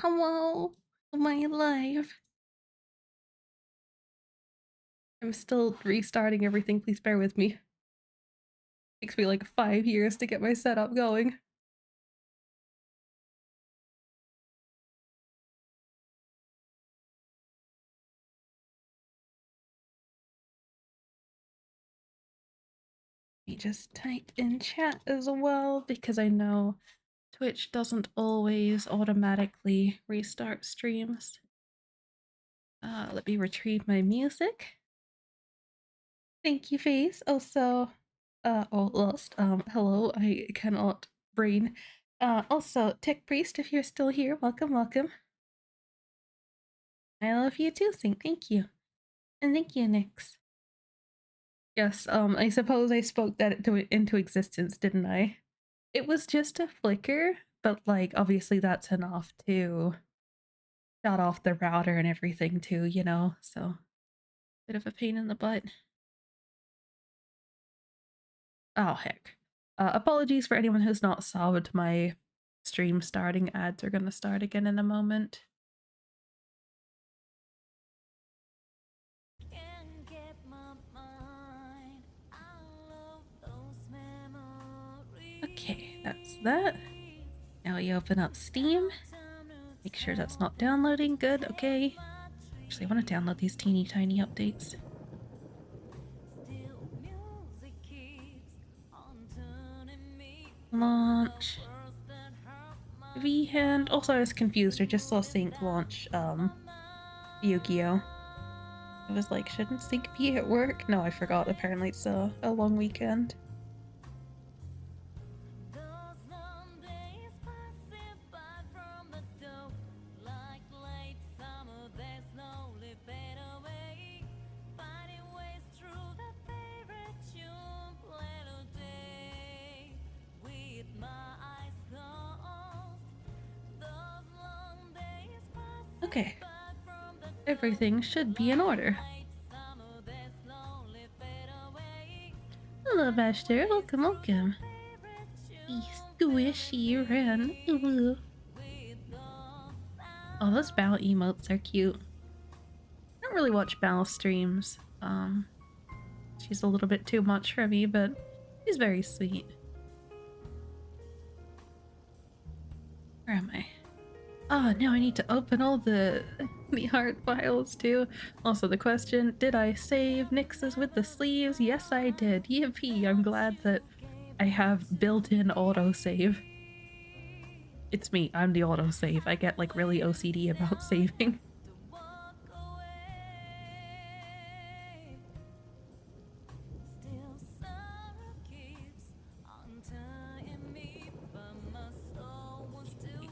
Hello, my life. I'm still restarting everything. Please bear with me. Takes me like 5 years to get my setup going. Let me just type in chat as well because I know Twitch doesn't always automatically restart streams. Let me retrieve my music. Thank you, Face. Also, lost. Hello, I cannot brain. Also, Tech Priest, if you're still here, welcome, welcome. I love you too, Saint. Thank you. And thank you, Nyx. Yes, I suppose I spoke that into existence, didn't I? It was just a flicker, but like, obviously that's enough to shut off the router and everything too, you know? So, bit of a pain in the butt. Oh, heck. Apologies for anyone who's not subbed. My stream starting ads are gonna start again in a moment. Okay, that's that. Now we open up Steam. Make sure that's not downloading. Good, okay. Actually, I want to download these teeny tiny updates. Launch. VGen. Also, I was confused. I just saw Sync launch Yu-Gi-Oh! I was like, shouldn't Sync be at work? No, I forgot. Apparently it's a long weekend. Okay. Everything should be in order. Hello, Master. Welcome, welcome. Squishy Ren. Ooh. Oh, those Bao emotes are cute. I don't really watch Bao streams. She's a little bit too much for me, but she's very sweet. Where am I? Oh, now I need to open all the art files too. Also the question, did I save Nyx's with the sleeves? Yes, I did. Yippee, I'm glad that I have built-in autosave. It's me, I'm the autosave. I get like really OCD about saving.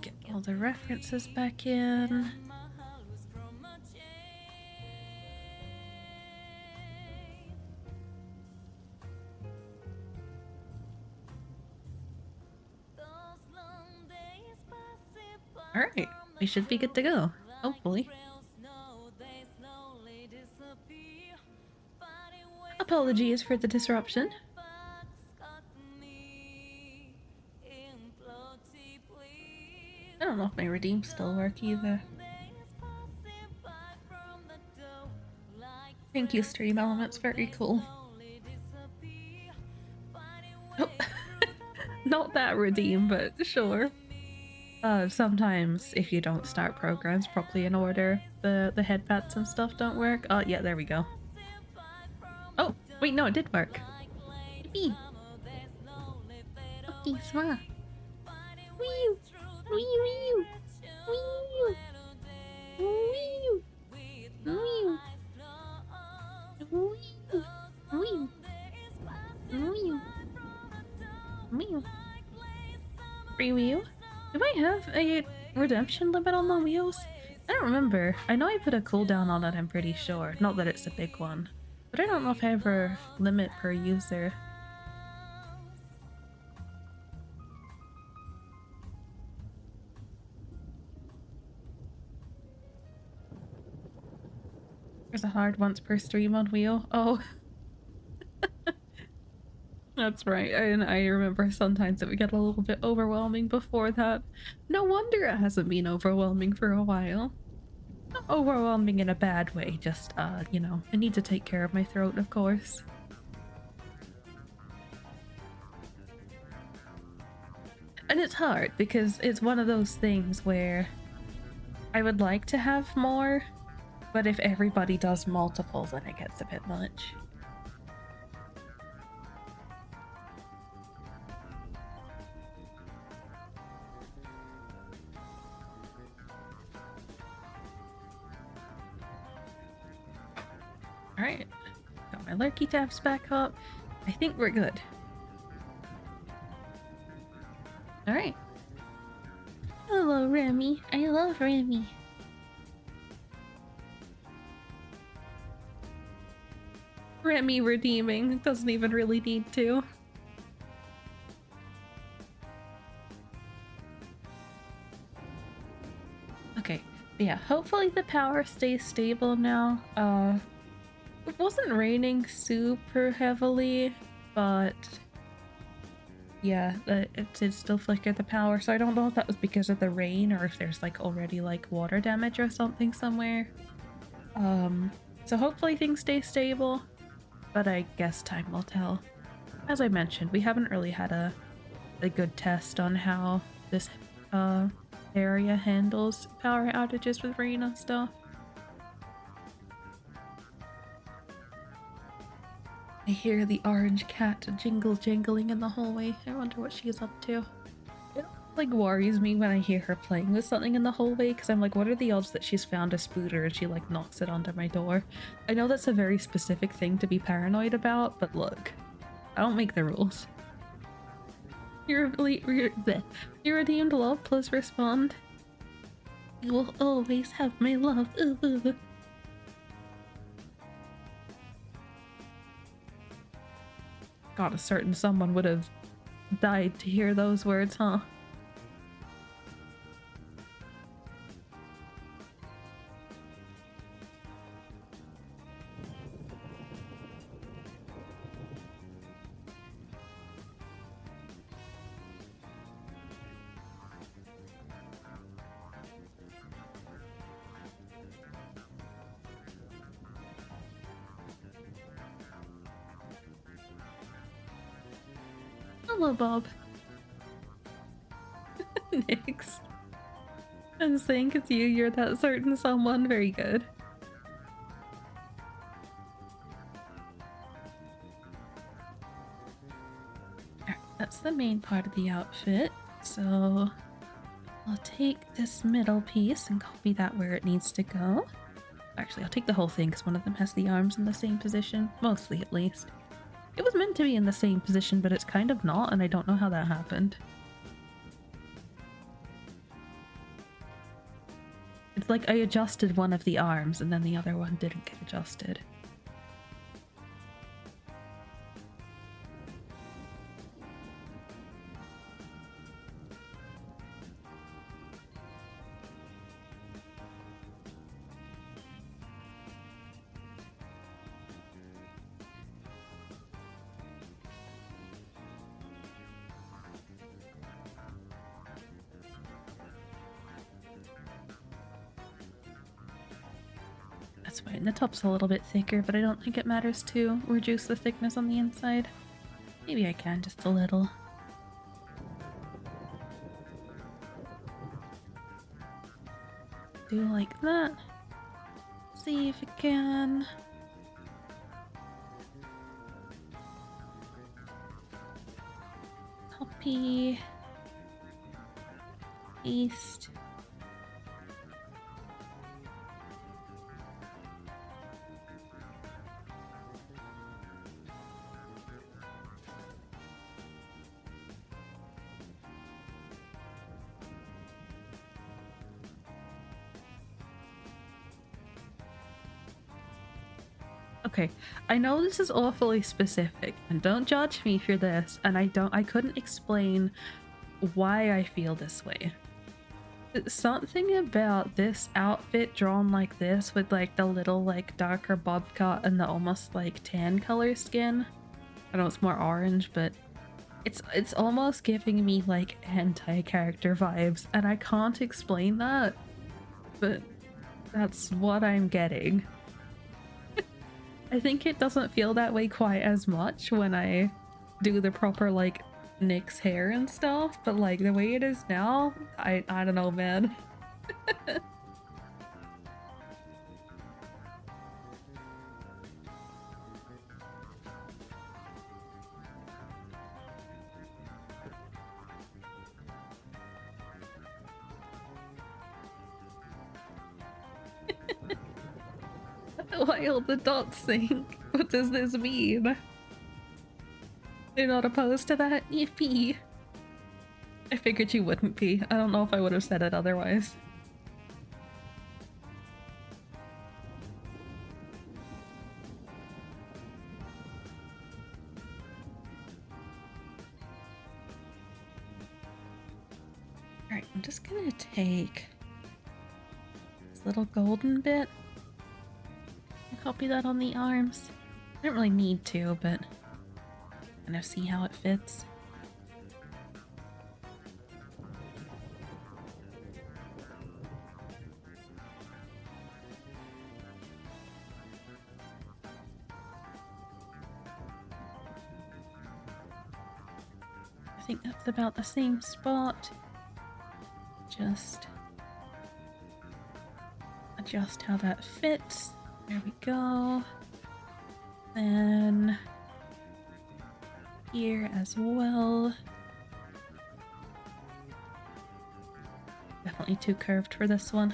Get all the references back in. Alright, we should be good to go, hopefully. Apologies for the disruption. I don't know if my redeems still work either. Thank you, Stream Elements, very cool. Oh, not that redeem, but sure. Sometimes if you don't start programs properly in order, the head pats and stuff don't work. Oh, yeah, there we go. Oh, wait, no, it did work. Yippee! Okay, smart. Wee! Wee wee! Wee! Wee! Wee! Wee! Wee! Wee! Wee! Free wheel? Do I have a redemption limit on the wheels? I don't remember. I know I put a cooldown on it, I'm pretty sure. Not that it's a big one. But I don't know if I ever limit per user. There's a hard once per stream on wheel. Oh. That's right, and I remember sometimes it would get a little bit overwhelming before that. No wonder it hasn't been overwhelming for a while. Not overwhelming in a bad way, just, I need to take care of my throat, of course. And it's hard because it's one of those things where I would like to have more, but if everybody does multiples, then it gets a bit much. Alright, got my lurky tabs back up. I think we're good. Alright. Hello, Remy. I love Remy. Remy redeeming. Doesn't even really need to. Okay, but yeah, hopefully the power stays stable now. It wasn't raining super heavily, but yeah, it did still flicker the power, so I don't know if that was because of the rain or if there's like already like water damage or something somewhere. So hopefully things stay stable, but I guess time will tell. As I mentioned, we haven't really had a good test on how this area handles power outages with rain and stuff. I hear the orange cat jingling in the hallway. I wonder what she's up to. It like worries me when I hear her playing with something in the hallway because I'm like, what are the odds that she's found a spooter and she like knocks it onto my door? I know that's a very specific thing to be paranoid about, but look, I don't make the rules. You're redeemed love, please respond. You will always have my love. Ooh. God, a certain someone would have died to hear those words, huh? Hello, Bob. Nix. I'm saying it's you, you're that certain someone. Very good. That's the main part of the outfit, so I'll take this middle piece and copy that where it needs to go. Actually, I'll take the whole thing because one of them has the arms in the same position, mostly at least. It was meant to be in the same position, but it's kind of not, and I don't know how that happened. It's like I adjusted one of the arms and then the other one didn't get adjusted. That's fine. The top's a little bit thicker, but I don't think it matters to reduce the thickness on the inside. Maybe I can, just a little. Do like that. See if it can. Copy. Paste. Okay, I know this is awfully specific, and don't judge me for this, and I couldn't explain why I feel this way. It's something about this outfit drawn like this with like the little like darker bob cut and the almost like tan color skin. I know it's more orange, but it's almost giving me like hentai character vibes, and I can't explain that, but that's what I'm getting. I think it doesn't feel that way quite as much when I do the proper like Nick's hair and stuff, but like the way it is now, I don't know, man. Why all the dots sync? What does this mean? They're not opposed to that? Yippee! I figured you wouldn't be. I don't know if I would have said it otherwise. Alright, I'm just gonna take this little golden bit and copy that on the arms. I don't really need to, but kind of see how it fits. I think that's about the same spot. Just adjust how that fits. There we go. Then here as well. Definitely too curved for this one.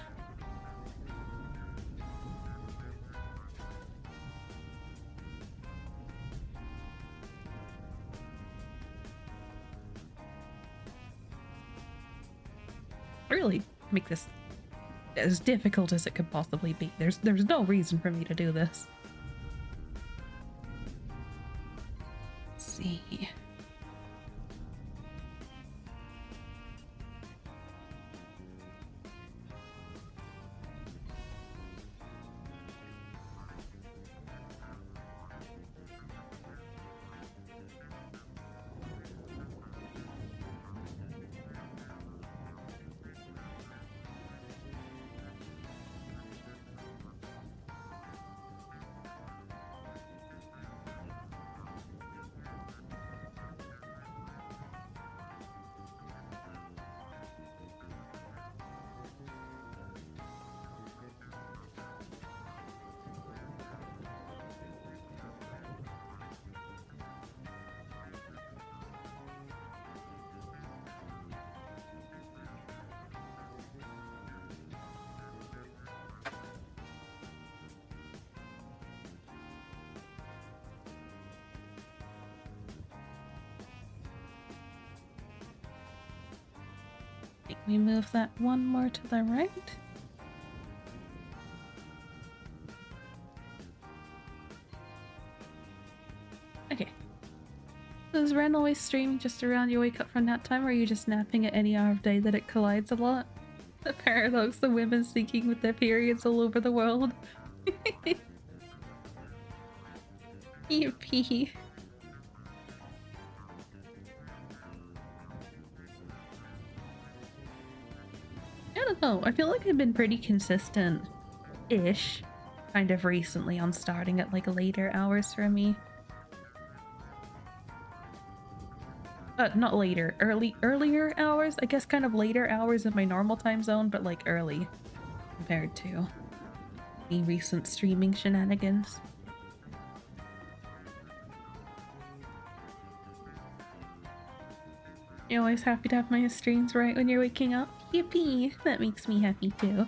Really make this as difficult as it could possibly be. There's no reason for me to do this. Let's see. We move that one more to the right. Okay. Does Ren always stream just around you wake up from nap time, or are you just napping at any hour of day that it collides a lot? The paradox of women syncing with their periods all over the world. Yippee. I don't know. I feel like I've been pretty consistent-ish kind of recently on starting at like later hours for me. Not later, earlier hours? I guess kind of later hours in my normal time zone, but like early compared to the recent streaming shenanigans. You're always happy to have my streams right when you're waking up? Yippee! That makes me happy too.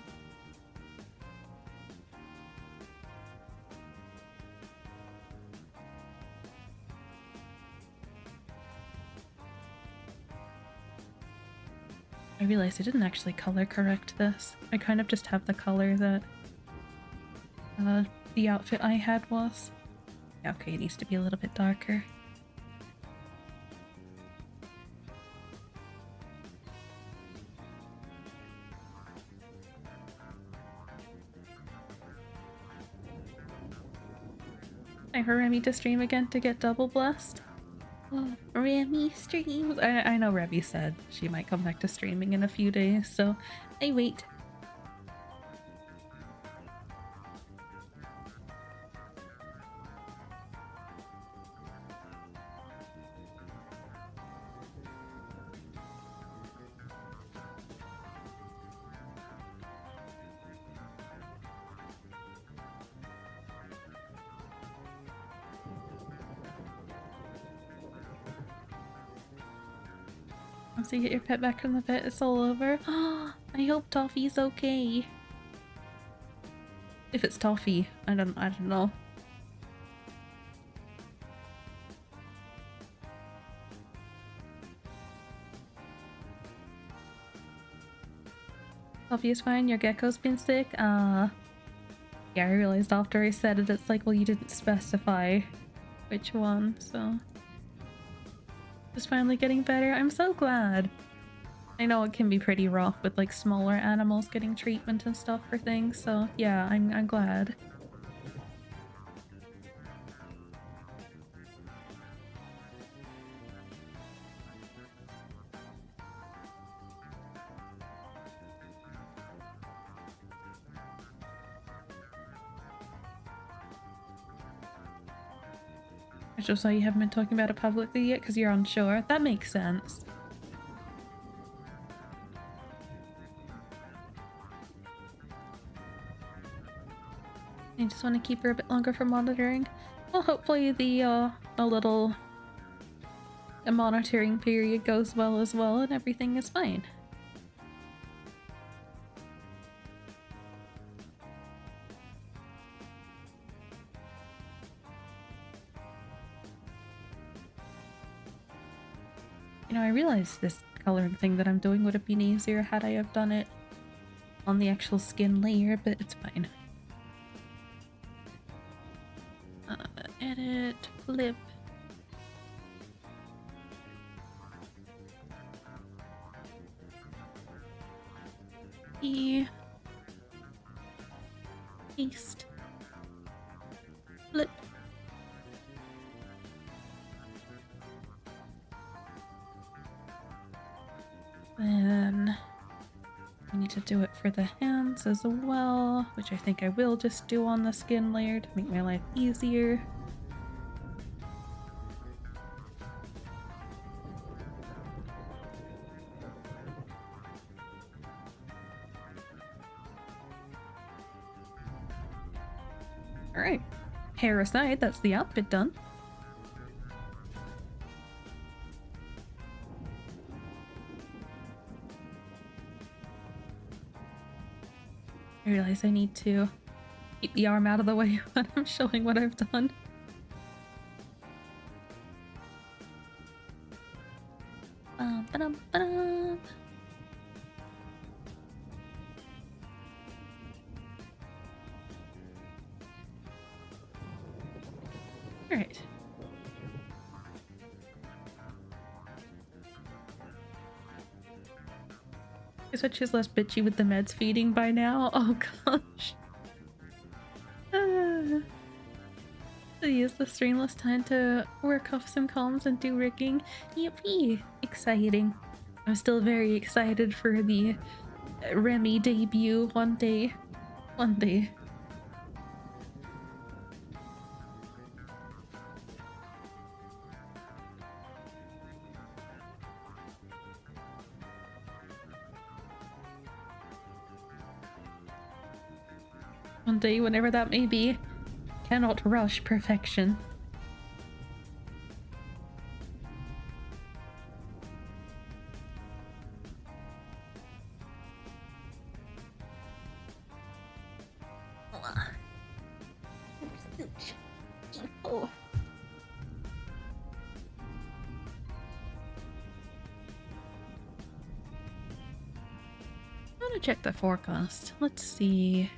I realized I didn't actually color correct this. I kind of just have the color that the outfit I had was. Yeah, okay, it needs to be a little bit darker. I for Remy to stream again to get double blessed. Oh, Remy streams. I know Remy said she might come back to streaming in a few days, so I wait. Once you get your pet back from the vet, it's all over. Oh, I hope Toffee's okay. If it's Toffee, I don't know. Toffee is fine. Your gecko's been sick. Yeah, I realized after I said it, it's like, well, you didn't specify which one, so just finally getting better. I'm so glad. I know it can be pretty rough with like smaller animals getting treatment and stuff for things, so yeah, I'm glad. I just saw you haven't been talking about it publicly yet because you're unsure. That makes sense. I just want to keep her a bit longer for monitoring. Well, hopefully the a little monitoring period goes well as well and everything is fine. You know, I realized this coloring thing that I'm doing would have been easier had I have done it on the actual skin layer, but it's fine. Edit, flip. E. Paste. Flip. Then we need to do it for the hands as well, which I think I will just do on the skin layer to make my life easier. Alright, hair aside, that's the outfit done. I realize I need to keep the arm out of the way when I'm showing what I've done. Alright. I said she's less bitchy with the meds feeding by now. Oh gosh. I use the streamless time to work off some comms and do rigging. Yippee! Exciting. I'm still very excited for the Remy debut one day. One day. One day, whenever that may be. Cannot rush perfection. Oh. I want to check the forecast. Let's see.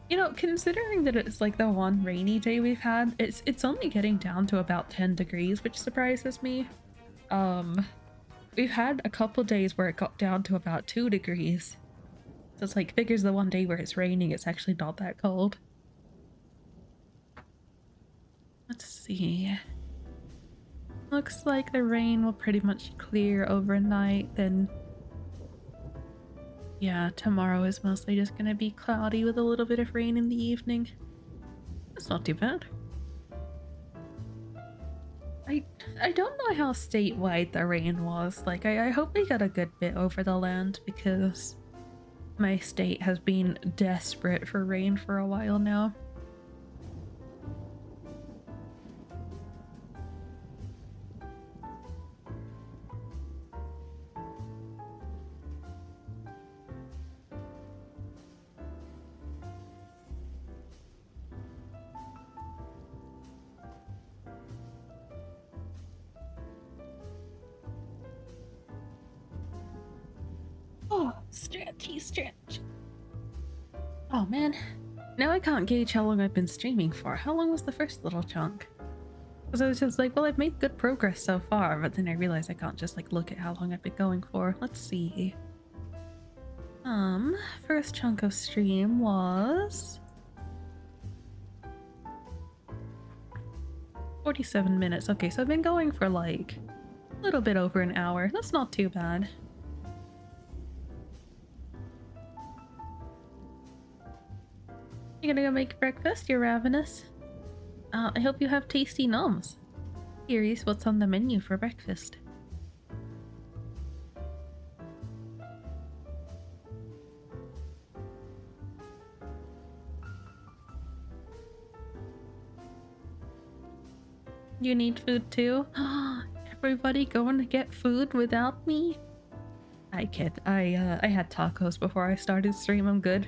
You know, considering that it's like the one rainy day we've had, it's only getting down to about 10 degrees, which surprises me. We've had a couple days where it got down to about 2 degrees. So it's like, figures the one day where it's raining, it's actually not that cold. Let's see. Looks like the rain will pretty much clear overnight, then yeah, tomorrow is mostly just gonna be cloudy with a little bit of rain in the evening. That's not too bad. I I don't know how statewide the rain was. Like, I hope we got a good bit over the land because my state has been desperate for rain for a while now. Oh, stretchy stretch. Oh man, now I can't gauge how long I've been streaming for. How long was the first little chunk? Because I was just like, well, I've made good progress so far, but then I realized I can't just like look at how long I've been going for. Let's see. First chunk of stream was 47 minutes. Okay, so I've been going for like a little bit over an hour. That's not too bad. You gonna go make breakfast? You're ravenous. I hope you have tasty noms. Curious what's on the menu for breakfast. You need food too? Everybody going to get food without me? I kid. I had tacos before I started stream. I'm good.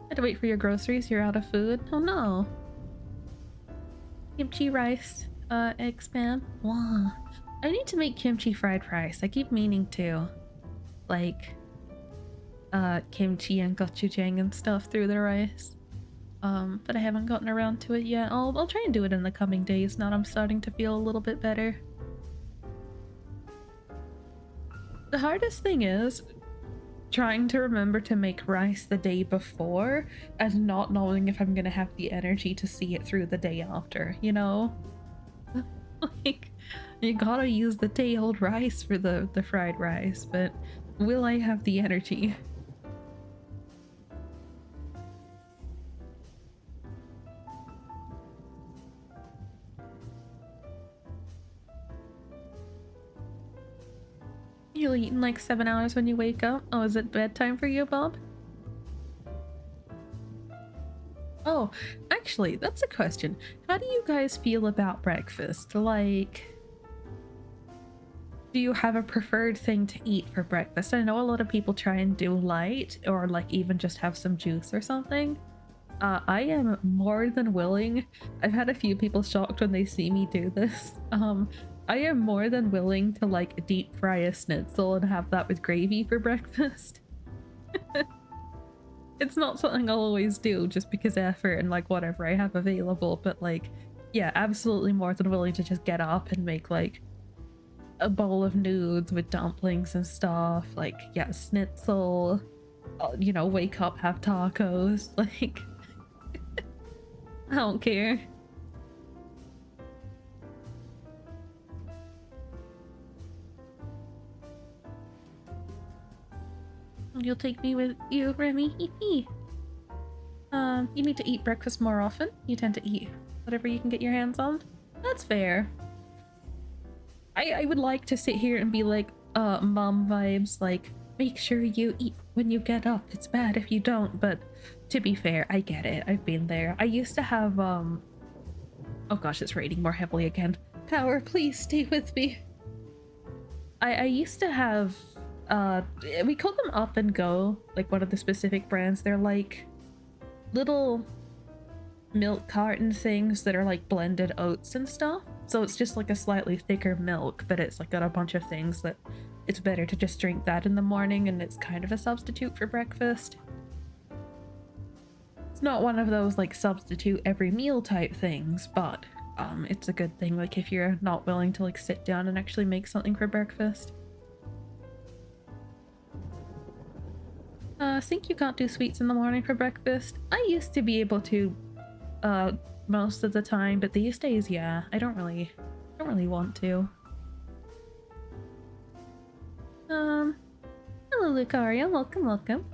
Had to wait for your groceries. You're out of food. Oh no. Kimchi rice, egg spam. Wow. I need to make kimchi fried rice. I keep meaning to. Like, kimchi and gochujang and stuff through the rice. But I haven't gotten around to it yet. I'll try and do it in the coming days now that I'm starting to feel a little bit better. The hardest thing is trying to remember to make rice the day before and not knowing if I'm gonna have the energy to see it through the day after, you know? Like, you gotta use the day-old rice for the fried rice, but will I have the energy? You'll eat in like 7 hours when you wake up? Oh, is it bedtime for you, Bob? Oh, actually, that's a question. How do you guys feel about breakfast? Like, do you have a preferred thing to eat for breakfast? I know a lot of people try and do light or like even just have some juice or something. I am more than willing. I've had a few people shocked when they see me do this. I am more than willing to like deep fry a schnitzel and have that with gravy for breakfast. It's not something I'll always do just because effort and like whatever I have available, but like, yeah, absolutely more than willing to just get up and make like a bowl of nudes with dumplings and stuff. Like, yeah, schnitzel, you know, wake up, have tacos, like, I don't care. You'll take me with you, Remy. You need to eat breakfast more often. You tend to eat whatever you can get your hands on. That's fair. I would like to sit here and be like, mom vibes, like, make sure you eat when you get up. It's bad if you don't, but to be fair, I get it. I've been there. I used to have, oh gosh, it's raining more heavily again. Power, please stay with me. I used to have, we call them Up and Go, like one of the specific brands. They're like little milk carton things that are like blended oats and stuff. So it's just like a slightly thicker milk, but it's like got a bunch of things that it's better to just drink that in the morning, and it's kind of a substitute for breakfast. It's not one of those like substitute every meal type things, but it's a good thing like if you're not willing to like sit down and actually make something for breakfast. Think you can't do sweets in the morning for breakfast? I used to be able to most of the time, but these days, yeah, I don't really want to. Hello Lucaria, welcome.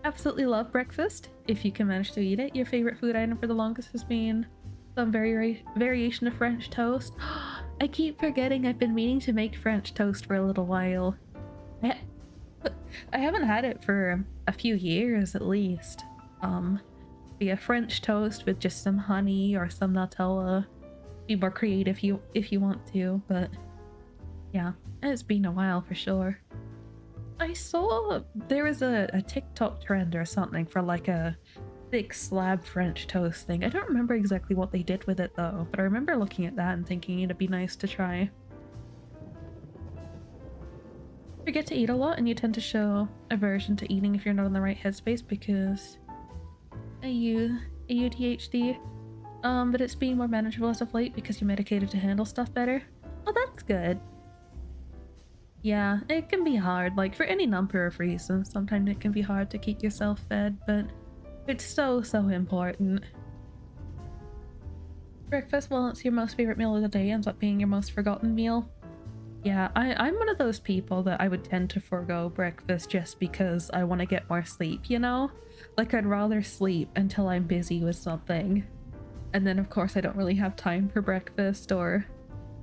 Absolutely love breakfast, if you can manage to eat it. Your favorite food item for the longest has been some variation of French toast. I keep forgetting I've been meaning to make French toast for a little while. I haven't had it for a few years at least. Be a French toast with just some honey or some Nutella. Be more creative if you want to, but yeah, it's been a while for sure. I saw there was a TikTok trend or something for like a thick slab French toast thing. I don't remember exactly what they did with it though, but I remember looking at that and thinking it'd be nice to try. You get to eat a lot and you tend to show aversion to eating if you're not in the right headspace because ADHD. But it's being more manageable as of late because you're medicated to handle stuff better. Oh, that's good. Yeah, it can be hard, like for any number of reasons. Sometimes it can be hard to keep yourself fed, but it's so important. Breakfast, while it's your most favorite meal of the day, ends up being your most forgotten meal. Yeah, I'm one of those people that I would tend to forego breakfast just because I want to get more sleep, you know? Like I'd rather sleep until I'm busy with something. And then of course I don't really have time for breakfast, or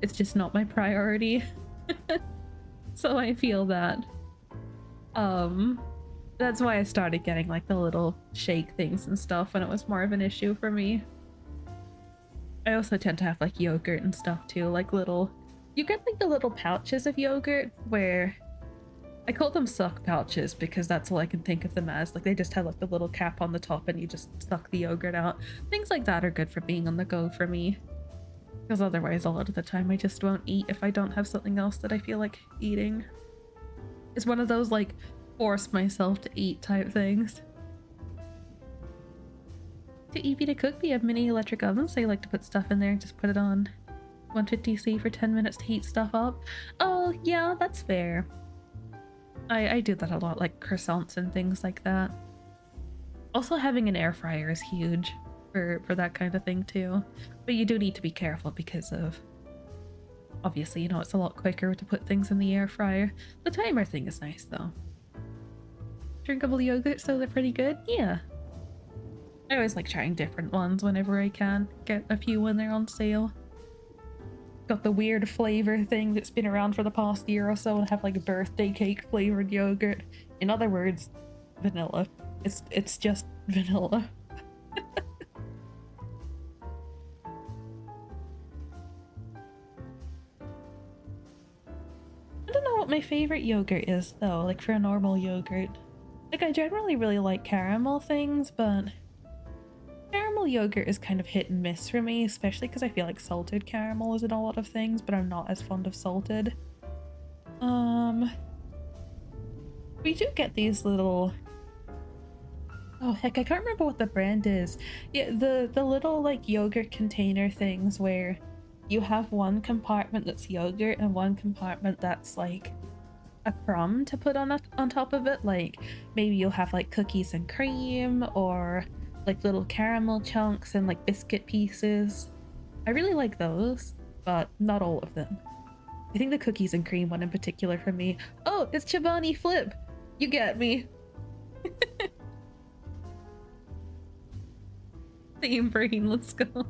it's just not my priority. So I feel that. That's why I started getting like the little shake things and stuff when it was more of an issue for me. I also tend to have like yogurt and stuff too, like you get like the little pouches of yogurt where I call them suck pouches because that's all I can think of them as. Like they just have like the little cap on the top and you just suck the yogurt out. Things like that are good for being on the go for me. Because otherwise a lot of the time I just won't eat if I don't have something else that I feel like eating. It's one of those like force myself to eat type things. Too easy to cook, we have mini electric ovens, so you like to put stuff in there and just put it on 150°C for 10 minutes to heat stuff up. Oh yeah, that's fair. I do that a lot, like croissants and things like that. Also having an air fryer is huge for that kind of thing too. But you do need to be careful because of, obviously, you know, it's a lot quicker to put things in the air fryer. The timer thing is nice though. Drinkable yogurt, so they're pretty good? Yeah. I always like trying different ones whenever I can. Get a few when they're on sale. Got the weird flavor thing that's been around for the past year or so and have like a birthday cake flavored yogurt. In other words, vanilla. It's just vanilla. I don't know what my favorite yogurt is though, like for a normal yogurt. Like I generally really like caramel things, but caramel yogurt is kind of hit and miss for me, especially because I feel like salted caramel is in a lot of things, but I'm not as fond of salted. We do get these little, oh heck, I can't remember what the brand is. Yeah, the little like yogurt container things where you have one compartment that's yogurt and one compartment that's like a crumb to put on top of it. Like maybe you'll have like cookies and cream or like little caramel chunks and like biscuit pieces. I really like those, but not all of them. I think the cookies and cream one in particular for me. Oh, it's Chobani Flip! You get me. Same brain, let's go.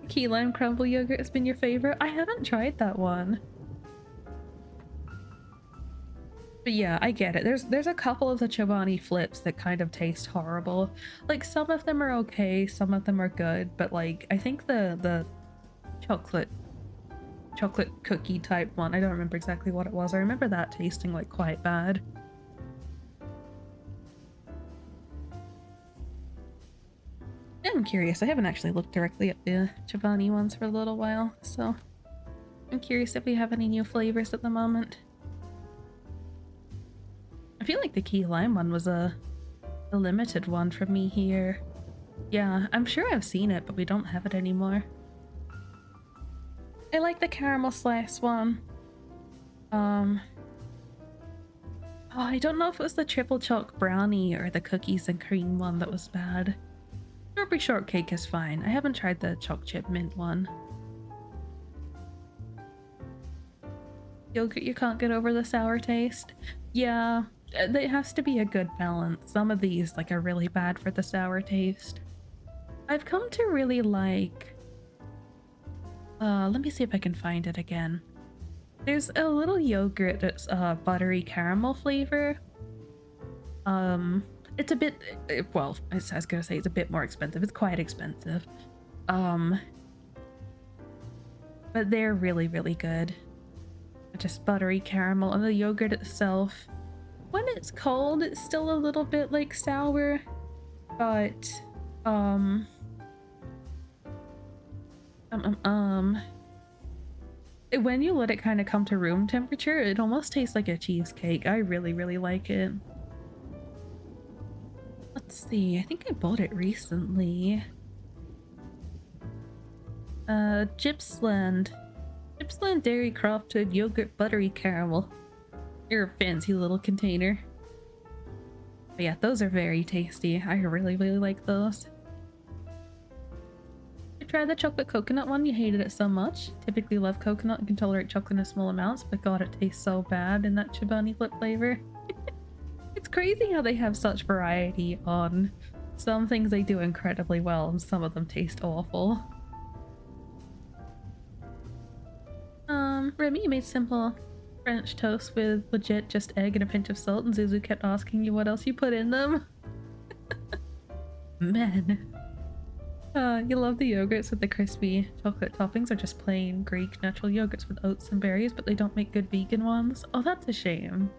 Key lime crumble yogurt has been your favorite? I haven't tried that one. But yeah, I get it. There's a couple of the Chobani Flips that kind of taste horrible. Like some of them are okay, some of them are good, but like I think the chocolate cookie type one, I don't remember exactly what it was. I remember that tasting like quite bad. I'm curious. I haven't actually looked directly at the Chobani ones for a little while, so I'm curious if we have any new flavors at the moment. I feel like the key lime one was a limited one for me here. Yeah, I'm sure I've seen it, but we don't have it anymore. I like the caramel slice one. Oh, I don't know if it was the triple choc brownie or the cookies and cream one that was bad. They're strawberry shortcake is fine. I haven't tried the choc chip mint one. Yogurt, you can't get over the sour taste? Yeah, it has to be a good balance. Some of these like are really bad for the sour taste. I've come to really like... let me see if I can find it again. There's a little yogurt that's buttery caramel flavor. It's a bit... well, I was gonna say it's a bit more expensive. It's quite expensive. But they're really, really good. Just buttery caramel, and the yogurt itself, when it's cold, it's still a little bit like sour, but when you let it kind of come to room temperature, it almost tastes like a cheesecake. I really, really like it. Let's see, I think I bought it recently. Gippsland Dairy Crafted Yogurt Buttery Caramel. You're a fancy little container. But yeah, those are very tasty. I really, really like those. You tried the chocolate coconut one? You hated it so much. Typically love coconut and can tolerate chocolate in small amounts, but god, it tastes so bad in that Chobani Flip flavor. It's crazy how they have such variety on some things. They do incredibly well and some of them taste awful. Remy, you made simple French toast with legit just egg and a pinch of salt, and Zuzu kept asking you what else you put in them. Man. You love the yogurts with the crispy chocolate toppings, or just plain Greek natural yogurts with oats and berries, but they don't make good vegan ones? Oh, that's a shame.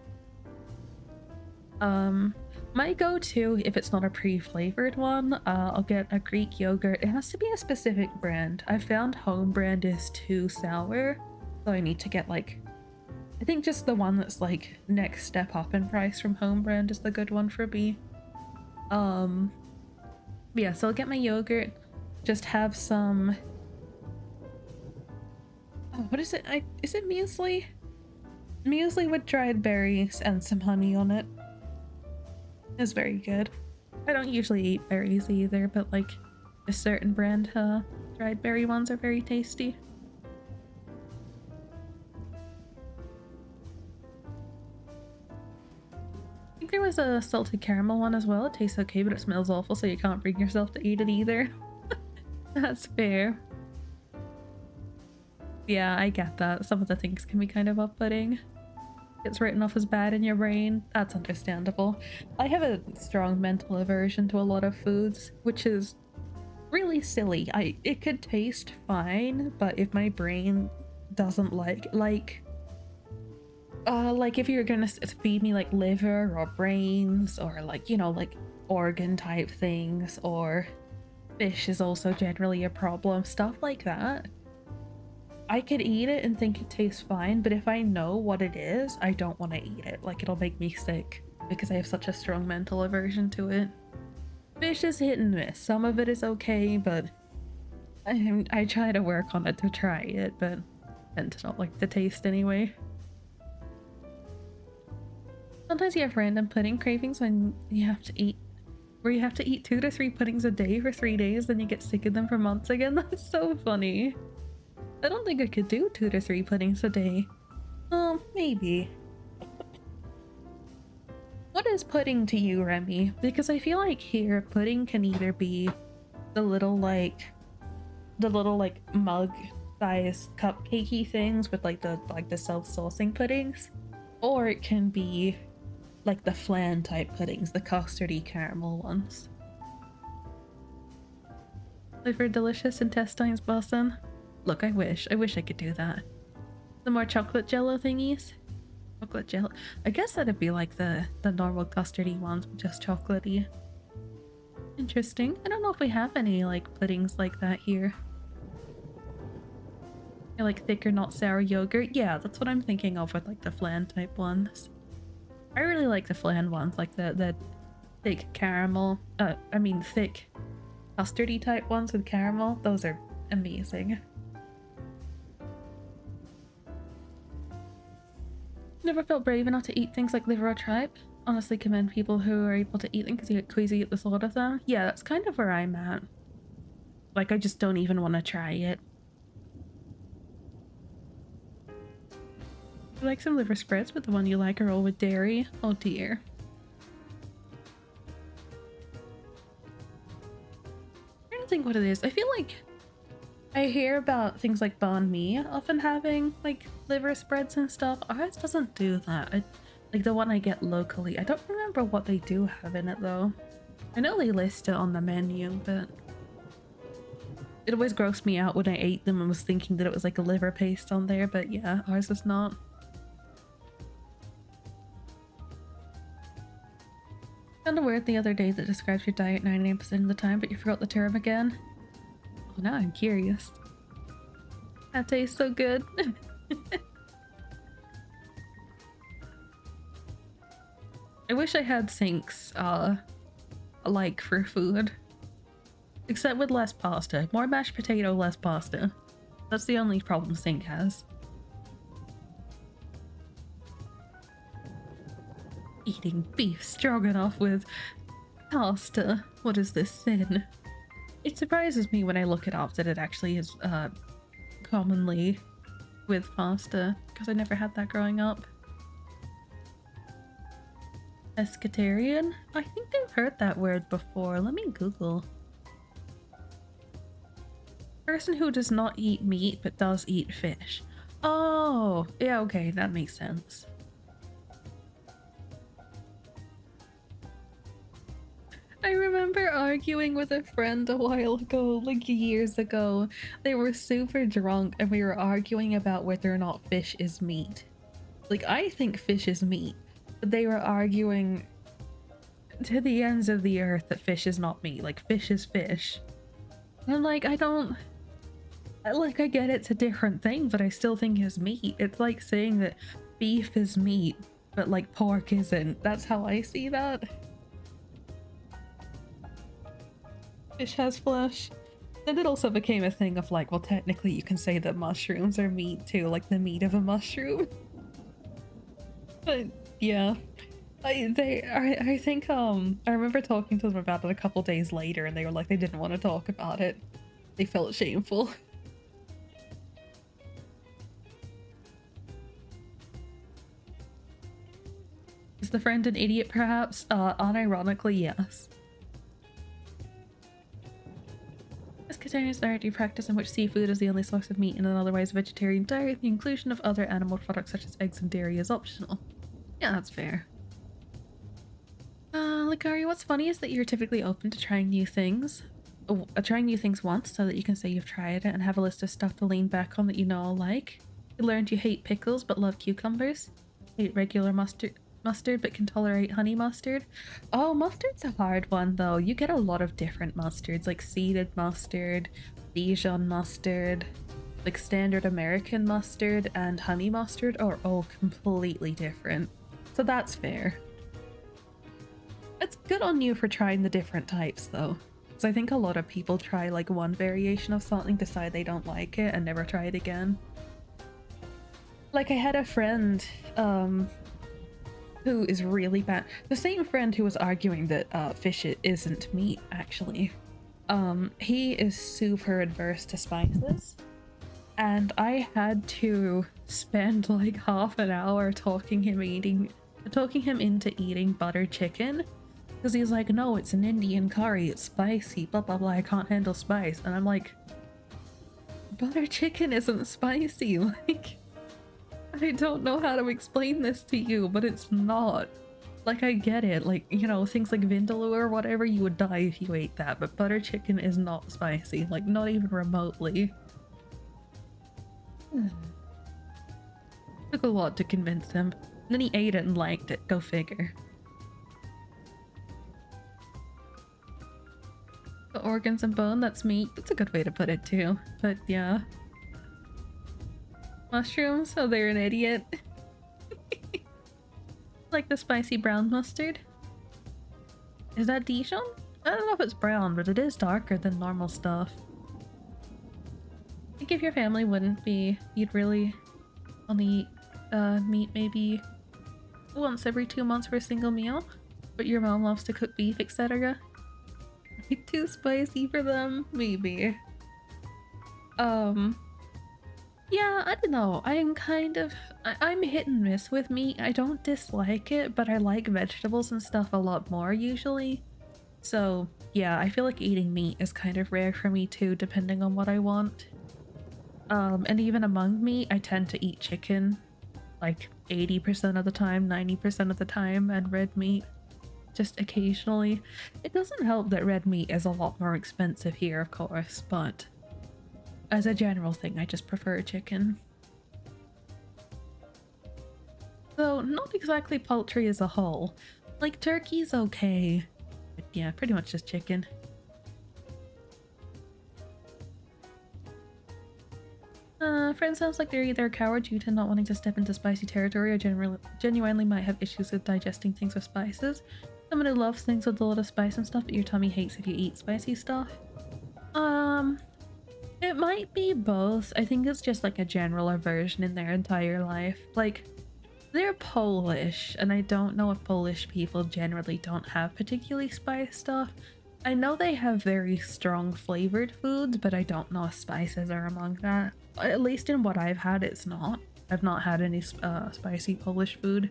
My go-to, if it's not a pre-flavored one, I'll get a Greek yogurt. It has to be a specific brand. I found home brand is too sour, so I need to get like, I think just the one that's like next step up in price from home brand is the good one for me. Yeah, so I'll get my yogurt, just have some, oh, what is it? Is it muesli? Muesli with dried berries and some honey on it. It's very good. I don't usually eat berries either, but like a certain brand dried berry ones are very tasty. I think there was a salted caramel one as well. It tastes okay, but it smells awful, so you can't bring yourself to eat it either. That's fair. Yeah, I get that. Some of the things can be kind of off-putting. It's written off as bad in your brain. That's understandable. I have a strong mental aversion to a lot of foods, which is really silly. It could taste fine, but if my brain doesn't like if you're gonna feed me like liver or brains or like, you know, like organ type things, or fish is also generally a problem, stuff like that, I could eat it and think it tastes fine, but if I know what it is, I don't want to eat it. Like, it'll make me sick because I have such a strong mental aversion to it. Fish is hit and miss. Some of it is okay, but I try to work on it to try it, but I tend to not like the taste anyway. Sometimes you have random pudding cravings when you have to eat, where you have to eat 2 to 3 puddings a day for 3 days, then you get sick of them for months again. That's so funny. I don't think I could do 2 to 3 puddings a day. Oh, maybe. What is pudding to you, Remy? Because I feel like here, pudding can either be the little like mug-sized cupcakey things with like the self-saucing puddings, or it can be like the flan type puddings, the custardy caramel ones. Liver delicious intestines blossom. Look, I wish I could do that. The more chocolate jello thingies. Chocolate jello. I guess that'd be like the normal custardy ones, but just chocolatey. Interesting. I don't know if we have any like puddings like that here. Like thicker, not sour yogurt. Yeah, that's what I'm thinking of with like the flan type ones. I really like the flan ones, like the thick caramel. Thick custardy type ones with caramel. Those are amazing. Never felt brave enough to eat things like liver or tripe. Honestly commend people who are able to eat them because you get queasy at the thought of them. Yeah, that's kind of where I'm at. Like, I just don't even want to try it. You like some liver spreads, but the one you like are all with dairy? Oh dear. I'm trying to think what it is. I feel like I hear about things like banh mi often having like liver spreads and stuff. Ours doesn't do that. Like the one I get locally. I don't remember what they do have in it though. I know they list it on the menu, but it always grossed me out when I ate them and was thinking that it was like a liver paste on there, but yeah, ours is not. Found a word the other day that describes your diet 99% of the time, but you forgot the term again. Oh, now I'm curious. That tastes so good. I wish I had sinks, like for food. Except with less pasta. More mashed potato, less pasta. That's the only problem Sink has. Eating beef stroganoff with pasta. What is this sin? It surprises me when I look it up that it actually is commonly with pasta, because I never had that growing up. Pescatarian? I think I've heard that word before. Let me Google. Person who does not eat meat but does eat fish. Oh, yeah, okay, that makes sense. I remember arguing with a friend a while ago, like years ago. They were super drunk and we were arguing about whether or not fish is meat. Like, I think fish is meat, but they were arguing to the ends of the earth that fish is not meat. Like, fish is fish. And I'm like, I get it's a different thing, but I still think it's meat. It's like saying that beef is meat, but like pork isn't. That's how I see that. Fish has flesh. Then it also became a thing of like, well, technically you can say that mushrooms are meat too, like the meat of a mushroom. But yeah, I think I remember talking to them about it a couple days later, and they were like they didn't want to talk about it. They felt shameful. Is the friend an idiot, perhaps? Unironically, yes. Pescatarian dietary practice in which seafood is the only source of meat in an otherwise vegetarian diet. The inclusion of other animal products such as eggs and dairy is optional. Yeah, that's fair. Likari, what's funny is that you're typically open to trying new things. Trying new things once so that you can say you've tried it and have a list of stuff to lean back on that you know I'll like. You learned you hate pickles but love cucumbers. Hate regular mustard but can tolerate honey mustard. Oh, mustard's a hard one though. You get a lot of different mustards, like seeded mustard, Dijon mustard, like standard American mustard and honey mustard are all completely different. So that's fair. It's good on you for trying the different types though. Because I think a lot of people try like one variation of something, decide they don't like it, and never try it again. Like I had a friend who is really bad. The same friend who was arguing that fish isn't meat, actually. He is super adverse to spices. And I had to spend like half an hour talking him into eating butter chicken. Because he's like, no, it's an Indian curry, it's spicy, blah blah blah, I can't handle spice. And I'm like, butter chicken isn't spicy, like, I don't know how to explain this to you, but it's not. Like, I get it, like, you know, things like vindaloo or whatever, you would die if you ate that, but butter chicken is not spicy, like, not even remotely. Took a lot to convince him. And then he ate it and liked it, go figure. The organs and bone, that's meat. That's a good way to put it too, but yeah. Mushrooms? Oh, they're an idiot. Like the spicy brown mustard? Is that Dijon? I don't know if it's brown, but it is darker than normal stuff. I think if your family wouldn't be, you'd really only eat meat maybe once every 2 months for a single meal, but your mom loves to cook beef, etc. too spicy for them? Maybe. Um, yeah, I don't know. I'm hit and miss with meat. I don't dislike it, but I like vegetables and stuff a lot more usually. So yeah, I feel like eating meat is kind of rare for me too, depending on what I want. And even among meat, I tend to eat chicken like 80% of the time, 90% of the time, and red meat just occasionally. It doesn't help that red meat is a lot more expensive here, of course, but as a general thing, I just prefer chicken. So, not exactly poultry as a whole. Like, turkey's okay, but yeah, pretty much just chicken. Friend sounds like they're either a coward due to not wanting to step into spicy territory or genuinely might have issues with digesting things with spices. Someone who loves things with a lot of spice and stuff, but your tummy hates if you eat spicy stuff. It might be both. I think it's just like a general aversion in their entire life. Like, they're Polish, and I don't know if Polish people generally don't have particularly spiced stuff. I know they have very strong flavored foods, but I don't know if spices are among that. At least in what I've had, it's not. I've not had any spicy Polish food.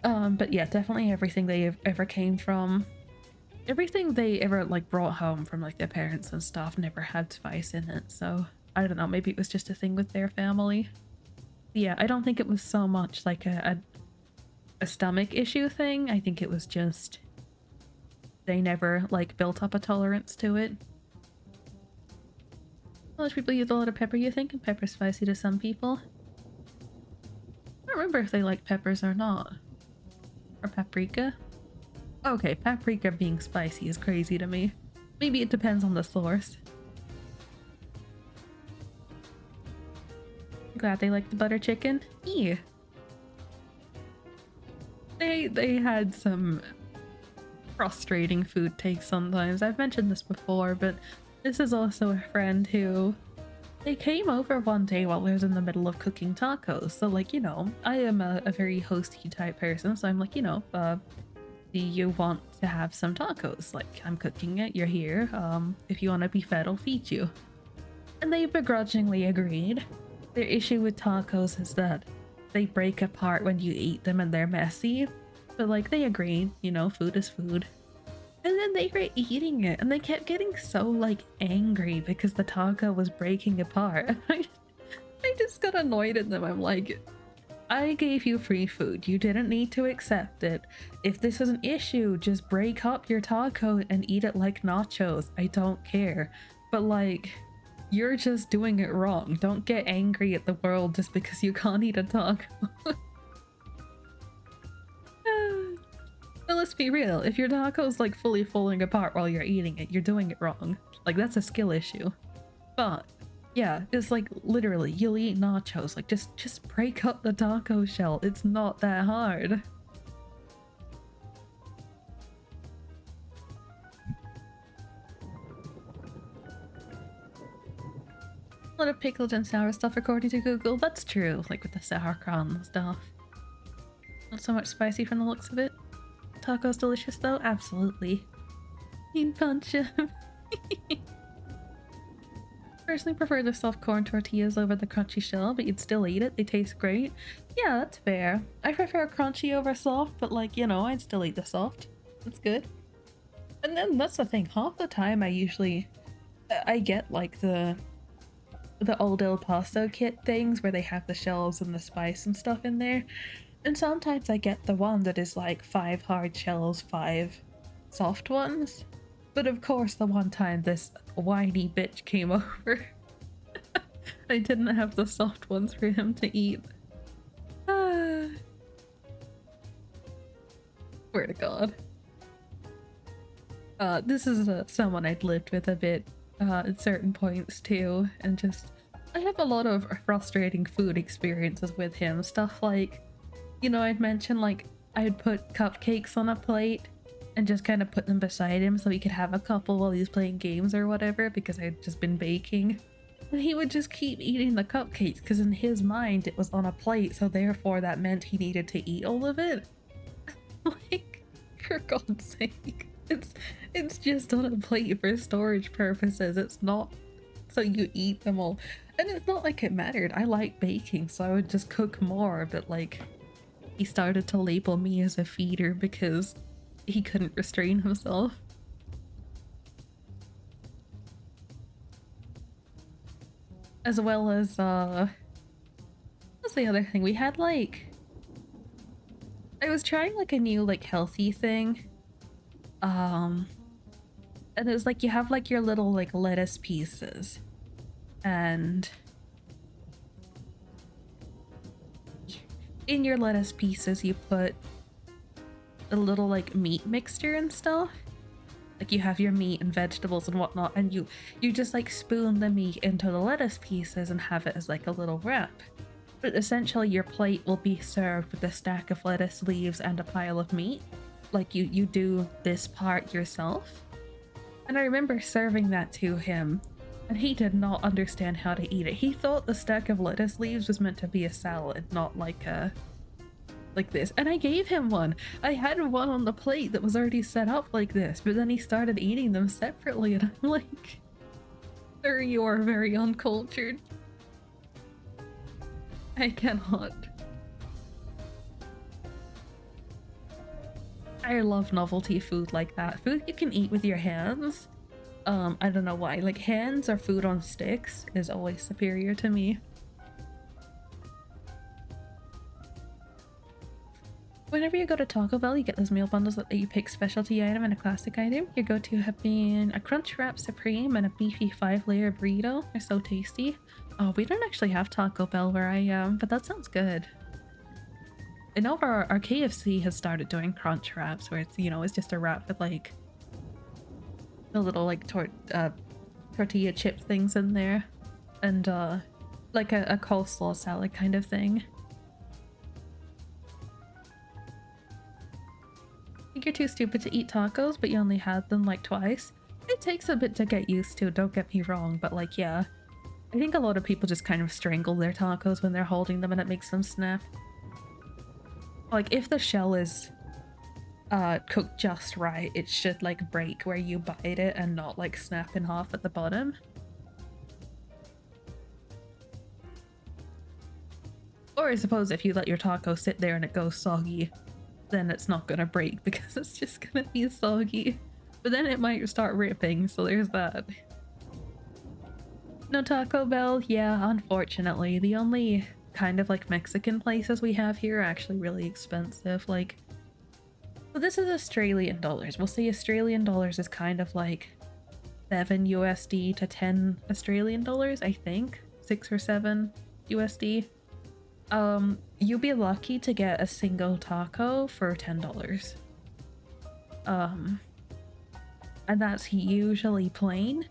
But yeah, definitely everything they ever came from, everything they ever like brought home from like their parents and stuff never had spice in it. So I don't know, maybe it was just a thing with their family. Yeah, I don't think it was so much like a stomach issue thing. I think it was just they never like built up a tolerance to it. Most people use a lot of pepper, you think, and pepper's spicy to some people. I don't remember if they like peppers or not. Or paprika. Okay, paprika being spicy is crazy to me. Maybe it depends on the source. Glad they like the butter chicken. Yeah. They had some frustrating food takes sometimes. I've mentioned this before, but this is also a friend who they came over one day while I was in the middle of cooking tacos. So like, you know, I am a very hosty type person, so I'm like, you know, do you want to have some tacos? Like, I'm cooking it, you're here. If you want to be fed, I'll feed you. And they begrudgingly agreed. Their issue with tacos is that they break apart when you eat them and they're messy. But like, they agreed, you know, food is food. And then they were eating it and they kept getting so like angry because the taco was breaking apart. I just got annoyed at them. I'm like, I gave you free food. You didn't need to accept it. If this is an issue, just break up your taco and eat it like nachos. I don't care. But like, you're just doing it wrong. Don't get angry at the world just because you can't eat a taco. But let's be real, if your taco's like fully falling apart while you're eating it, you're doing it wrong. Like, that's a skill issue. But yeah, it's like literally you'll eat nachos, like just break up the taco shell. It's not that hard. A lot of pickled and sour stuff according to Google. That's true, like with the sauerkraut and stuff. Not so much spicy from the looks of it. Taco's delicious though? Absolutely. You'd punch him. Personally prefer the soft corn tortillas over the crunchy shell, but you'd still eat it. They taste great. Yeah, that's fair. I prefer crunchy over soft, but like, you know, I'd still eat the soft. That's good. And then that's the thing. Half the time I get like the old El Paso kit things where they have the shells and the spice and stuff in there. And sometimes I get the one that is like 5 hard shells, 5 soft ones. But of course, the one time this whiny bitch came over, I didn't have the soft ones for him to eat. Swear to God. This is someone I'd lived with a bit at certain points too, and just I have a lot of frustrating food experiences with him. Stuff like, you know, I'd mentioned like I'd put cupcakes on a plate and just kind of put them beside him so he could have a couple while he's playing games or whatever because I'd just been baking. And he would just keep eating the cupcakes because in his mind it was on a plate, so therefore that meant he needed to eat all of it. Like, for God's sake. It's it's just on a plate for storage purposes. It's not so you eat them all. And it's not like it mattered. I like baking, so I would just cook more, but like he started to label me as a feeder because he couldn't restrain himself. As well as what's the other thing? We had like I was trying like a new like healthy thing. Um and it was like you have like your little like lettuce pieces and in your lettuce pieces you put a little like meat mixture and stuff. Like you have your meat and vegetables and whatnot, and you just like spoon the meat into the lettuce pieces and have it as like a little wrap. But essentially your plate will be served with a stack of lettuce leaves and a pile of meat. Like you do this part yourself. And I remember serving that to him, and he did not understand how to eat it. He thought the stack of lettuce leaves was meant to be a salad, not like a like this. And I gave him one. I had one on the plate that was already set up like this, but then he started eating them separately, and I'm like, sir, you are very uncultured. I cannot. I love novelty food like that. Food you can eat with your hands. I don't know why. Like hands or food on sticks is always superior to me. Whenever you go to Taco Bell, you get those meal bundles that you pick specialty item and a classic item. Your go-to have been a Crunch Wrap Supreme and a beefy 5-layer burrito. They're so tasty. Oh, we don't actually have Taco Bell where I am, but that sounds good. I know our KFC has started doing Crunch Wraps where it's, you know, it's just a wrap with like the little like tortilla chip things in there and like a coleslaw salad kind of thing. I think you're too stupid to eat tacos, but you only had them like twice. It takes a bit to get used to, don't get me wrong, but like yeah. I think a lot of people just kind of strangle their tacos when they're holding them and it makes them snap. Like if the shell is cooked just right, it should like break where you bite it and not like snap in half at the bottom. Or I suppose if you let your taco sit there and it goes soggy, then it's not gonna break because it's just gonna be soggy. But then it might start ripping, so there's that. No Taco Bell? Yeah, unfortunately. The only kind of like Mexican places we have here are actually really expensive. Like, so this is Australian dollars. We'll say Australian dollars is kind of like 7 USD to 10 Australian dollars, I think. 6 or 7 USD. You'll be lucky to get a single taco for $10. And that's usually plain.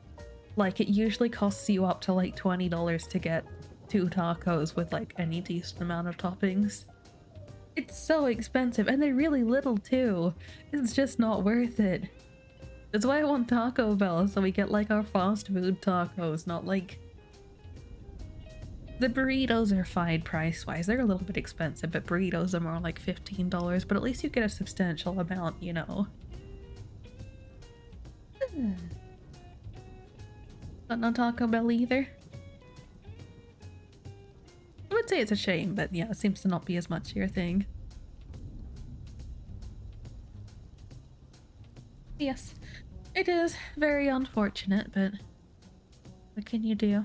Like, it usually costs you up to like $20 to get 2 tacos with like any decent amount of toppings. It's so expensive, and they're really little too. It's just not worth it. That's why I want Taco Bell, so we get like our fast food tacos, not like... The burritos are fine price-wise. They're a little bit expensive, but burritos are more like $15, but at least you get a substantial amount, you know. But no Taco Bell either. I would say it's a shame, but yeah, it seems to not be as much your thing. Yes, it is very unfortunate, but what can you do?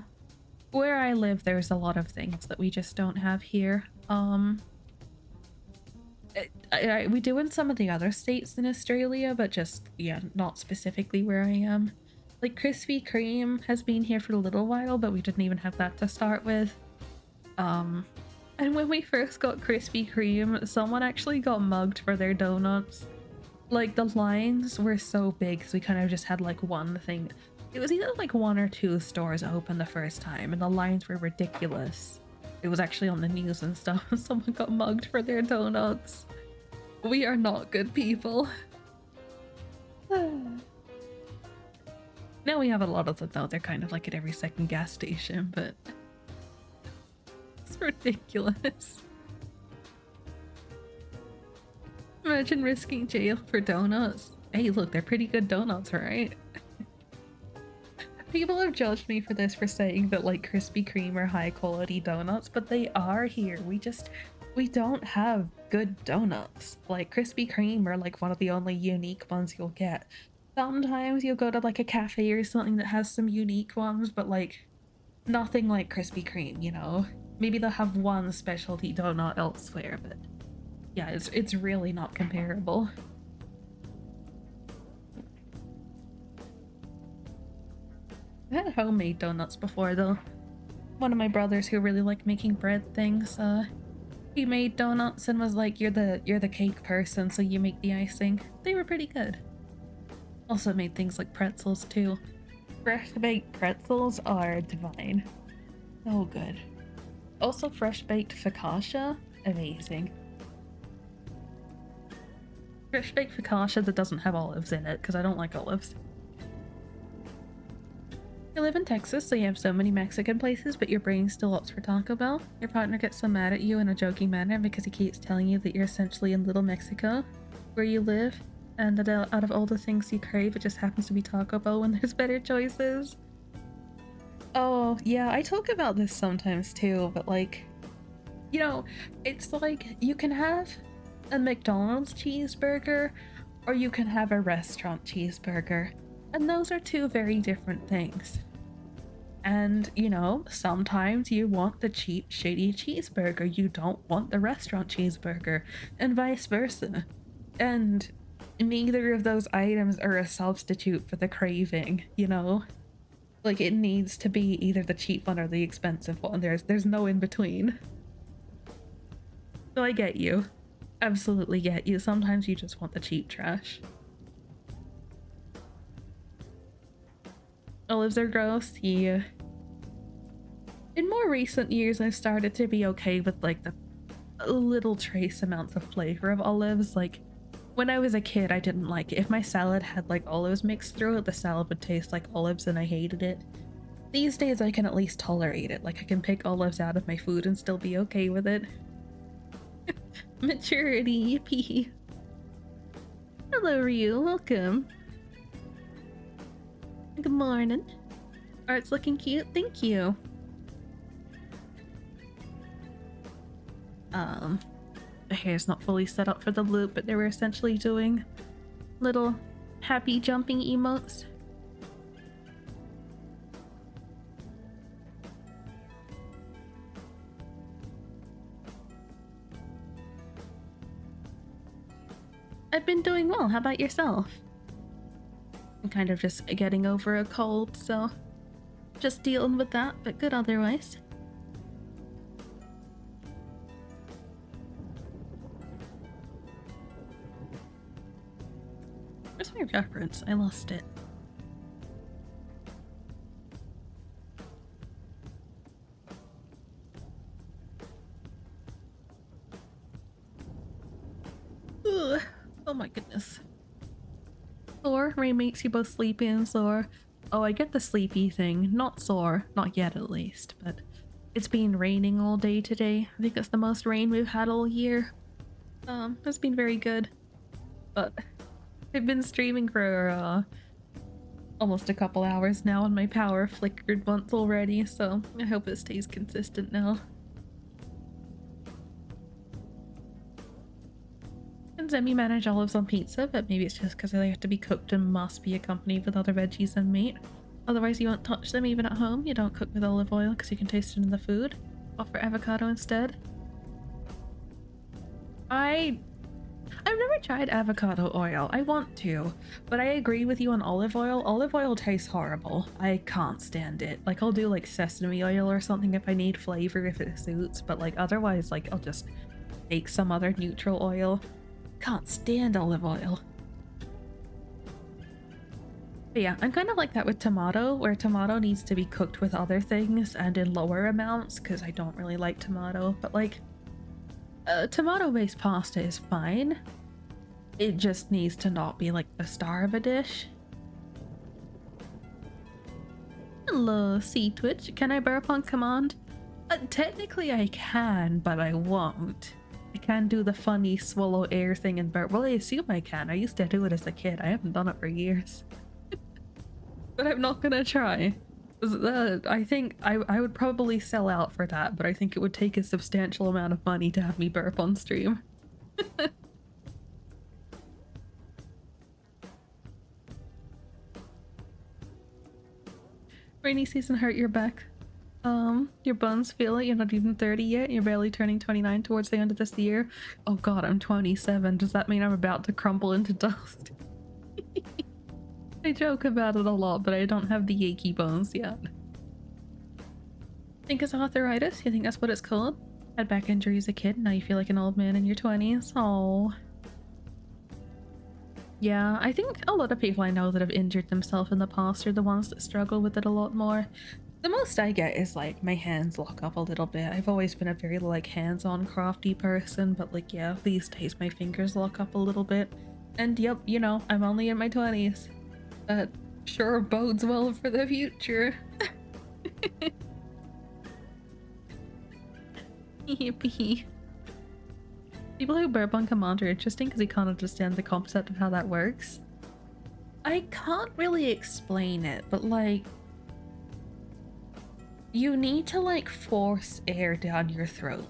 Where I live, there's a lot of things that we just don't have here. We do in some of the other states in Australia, but just, yeah, not specifically where I am. Like, Krispy Kreme has been here for a little while, but we didn't even have that to start with. And when we first got Krispy Kreme, someone actually got mugged for their donuts. Like, the lines were so big, so we kind of just had like one thing. It was either like 1 or 2 stores open the first time, and the lines were ridiculous. It was actually on the news and stuff. Someone got mugged for their donuts. We are not good people. Now we have a lot of them though. They're kind of like at every second gas station, but it's ridiculous. Imagine risking jail for donuts. Hey, look, they're pretty good donuts, right? People have judged me for this, for saying that like Krispy Kreme are high quality donuts, but they are here. We don't have good donuts. Like Krispy Kreme are like one of the only unique ones you'll get. Sometimes you'll go to like a cafe or something that has some unique ones, but like nothing like Krispy Kreme, you know? Maybe they'll have one specialty donut elsewhere, but yeah, it's really not comparable. I had homemade donuts before though. One of my brothers who really liked making bread things, he made donuts and was like, you're the cake person, so you make the icing. They were pretty good. Also made things like pretzels too. Fresh baked pretzels are divine. So good. Also fresh baked focaccia, amazing. Fresh baked focaccia that doesn't have olives in it, because I don't like olives. You live in Texas, so you have so many Mexican places, but your brain still opts for Taco Bell. Your partner gets so mad at you in a joking manner because he keeps telling you that you're essentially in Little Mexico, where you live, and that out of all the things you crave, it just happens to be Taco Bell when there's better choices. Oh, yeah, I talk about this sometimes too, but like, you know, it's like you can have a McDonald's cheeseburger or you can have a restaurant cheeseburger, and those are two very different things. And, you know, sometimes you want the cheap, shitty cheeseburger, you don't want the restaurant cheeseburger, and vice versa. And neither of those items are a substitute for the craving, you know? Like, it needs to be either the cheap one or the expensive one. There's no in between. So I get you. Absolutely get you. Sometimes you just want the cheap trash. Olives are gross, yeah. In more recent years, I've started to be okay with like the little trace amounts of flavor of olives. Like when I was a kid, I didn't like it. If my salad had like olives mixed through it, the salad would taste like olives and I hated it. These days I can at least tolerate it. Like I can pick olives out of my food and still be okay with it. Maturity, yippee. Hello Ryu, welcome. Good morning. Art's looking cute, thank you. The hair's not fully set up for the loop, but they were essentially doing little happy jumping emotes. I've been doing well, how about yourself? I'm kind of just getting over a cold, so just dealing with that, but good otherwise. Where's my reference? I lost it. Ugh. Oh my goodness. Sore? Rain makes you both sleepy and sore. Oh, I get the sleepy thing. Not sore. Not yet, at least. But it's been raining all day today. I think it's the most rain we've had all year. It's been very good. But I've been streaming for almost a couple hours now and my power flickered once already, so I hope it stays consistent now. And semi-manage olives on pizza, but maybe it's just because they have to be cooked and must be accompanied with other veggies and meat. Otherwise you won't touch them even at home. You don't cook with olive oil because you can taste it in the food. Offer avocado instead. I've never tried avocado oil. I want to, but I agree with you on olive oil. Olive oil tastes horrible. I can't stand it. Like I'll do like sesame oil or something if I need flavor, if it suits, but like otherwise like I'll just take some other neutral oil. Can't stand olive oil. But yeah, I'm kind of like that with tomato, where tomato needs to be cooked with other things and in lower amounts because I don't really like tomato, but like tomato-based pasta is fine. It just needs to not be like the star of a dish. Hello, Sea Twitch. Can I burp on command? Technically I can, but I won't. I can do the funny swallow air thing and burp. Well, I assume I can. I used to do it as a kid. I haven't done it for years. But I'm not gonna try. I think I would probably sell out for that, but I think it would take a substantial amount of money to have me burp on stream. Rainy season hurt your back. Your bones feel it. You're not even 30 yet. You're barely turning 29 towards the end of this year. Oh god, I'm 27. Does that mean I'm about to crumble into dust? I joke about it a lot, but I don't have the achy bones yet. Think it's arthritis? You think that's what it's called? Had back injury as a kid, now you feel like an old man in your 20s. Oh. Yeah, I think a lot of people I know that have injured themselves in the past are the ones that struggle with it a lot more. The most I get is like my hands lock up a little bit. I've always been a very like hands-on crafty person, but like yeah, these days my fingers lock up a little bit. And yep, you know, I'm only in my 20s. That sure bodes well for the future. Yippee. People who burp on command are interesting because you can't understand the concept of how that works. I can't really explain it, but like you need to like force air down your throat.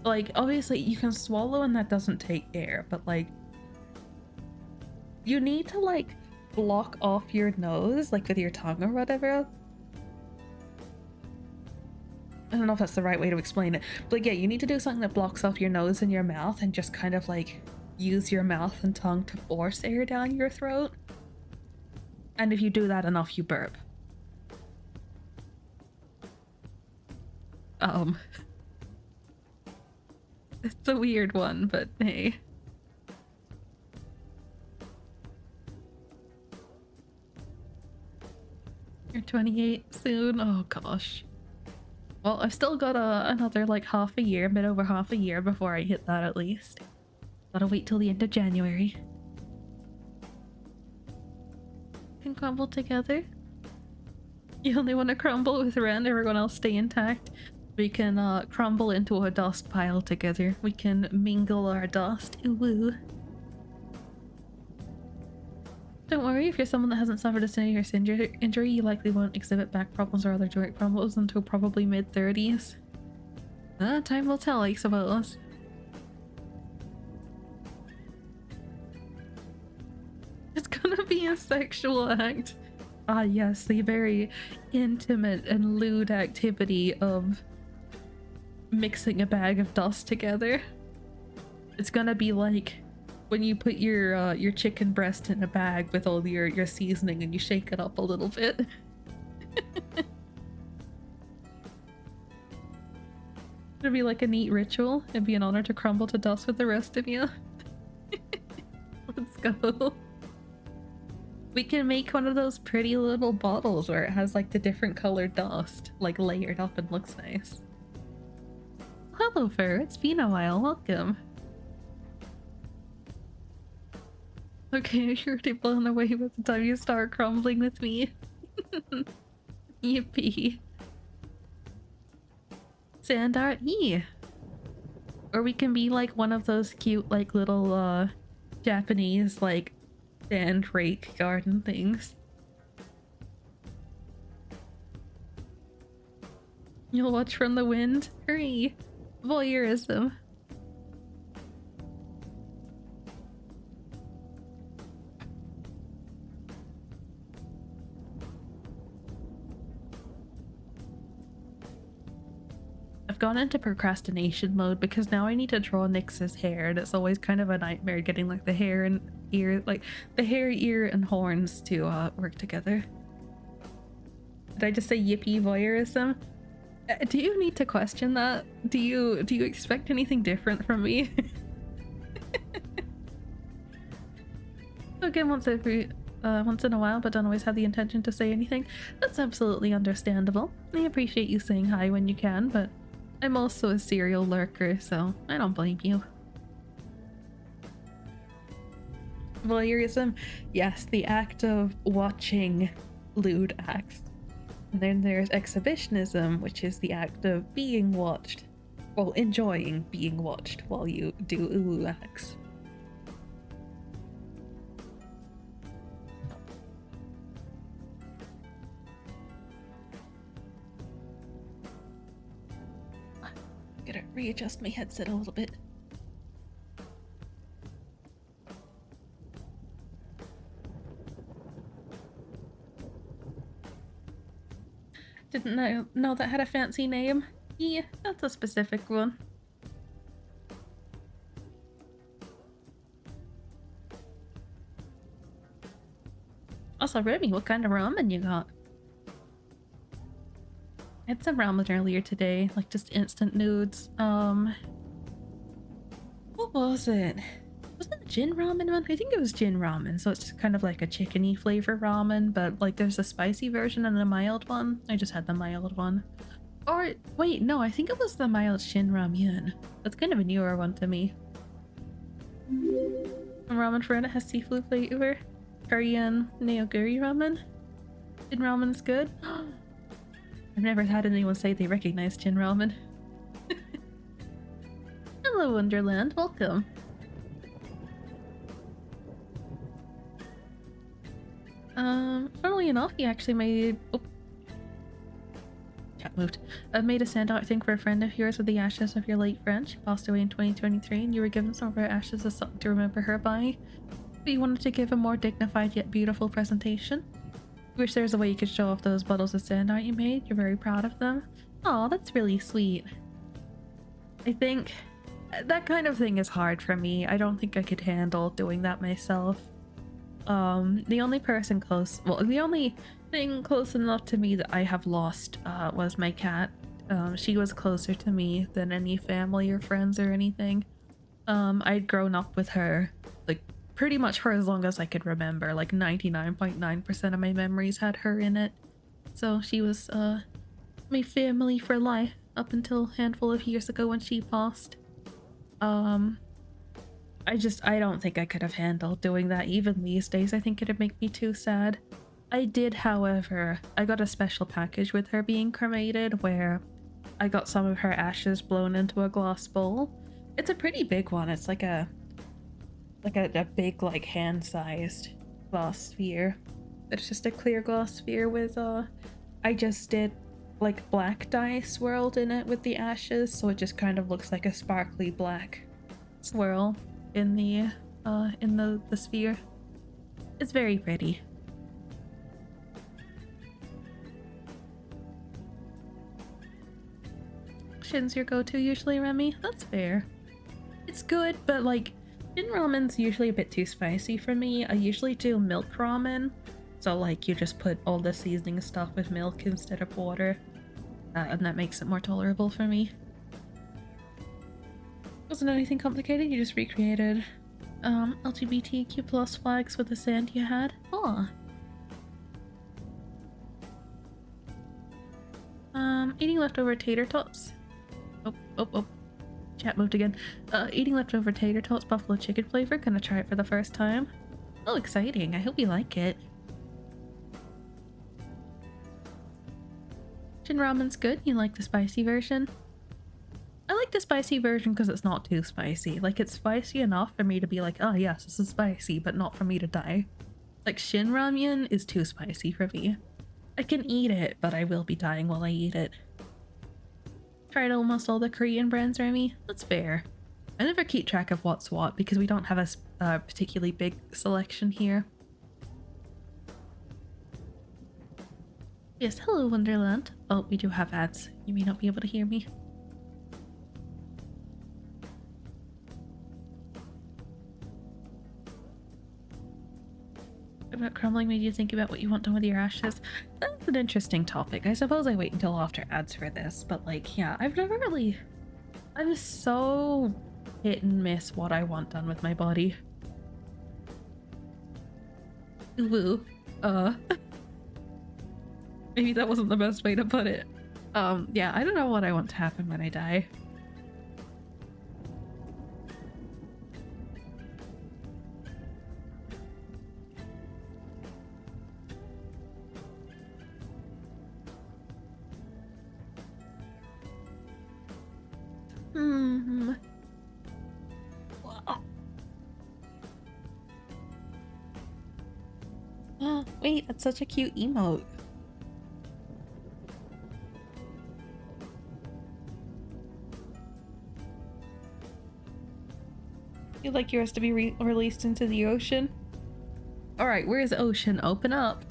Like obviously you can swallow and that doesn't take air, but like you need to like block off your nose like with your tongue or whatever. I don't know if that's the right way to explain it, but like, yeah, you need to do something that blocks off your nose and your mouth and just kind of like use your mouth and tongue to force air down your throat. And if you do that enough, you burp. It's a weird one, but hey. You're 28 soon? Oh gosh. Well, I've still got another like half a year, a bit over half a year before I hit that at least. Gotta wait till the end of January. Can crumble together. You only want to crumble with Ren, everyone else stay intact. We can crumble into a dust pile together. We can mingle our dust. Ooh woo. Don't worry, if you're someone that hasn't suffered a serious injury, you likely won't exhibit back problems or other joint problems until probably mid-30s. Time will tell, I suppose. It's gonna be a sexual act. Ah yes, the very intimate and lewd activity of mixing a bag of dust together. It's gonna be like when you put your chicken breast in a bag with all your seasoning and you shake it up a little bit. It'd be like a neat ritual. It'd be an honor to crumble to dust with the rest of you. Let's go. We can make one of those pretty little bottles where it has like the different colored dust like layered up and looks nice. Hello Fur, it's been a while, welcome. Okay, you're already blown away by the time you start crumbling with me. Yippee. Sand art, or we can be like one of those cute like little Japanese like sand rake garden things. You'll watch from the wind? Hurry! Voyeurism. I've gone into procrastination mode because now I need to draw Nyx's hair, and it's always kind of a nightmare getting like the hair and ear, like the hair, ear, and horns to work together. Did I just say yippee voyeurism? Do you need to question that? Do you expect anything different from me? Again, once in a while, but don't always have the intention to say anything. That's absolutely understandable. I appreciate you saying hi when you can, but I'm also a serial lurker, so I don't blame you. Voyeurism? Yes, the act of watching lewd acts. And then there's exhibitionism, which is the act of being watched. Well, enjoying being watched while you do ooh acts. Gotta readjust my headset a little bit. Didn't know that had a fancy name. Yeah, that's a specific one. Also, Remy, what kind of ramen you got? I had some ramen earlier today, like just instant noodles. What was it? Wasn't it gin ramen one? I think it was gin ramen, so it's just kind of like a chickeny flavor ramen, but like there's a spicy version and a mild one. I just had the mild one. Or wait, no, I think it was the mild shin ramyun. That's kind of a newer one to me. Ramen for it has seafood flavor. Korean neoguri ramen. Gin ramen is good. I've never had anyone say they recognize gin ramen. Hello, Wonderland. Welcome. Funnily enough, he actually made... Oh. Chat moved. Made a send-out thing for a friend of yours with the ashes of your late friend. She passed away in 2023, and you were given some of her ashes as something to remember her by. But you wanted to give a more dignified yet beautiful presentation. Wish there was a way you could show off those bottles of send-out you made. You're very proud of them. Oh, that's really sweet. I think that kind of thing is hard for me. I don't think I could handle doing that myself. The only person close, well, the only thing close enough to me that I have lost was my cat. She was closer to me than any family or friends or anything. I'd grown up with her like pretty much for as long as I could remember. Like 99.9% of my memories had her in it. So she was my family for life up until a handful of years ago when she passed. I don't think I could have handled doing that even these days. I think it'd make me too sad. I did, however, I got a special package with her being cremated where I got some of her ashes blown into a glass bowl. It's a pretty big one. It's like a big, like, hand-sized glass sphere. It's just a clear glass sphere with I just did like black dye swirled in it with the ashes, so it just kind of looks like a sparkly black swirl in the sphere. It's very pretty. Shin's your go-to usually, Remy? That's fair. It's good, but like shin ramen's usually a bit too spicy for me. I usually do milk ramen, so like you just put all the seasoning stuff with milk instead of water, and that makes it more tolerable for me. Wasn't anything complicated, you just recreated LGBTQ plus flags with the sand you had. Aw. Eating leftover tater tots. Oh. Chat moved again. Eating leftover tater tots, buffalo chicken flavor. Gonna try it for the first time. Oh, exciting. I hope you like it. Shin ramen's good. You like the spicy version? I like the spicy version because it's not too spicy. Like, it's spicy enough for me to be like, oh yes, this is spicy, but not for me to die. Like, shin ramen is too spicy for me. I can eat it, but I will be dying while I eat it. Tried almost all the Korean brands, Remy. That's fair. I never keep track of what's what because we don't have a particularly big selection here. Yes, hello Wonderland. Oh, we do have ads. You may not be able to hear me. About crumbling made you think about what you want done with your ashes? That's an interesting topic. I suppose I wait until after ads for this, but like, yeah, I've never really... I'm so hit and miss what I want done with my body. Woo. Maybe that wasn't the best way to put it. Yeah, I don't know what I want to happen when I die. Oh, wait, that's such a cute emote. You'd like yours to be released into the ocean? Alright, where's ocean? Open up.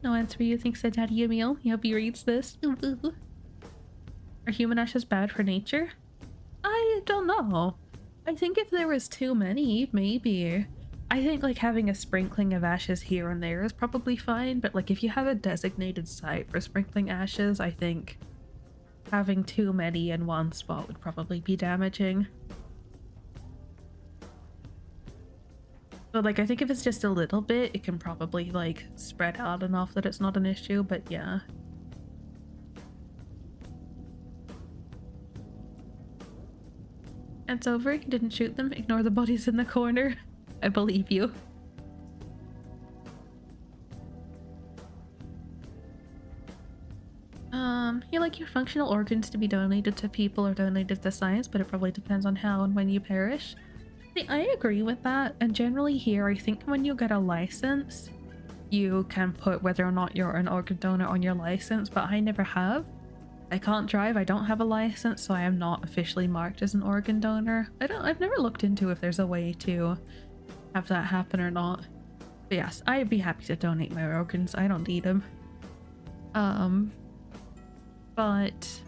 No answer for you. Thanks, said Daddy Emil. You hope he reads this. Ooh, ooh. Are human ashes bad for nature? I don't know. I think if there was too many, maybe. I think like having a sprinkling of ashes here and there is probably fine, but like if you have a designated site for sprinkling ashes, I think having too many in one spot would probably be damaging. But like I think if it's just a little bit, it can probably like spread out enough that it's not an issue, but yeah. It's over. You didn't shoot them. Ignore the bodies in the corner. I believe you. You like your functional organs to be donated to people or donated to science, but it probably depends on how and when you perish. See, I agree with that, and generally here, I think when you get a license, you can put whether or not you're an organ donor on your license, but I never have. I can't drive, I don't have a license, so I am not officially marked as an organ donor. I've never looked into if there's a way to have that happen or not. But yes, I'd be happy to donate my organs. I don't need them. But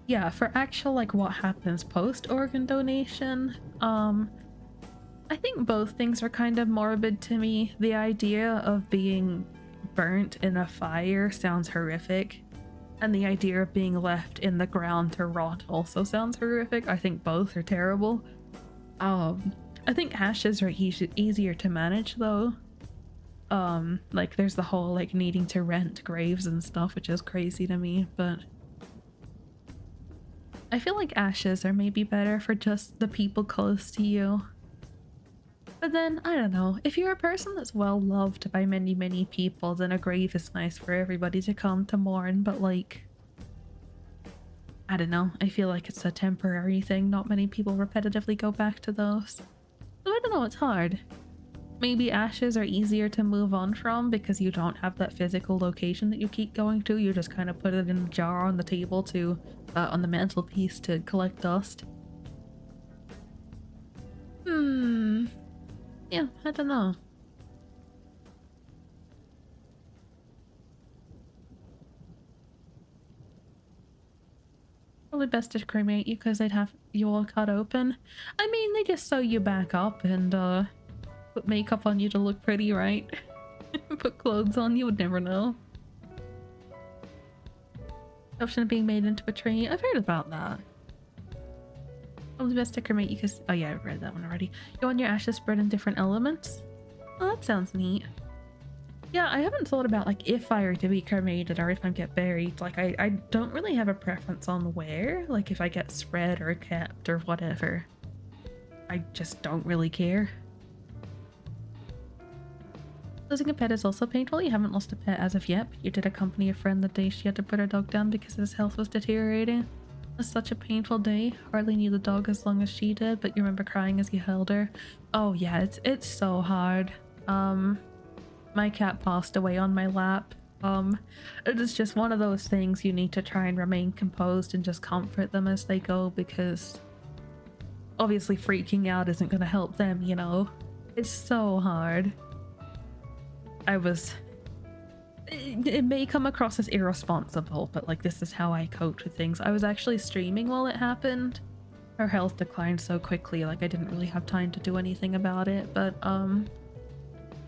yeah, for actual like what happens post organ donation, I think both things are kind of morbid to me. The idea of being burnt in a fire sounds horrific, and the idea of being left in the ground to rot also sounds horrific. I think both are terrible. I think ashes are easier to manage though. Like there's the whole like needing to rent graves and stuff, which is crazy to me, but I feel like ashes are maybe better for just the people close to you. But then, I don't know, if you're a person that's well loved by many people, then a grave is nice for everybody to come to mourn, but like, I don't know, I feel like it's a temporary thing. Not many people repetitively go back to those. So I don't know, it's hard. Maybe ashes are easier to move on from because you don't have that physical location that you keep going to. You just kind of put it in a jar on the table to, on the mantelpiece to collect dust. Yeah, I don't know. Probably best to cremate you because they'd have you all cut open. I mean, they just sew you back up and put makeup on you to look pretty, right? Put clothes on, you would never know. Option of being made into a tree. I've heard about that. Probably best to cremate you because... Oh yeah, I've read that one already. You want your ashes spread in different elements? Oh, that sounds neat. Yeah, I haven't thought about like if I were to be cremated or if I get buried. Like I don't really have a preference on where. Like if I get spread or kept or whatever. I just don't really care. Losing a pet is also painful. You haven't lost a pet as of yet, but you did accompany a friend the day she had to put her dog down because his health was deteriorating. It was such a painful day. Hardly knew the dog as long as she did, but you remember crying as you held her. Oh yeah, it's so hard. My cat passed away on my lap. It is just one of those things you need to try and remain composed and just comfort them as they go, because obviously freaking out isn't going to help them, you know? It's so hard. It may come across as irresponsible, but like this is how I cope with things. I was actually streaming while it happened. Her health declined so quickly, like I didn't really have time to do anything about it, but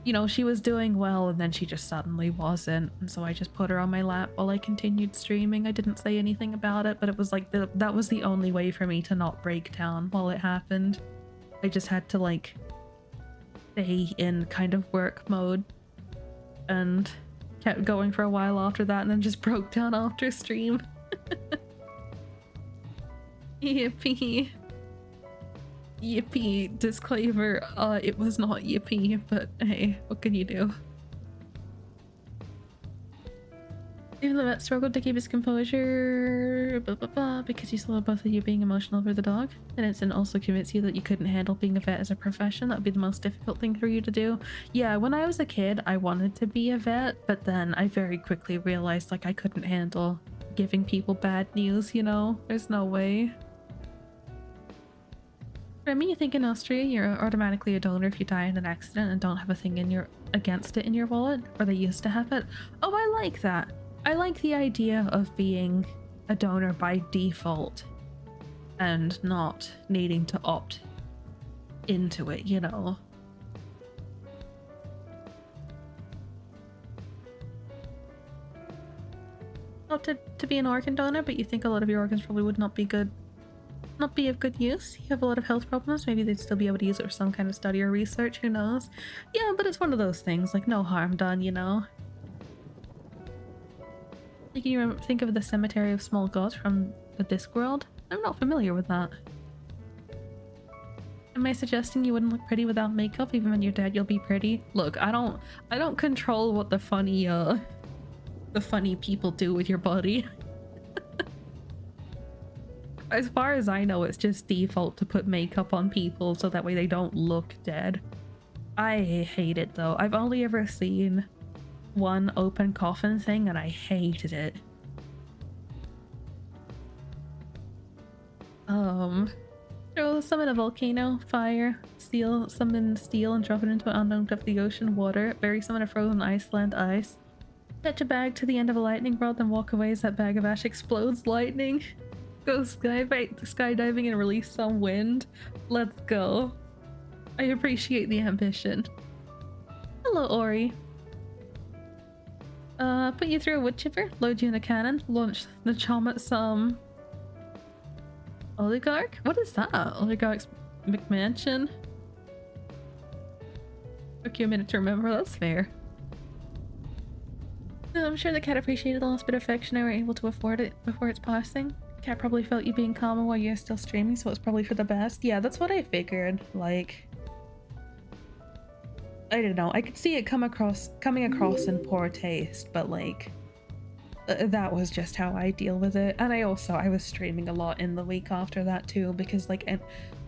you know, she was doing well and then she just suddenly wasn't, and so I just put her on my lap while I continued streaming. I didn't say anything about it, but it was like that was the only way for me to not break down while it happened. I just had to like stay in kind of work mode and kept going for a while after that, and then just broke down after stream. Yippee. Yippee. Disclaimer, it was not yippee, but hey, what can you do? Even the vet struggled to keep his composure, because you saw both of you being emotional over the dog. And it's also convinced you that you couldn't handle being a vet as a profession. That would be the most difficult thing for you to do. Yeah, when I was a kid, I wanted to be a vet, but then I very quickly realized like I couldn't handle giving people bad news, you know? There's no way. For me, I think in Austria, you're automatically a donor if you die in an accident and don't have a thing in your against it in your wallet, or they used to have it. Oh, I like that. I like the idea of being a donor by default and not needing to opt into it, you know. Opted to be an organ donor, but you think a lot of your organs probably would not be of good use. You have a lot of health problems. Maybe they'd still be able to use it for some kind of study or research, who knows. Yeah, but it's one of those things, like no harm done, you know. Like you think of the Cemetery of Small Gods from the Discworld? I'm not familiar with that. Am I suggesting you wouldn't look pretty without makeup? Even when you're dead, you'll be pretty? Look, I don't control what the funny people do with your body. As far as I know, it's just default to put makeup on people so that way they don't look dead. I hate it though. I've only ever seen one open coffin thing and I hated it. Summon a volcano, fire, summon steel and drop it into an unknown depth of the ocean, water, bury summon a frozen Iceland, ice. Attach a bag to the end of a lightning rod, then walk away as that bag of ash explodes lightning. Go skydiving and release some wind. Let's go. I appreciate the ambition. Hello, Ori. Put you through a wood chipper, load you in a cannon, launch the chom at some oligarch? What is that? Oligarch's McMansion? Took you a minute to remember, that's fair. I'm sure the cat appreciated the last bit of affection they were able to afford it before its passing. Cat probably felt you being calm while you're still streaming, so it's probably for the best. Yeah, that's what I figured. Like, I don't know. I could see it coming across in poor taste, but like, that was just how I deal with it. And I was streaming a lot in the week after that too, because like, and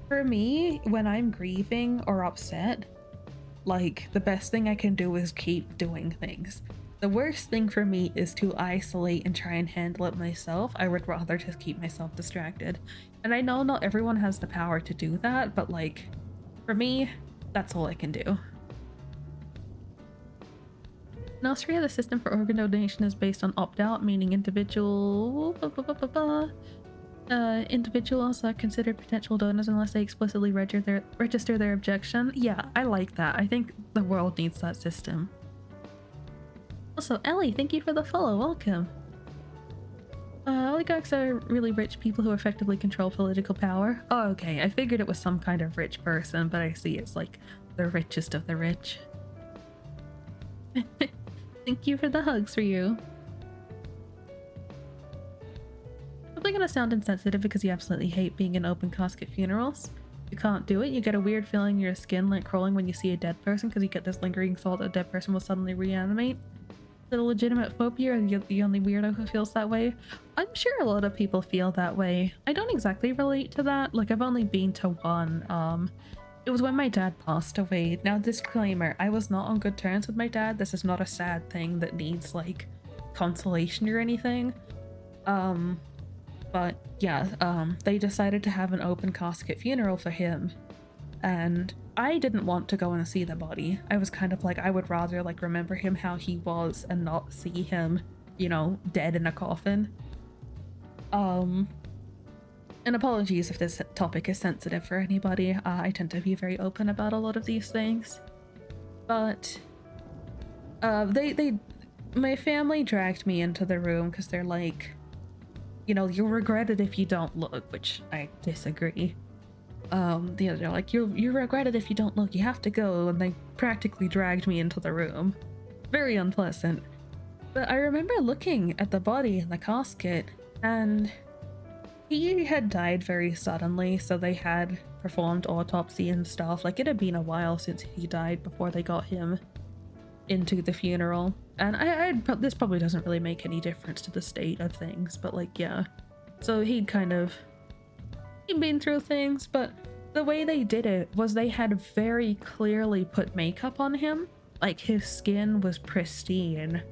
for me, when I'm grieving or upset, like the best thing I can do is keep doing things. The worst thing for me is to isolate and try and handle it myself. I would rather just keep myself distracted. And I know not everyone has the power to do that, but like, for me, that's all I can do. In Austria, the system for organ donation is based on opt-out, meaning individuals are considered potential donors unless they explicitly register their objection. Yeah, I like that. I think the world needs that system. Also, Ellie, thank you for the follow. Welcome. Oligarchs are really rich people who effectively control political power. Oh, okay. I figured it was some kind of rich person, but I see it's like the richest of the rich. Thank you for the hugs for you. Probably gonna sound insensitive because you absolutely hate being in open casket funerals. You can't do it. You get a weird feeling in your skin like crawling when you see a dead person because you get this lingering thought that a dead person will suddenly reanimate. Is it a legitimate phobia, or you're the only weirdo who feels that way? I'm sure a lot of people feel that way. I don't exactly relate to that. Like, I've only been to one. It was when my dad passed away. Now, disclaimer, I was not on good terms with my dad. This is not a sad thing that needs, like, consolation or anything. But yeah, they decided to have an open casket funeral for him. And I didn't want to go and see the body. I was kind of like, I would rather, like, remember him how he was and not see him, you know, dead in a coffin. And apologies if this topic is sensitive for anybody. I tend to be very open about a lot of these things. But my family dragged me into the room because they're like, you know, you'll regret it if you don't look, which I disagree. They're like, you regret it if you don't look, you have to go, and they practically dragged me into the room. Very unpleasant. But I remember looking at the body in the casket, and he had died very suddenly, so they had performed autopsy and stuff. Like, it had been a while since he died before they got him into the funeral. And this probably doesn't really make any difference to the state of things, but like, yeah. So he'd been through things, but the way they did it was they had very clearly put makeup on him. Like, his skin was pristine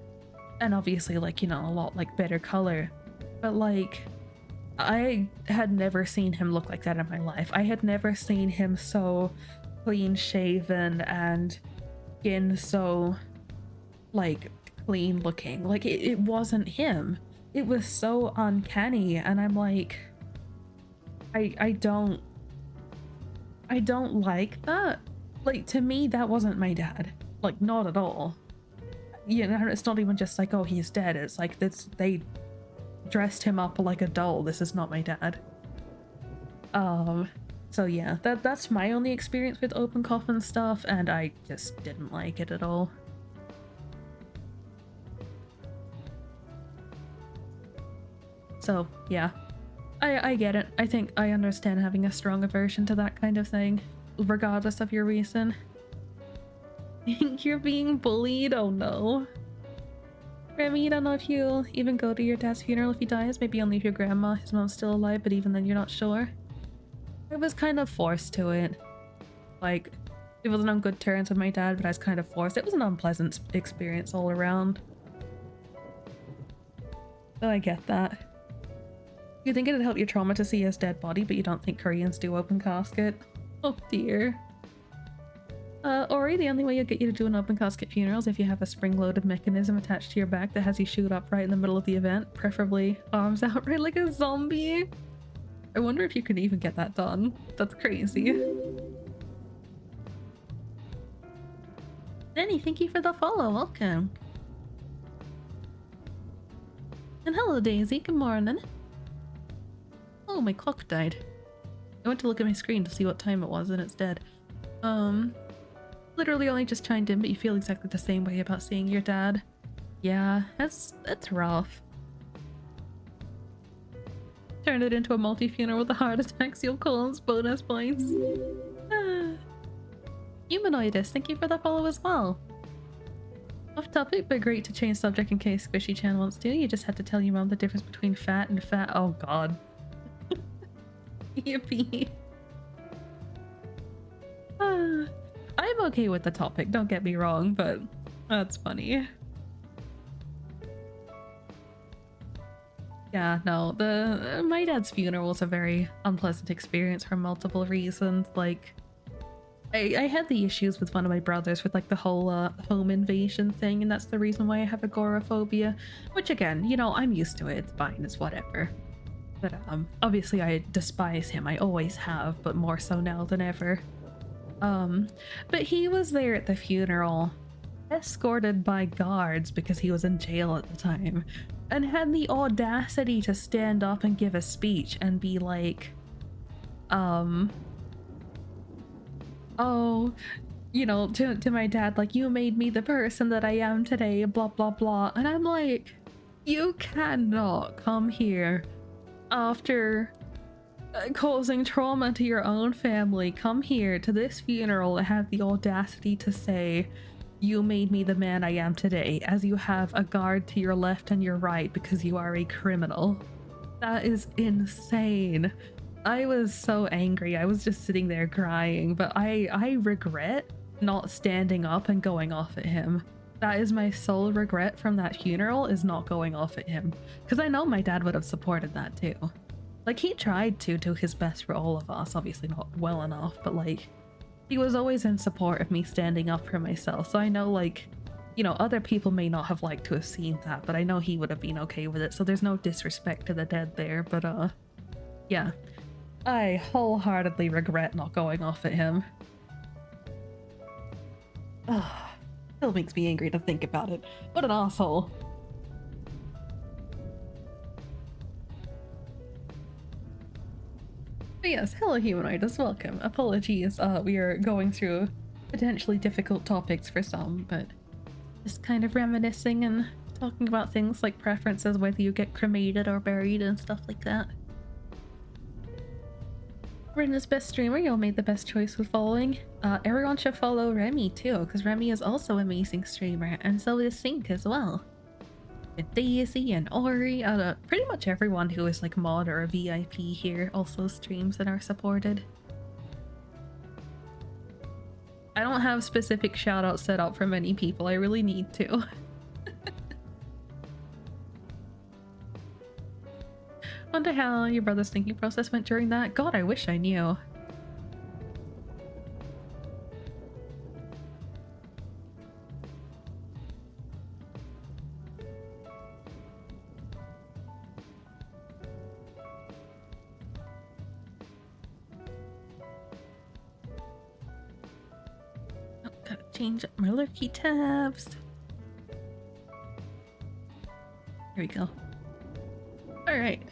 and obviously, like, you know, a lot like better color, but like, I had never seen him look like that in my life. I had never seen him so clean shaven and skin so like clean looking. Like, it wasn't him. It was so uncanny, and I'm like, I don't like that. Like, to me, that wasn't my dad. Like, not at all. You know, it's not even just like, oh, he's dead. It's like, they dressed him up like a doll. This is not my dad. So yeah, that's my only experience with open coffin stuff, and I just didn't like it at all. So yeah, I get it. I think I understand having a strong aversion to that kind of thing, regardless of your reason. You're being bullied? Oh no. Remy, you don't know if you'll even go to your dad's funeral if he dies. Maybe only if your grandma, his mom's still alive, but even then you're not sure. I was kind of forced to it. Like, it wasn't on good terms with my dad, but I was kind of forced. It was an unpleasant experience all around. So I get that. You think it'd help your trauma to see his dead body, but you don't think Koreans do open casket? Oh dear. Ori, the only way you'll get you to do an open casket funeral is if you have a spring-loaded mechanism attached to your back that has you shoot up right in the middle of the event, preferably arms out right like a zombie. I wonder if you can even get that done. That's crazy. Danny, thank you for the follow. Welcome. And hello, Daisy. Good morning. Oh, my clock died. I went to look at my screen to see what time it was, and it's dead. Literally only just chimed in, but you feel exactly the same way about seeing your dad. Yeah, that's rough. Turn it into a multi-funeral with a heart attack, seal colons, bonus points. Humanoidus, thank you for the follow as well. Off topic, but great to change subject in case Squishy-chan wants to. You just had to tell your mom the difference between fat and fat. Oh god. Yippee. I'm okay with the topic, don't get me wrong, but that's funny. Yeah, no, my dad's funeral was a very unpleasant experience for multiple reasons. Like, I had the issues with one of my brothers with like the whole home invasion thing, and that's the reason why I have agoraphobia, which again, you know, I'm used to it, it's fine, it's whatever. But obviously I despise him, I always have, but more so now than ever. But he was there at the funeral, escorted by guards because he was in jail at the time, and had the audacity to stand up and give a speech and be like, oh, you know, to my dad, like, you made me the person that I am today, blah blah blah. And I'm like, you cannot come here after causing trauma to your own family, come here to this funeral and have the audacity to say, you made me the man I am today, as you have a guard to your left and your right because you are a criminal. That is insane. I was so angry. I was just sitting there crying, but I regret not standing up and going off at him. That is my sole regret from that funeral, is not going off at him. Because I know my dad would have supported that too. Like, he tried to do his best for all of us, obviously not well enough, but like, he was always in support of me standing up for myself. So I know, like, you know, other people may not have liked to have seen that, but I know he would have been okay with it. So there's no disrespect to the dead there, but yeah. I wholeheartedly regret not going off at him. Ugh, still makes me angry to think about it. What an asshole. But yes, hello humanoidus, welcome. Apologies, we are going through potentially difficult topics for some, but just kind of reminiscing and talking about things like preferences, whether you get cremated or buried and stuff like that. Ren's best streamer, y'all made the best choice with following. Everyone should follow Remy too, because Remy is also an amazing streamer, and so is Sync as well. And Daisy and Ori, pretty much everyone who is like mod or a VIP here also streams and are supported. I don't have specific shoutouts set up for many people, I really need to. Wonder how your brother's thinking process went during that. God, I wish I knew. Oh, gotta change up my lurky tabs. Here we go. All right.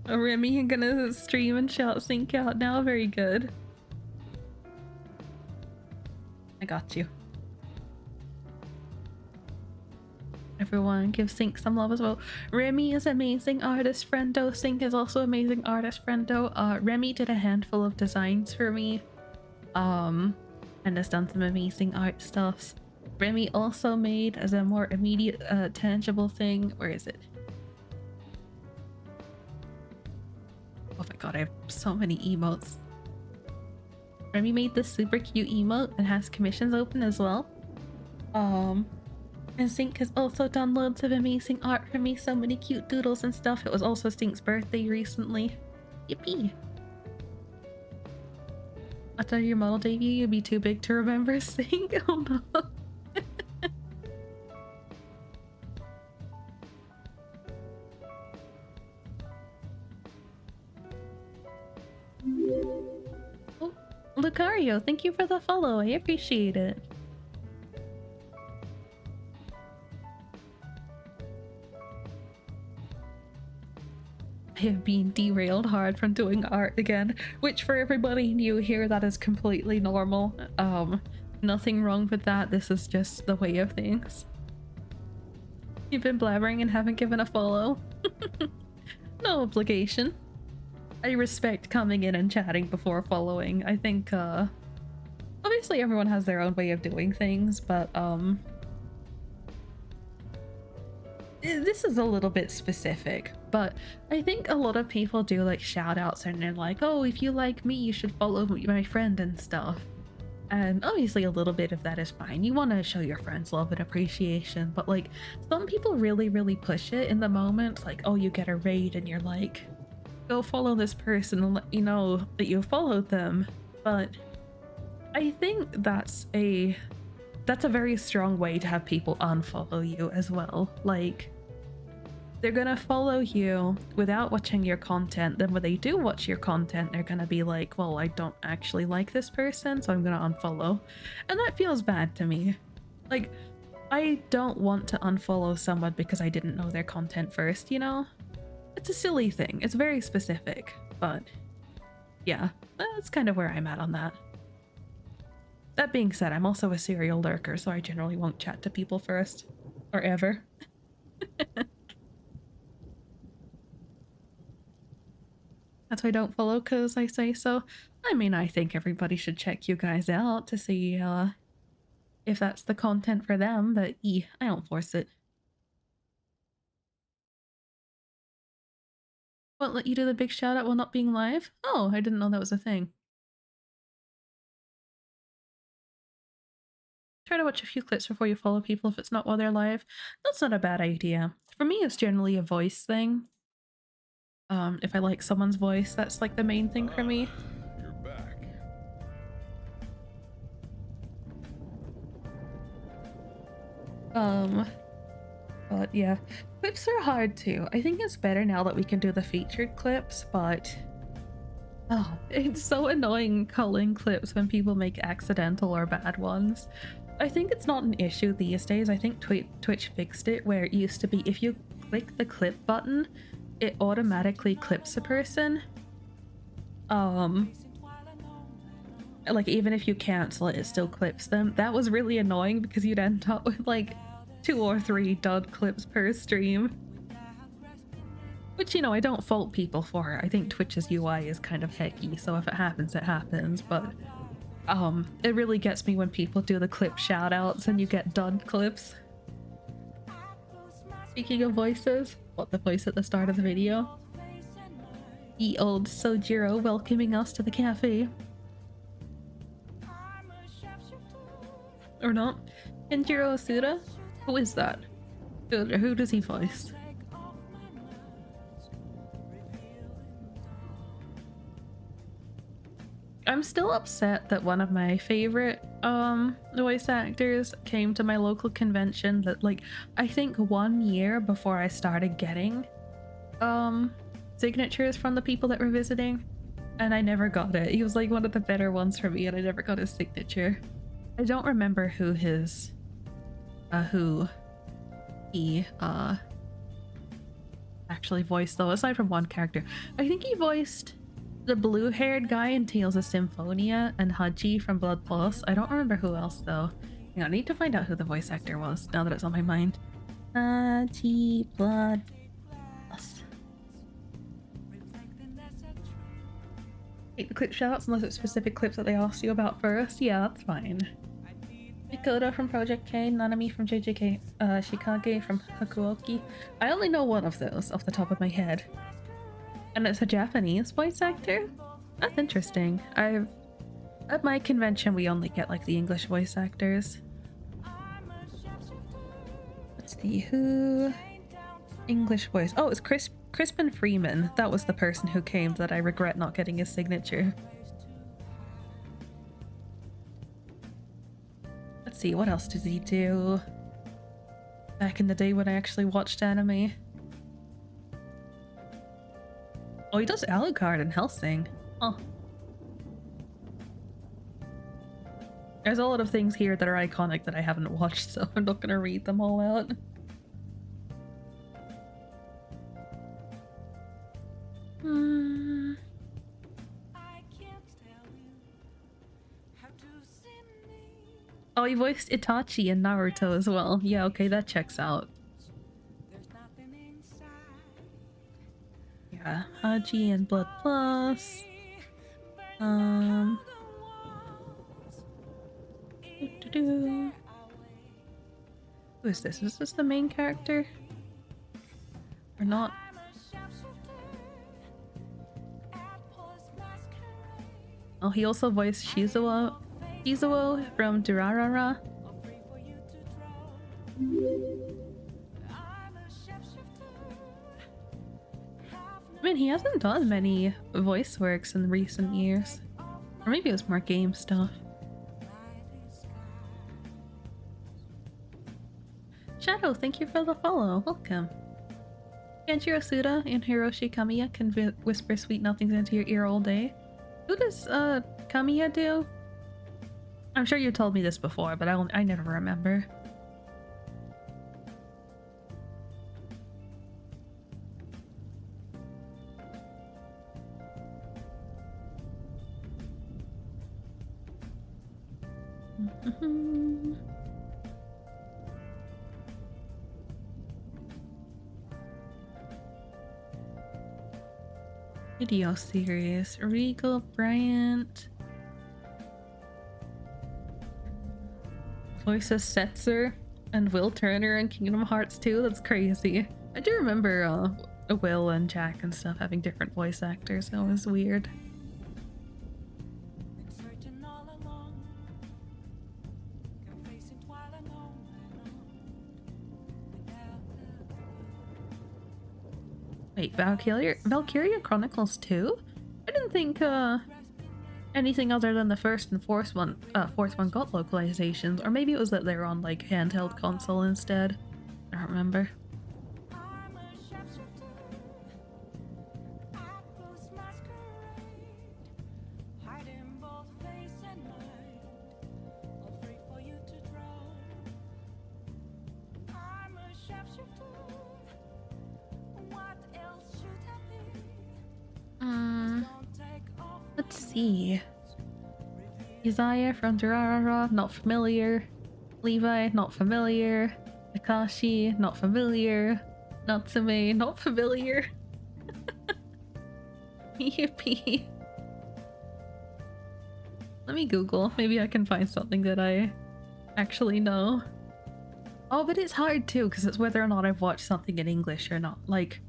Oh, Remy, you're gonna stream and shout Sync out now? Very good. I got you. Everyone give Sync some love as well. Remy is amazing artist friendo. Sync is also amazing artist friendo. Remy did a handful of designs for me. And has done some amazing art stuffs. Remy also made as a more immediate, tangible thing. Where is it? Oh my god, I have so many emotes. Remy made this super cute emote and has commissions open as well. And Sync has also done loads of amazing art for me, so many cute doodles and stuff. It was also Sync's birthday recently. Yippee! After your model debut, you'd be too big to remember Sync. Oh no. Oh, Lucario, thank you for the follow. I appreciate it. I have been derailed hard from doing art again, which for everybody new here, that is completely normal. Nothing wrong with that. This is just the way of things. You've been blabbering and haven't given a follow. No obligation. I respect coming in and chatting before following. I think, obviously everyone has their own way of doing things, but, this is a little bit specific, but I think a lot of people do like shout outs and they're like, oh, if you like me, you should follow my friend and stuff. And obviously a little bit of that is fine. You want to show your friends love and appreciation, but like some people really push it in the moment. Like, oh, you get a raid and you're like, go follow this person and let you know that you followed them. But I think that's a very strong way to have people unfollow you as well. Like, they're gonna follow you without watching your content, then when they do watch your content, they're gonna be like, well, I don't actually like this person, so I'm gonna unfollow. And that feels bad to me. Like, I don't want to unfollow someone because I didn't know their content first, you know? It's a silly thing. It's very specific, but yeah, that's kind of where I'm at on that. That being said, I'm also a serial lurker, so I generally won't chat to people first. Or ever. That's why I don't follow, because I say so. I mean, I think everybody should check you guys out to see if that's the content for them, but I don't force it. Won't let you do the big shout out while not being live? Oh, I didn't know that was a thing. Try to watch a few clips before you follow people if it's not while they're live. That's not a bad idea. For me, it's generally a voice thing. If I like someone's voice, that's like the main thing for me. You're back. But yeah, clips are hard too. I think it's better now that we can do the featured clips, but oh, it's so annoying culling clips when people make accidental or bad ones. I think it's not an issue these days. I think Twitch fixed it where it used to be if you click the clip button, it automatically clips a person. Like, even if you cancel it, it still clips them. That was really annoying because you'd end up with like 2 or 3 dud clips per stream. Which, you know, I don't fault people for. I think Twitch's UI is kind of hecky, so if it happens, it happens. But it really gets me when people do the clip shoutouts and you get dud clips. Speaking of voices, what, the voice at the start of the video? The old Sojiro welcoming us to the cafe. Or not? Kenjiro Asuda? Who is that? Who does he voice? I'm still upset that one of my favorite voice actors came to my local convention that, like, I think 1 year before I started getting signatures from the people that were visiting, and I never got it. He was like one of the better ones for me and I never got his signature. I don't remember who his who he actually voiced though, aside from one character. I think he voiced the blue-haired guy in Tales of Symphonia and Haji from Blood Plus. I don't remember who else though. Hang on, I need to find out who the voice actor was now that it's on my mind. Haji Blood Plus. Take the clip shoutouts unless it's specific clips that they asked you about first. Yeah, that's fine. Dakota from Project K, Nanami from JJK, Shikage from Hakuoki. I only know one of those off the top of my head. And it's a Japanese voice actor? That's interesting. At my convention we only get like the English voice actors. Let's see, who? English voice. Oh, it's Crispin Freeman. That was the person who came that I regret not getting his signature. Let's see, what else does he do? Back in the day when I actually watched anime. Oh, he does Alucard and Hellsing. Oh. There's a lot of things here that are iconic that I haven't watched, so I'm not gonna read them all out. Oh, he voiced Itachi in Naruto as well. Yeah, okay, that checks out. Yeah, Haji and Blood Plus. Who is this? Is this the main character? Or not? Oh, he also voiced Shizuo from Durarara. I mean, he hasn't done many voice works in recent years. Or maybe it was more game stuff. Shadow, thank you for the follow. Welcome. Kenjiro Suda and Hiroshi Kamiya can whisper sweet nothings into your ear all day. Who does Kamiya do? I'm sure you told me this before, but I never remember. Video series. Regal Bryant. Voices Setzer and Will Turner in Kingdom Hearts 2. That's crazy. I do remember Will and Jack and stuff having different voice actors. That was weird. Wait, Valkyria Chronicles 2? I didn't think anything other than the first and fourth one got localizations, or maybe it was that they were on like handheld console instead. I don't remember. Let's see. Isaiah from Durarara, not familiar. Levi, not familiar. Akashi, not familiar. Natsume, not familiar. Yippee. Let me Google. Maybe I can find something that I actually know. Oh, but it's hard too, because it's whether or not I've watched something in English or not. Like,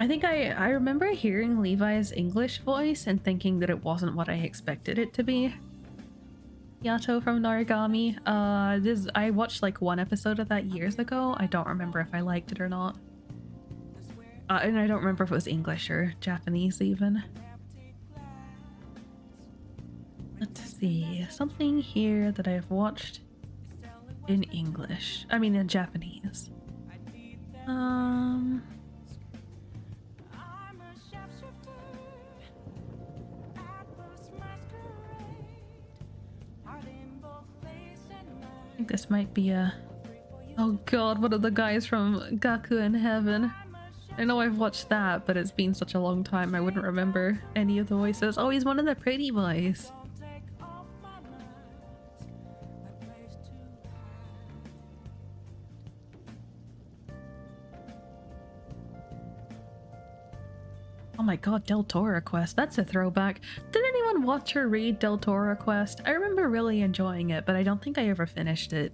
I think I remember hearing Levi's English voice and thinking that it wasn't what I expected it to be. Yato from Narigami. I watched like one episode of that years ago. I don't remember if I liked it or not. And I don't remember if it was English or Japanese even. Let's see. Something here that I've watched in English. I mean in Japanese. I think this might be a... Oh god, one of the guys from Gaku in Heaven. I know I've watched that, but it's been such a long time I wouldn't remember any of the voices. Oh, he's one of the pretty boys. Oh my god, Del Toro Quest. That's a throwback. Did anyone watch or read Del Toro Quest? I remember really enjoying it, but I don't think I ever finished it.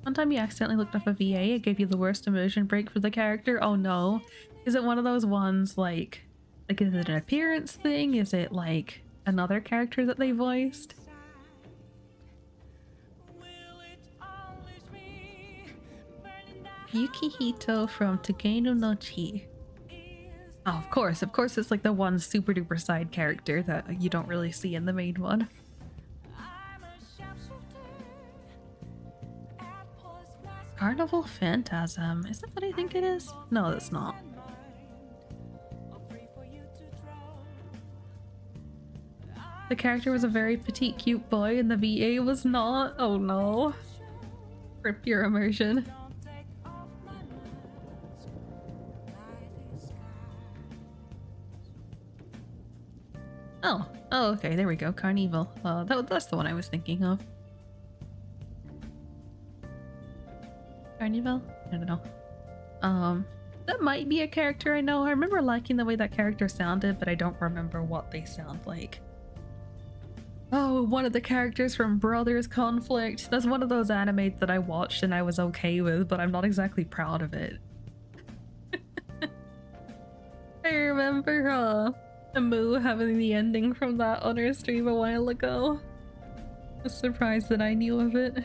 One time you accidentally looked up a VA, it gave you the worst immersion break for the character. Oh no. Is it one of those ones like is it an appearance thing? Is it like another character that they voiced? Yukihito from Togeno no Chi. Oh, of course it's like the one super duper side character that you don't really see in the main one. Carnival Phantasm. Is that what I think it is? No, that's not. The character was a very petite, cute boy, and the VA was not. Oh no. For pure immersion. Oh, okay, there we go. Carnival. That's the one I was thinking of. Carnival? I don't know. That might be a character I know. I remember liking the way that character sounded, but I don't remember what they sound like. Oh, one of the characters from Brothers Conflict. That's one of those animes that I watched and I was okay with, but I'm not exactly proud of it. I remember Amu having the ending from that on her stream a while ago. I was surprised that I knew of it.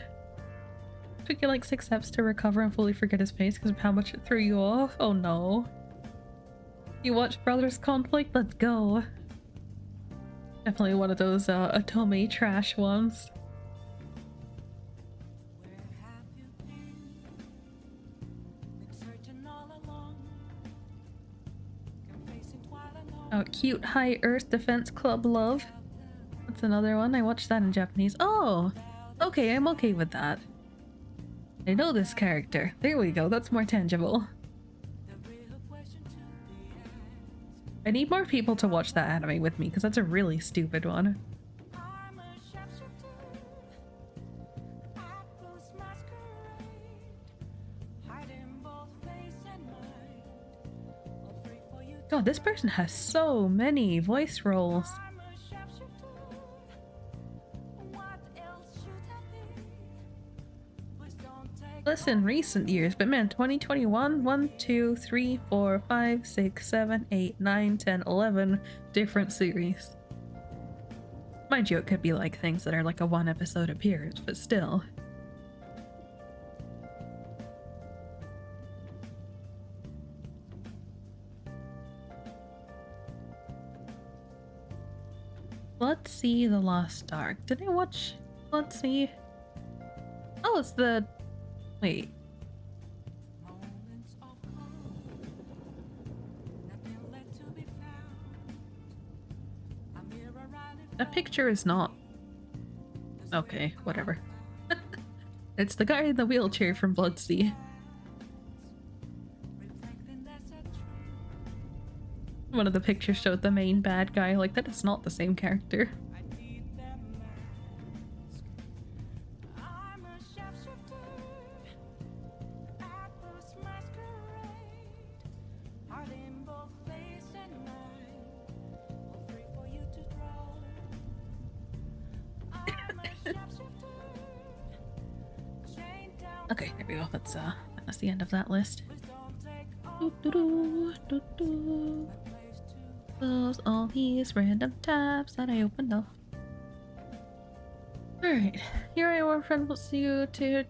Took you like 6 steps to recover and fully forget his face because of how much it threw you off. Oh no. You watch Brothers Conflict? Let's go. Definitely one of those Otome trash ones. Oh, cute high Earth Defense Club love. That's another one. I watched that in Japanese. Oh, okay, I'm okay with that. I know this character. There we go, that's more tangible. I need more people to watch that anime with me because that's a really stupid one. God, this person has so many voice roles. Less in recent years, but man, 2021, 1, 2, 3, 4, 5, 6, 7, 8, 9, 10, 11 different series. Mind you, it could be like things that are like a 1 episode appearance, but still. Let's see the Lost Ark. Did I watch? Let's see. Oh, it's the... Wait. That picture is not... Okay, whatever. It's the guy in the wheelchair from Bloodsea. One of the pictures showed the main bad guy. Like, that is not the same character. Okay, there we go. That's the end of that list. Close all these random tabs that I opened up. Alright, here I am, friend wants you to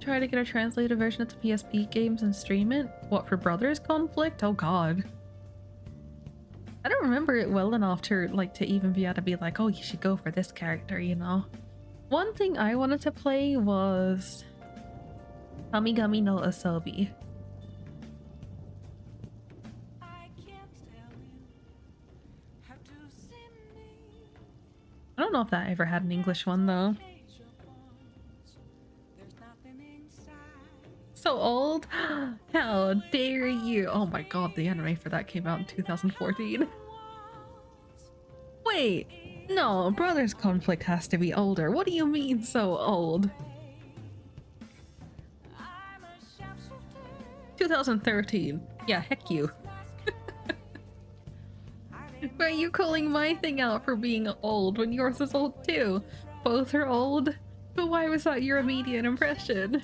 try to get a translated version of the PSP games and stream it. What, for Brothers Conflict? Oh god. I don't remember it well enough to even be able to be like, oh, you should go for this character, you know? One thing I wanted to play was Kamigami no Asobi. I don't know if that ever had an English one though. So old? How dare you? Oh my god, the anime for that came out in 2014. Wait, no, Brothers Conflict has to be older. What do you mean so old? 2013. Yeah, heck you. Why are you calling my thing out for being old when yours is old too? Both are old? But why was that your immediate impression?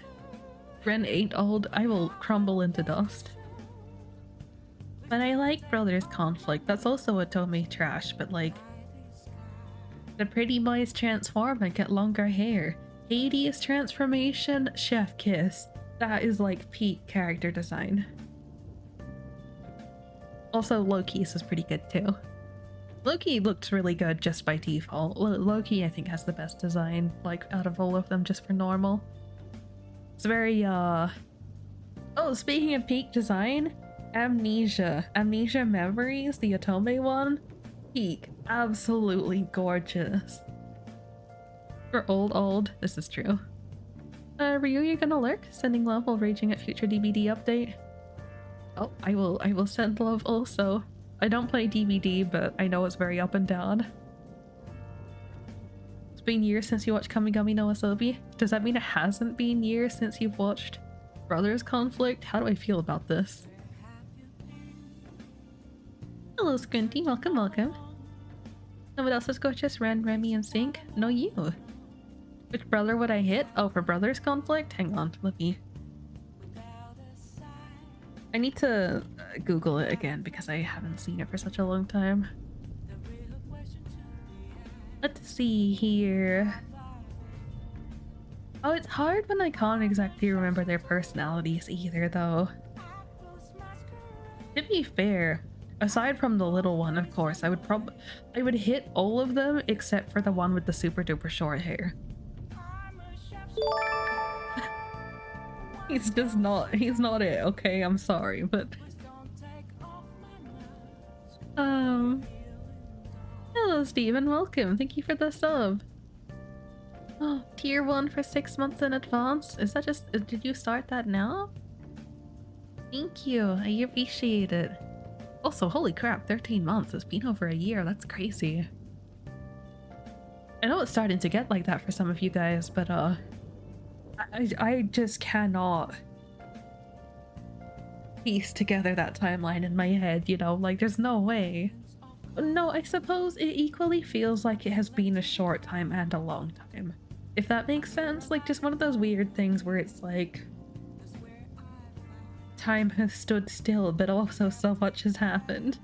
Ren ain't old. I will crumble into dust. But I like Brothers Conflict. That's also a Tomei trash, but like... the pretty boys transform and get longer hair. Hades transformation, chef kiss. That is like peak character design. Also, Loki's is pretty good too. Loki looks really good just by default. Loki, I think, has the best design, like, out of all of them, just for normal. It's very, Oh, speaking of peak design, Amnesia. Amnesia Memories, the Otome one. Peak. Absolutely gorgeous. For old, this is true. Ryu, you gonna lurk? Sending love while raging at future DBD update. Oh, I will send love also. I don't play DBD, but I know it's very up and down. It's been years since you watched Kamigami no Asobi. Does that mean it hasn't been years since you've watched Brothers Conflict? How do I feel about this? Hello, Squinty. Welcome, welcome. Nobody else is gorgeous. Ren, Remy, and Sync. No, you. Which brother would I hit? Oh, for Brothers Conflict? Hang on, let me... I need to Google it again because I haven't seen it for such a long time. Let's see here. Oh, it's hard when I can't exactly remember their personalities either, though. To be fair, aside from the little one, of course, I would hit all of them except for the one with the super duper short hair. He's not it, okay? I'm sorry, but... Hello, Steven, welcome. Thank you for the sub. Oh, tier 1 for 6 months in advance? Is that just... did you start that now? Thank you, I appreciate it. Also, holy crap, 13 months. It's been over a year, that's crazy. I know it's starting to get like that for some of you guys, but I just cannot piece together that timeline in my head, you know, like there's no way. No, I suppose it equally feels like it has been a short time and a long time. If that makes sense, like just one of those weird things where it's like time has stood still, but also so much has happened.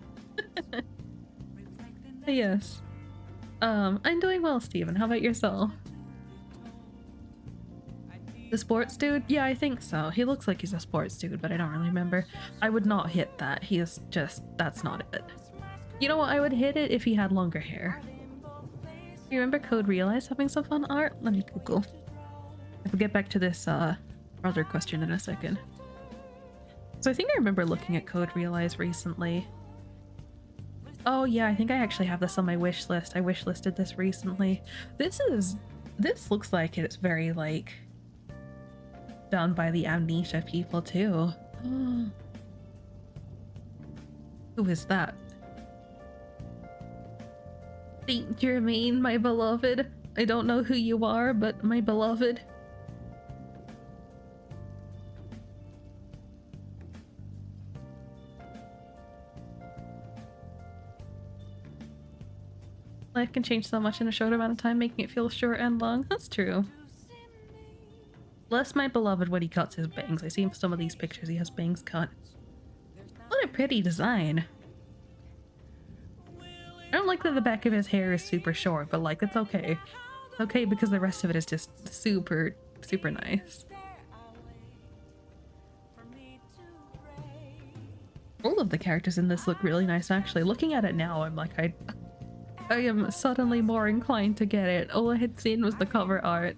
Yes. I'm doing well, Steven. How about yourself? The sports dude? Yeah, I think so. He looks like he's a sports dude, but I don't really remember. I would not hit that. He is just... that's not it. You know what? I would hit it if he had longer hair. You remember Code Realize having some fun art? Let me Google. We'll get back to this brother question in a second. So I think I remember looking at Code Realize recently. Oh yeah, I think I actually have this on my wish list. I wish listed this recently. This looks like it's very like done by the Amnesia people too. Who is that? Saint Germain, my beloved. I don't know who you are, but my beloved. Life can change so much in a short amount of time, making it feel short and long. That's true. Bless my beloved when he cuts his bangs. I see some of these pictures he has bangs cut. What a pretty design. I don't like that the back of his hair is super short, but like, it's okay. It's okay because the rest of it is just super, super nice. All of the characters in this look really nice, actually. Looking at it now, I'm like, I am suddenly more inclined to get it. All I had seen was the cover art.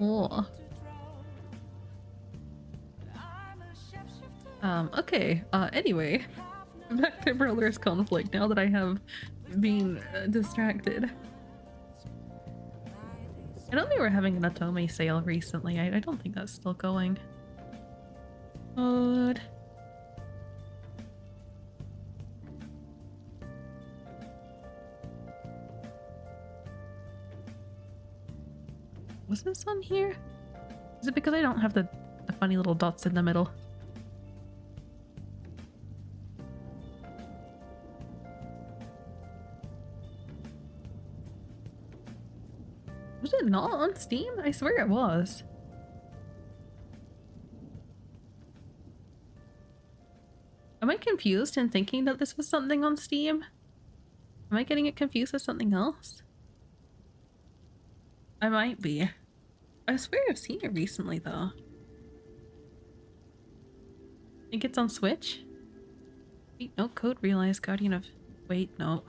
Oh. Okay, anyway. Back to Brother's Conflict, now that I have been distracted. I know they were having an Otome sale recently. I don't think that's still going. Good. Was this on here? Is it because I don't have the funny little dots in the middle? Was it not on Steam? I swear it was. Am I confused in thinking that this was something on Steam? Am I getting it confused with something else? I might be. I swear I've seen it recently though. Think it's on Switch? Wait, no, code realized Guardian of... Wait, no.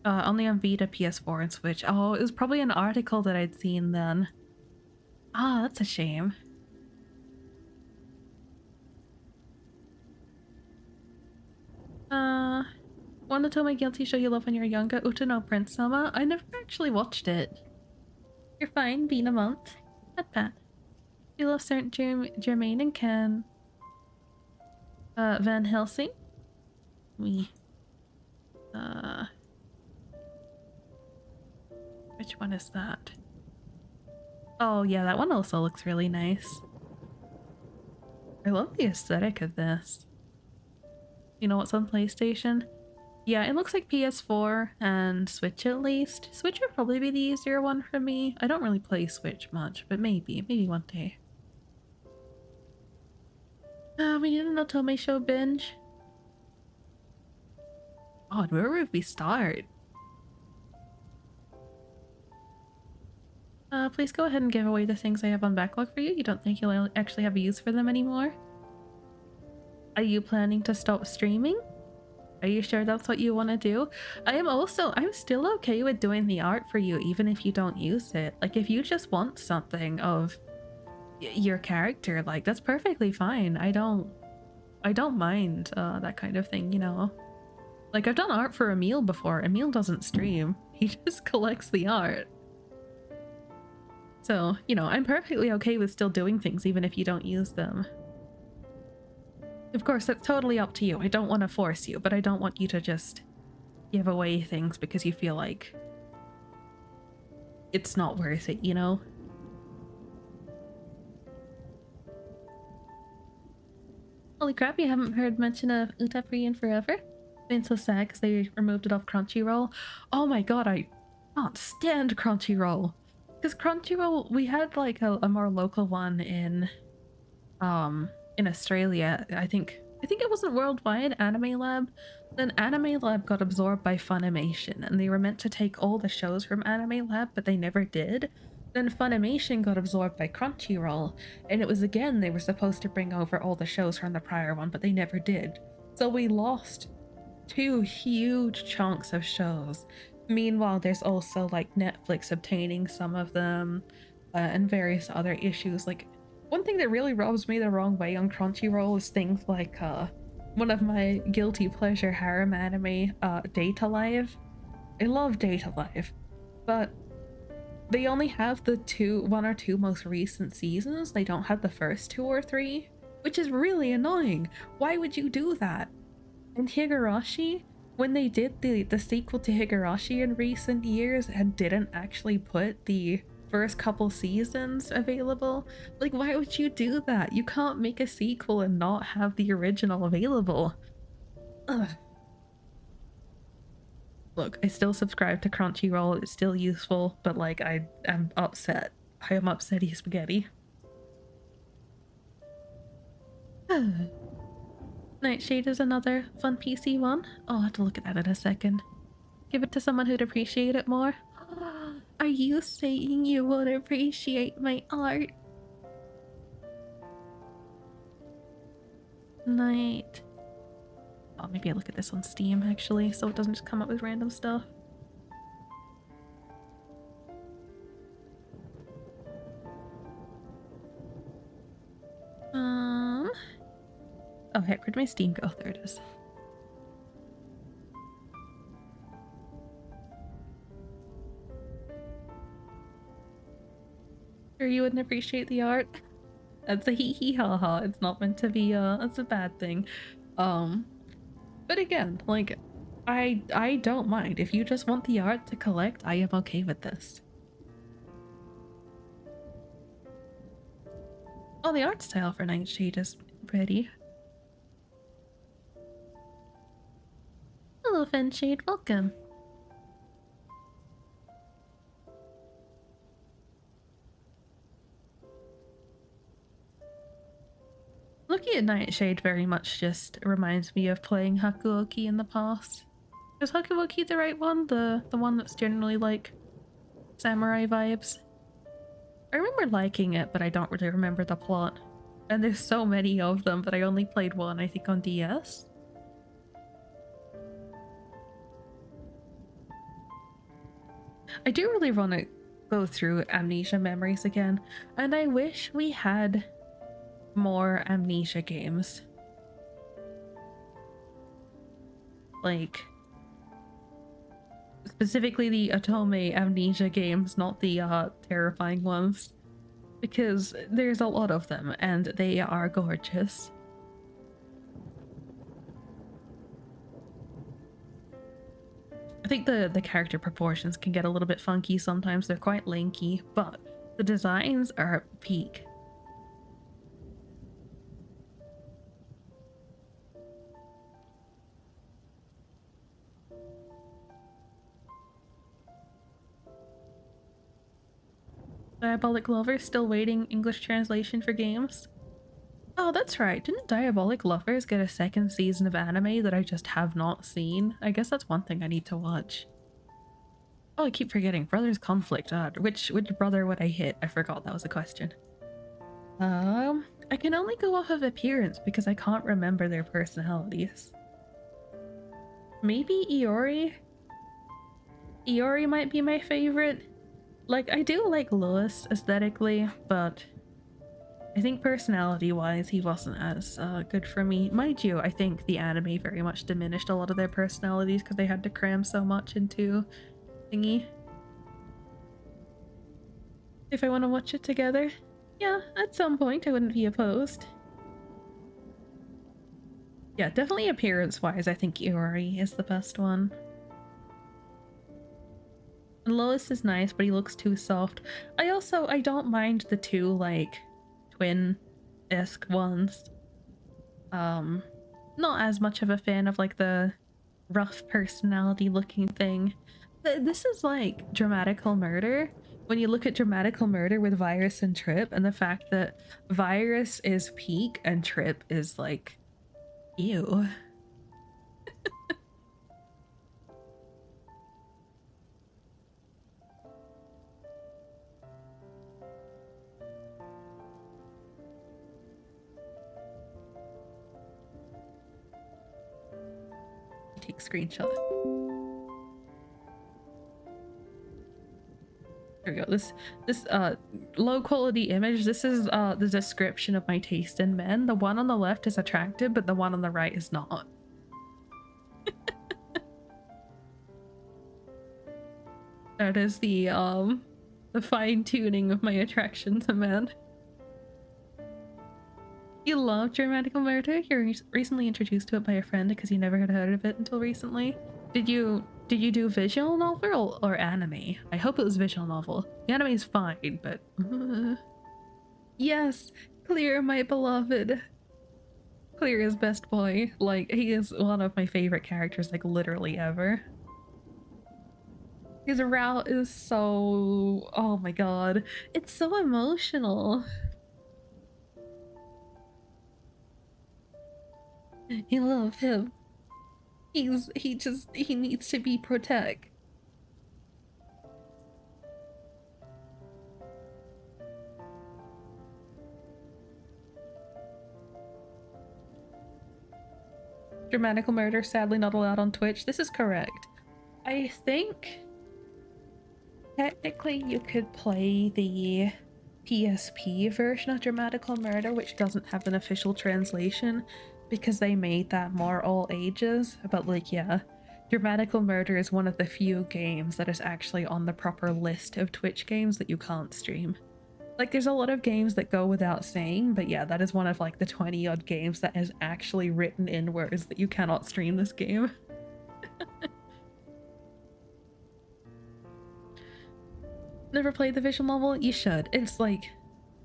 Only on Vita, PS4, and Switch. Oh, it was probably an article that I'd seen then. Ah, that's a shame. Wanna tell my guilty show you love when you're younger? Uta no Prince Sama? I never actually watched it. You're fine, been a month. Pat. You love Saint Germain and Ken. Van Helsing? Which one is that? Oh yeah, that one also looks really nice. I love the aesthetic of this. You know what's on PlayStation? Yeah, it looks like PS4 and Switch at least. Switch would probably be the easier one for me. I don't really play Switch much, but maybe one day. We need an Otome show binge. God, where would we start? Please go ahead and give away the things I have on backlog for you. You don't think you'll actually have a use for them anymore? Are you planning to stop streaming? Are you sure that's what you want to do? I'm still okay with doing the art for you even if you don't use it. Like if you just want something of your character, like that's perfectly fine. I don't mind that kind of thing, you know. Like I've done art for Emil before. Emil doesn't stream. He just collects the art. So, you know, I'm perfectly okay with still doing things even if you don't use them. Of course, that's totally up to you. I don't want to force you, but I don't want you to just give away things because you feel like it's not worth it, you know? Holy crap, you haven't heard mention of Uta Free in forever? Been so sad because they removed it off Crunchyroll. Oh my god, I can't stand Crunchyroll. Because Crunchyroll, we had like a more local one in Australia. I think it wasn't worldwide, Anime Lab. Then Anime Lab got absorbed by Funimation and they were meant to take all the shows from Anime Lab, but they never did. Then Funimation got absorbed by Crunchyroll, and it was again they were supposed to bring over all the shows from the prior one, but they never did. So we lost 2 huge chunks of shows. Meanwhile, there's also like Netflix obtaining some of them and various other issues. Like one thing that really rubs me the wrong way on Crunchyroll is things like one of my guilty pleasure harem anime, Data Live. I love Data Live, but they only have the one or two most recent seasons. They don't have the first two or three, which is really annoying. Why would you do that? And Higurashi, when they did the sequel to Higurashi in recent years and didn't actually put the first couple seasons available, like, why would you do that? You can't make a sequel and not have the original available. Ugh. Look, I still subscribe to Crunchyroll, it's still useful, but like, I am upset. I am upsetty spaghetti. Nightshade is another fun PC one. Oh, I'll have to look at that in a second. Give it to someone who'd appreciate it more. Are you saying you would appreciate my art? Night. Oh, maybe I'll look at this on Steam actually, so it doesn't just come up with random stuff. Oh heck, where'd my Steam go? There it is. Sure you wouldn't appreciate the art? That's a hee hee ha ha. It's not meant to be that's a bad thing. But again, like, I don't mind. If you just want the art to collect, I am okay with this. Oh, the art style for Nightshade is pretty. Hello, Fenshade, welcome. Looking at Nightshade very much just reminds me of playing Hakuoki in the past. Is Hakuoki the right one? The one that's generally like samurai vibes? I remember liking it, but I don't really remember the plot. And there's so many of them, but I only played one, I think, on DS. I do really want to go through Amnesia Memories again, and I wish we had more Amnesia games. Like, specifically the Otome Amnesia games, not the terrifying ones, because there's a lot of them and they are gorgeous. I think the character proportions can get a little bit funky sometimes. They're quite lanky, but the designs are at peak. Diabolic Lovers still waiting English translation for games. Oh, that's right. Didn't Diabolic Lovers get a second season of anime that I just have not seen? I guess that's one thing I need to watch. Oh, I keep forgetting. Brothers Conflict. Which brother would I hit? I forgot that was a question. I can only go off of appearance because I can't remember their personalities. Maybe Iori? Iori might be my favorite. Like, I do like Lois aesthetically, but I think personality-wise he wasn't as good for me. Mind you, I think the anime very much diminished a lot of their personalities because they had to cram so much into thingy. If I want to watch it together, yeah, at some point I wouldn't be opposed. Yeah, definitely appearance-wise, I think Iori is the best one. And Lois is nice, but he looks too soft. I don't mind the two, like, twin-esque ones. Not as much of a fan of, like, the rough personality-looking thing. This is like Dramatical Murder. When you look at Dramatical Murder with Virus and Trip, and the fact that Virus is peak and Trip is, like, ew. Take screenshot. There we go. This low quality image, this is the description of my taste in men. The one on the left is attractive, but the one on the right is not. That is the fine-tuning of my attraction to men. You love Dramatical Murder? You're recently introduced to it by a friend because you never had heard of it until recently. Did you do visual novel or anime? I hope it was visual novel. The anime is fine, but yes, Clear, my beloved. Clear is best boy. Like, he is one of my favorite characters, like, literally ever. His route is so... oh my god. It's so emotional. I love him. He needs to be protect. Dramatical Murder, sadly not allowed on Twitch. This is correct. I think technically you could play the PSP version of Dramatical Murder, which doesn't have an official translation because they made that more all ages. But like, yeah, Dramatical Murder is one of the few games that is actually on the proper list of Twitch games that you can't stream. Like, there's a lot of games that go without saying, but yeah, that is one of like the 20 odd games that is actually written in words that you cannot stream this game. Never played the visual novel? You should. It's like,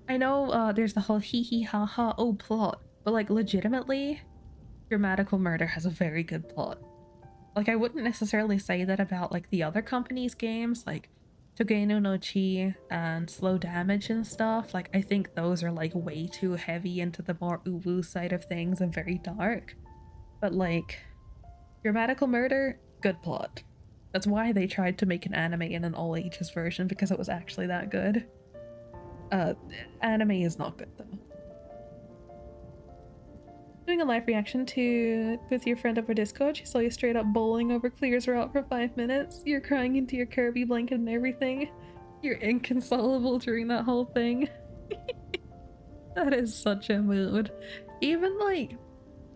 I know there's the whole hee hee ha ha oh plot, but like legitimately, Dramatical Murder has a very good plot. Like, I wouldn't necessarily say that about like the other companies' games, like Togeno no Chi and Slow Damage and stuff. Like, I think those are like way too heavy into the more uwu side of things and very dark. But like, Dramatical Murder, good plot. That's why they tried to make an anime in an all ages version, because it was actually that good. Anime is not good though. Doing a live reaction to with your friend over Discord. She saw you straight up bowling over Clear's route for 5 minutes. You're crying into your Kirby blanket and everything. You're inconsolable during that whole thing. That is such a mood. Even like,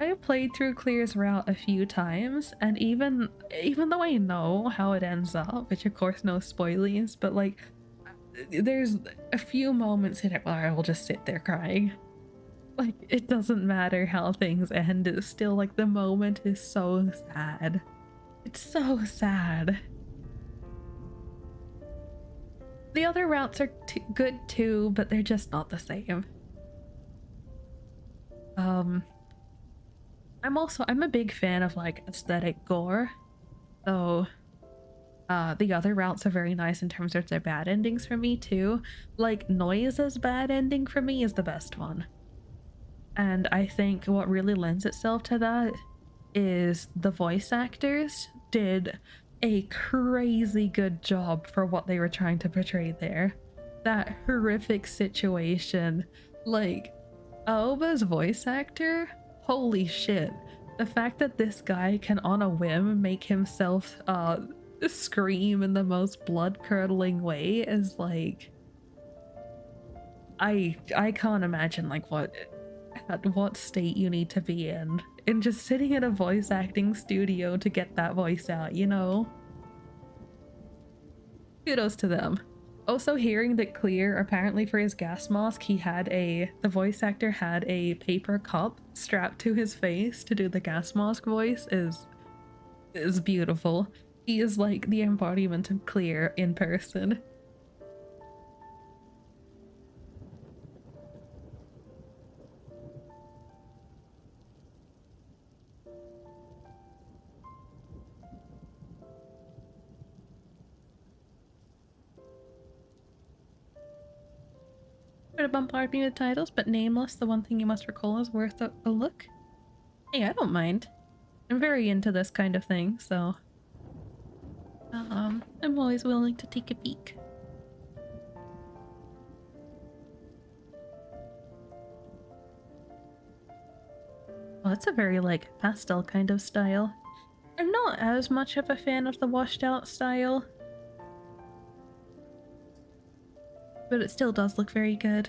I have played through Clear's route a few times, and even though I know how it ends up, which of course no spoilies, but like, there's a few moments in it where I will just sit there crying. Like, it doesn't matter how things end, it's still like the moment is so sad. It's so sad. The other routes are good too, but they're just not the same. I'm a big fan of like aesthetic gore, so the other routes are very nice in terms of their bad endings for me too. Like, Noise's bad ending for me is the best one. And I think what really lends itself to that is the voice actors did a crazy good job for what they were trying to portray there. That horrific situation, like, Aoba's voice actor, holy shit. The fact that this guy can on a whim make himself scream in the most blood-curdling way is like, I can't imagine like at what state you need to be in just sitting in a voice acting studio to get that voice out, you know? Kudos to them. Also, hearing that Clear, apparently for his gas mask, the voice actor had a paper cup strapped to his face to do the gas mask voice is beautiful. He is like the embodiment of Clear in person. Try to bombard me with titles, but Nameless, the one thing you must recall, is worth a look. Hey, I don't mind. I'm very into this kind of thing, so I'm always willing to take a peek. Well, it's a very like pastel kind of style. I'm not as much of a fan of the washed out style, but it still does look very good.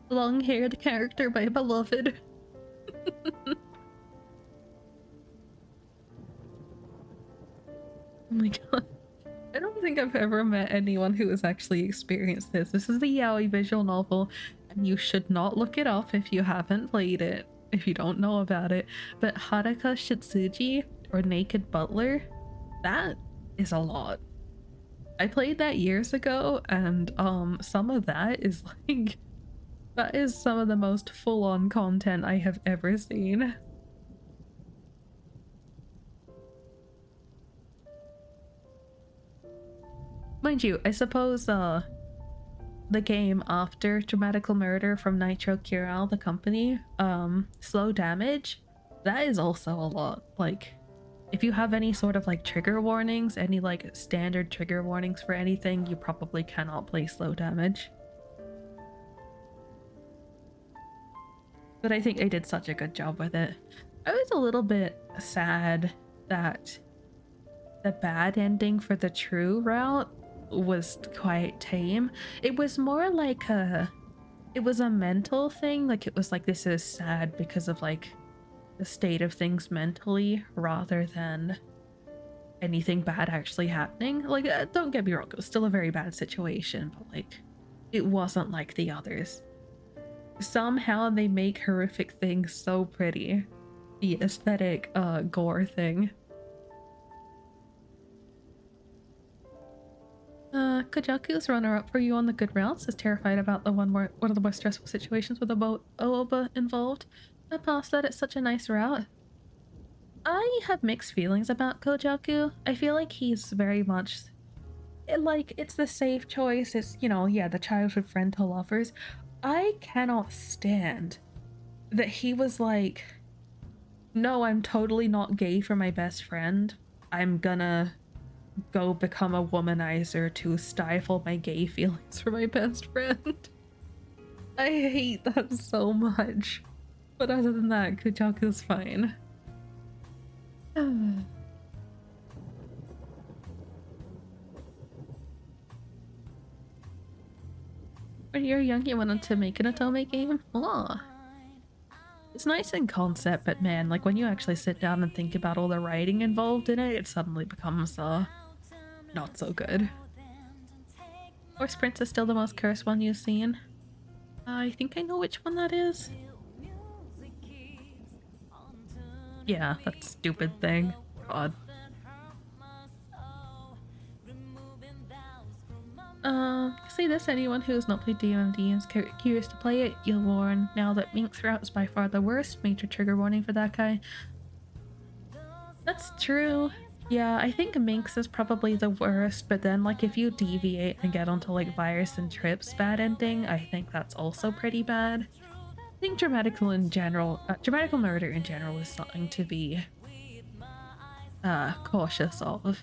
Long-haired character, my beloved. my god. I don't think I've ever met anyone who has actually experienced this. This is the yaoi visual novel, and you should not look it up if you haven't played it, if you don't know about it. But Haraka Shitsuji, or Naked Butler, that is a lot. I played that years ago, and some of that is like, that is some of the most full-on content I have ever seen. Mind you, I suppose the game after Dramatical Murder from Nitro Curel, the company, Slow Damage, that is also a lot. Like, if you have any sort of like trigger warnings, any like standard trigger warnings for anything, you probably cannot play Slow Damage. But I think they did such a good job with it. I was a little bit sad that the bad ending for the true route was quite tame. It was more like it was a mental thing. Like, it was like, this is sad because of like the state of things mentally, rather than anything bad actually happening. Like, don't get me wrong, it was still a very bad situation, but like, it wasn't like the others. Somehow they make horrific things so pretty. The aesthetic gore thing. Kajaku's runner-up for you on the good routes is terrified about the one of the more stressful situations with the Ooba involved. I passed that, it's such a nice route. I have mixed feelings about Kojaku. I feel like he's very much like, it's the safe choice. It's, you know, yeah, the childhood friend to lovers. I cannot stand that he was like, no, I'm totally not gay for my best friend. I'm gonna go become a womanizer to stifle my gay feelings for my best friend. I hate that so much. But other than that, Kujaku's fine. When you were young, you wanted to make an Otome game? Aw. It's nice in concept, but man, like when you actually sit down and think about all the writing involved in it, it suddenly becomes not so good. Horse Prince is still the most cursed one you've seen. I think I know which one that is. Yeah, that stupid thing. God. Say this, anyone who has not played DMD and is curious to play it, you'll warn now that Mink's route is by far the worst. Major trigger warning for that guy. That's true. Yeah, I think Minx is probably the worst, but then like if you deviate and get onto like Virus and Trip's bad ending, I think that's also pretty bad. I think Dramatical Murder in general is something to be cautious of.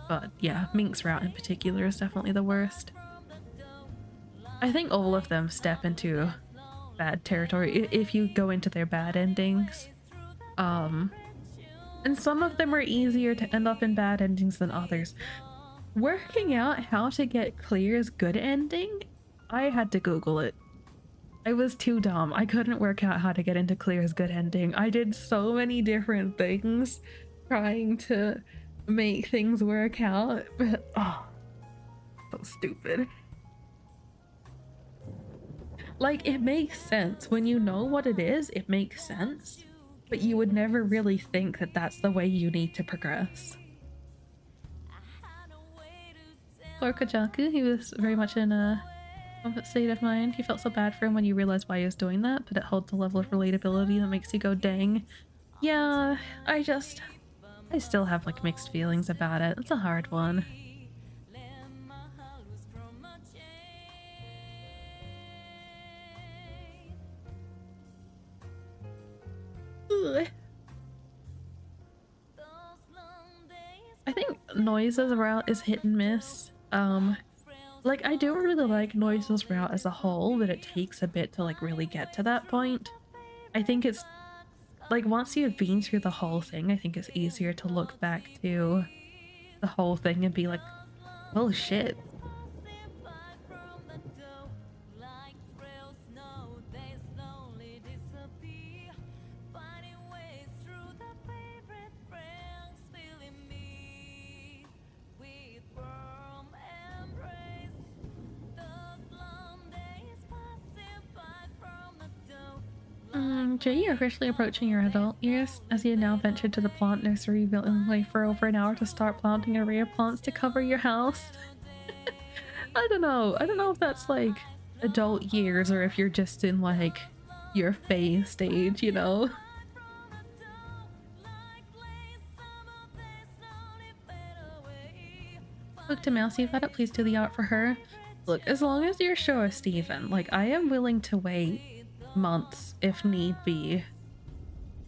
But yeah, Mink's route in particular is definitely the worst. I think all of them step into bad territory if you go into their bad endings. And some of them are easier to end up in bad endings than others. Working out how to get Clear's good ending, I had to Google it. I was too dumb. I couldn't work out how to get into Clear's good ending. I did so many different things trying to make things work out, but oh, so stupid. Like, it makes sense. When you know what it is, it makes sense. But you would never really think that that's the way you need to progress. Poor Kajaku, he was very much in a state of mind. He felt so bad for him when you realized why he was doing that, but it holds a level of relatability that makes you go, dang. Yeah, I still have like mixed feelings about it. It's a hard one. Ugh. I think Noise's route is hit and miss. Like, I do really like Noise's route as a whole, but it takes a bit to like really get to that point. I think it's like once you've been through the whole thing, I think it's easier to look back to the whole thing and be like, oh shit. Jay, you're officially approaching your adult years as you now venture to the plant nursery willingly for over an hour to start planting an array of plants to cover your house. I don't know. I don't know if that's like adult years or if you're just in like your phase stage, you know? Look to Mousy, if I please do the art for her. Look, as long as you're sure, Stephen, like I am willing to wait months if need be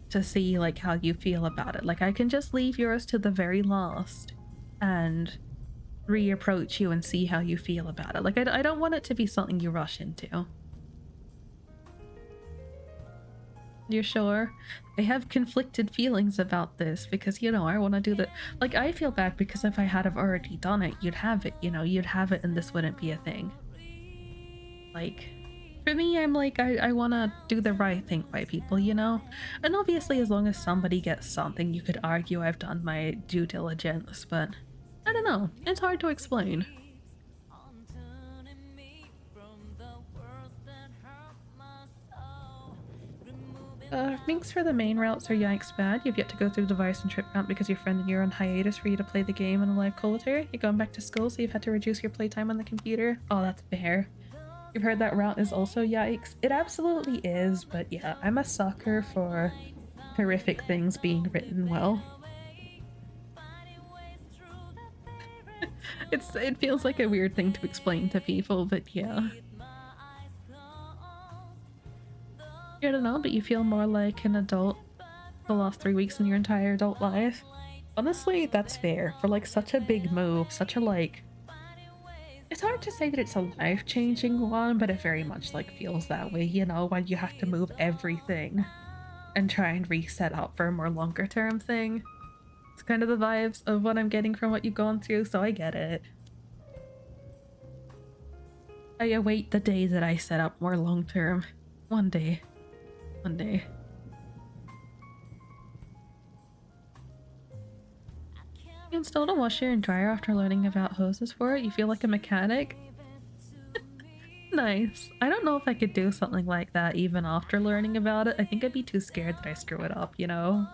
to see like how you feel about it. Like I can just leave yours to the very last and reapproach you and see how you feel about it. Like I don't want it to be something you rush into. You're sure? I have conflicted feelings about this because, you know, I want to do the like I feel bad because if I had have already done it, you'd have it, you know, you'd have it and this wouldn't be a thing. Like for me, I'm like I want to do the right thing by people, you know? And obviously as long as somebody gets something, you could argue I've done my due diligence, but I don't know. It's hard to explain. Thanks for the main routes are yikes bad. You've yet to go through the device and trip count because your friend and you're on hiatus for you to play the game in a live collider. You're going back to school, so you've had to reduce your playtime on the computer. Oh, that's fair. You've heard that route is also yikes. It absolutely is, but yeah, I'm a sucker for horrific things being written well. It feels like a weird thing to explain to people, but yeah. I don't know, but you feel more like an adult the last 3 weeks in your entire adult life. Honestly, that's fair. For like such a big move, such a like... It's hard to say that it's a life-changing one, but it very much like feels that way, you know, when you have to move everything and try and reset up for a more longer term thing. It's kind of the vibes of what I'm getting from what you've gone through, so I get it. I await the day that I set up more long term. One day. One day. You installed a washer and dryer after learning about hoses for it? You feel like a mechanic? Nice. I don't know if I could do something like that even after learning about it. I think I'd be too scared that I screw it up, you know?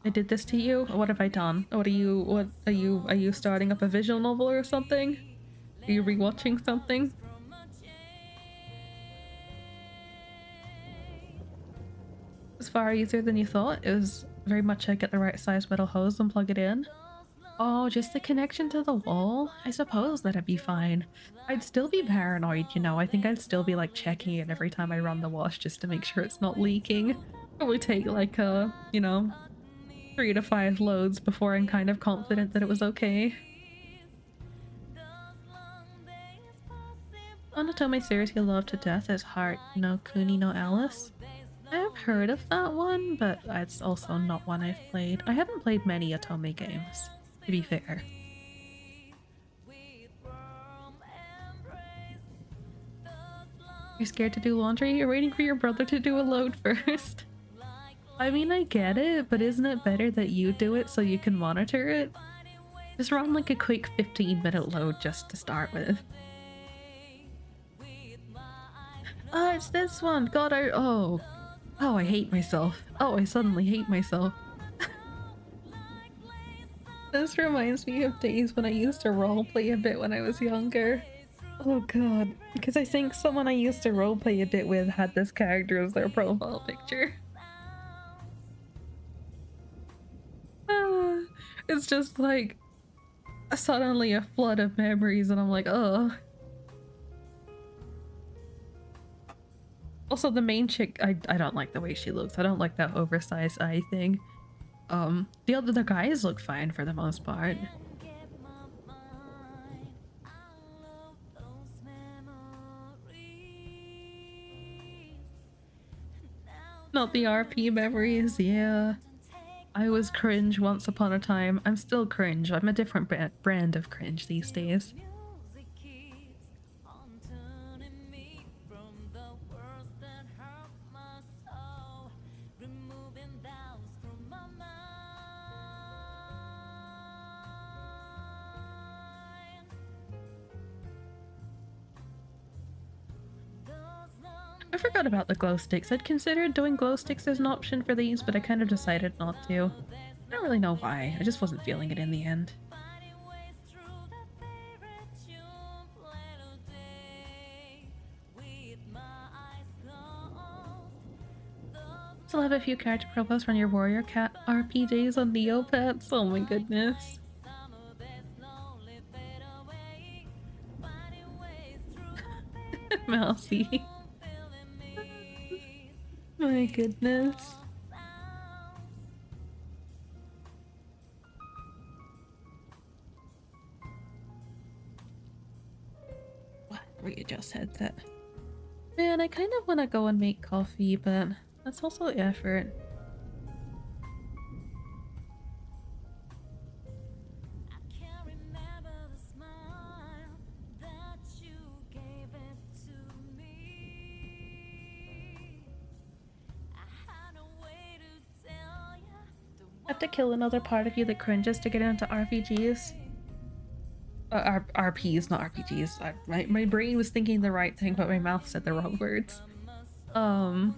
I did this to you? What have I done? What are you starting up a visual novel or something? Are you rewatching something? It was far easier than you thought. It was very much like get the right size metal hose and plug it in. Oh, just the connection to the wall? I suppose that'd be fine. I'd still be paranoid, you know. I think I'd still be like checking it every time I run the wash just to make sure it's not leaking. Probably take like you know, 3 to 5 loads before I'm kind of confident that it was okay. Anatomy series you love to death is Heart No Kuni no Alice. I've heard of that one, but it's also not one I've played. I haven't played many Otome games, to be fair. You're scared to do laundry? You're waiting for your brother to do a load first. I mean, I get it, but isn't it better that you do it so you can monitor it? Just run like a quick 15-minute load just to start with. Oh, it's this one. God, oh, I hate myself. Oh, I suddenly hate myself. This reminds me of days when I used to roleplay a bit when I was younger. Oh god, because I think someone I used to roleplay a bit with had this character as their profile picture. Ah, it's just like suddenly a flood of memories and I'm like, oh. Also, the main chick, I don't like the way she looks. I don't like that oversized eye thing. The guys look fine for the most part. Not the RP memories, yeah. I was cringe once upon a time. I'm still cringe. I'm a different brand of cringe these days. I forgot about the glow sticks. I'd considered doing glow sticks as an option for these, but I kind of decided not to. I don't really know why. I just wasn't feeling it in the end. Still have a few character profiles from your Warrior Cat RPGs on Neopets. Oh my goodness. Mousy. My goodness. What? Readjust headset. Man, I kind of want to go and make coffee, but that's also effort. Have to kill another part of you that cringes to get into RPGs. RPs, not RPGs. My brain was thinking the right thing, but my mouth said the wrong words. Um,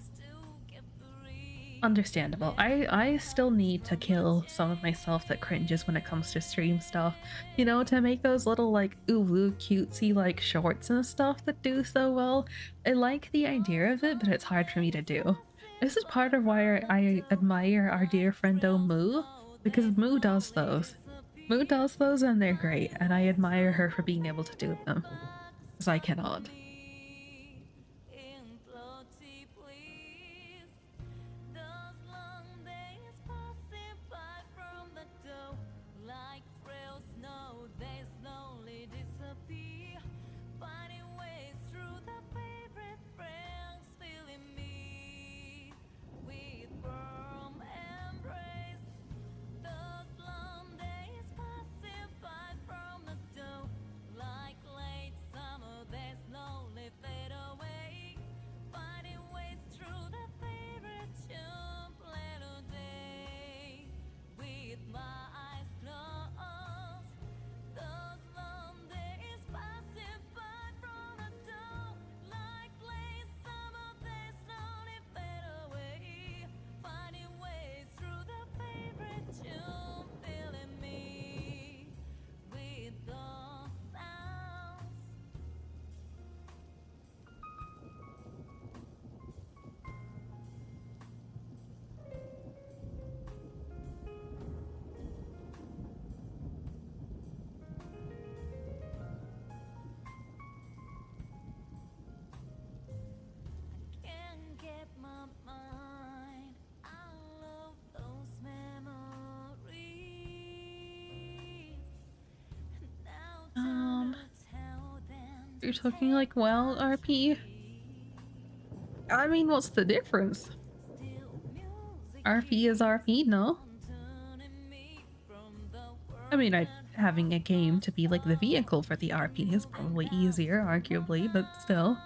Understandable. I still need to kill some of myself that cringes when it comes to stream stuff. You know, to make those little like ooh cutesy like shorts and stuff that do so well. I like the idea of it, but it's hard for me to do. This is part of why I admire our dear friendo Moo, because Moo does those. Moo does those and they're great, and I admire her for being able to do them. Because I cannot. You're talking like WoW RP? I mean, what's the difference? RP is RP, no? I mean, having a game to be like the vehicle for the RP is probably easier, arguably, but still.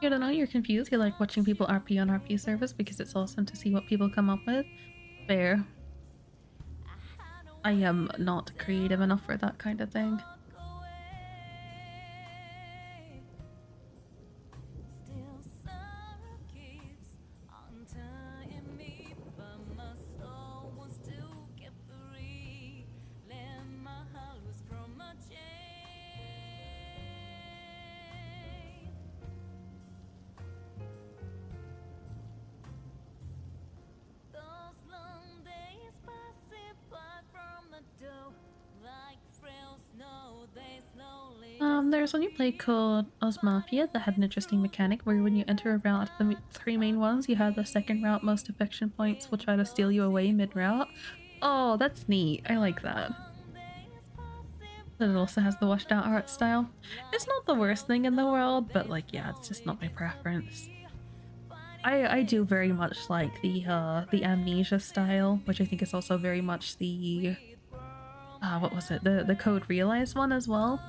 You don't know, you're confused. You like watching people RP on RP service because it's awesome to see what people come up with. Fair. I am not creative enough for that kind of thing. there's a new play called Osmafia that had an interesting mechanic where when you enter a route, the three main ones, you have the second route, most affection points will try to steal you away mid-route. Oh, that's neat. I like that. Then it also has the washed out art style. It's not the worst thing in the world, but like, yeah, it's just not my preference. I do very much like the amnesia style, which I think is also very much the what was it? The Code Realize one as well.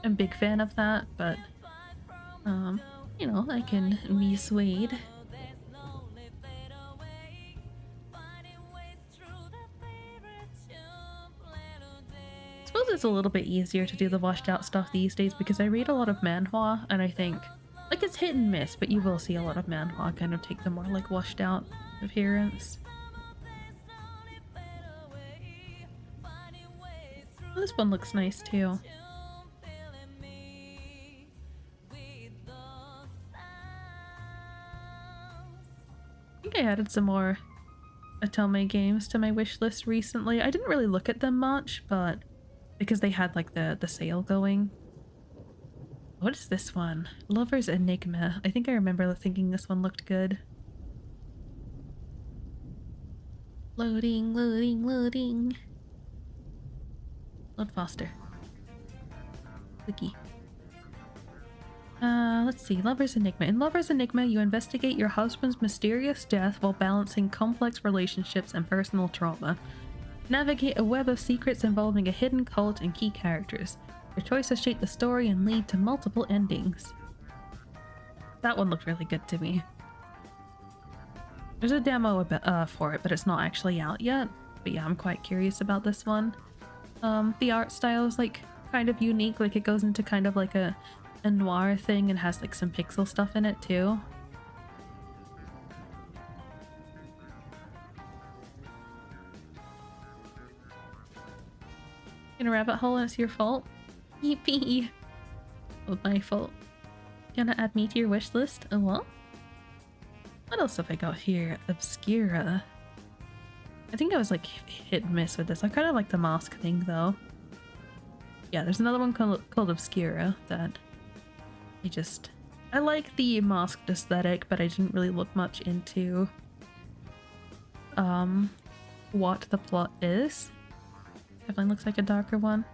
I'm a big fan of that, but you know, I can be swayed. I suppose it's a little bit easier to do the washed out stuff these days because I read a lot of manhwa, and I think like it's hit and miss, but you will see a lot of manhwa kind of take the more like washed out appearance. Oh, this one looks nice too. I think I added some more Atome games to my wish list recently. I didn't really look at them much, but because they had like the sale going. What is this one? Lover's Enigma. I think I remember thinking this one looked good. Loading, loading, loading. Load faster. Clicky. Let's see. Lover's Enigma. In Lover's Enigma, you investigate your husband's mysterious death while balancing complex relationships and personal trauma. Navigate a web of secrets involving a hidden cult and key characters. Your choices shape the story and lead to multiple endings. That one looked really good to me. There's a demo for it, but it's not actually out yet. But yeah, I'm quite curious about this one. The art style is like kind of unique. Like it goes into kind of like a noir thing and has like some pixel stuff in it too. In a rabbit hole and it's your fault? Yippee! Oh, my fault. Gonna add me to your wish list? Oh well? What else have I got here? Obscura. I think I was like hit and miss with this. I kind of like the mask thing though. Yeah, there's another one called Obscura that I like the masked aesthetic, but I didn't really look much into what the plot is. Definitely looks like a darker one.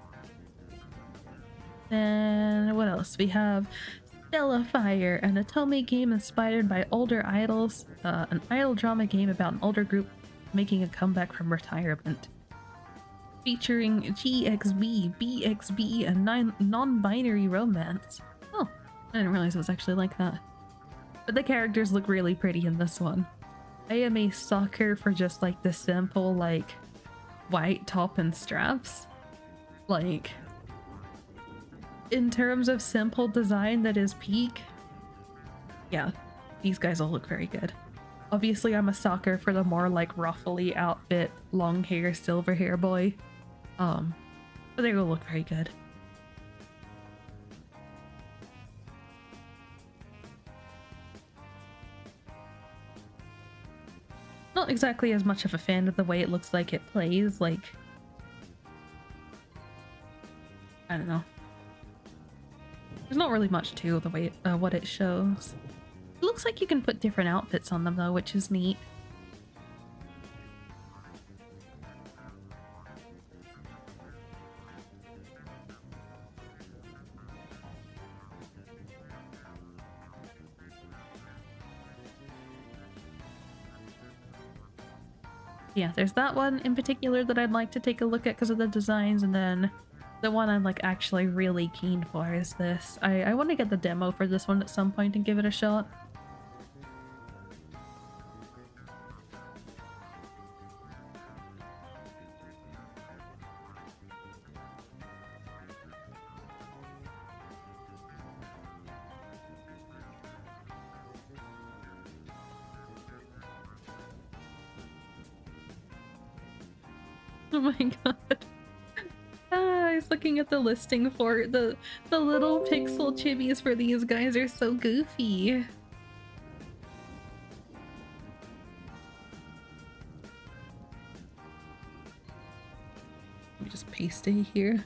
Then what else? We have Stella Fire, an Atome game inspired by older idols, an idol drama game about an older group making a comeback from retirement. Featuring GXB, BXB, and non-binary romance. Oh, I didn't realize it was actually like that. But the characters look really pretty in this one. I am a sucker for just like the simple like white top and straps. Like, in terms of simple design that is peak, yeah, these guys all look very good. Obviously, I'm a sucker for the more like ruffly outfit, long hair, silver hair boy. But they all look very good. Not exactly as much of a fan of the way it looks like it plays, like, I don't know. There's not really much to the way what it shows. It looks like you can put different outfits on them though, which is neat. Yeah, there's that one in particular that I'd like to take a look at because of the designs, and then the one I'm like actually really keen for is this. I want to get the demo for this one at some point and give it a shot. Oh my god. I was looking at the listing for the little pixel chibis for these guys are so goofy. Let me just paste it here.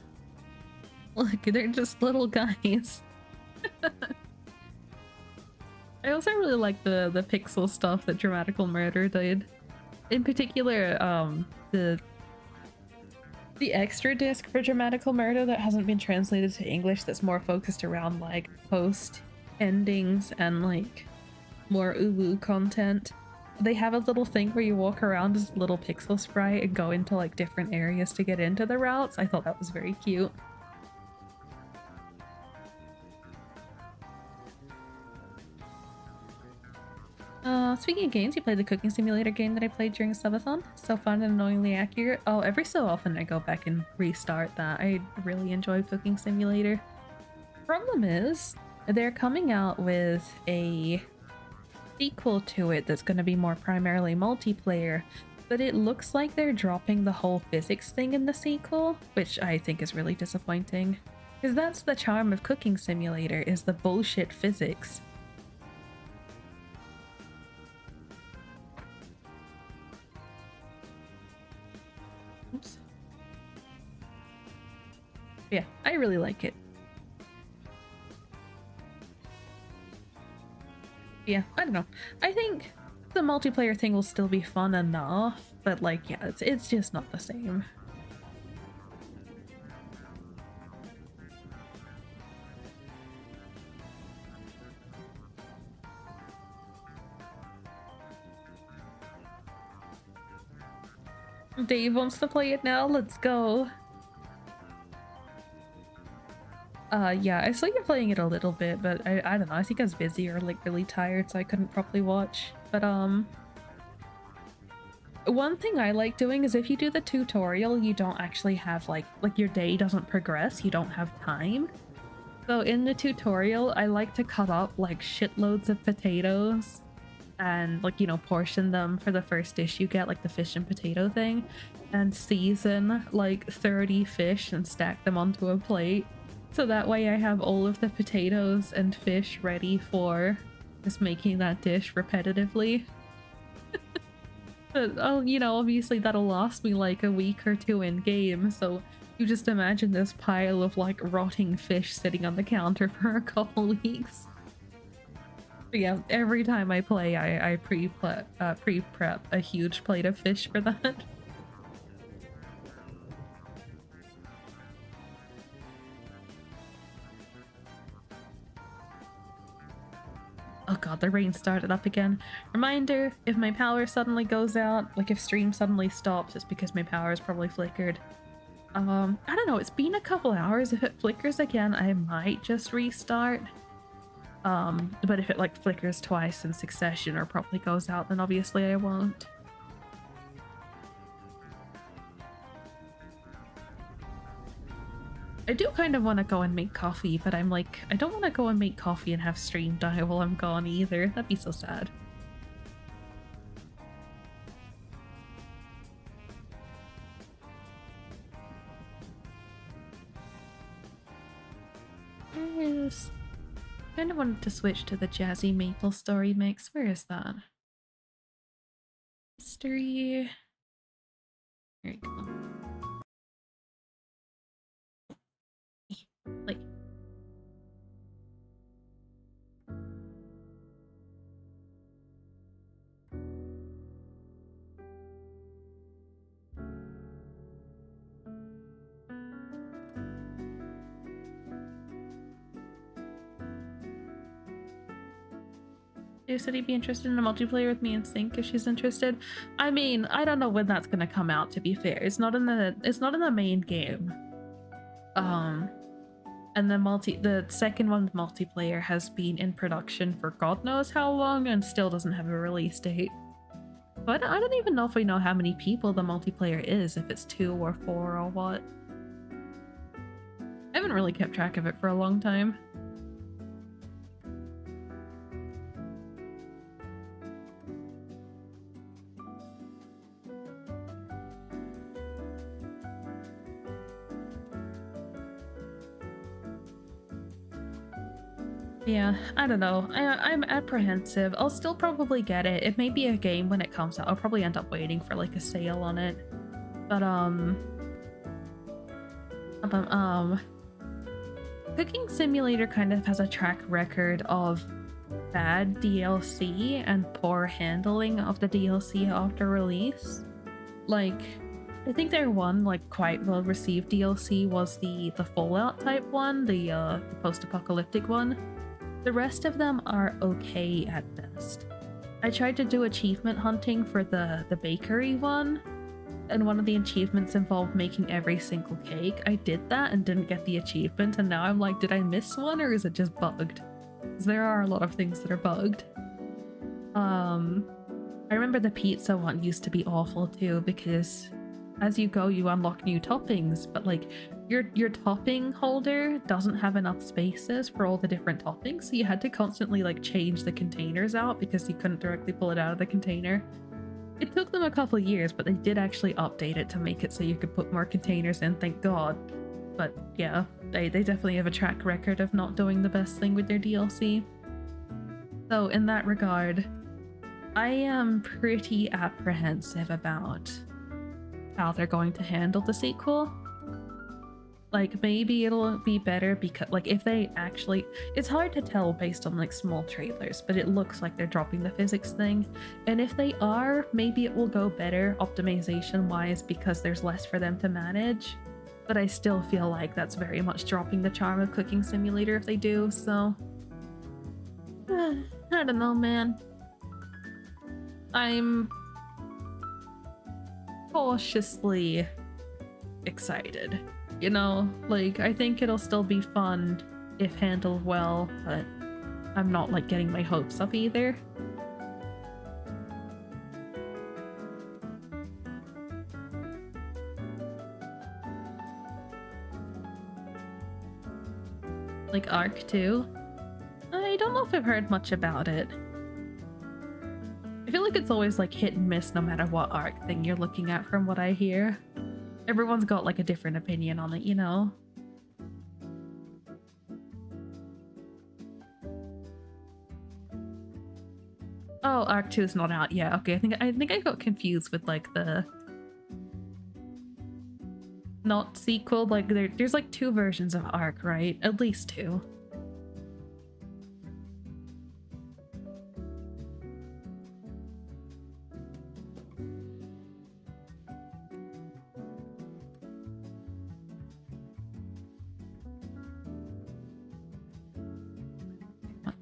Look, they're just little guys. I also really like the pixel stuff that Dramatical Murder did. In particular, the extra disc for Dramatical Murder that hasn't been translated to English, that's more focused around like post endings and like more uwu content. They have a little thing where you walk around as a little pixel sprite and go into like different areas to get into the routes. I thought that was very cute. Speaking of games, you played the cooking simulator game that I played during Subathon. So fun and annoyingly accurate. Oh, every so often I go back and restart that. I really enjoy Cooking Simulator. Problem is, they're coming out with a sequel to it that's going to be more primarily multiplayer, but it looks like they're dropping the whole physics thing in the sequel, which I think is really disappointing. Because that's the charm of Cooking Simulator, is the bullshit physics. Oops. Yeah, I really like it. Yeah, I don't know. I think the multiplayer thing will still be fun enough, but like, yeah, it's just not the same. Dave wants to play it now. Let's go. Yeah, I saw you playing it a little bit, but I don't know. I think I was busy or like really tired, so I couldn't properly watch. But one thing I like doing is if you do the tutorial, you don't actually have like your day doesn't progress. You don't have time. So in the tutorial, I like to cut up like shitloads of potatoes and like, you know, portion them for the first dish you get, like the fish and potato thing, and season like 30 fish and stack them onto a plate. So that way I have all of the potatoes and fish ready for just making that dish repetitively. But, oh, you know, obviously that'll last me like a week or two in game, so you just imagine this pile of like rotting fish sitting on the counter for a couple weeks. But yeah, every time I play, I pre-prep a huge plate of fish for that. Oh god, the rain started up again. Reminder, if my power suddenly goes out, like if stream suddenly stops, it's because my power is probably flickered. I don't know, it's been a couple hours. If it flickers again, I might just restart. But if it like flickers twice in succession or probably goes out, then obviously I won't. I do kind of want to go and make coffee, but I'm like, I don't want to go and make coffee and have stream die while I'm gone either. That'd be so sad. Yes. Kind of wanted to switch to the Jazzy Maple Story mix. Where is that? History. There you go. Like. Dave said he'd be interested in a multiplayer with me and Sync if she's interested. I mean, I don't know when that's gonna come out, to be fair. It's not in the main game. And the second one, multiplayer, has been in production for God knows how long and still doesn't have a release date. So I don't even know if we know how many people the multiplayer is, if it's 2 or 4 or what. I haven't really kept track of it for a long time. Yeah, I don't know. I'm apprehensive. I'll still probably get it. It may be a game when it comes out. I'll probably end up waiting for like a sale on it. But Cooking Simulator kind of has a track record of bad DLC and poor handling of the DLC after release. Like, I think their one like quite well received DLC was the Fallout type one, the post-apocalyptic one. The rest of them are okay at best. I tried to do achievement hunting for the bakery one, and one of the achievements involved making every single cake. I did that and didn't get the achievement, and now I'm like, did I miss one or is it just bugged? Because there are a lot of things that are bugged. I remember the pizza one used to be awful too, because as you go you unlock new toppings, but like your topping holder doesn't have enough spaces for all the different toppings, so you had to constantly like change the containers out because you couldn't directly pull it out of the container. It took them a couple of years, but they did actually update it to make it so you could put more containers in, thank god. But yeah, they definitely have a track record of not doing the best thing with their DLC. So in that regard, I am pretty apprehensive about how they're going to handle the sequel. Like, maybe it'll be better because, like, if they actually... It's hard to tell based on, like, small trailers, but it looks like they're dropping the physics thing. And if they are, maybe it will go better optimization-wise because there's less for them to manage. But I still feel like that's very much dropping the charm of Cooking Simulator if they do, so... I don't know, man. I'm cautiously excited. You know, like, I think it'll still be fun if handled well, but I'm not, like, getting my hopes up either. Like Arc 2? I don't know if I've heard much about it. I feel like it's always like hit and miss no matter what arc thing you're looking at from what I hear. Everyone's got like a different opinion on it, you know? Oh, Arc 2 is not out yet. Okay, I think I got confused with like the not sequel. Like there's like 2 versions of Arc, right? At least 2.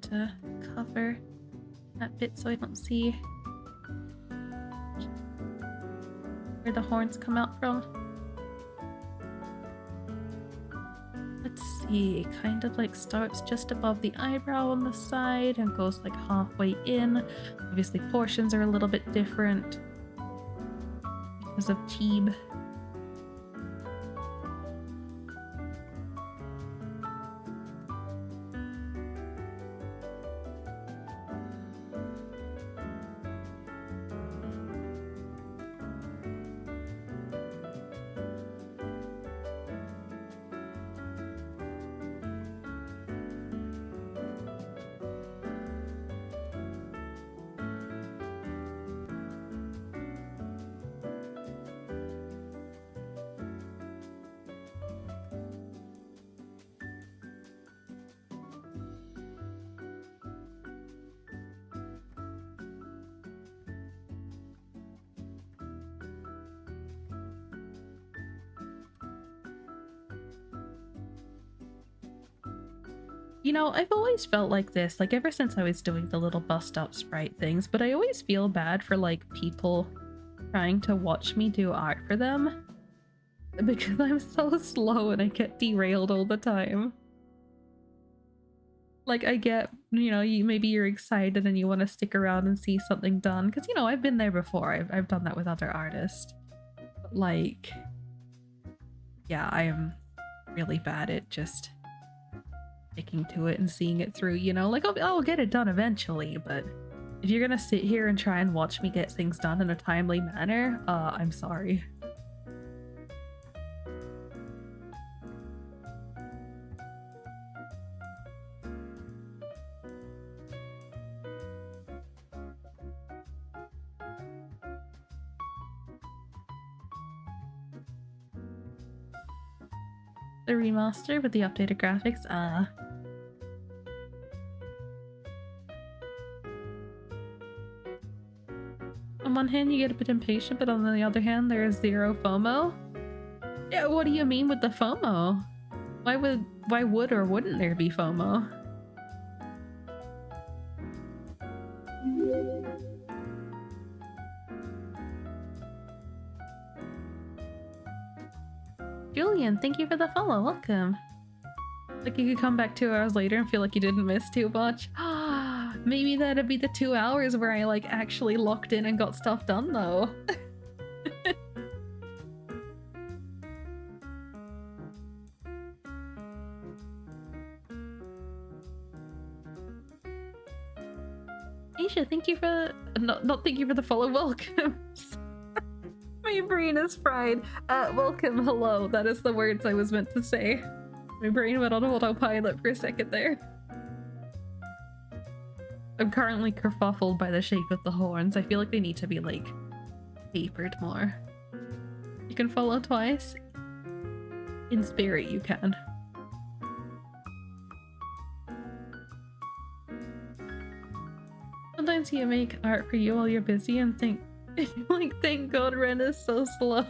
To cover that bit so I don't see where the horns come out from. Let's see, it kind of like starts just above the eyebrow on the side and goes like halfway in. Obviously portions are a little bit different because of Cheeb. You know, I've always felt like this, like ever since I was doing the little bust up sprite things, but I always feel bad for like people trying to watch me do art for them because I'm so slow and I get derailed all the time. Like I get, you know, maybe you're excited and you want to stick around and see something done because, you know, I've been there before. I've done that with other artists. But, like, yeah, I am really bad at just sticking to it and seeing it through, you know? Like, I'll get it done eventually, but if you're gonna sit here and try and watch me get things done in a timely manner, I'm sorry. The remaster with the updated graphics? On one hand, you get a bit impatient, but on the other hand, there is zero FOMO. Yeah, what do you mean with the FOMO? Why would or wouldn't there be FOMO? Julian, thank you for the follow. Welcome. Like you could come back 2 hours later and feel like you didn't miss too much. Maybe that'd be the 2 hours where I like actually locked in and got stuff done though. Aisha, thank you for not thank you for the follow. Welcome. My brain is fried. Welcome, hello. That is the words I was meant to say. My brain went on autopilot for a second there. I'm currently kerfuffled by the shape of the horns. I feel like they need to be, like, tapered more. You can follow twice. In spirit, you can. Sometimes you make art for you while you're busy and think, like, thank God Ren is so slow.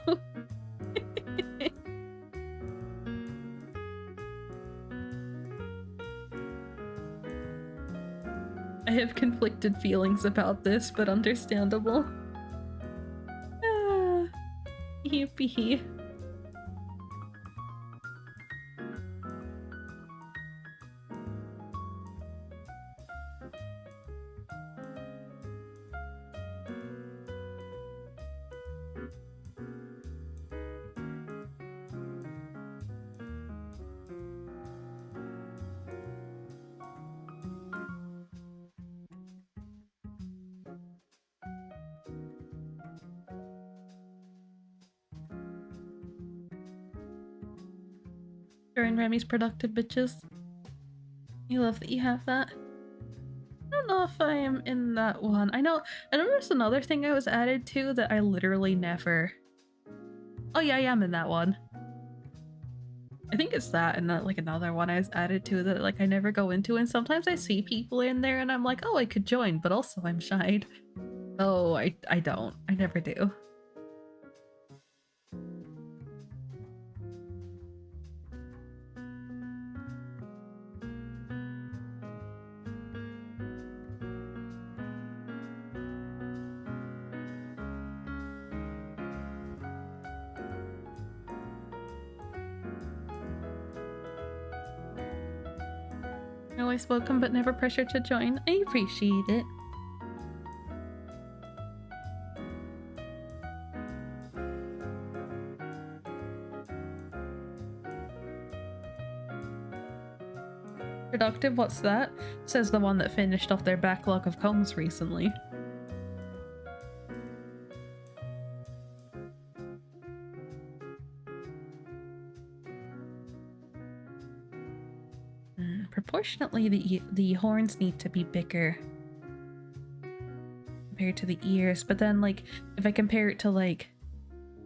I have conflicted feelings about this, but understandable. Yippee. And Remy's productive bitches. You love that you have that. I don't know if I am in that one. I know there's another thing I was added to that I literally never... Oh yeah, I am in that one. I think it's that and that, like, another one I was added to that, like, I never go into, and sometimes I see people in there and I'm like, oh, I could join, but also I'm shied. Oh, I don't. I never do. Always welcome, but never pressure to join. I appreciate it. Productive, what's that? Says the one that finished off their backlog of comms recently. Proportionately, the horns need to be bigger compared to the ears, but then, like, if I compare it to, like,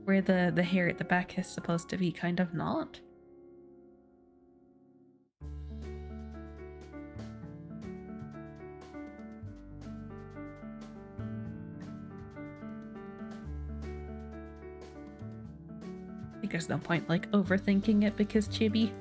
where the hair at the back is supposed to be, kind of not. I think there's no point, like, overthinking it because chibi.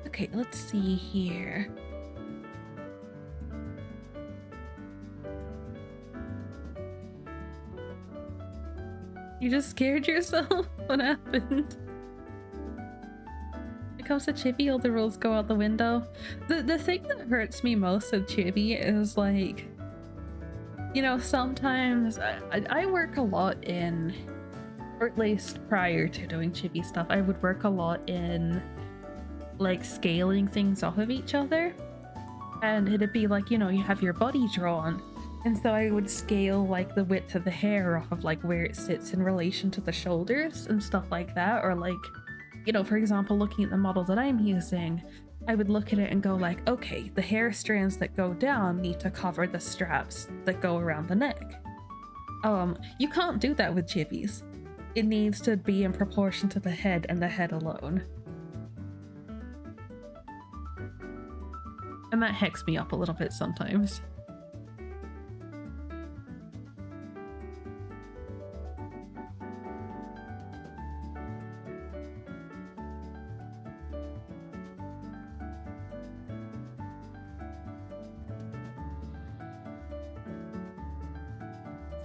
Okay, let's see here. You just scared yourself? What happened? comes to chibi, all the rules go out the window. The thing that hurts me most of chibi is like, you know, sometimes I work a lot in, or at least prior to doing chibi stuff, I would work a lot in like scaling things off of each other. And it'd be like, you know, you have your body drawn. And so I would scale like the width of the hair off of like where it sits in relation to the shoulders and stuff like that. Or like, you know, for example, looking at the model that I'm using, I would look at it and go like, okay, the hair strands that go down need to cover the straps that go around the neck. You can't do that with chibis. It needs to be in proportion to the head and the head alone. And that hecks me up a little bit sometimes.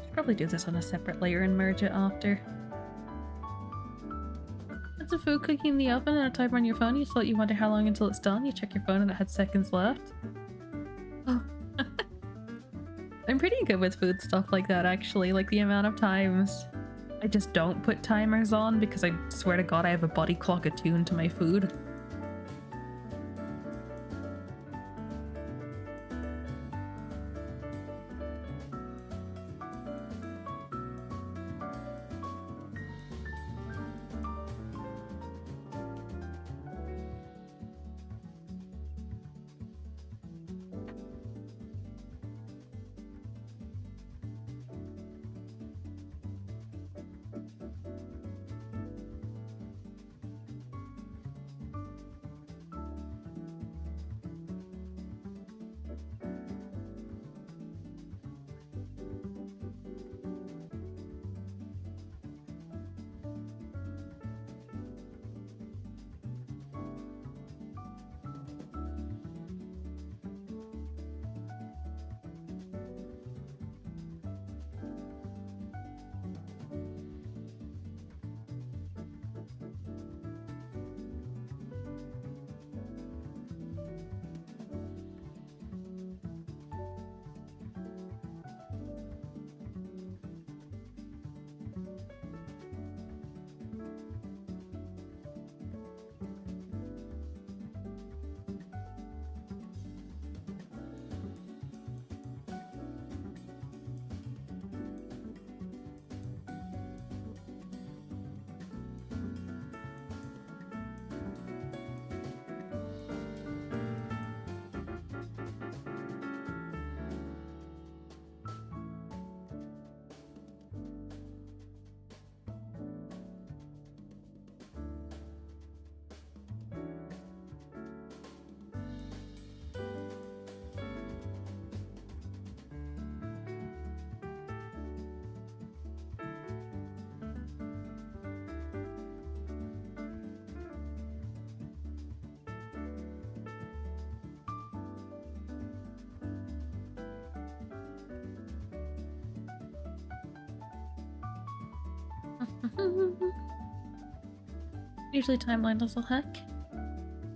Should probably do this on a separate layer and merge it after. It's a food cooking in the oven and a timer on your phone. You thought you wonder how long until it's done. You check your phone and it had seconds left. Oh. I'm pretty good with food stuff like that, actually. Like the amount of times I just don't put timers on because I swear to God I have a body clock attuned to my food. Usually timeline does a heck.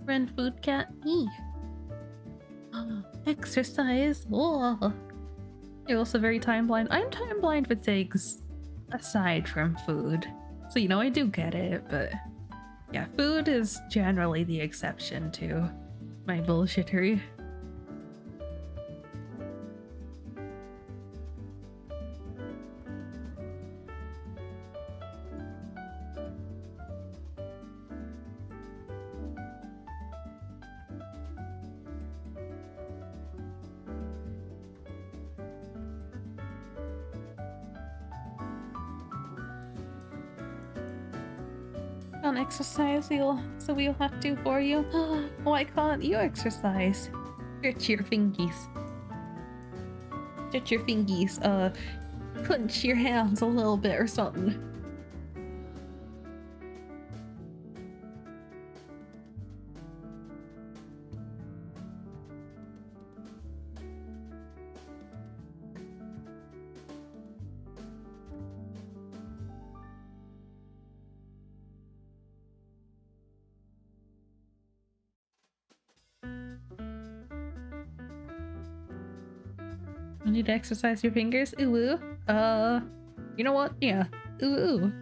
Friend food cat me. Exercise. Oh. You're also very time blind. I'm time blind with things aside from food. So you know I do get it, but yeah, food is generally the exception to my bullshittery. Don't exercise, so we'll have to for you. Why can't you exercise? Stretch your fingies. Stretch your fingies. Clench your hands a little bit or something. You need to exercise your fingers? Ooh, ooh. You know what? Yeah. Ooh, ooh.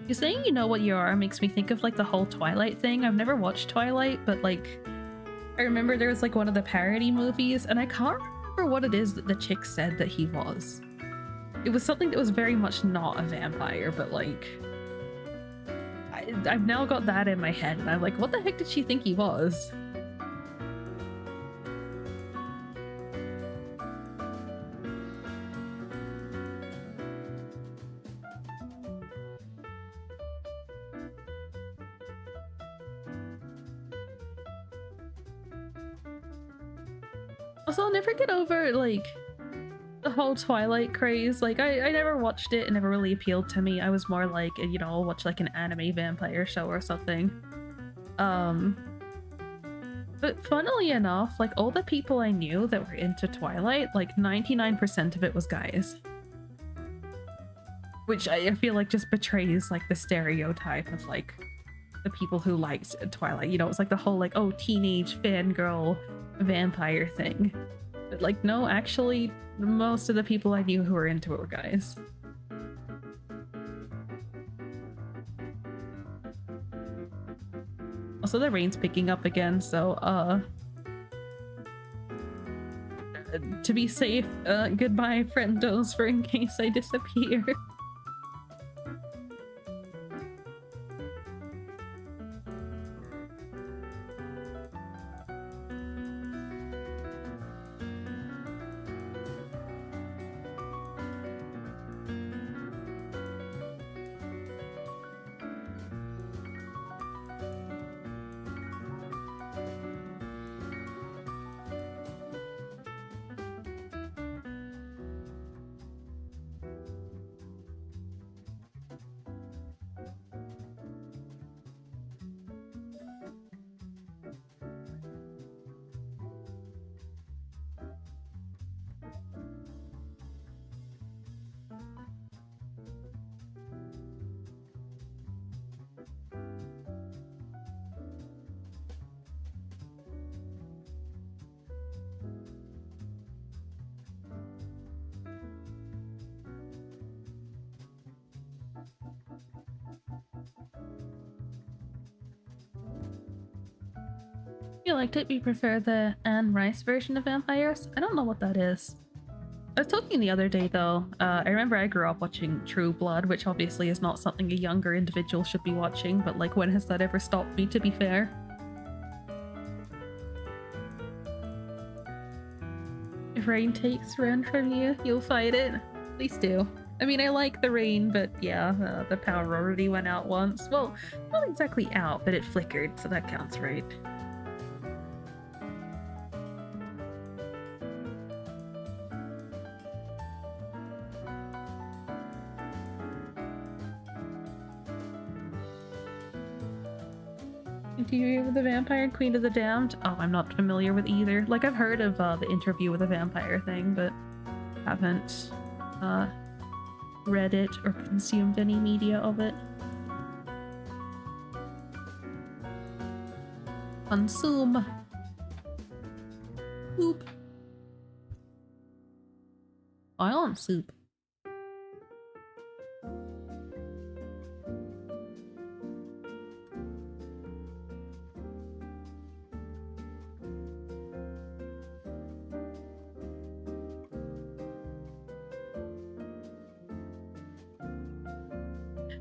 You saying you know what you are makes me think of like the whole Twilight thing. I've never watched Twilight, but like I remember there was like one of the parody movies, and I can't remember what it is that the chick said that he was. It was something that was very much not a vampire, but like I've now got that in my head, and I'm like, what the heck did she think he was? Also, I'll never get over like the whole Twilight craze. Like I never watched it. It never really appealed to me. I was more like, you know, I'll watch like an anime vampire show or something. But funnily enough, like all the people I knew that were into Twilight, like 99% of it was guys. Which I feel like just betrays like the stereotype of like the people who liked Twilight. You know, it's like the whole like, oh, teenage fangirl vampire thing. But like, no, actually, most of the people I knew who were into it were guys. Also, the rain's picking up again, so to be safe, goodbye friendos for in case I disappear. You liked it? You prefer the Anne Rice version of vampires? I don't know what that is. I was talking the other day though, I remember I grew up watching True Blood, which obviously is not something a younger individual should be watching, but like when has that ever stopped me, to be fair? If rain takes Ren from you, you'll fight it? Please do. I mean, I like the rain, but yeah, the power already went out once. Well, not exactly out, but it flickered, so that counts, right? Interview with the Vampire, Queen of the Damned? Oh, I'm not familiar with either. Like, I've heard of the Interview with a Vampire thing, but haven't read it or consumed any media of it. Consume. Soup. I want soup.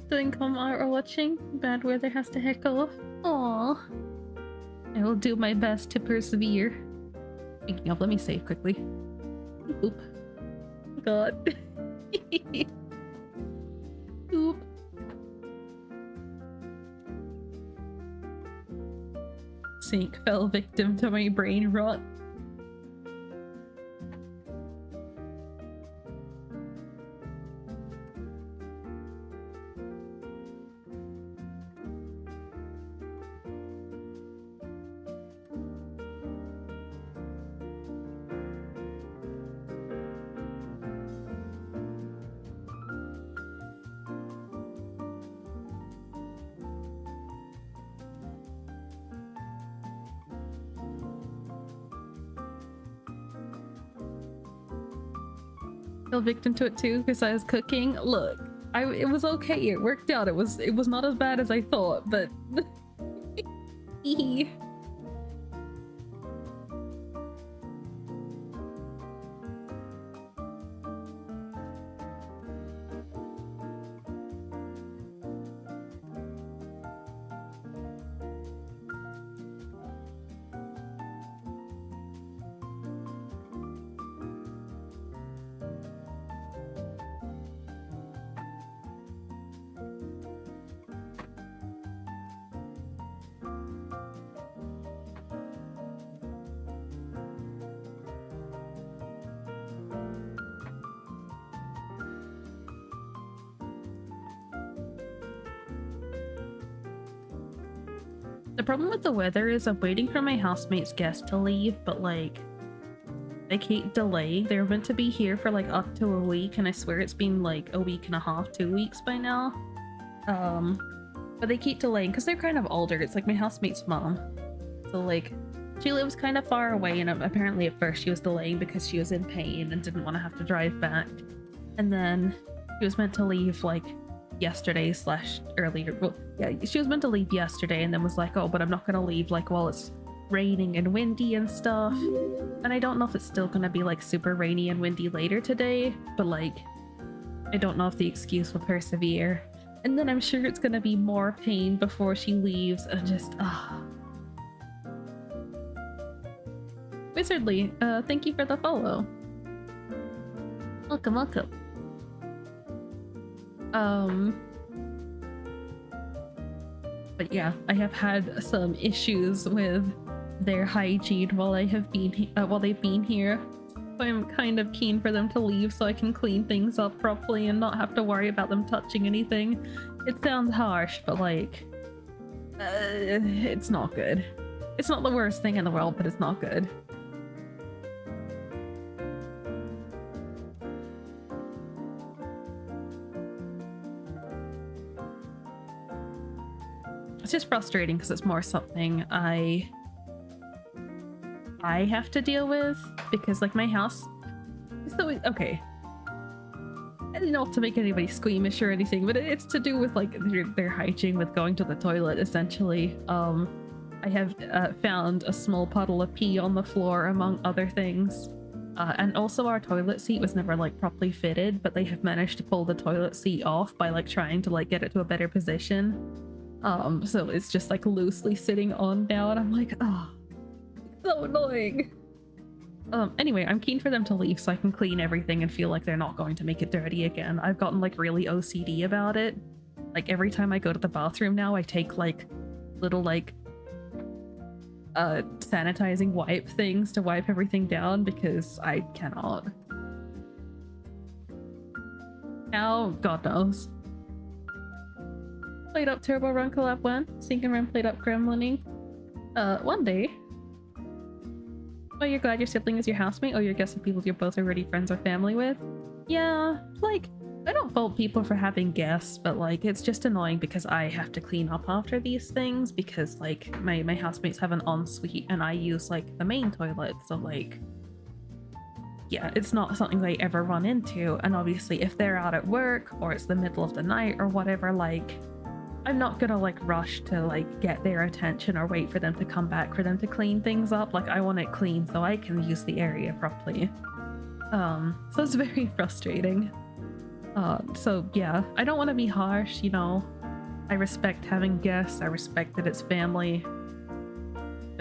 Doing com art or watching? Bad weather has to heck off. Aww. I will do my best to persevere. Speaking of, let me save quickly. Oop. God. Oop. Sync fell victim to my brain rot. Fell victim to it too because I was cooking. Look, it was okay. It worked out. It was not as bad as I thought, but the problem with the weather is I'm waiting for my housemate's guest to leave, but like they keep delaying. They're meant to be here for like up to a week, and I swear it's been like a week and a half, 2 weeks by now. But they keep delaying because they're kind of older. It's like my housemate's mom. So like she lives kind of far away, and apparently at first she was delaying because she was in pain and didn't want to have to drive back. And then she was meant to leave like yesterday / earlier. Well, yeah, she was meant to leave yesterday and then was like, oh, but I'm not gonna leave like while it's raining and windy and stuff. And I don't know if it's still gonna be like super rainy and windy later today, but like I don't know if the excuse will persevere. And then I'm sure it's gonna be more pain before she leaves, and just Wizardly, thank you for the follow. Welcome. But yeah, I have had some issues with their hygiene while I have been while they've been here. So I'm kind of keen for them to leave so I can clean things up properly and not have to worry about them touching anything. It sounds harsh, but like it's not good. It's not the worst thing in the world, but it's not good. It's just frustrating because it's more something I have to deal with, because like my house, so okay, and not to make anybody squeamish or anything, but it's to do with like their hygiene with going to the toilet essentially. I have found a small puddle of pee on the floor among other things, and also our toilet seat was never like properly fitted, but they have managed to pull the toilet seat off by like trying to like get it to a better position. So it's just like loosely sitting on now, and I'm like, oh, so annoying. Anyway, I'm keen for them to leave so I can clean everything and feel like they're not going to make it dirty again. I've gotten like really OCD about it. Like every time I go to the bathroom now, I take like little like sanitizing wipe things to wipe everything down because I cannot. How? God knows. Played up Turbo Run collab when? Sink and Run played up Gremlining. One day. Oh, you're glad your sibling is your housemate? Oh, you're guessing people you're both already friends or family with? Yeah, like, I don't fault people for having guests, but like, it's just annoying because I have to clean up after these things because like, my housemates have an ensuite and I use like the main toilet, so like, yeah, it's not something they ever run into. And obviously if they're out at work or it's the middle of the night or whatever, like, I'm not gonna like rush to like get their attention or wait for them to come back for them to clean things up. Like I want it clean so I can use the area properly. So it's very frustrating. So yeah, I don't want to be harsh, you know. I respect having guests, I respect that it's family.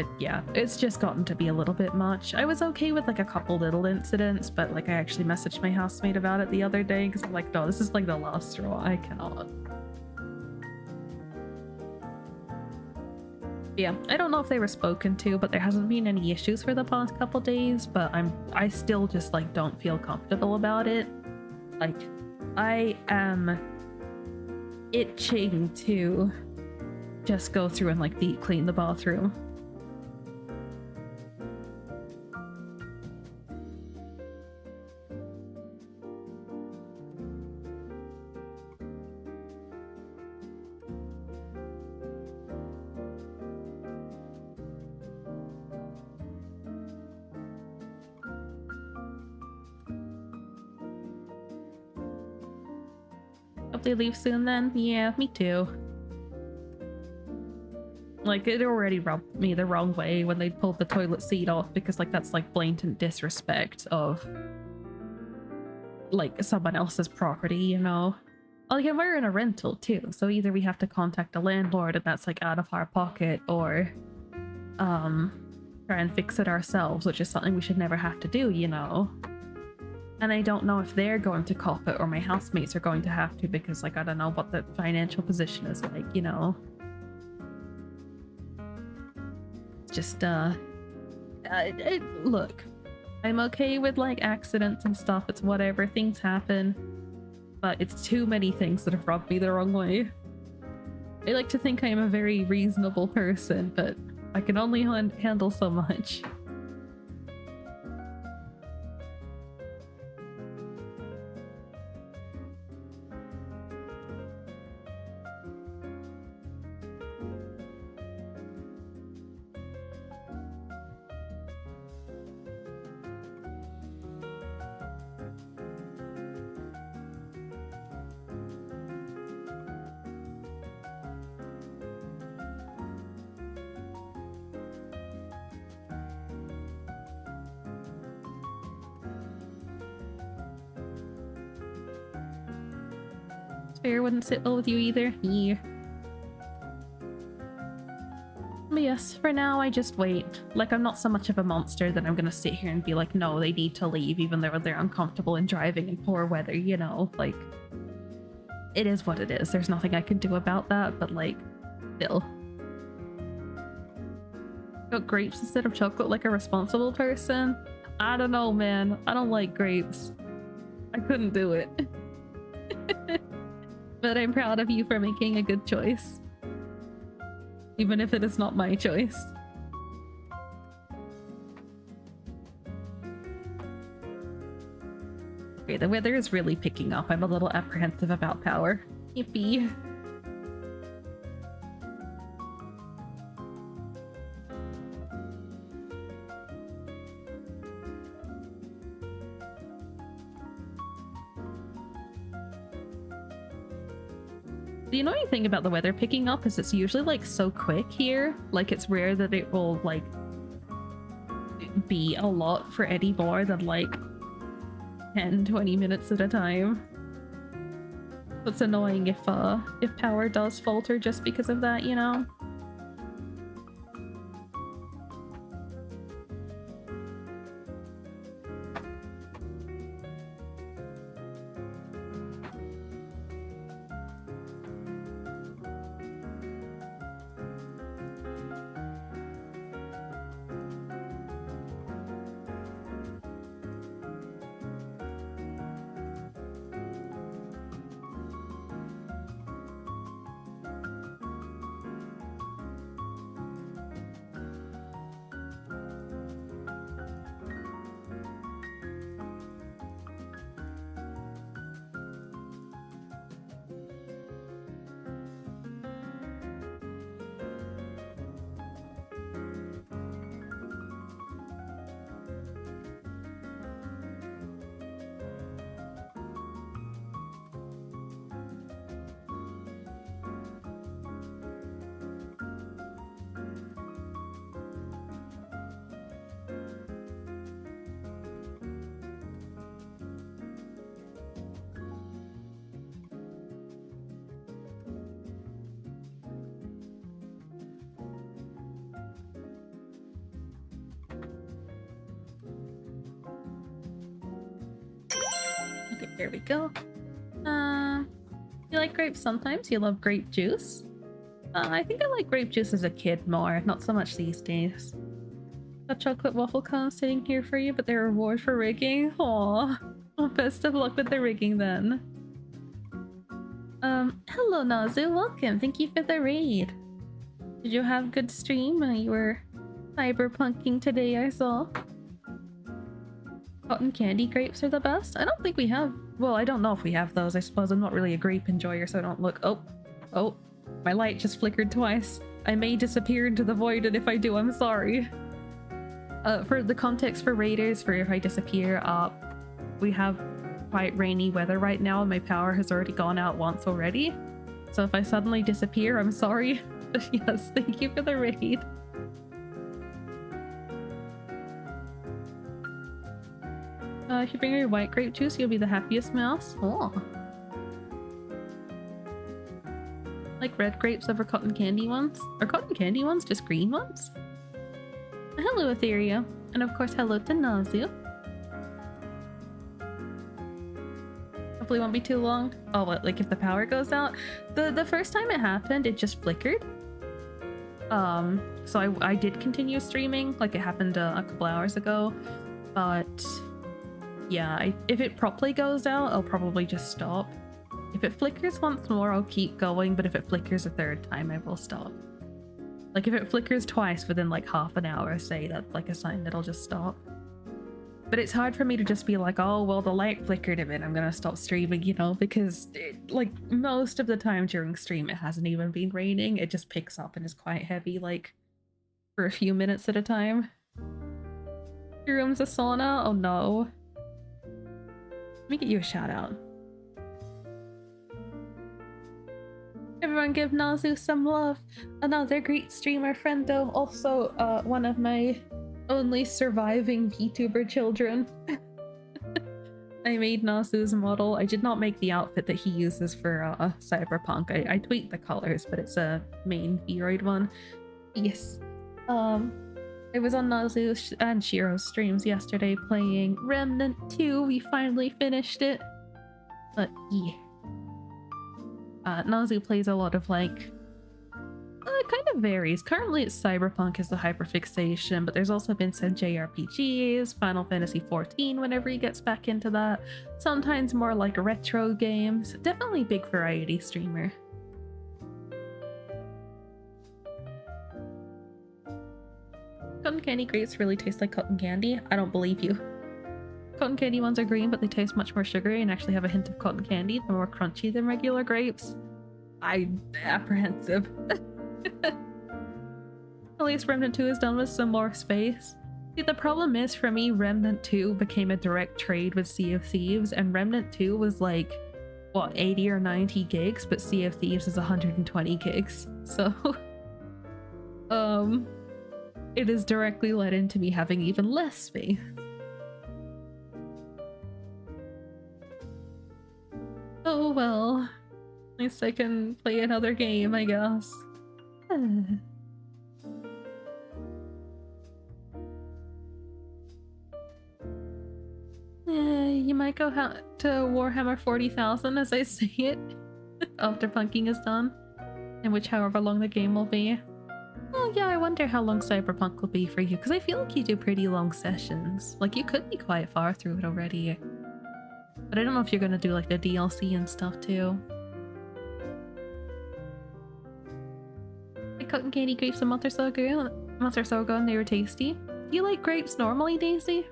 But yeah, it's just gotten to be a little bit much. I was okay with like a couple little incidents, but like I actually messaged my housemate about it the other day because I'm like, no, this is like the last straw. I cannot. Yeah, I don't know if they were spoken to, but there hasn't been any issues for the past couple days, but I still just like don't feel comfortable about it. Like I am itching to just go through and like deep clean the bathroom. Hope they leave soon then. Yeah, me too. Like, it already rubbed me the wrong way when they pulled the toilet seat off because, like, that's, like, blatant disrespect of, like, someone else's property, you know? Like, and we're in a rental, too, so either we have to contact the landlord and that's, like, out of our pocket, or, try and fix it ourselves, which is something we should never have to do, you know? And I don't know if they're going to cop it or my housemates are going to have to because, like, I don't know what the financial position is like, you know? Just, look, I'm okay with, like, accidents and stuff. It's whatever. Things happen. But it's too many things that have rubbed me the wrong way. I like to think I am a very reasonable person, but I can only handle so much. Spare wouldn't sit well with you either. Yeah. But yes, for now I just wait. Like, I'm not so much of a monster that I'm gonna sit here and be like, no, they need to leave even though they're uncomfortable in driving in poor weather, you know? Like, it is what it is. There's nothing I can do about that, but like, still. Got grapes instead of chocolate like a responsible person? I don't know, man. I don't like grapes. I couldn't do it. But I'm proud of you for making a good choice. Even if it is not my choice. Okay, the weather is really picking up. I'm a little apprehensive about power. Yippee. The annoying thing about the weather picking up is it's usually like so quick here. Like, it's rare that it will like be a lot for any more than like 10-20 minutes at a time. It's annoying if power does falter just because of that, you know? Okay, there we go. You like grapes sometimes? You love grape juice? I think I like grape juice as a kid more, not so much these days. A chocolate waffle cone sitting here for you, but they're a reward for rigging. Aww. Well, best of luck with the rigging then. Hello Nazu, welcome. Thank you for the raid. Did you have a good stream? You were cyberpunking today, I saw. Cotton candy grapes are the best? I don't think we have... Well, I don't know if we have those. I suppose I'm not really a grape enjoyer, so I don't look... Oh, my light just flickered twice. I may disappear into the void, and if I do, I'm sorry. For the context for raiders, for if I disappear, we have quite rainy weather right now, and my power has already gone out once already. So if I suddenly disappear, I'm sorry. But yes, thank you for the raid. If you bring your white grape juice, you'll be the happiest mouse. Oh. Like red grapes over cotton candy ones? Are cotton candy ones just green ones? Hello, Etheria. And of course, hello to Nazu. Hopefully it won't be too long. Oh, what, like if the power goes out? The first time it happened, it just flickered. So I did continue streaming, like it happened a couple hours ago. But yeah, if it properly goes out, I'll probably just stop. If it flickers once more, I'll keep going, but if it flickers a third time, I will stop. Like if it flickers twice within like half an hour, say, that's like a sign that I'll just stop. But it's hard for me to just be like, oh, well, the light flickered a bit, I'm gonna stop streaming, you know, because like most of the time during stream, it hasn't even been raining. It just picks up and is quite heavy, like for a few minutes at a time. Your room's a sauna? Oh no. Let me get you a shout out. Everyone give Nazu some love. Another great streamer friend though, also one of my only surviving VTuber children. I made Nazu's model. I did not make the outfit that he uses for Cyberpunk. I tweaked the colors, but it's a main Vroid one. Yes. I was on Nazu and Shiro's streams yesterday playing Remnant 2. We finally finished it. But yeah. Nazu plays a lot of like... it kind of varies. Currently it's Cyberpunk is the hyperfixation, but there's also been some JRPGs, Final Fantasy XIV whenever he gets back into that. Sometimes more like retro games. Definitely big variety streamer. Cotton candy grapes really taste like cotton candy? I don't believe you. Cotton candy ones are green, but they taste much more sugary and actually have a hint of cotton candy. They're more crunchy than regular grapes. I'm apprehensive. At least Remnant 2 is done with some more space. See, the problem is for me, Remnant 2 became a direct trade with Sea of Thieves, and Remnant 2 was like, what, 80 or 90 gigs, but Sea of Thieves is 120 gigs. So, it has directly led into me having even less space. Oh well, at least I can play another game, I guess. You might go to Warhammer 40,000 as I say it after punking is done, in which however long the game will be. Oh yeah, I wonder how long Cyberpunk will be for you, because I feel like you do pretty long sessions. Like you could be quite far through it already. But I don't know if you're gonna do like the DLC and stuff too. I cotton candy grapes a month or so ago, and they were tasty. Do you like grapes normally, Daisy?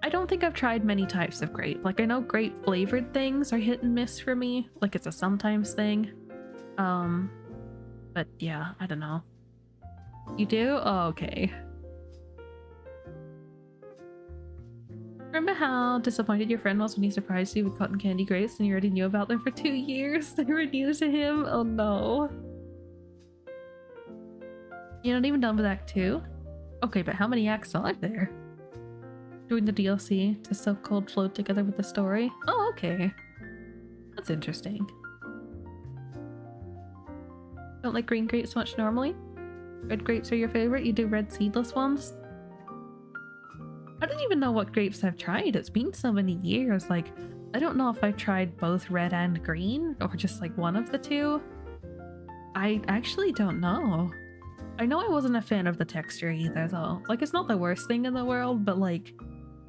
I don't think I've tried many types of grape. Like I know grape flavored things are hit and miss for me. Like it's a sometimes thing. But yeah, I don't know. You do? Oh, okay. Remember how disappointed your friend was when he surprised you with cotton candy grapes and you already knew about them for 2 years? They were new to him? Oh no. You're not even done with Act 2? Okay, but how many acts are there? Doing the DLC to so-called flow together with the story? Oh, okay. That's interesting. Don't like green grapes much normally? Red grapes are your favorite? You do red seedless ones? don't even know what grapes I've tried. It's been so many years. Like, I don't know if I've tried both red and green or just like one of the two. I actually don't know. I know I wasn't a fan of the texture either though. Like, it's not the worst thing in the world, but like,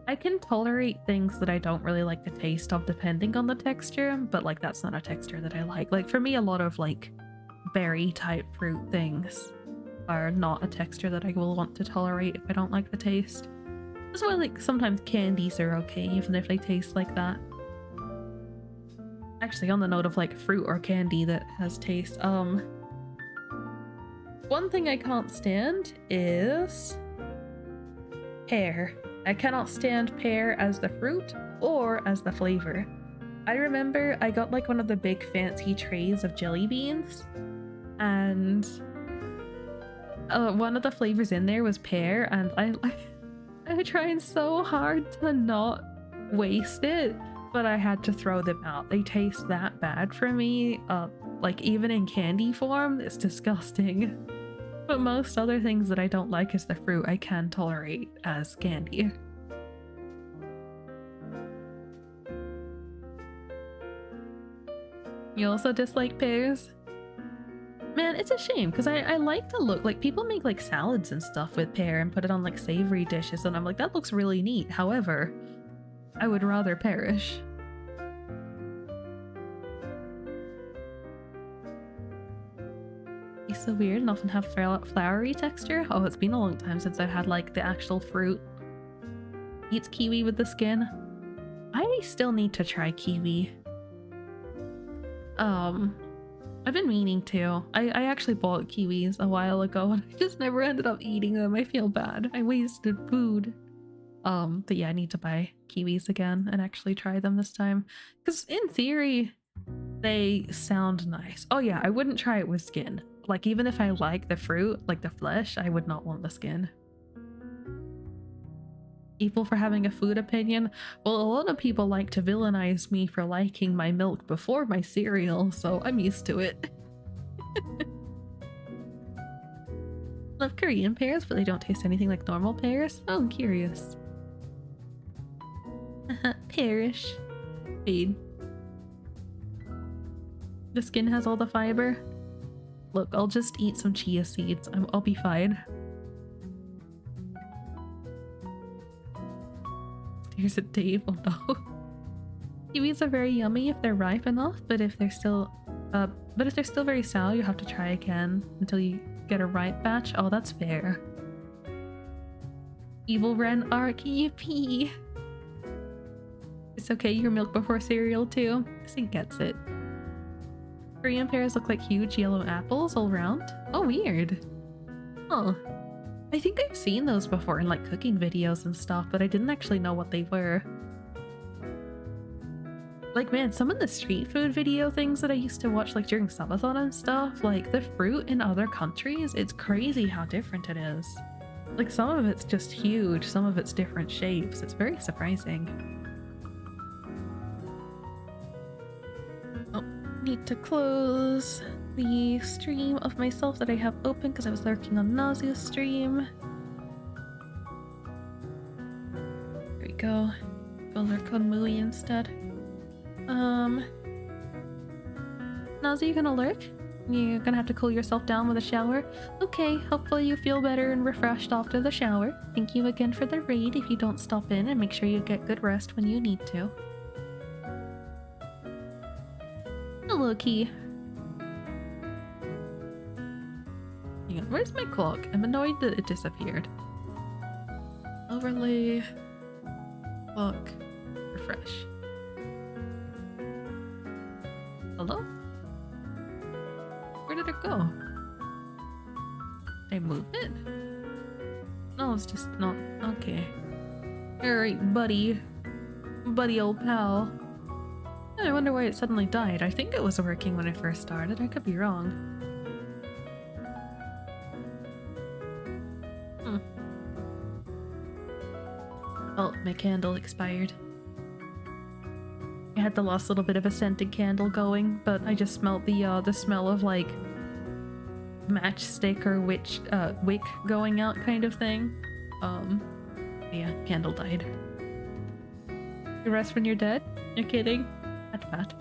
I can tolerate things that I don't really like the taste of depending on the texture, but like that's not a texture that I like. Like for me, a lot of like berry type fruit things are not a texture that I will want to tolerate if I don't like the taste. That's why like sometimes candies are okay even if they taste like that. Actually, on the note of like fruit or candy that has taste, one thing I can't stand is pear. I cannot stand pear as the fruit or as the flavor. I remember I got like one of the big fancy trays of jelly beans, and one of the flavors in there was pear, and I'm trying so hard to not waste it, but I had to throw them out. They taste that bad for me. Like even in candy form, it's disgusting. But most other things that I don't like as the fruit, I can tolerate as candy. You also dislike pears? Man, it's a shame because I like the look. Like people make like salads and stuff with pear and put it on like savory dishes, and I'm like, that looks really neat. However, I would rather perish. It's so weird and often have flowery texture. Oh, it's been a long time since I've had like the actual fruit. Eats kiwi with the skin. I still need to try kiwi. I've been meaning to. I actually bought kiwis a while ago and I just never ended up eating them. I feel bad. I wasted food. But yeah, I need to buy kiwis again and actually try them this time. Because in theory, they sound nice. Oh yeah, I wouldn't try it with skin. Like even if I like the fruit, like the flesh, I would not want the skin. Evil for having a food opinion? Well, a lot of people like to villainize me for liking my milk before my cereal, so I'm used to it. Love Korean pears, but they don't taste anything like normal pears? Oh, I'm curious. Perish. Feed. The skin has all the fiber? Look, I'll just eat some chia seeds. I'll be fine. Here's a Dave. Oh no. Kiwis are very yummy if they're ripe enough, but if they're still very sour, you have to try again until you get a ripe batch. Oh, that's fair. Evil Ren Arc, yippee! It's okay, your milk before cereal too. This thing gets it. Korean pears look like huge yellow apples all around. Oh, weird. Huh. I think I've seen those before in like cooking videos and stuff, but I didn't actually know what they were. Like man, some of the street food video things that I used to watch like during subathon and stuff, like the fruit in other countries, it's crazy how different it is. Like some of it's just huge, some of it's different shapes. It's very surprising. Need to close the stream of myself that I have open because I was lurking on Nausea's stream. There we go. Go lurk on Mooey instead. Nausea, you gonna lurk? You're gonna have to cool yourself down with a shower? Okay, hopefully you feel better and refreshed after the shower. Thank you again for the raid if you don't stop in, and make sure you get good rest when you need to. Hello, Key. Hang on, where's my clock? I'm annoyed that it disappeared. Overlay. Clock. Refresh. Hello? Where did it go? Did I move it? No, it's just not. Okay. Alright, buddy. Buddy old pal. I wonder why it suddenly died. I think it was working when I first started. I could be wrong. Oh, my candle expired. I had the last little bit of a scented candle going, but I just smelled the smell of like matchstick or wick going out kind of thing. Yeah, candle died. You rest when you're dead? You're kidding? That's bad.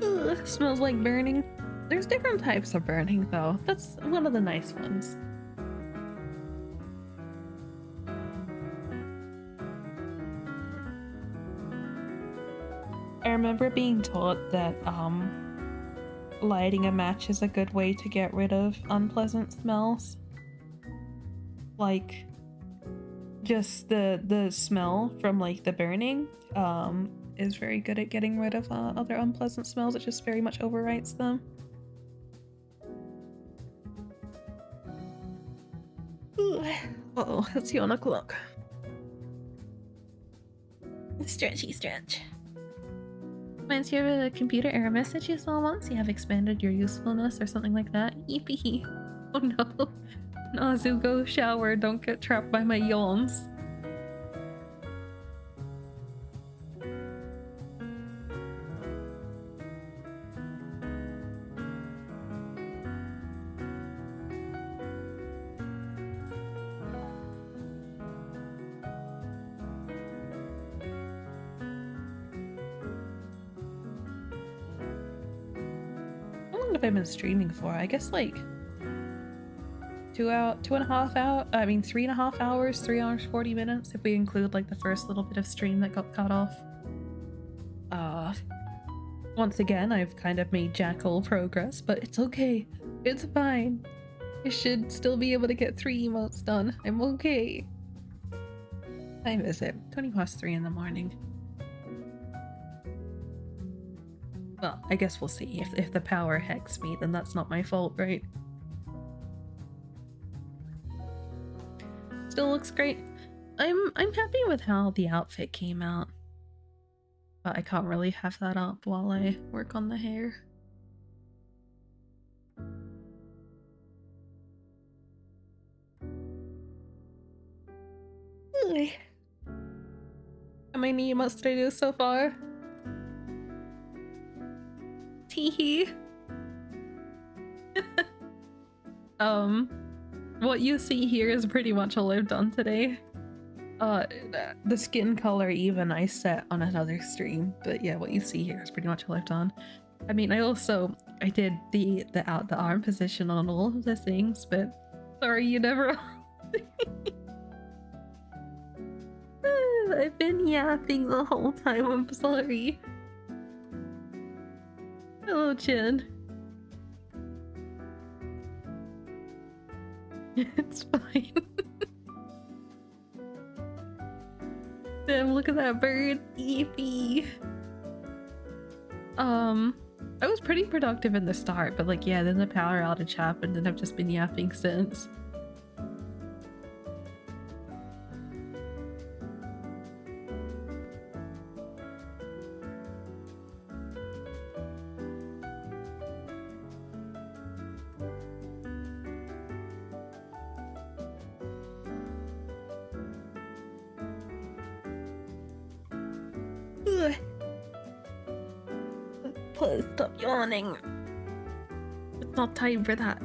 Ugh, smells like burning. There's different types of burning though. That's one of the nice ones. I remember being taught that lighting a match is a good way to get rid of unpleasant smells. Like just the smell from like the burning is very good at getting rid of other unpleasant smells. It just very much overwrites them. Uh-oh, it's 1 o'clock. Stretchy stretch. Reminds you of a computer error message you saw once? You have expanded your usefulness or something like that? Yippee. Oh no. Nazu, go shower. Don't get trapped by my yawns. How long have I been streaming for? I guess like 2.5 hours. I mean 3.5 hours, 3 hours 40 minutes if we include like the first little bit of stream that got cut off. Once again, I've kind of made jackal progress, but it's okay. It's fine. I should still be able to get 3 emotes done. I'm okay. Time is it? 3 in the morning. Well, I guess we'll see. If the power hacks me, then that's not my fault, right? Still looks great. I'm happy with how the outfit came out. But I can't really have that up while I work on the hair. How many emotes did I do so far? Teehee. What you see here is pretty much all I've done today. The skin color even I set on another stream, but yeah, what you see here is pretty much all I've done. I mean, I did the arm position on all of the things, but sorry, you never. I've been yapping the whole time. I'm sorry. Hello, Chin. It's fine. Damn, look at that bird. Yippee. I was pretty productive in the start, but like, yeah, then the power outage happened and I've just been yapping since. Please stop yawning. It's not time for that.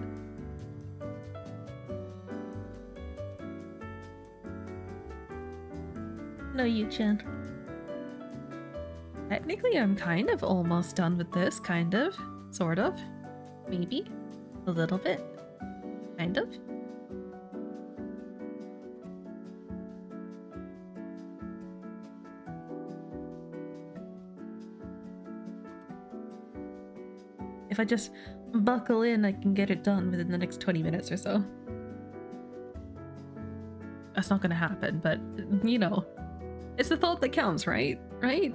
No, Yu-chan. Technically, I'm kind of almost done with this, kind of. Sort of. Maybe. A little bit. Kind of. If I just buckle in, I can get it done within the next 20 minutes or so. That's not gonna happen, but, you know, it's the thought that counts, right? Right?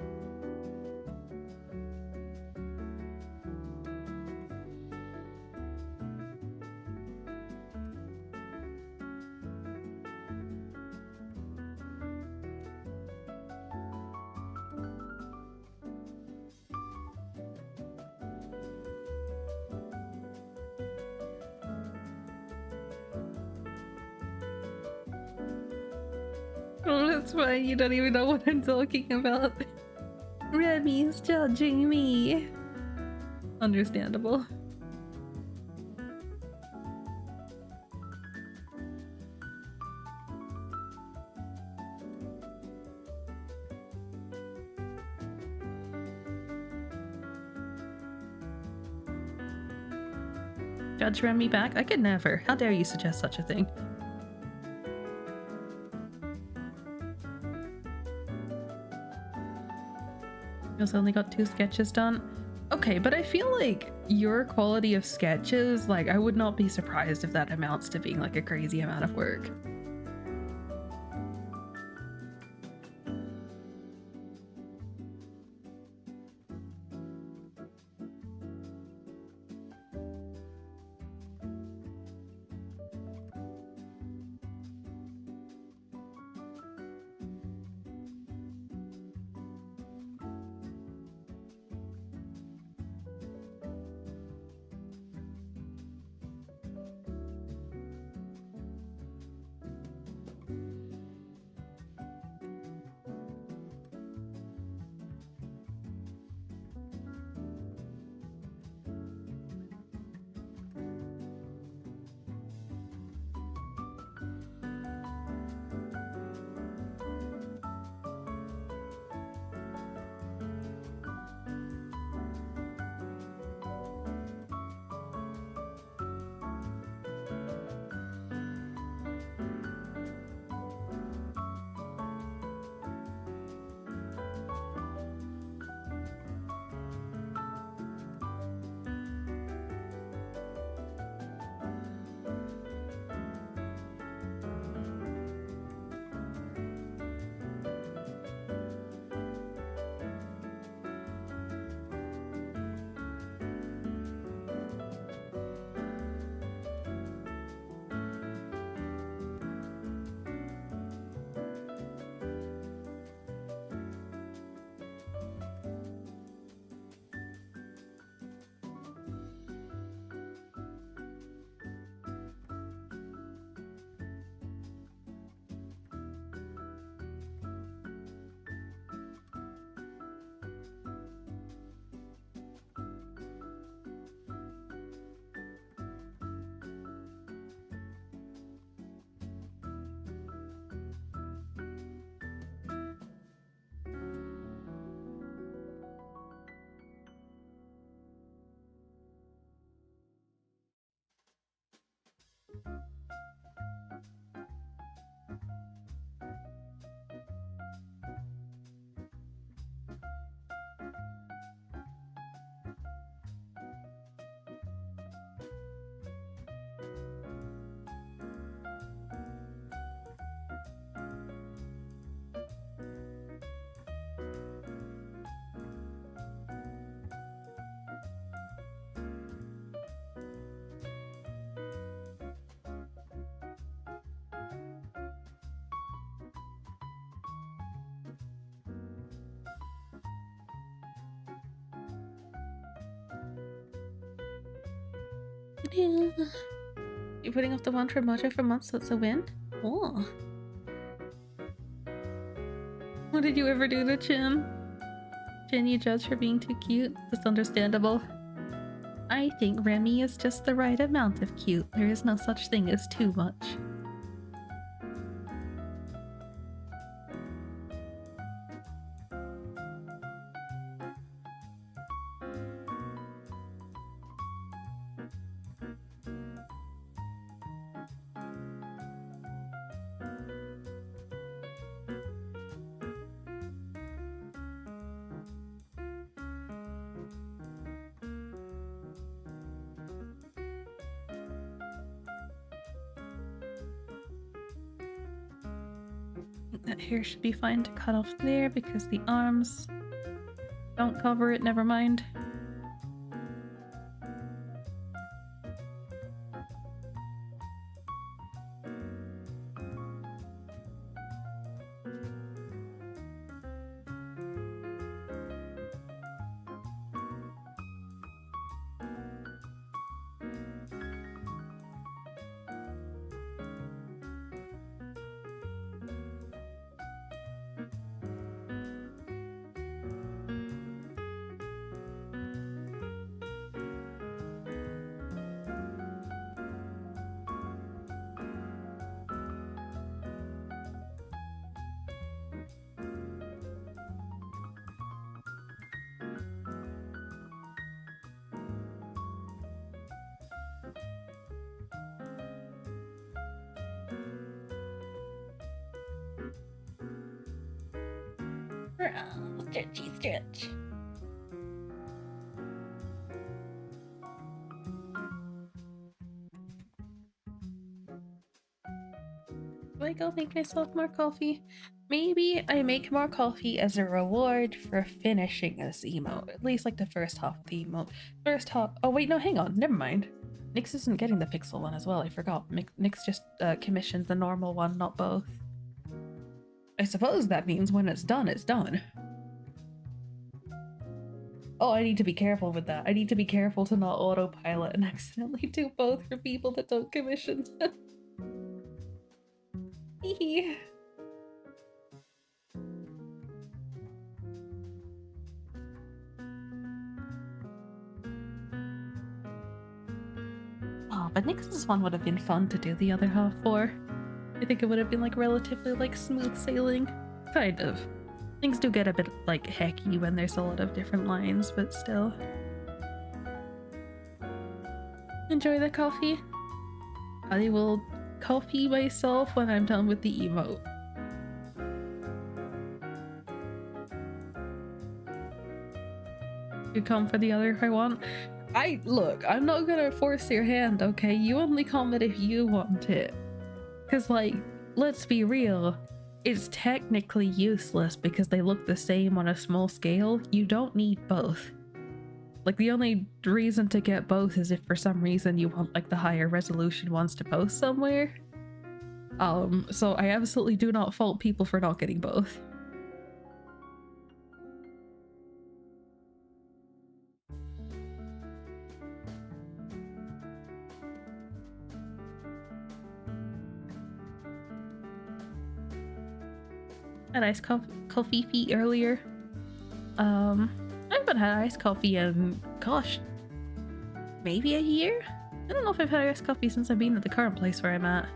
Oh, that's fine. You don't even know what I'm talking about. Remy's judging me. Understandable. Judge ran me back? I could never. How dare you suggest such a thing? Just only got 2 sketches done. Okay, but I feel like your quality of sketches, like, I would not be surprised if that amounts to being like a crazy amount of work. Yeah. You're putting off the one for Mojo for months, so it's a win? Oh. What did you ever do to Chin? Chin, you judge for being too cute? That's understandable. I think Remy is just the right amount of cute. There is no such thing as too much. That hair should be fine to cut off there because the arms don't cover it, never mind. Stretchy stretch. Do I go make myself more coffee? Maybe I make more coffee as a reward for finishing this emote. At least like the first half of the emote. First half. Oh wait, no, hang on. Never mind. Nyx isn't getting the pixel one as well. I forgot. Nyx just commissioned the normal one, not both. I suppose that means when it's done, it's done. Oh, I need to be careful with that. I need to be careful to not autopilot and accidentally do both for people that don't commission. Hehe. Oh, but Nyx's one would have been fun to do the other half for. I think it would have been like relatively like smooth sailing. Kind of. Things do get a bit like hecky when there's a lot of different lines, but still. Enjoy the coffee. I will coffee myself when I'm done with the emote. You come for the other if I want. Look, I'm not gonna force your hand, okay? You only comment if you want it. Cause like, let's be real, it's technically useless because they look the same on a small scale. You don't need both. Like the only reason to get both is if for some reason you want like the higher resolution ones to post somewhere. So I absolutely do not fault people for not getting both. Had iced coffee earlier. I haven't had iced coffee in, gosh, maybe a year? I don't know if I've had iced coffee since I've been at the current place where I'm at.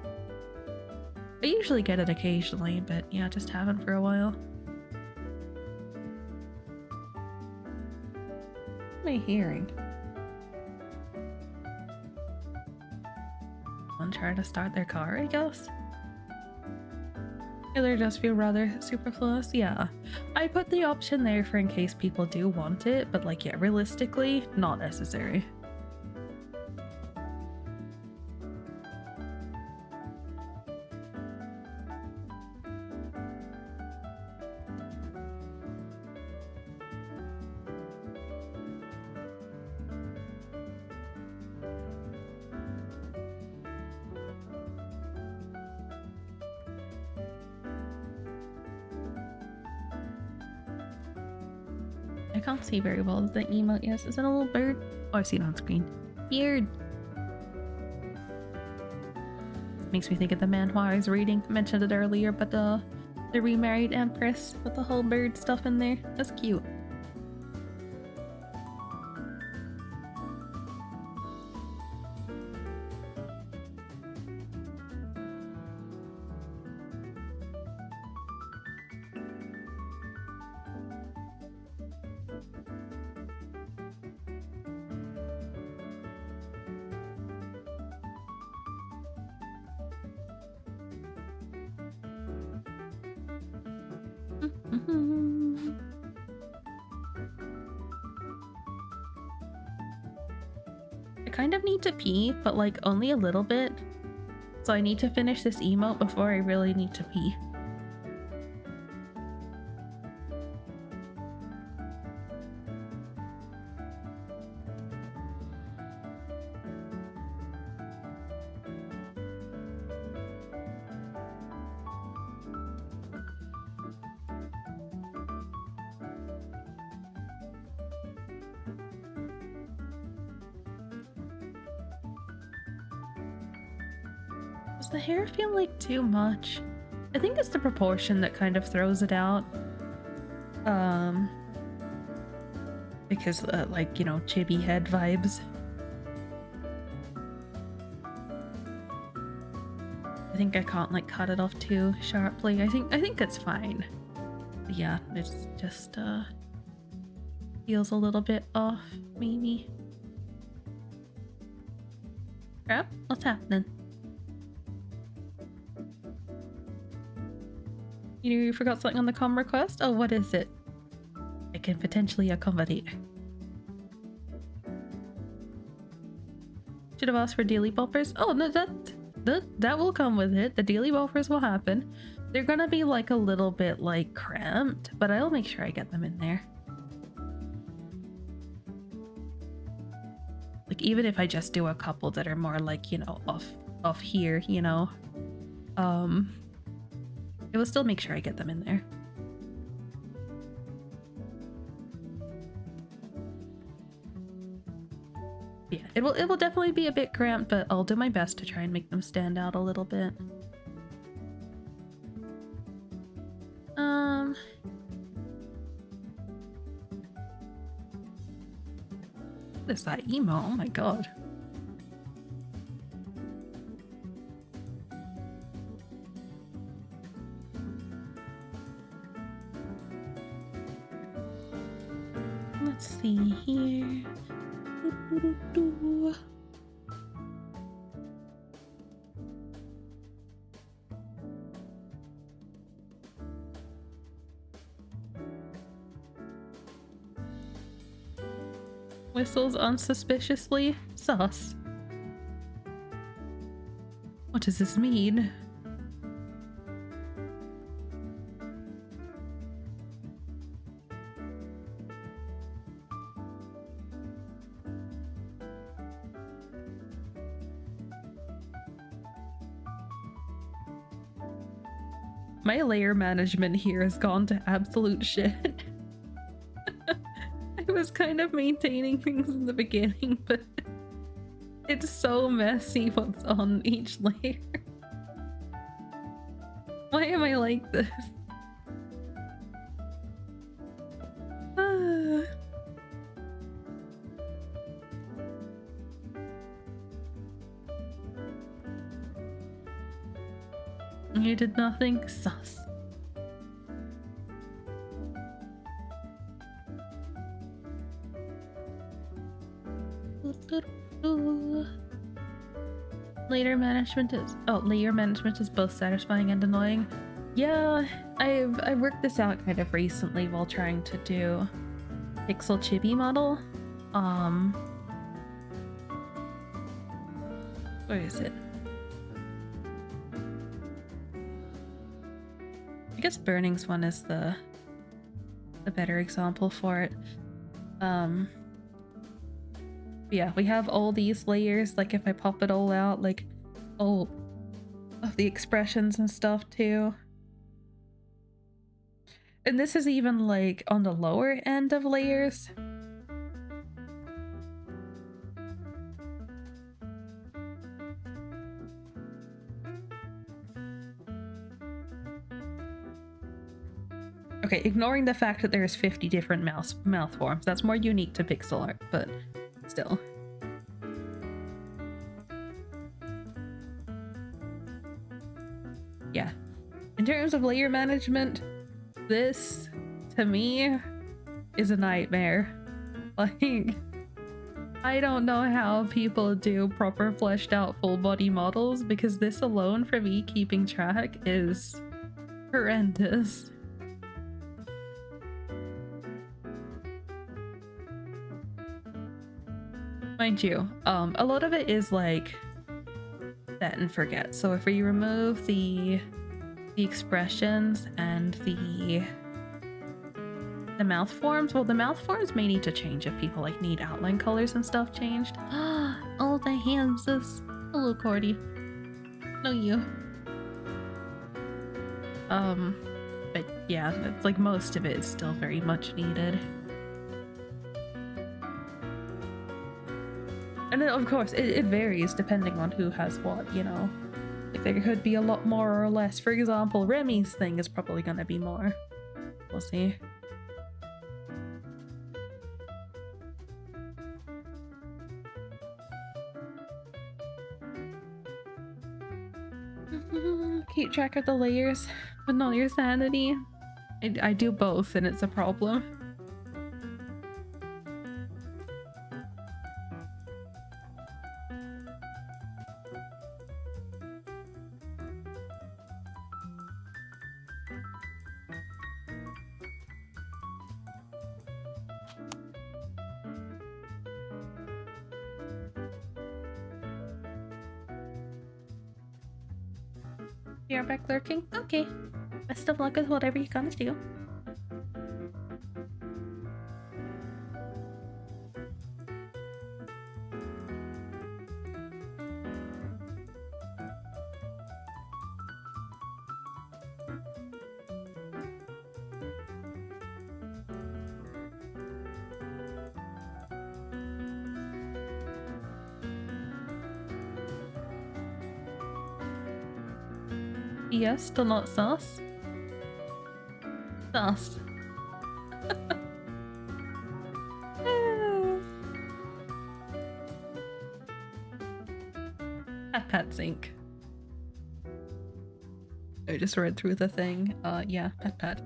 I usually get it occasionally, but yeah, just haven't for a while. What am I hearing? Someone trying to start their car, I guess? Either just feel rather superfluous. Yeah, I put the option there for in case people do want it, but like, yeah, realistically, not necessary. I can't see very well the emote. Yes, is it a little bird? Oh, I see it on screen. Beard. Makes me think of the manhwa I was reading. I mentioned it earlier, but the remarried empress with the whole bird stuff in there. That's cute. I kind of need to pee, but like only a little bit. So I need to finish this emote before I really need to pee. Does the hair feel like too much? I think it's the proportion that kind of throws it out. Because like, you know, chibi head vibes. I think I can't like cut it off too sharply. I think it's fine. But yeah, it's just feels a little bit off, maybe. Crap, what's happening? You forgot something on the com request? Oh, what is it? can potentially accommodate. Should have asked for daily buffers. Oh no, that will come with it. The daily buffers will happen. They're gonna be like a little bit like cramped, but I'll make sure I get them in there. Like even if I just do a couple that are more like, you know, off here, you know, it will still make sure I get them in there. Yeah, it will definitely be a bit cramped, but I'll do my best to try and make them stand out a little bit. What is that emo? Oh my god. Let's see here. Whistles unsuspiciously sus. What does this mean? My layer management here has gone to absolute shit. I was kind of maintaining things in the beginning, but it's so messy what's on each layer. Why am I like this? You did nothing? Sus. Layer management is both satisfying and annoying. Yeah, I've worked this out kind of recently while trying to do pixel chibi model. Where is it? I guess Burning's one is the better example for it. Yeah, we have all these layers, like if I pop it all out, like all of the expressions and stuff too. And this is even like on the lower end of layers. Okay, ignoring the fact that there's 50 different mouth forms. That's more unique to pixel art, but still. Yeah. In terms of layer management, this, to me, is a nightmare. Like, I don't know how people do proper fleshed out full body models, because this alone, for me, keeping track is horrendous. Mind you, a lot of it is like set and forget. So if we remove the expressions and the mouth forms, well, the mouth forms may need to change if people like need outline colors and stuff changed. Oh, the hands. Hello, Cordy. No, you. But yeah, it's like most of it is still very much needed. And then, of course, it varies depending on who has what, you know. Like, there could be a lot more or less. For example, Remy's thing is probably gonna be more. We'll see. Keep track of the layers, but not your sanity. I do both, and it's a problem. You're back lurking? Okay. Best of luck with whatever you gotta do. Yes, still not sus. Sus. Pat sync. I just read through the thing. Yeah, pat.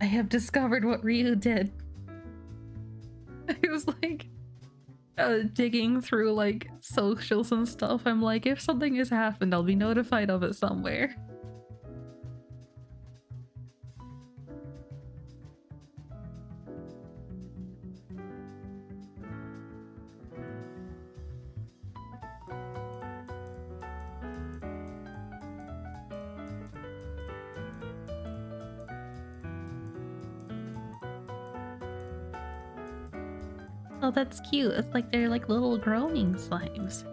I have discovered what Ryu did. I was like digging through like socials and stuff. I'm like, if something has happened, I'll be notified of it somewhere. Oh, that's cute. It's like they're like little growing slimes.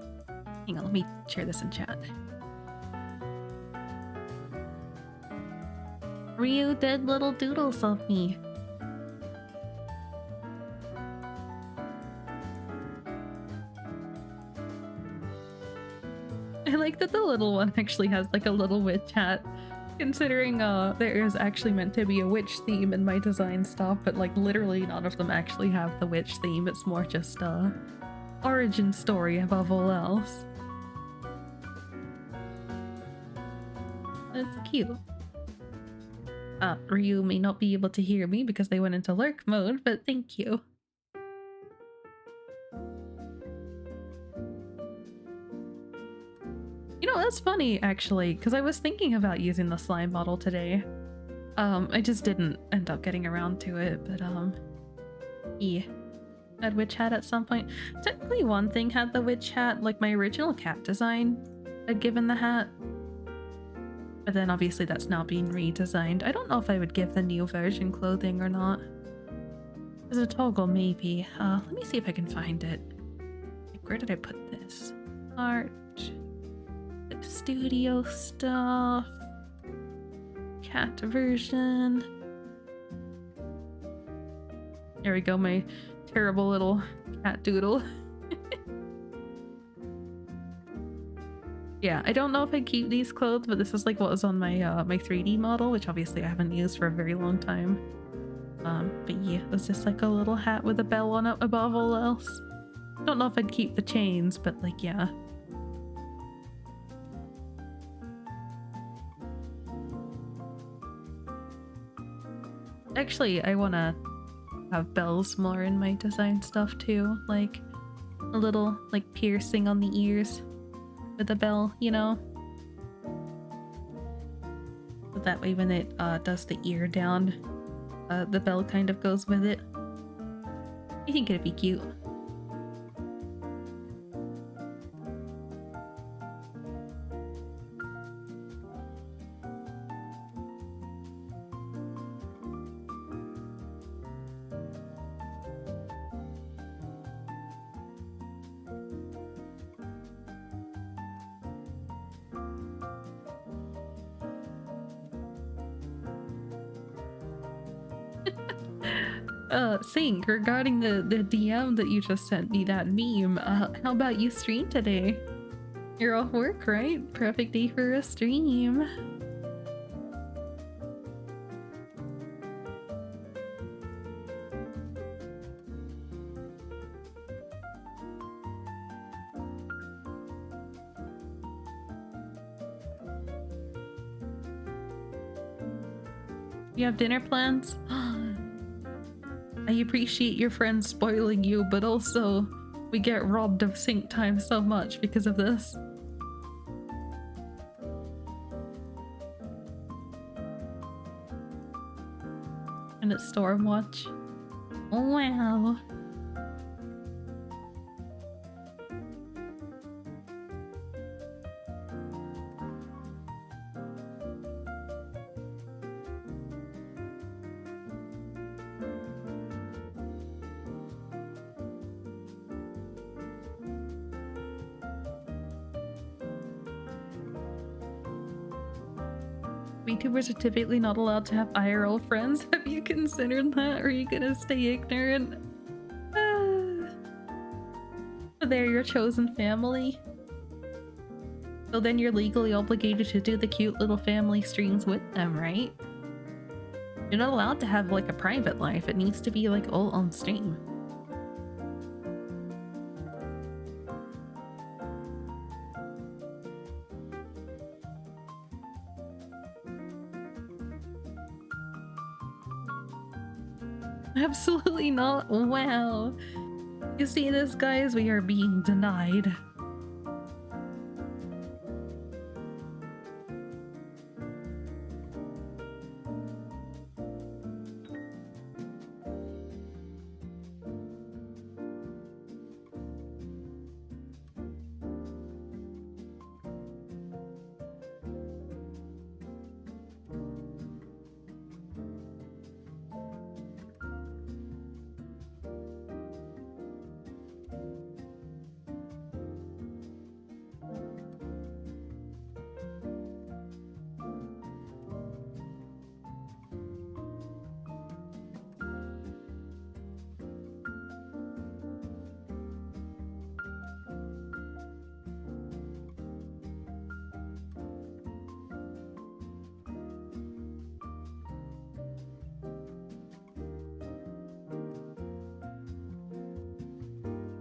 Hang on, let me share this in chat. Ryu did little doodles of me. I like that the little one actually has like a little witch hat. Considering there is actually meant to be a witch theme in my design stuff, but like literally none of them actually have the witch theme. It's more just origin story above all else. It's cute. Ryu may not be able to hear me because they went into lurk mode, but thank you. You know, that's funny actually, because I was thinking about using the slime bottle today. I just didn't end up getting around to it, but yeah. Had witch hat at some point. Technically one thing had the witch hat, like my original cat design had given the hat. But then obviously that's now being redesigned. I don't know if I would give the new version clothing or not. There's a toggle maybe. Let me see if I can find it. Like, where did I put this? Art. Studio stuff. Cat version. There we go, my terrible little cat doodle. Yeah, I don't know if I keep these clothes, but this is like what was on my my 3D model, which obviously I haven't used for a very long time. But yeah, it's just like a little hat with a bell on it above all else. Don't know if I'd keep the chains, but like, yeah. Actually, I want to have bells more in my design stuff too, like a little like piercing on the ears with a bell, you know? So that way when it does the ear down, the bell kind of goes with it. I think it'd be cute. Sync, regarding the DM that you just sent me, that meme, how about you stream today? You're off work, right? Perfect day for a stream. You have dinner plans? I appreciate your friends spoiling you, but also we get robbed of sync time so much because of this. And it's Stormwatch. Oh, wow. VTubers are typically not allowed to have IRL friends. Have you considered that? Or are you gonna stay ignorant? But they're your chosen family. So then you're legally obligated to do the cute little family streams with them, right? You're not allowed to have like a private life. It needs to be like all on stream. Absolutely not. Wow. You see this, guys? We are being denied.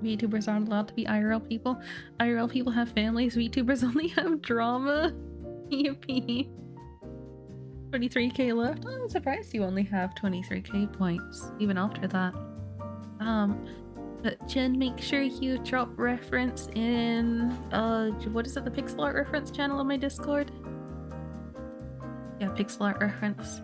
VTubers aren't allowed to be IRL people. IRL people have families. VTubers only have drama. Yippee. 23k left. Oh, I'm surprised you only have 23k points even after that. But Jen, make sure you drop reference in what is it, the pixel art reference channel on my Discord? Yeah, pixel art reference.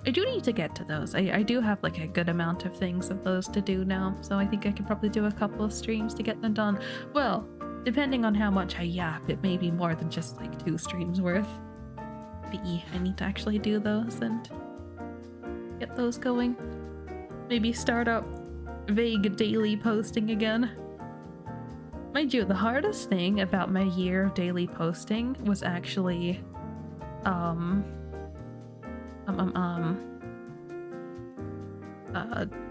I do need to get to those. I do have like a good amount of things of those to do now, so I think I could probably do a couple of streams to get them done. Well, depending on how much I yap, it may be more than just like 2 streams worth. But yeah, I need to actually do those and get those going. Maybe start up vague daily posting again. Mind you, the hardest thing about my year of daily posting was actually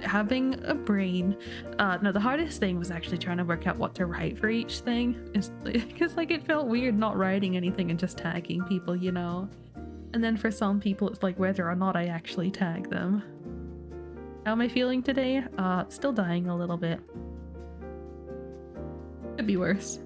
having a brain. No, the hardest thing was actually trying to work out what to write for each thing, is because like it felt weird not writing anything and just tagging people, you know. And then for some people it's like whether or not I actually tag them. How am I feeling today? Still dying a little bit. Could be worse.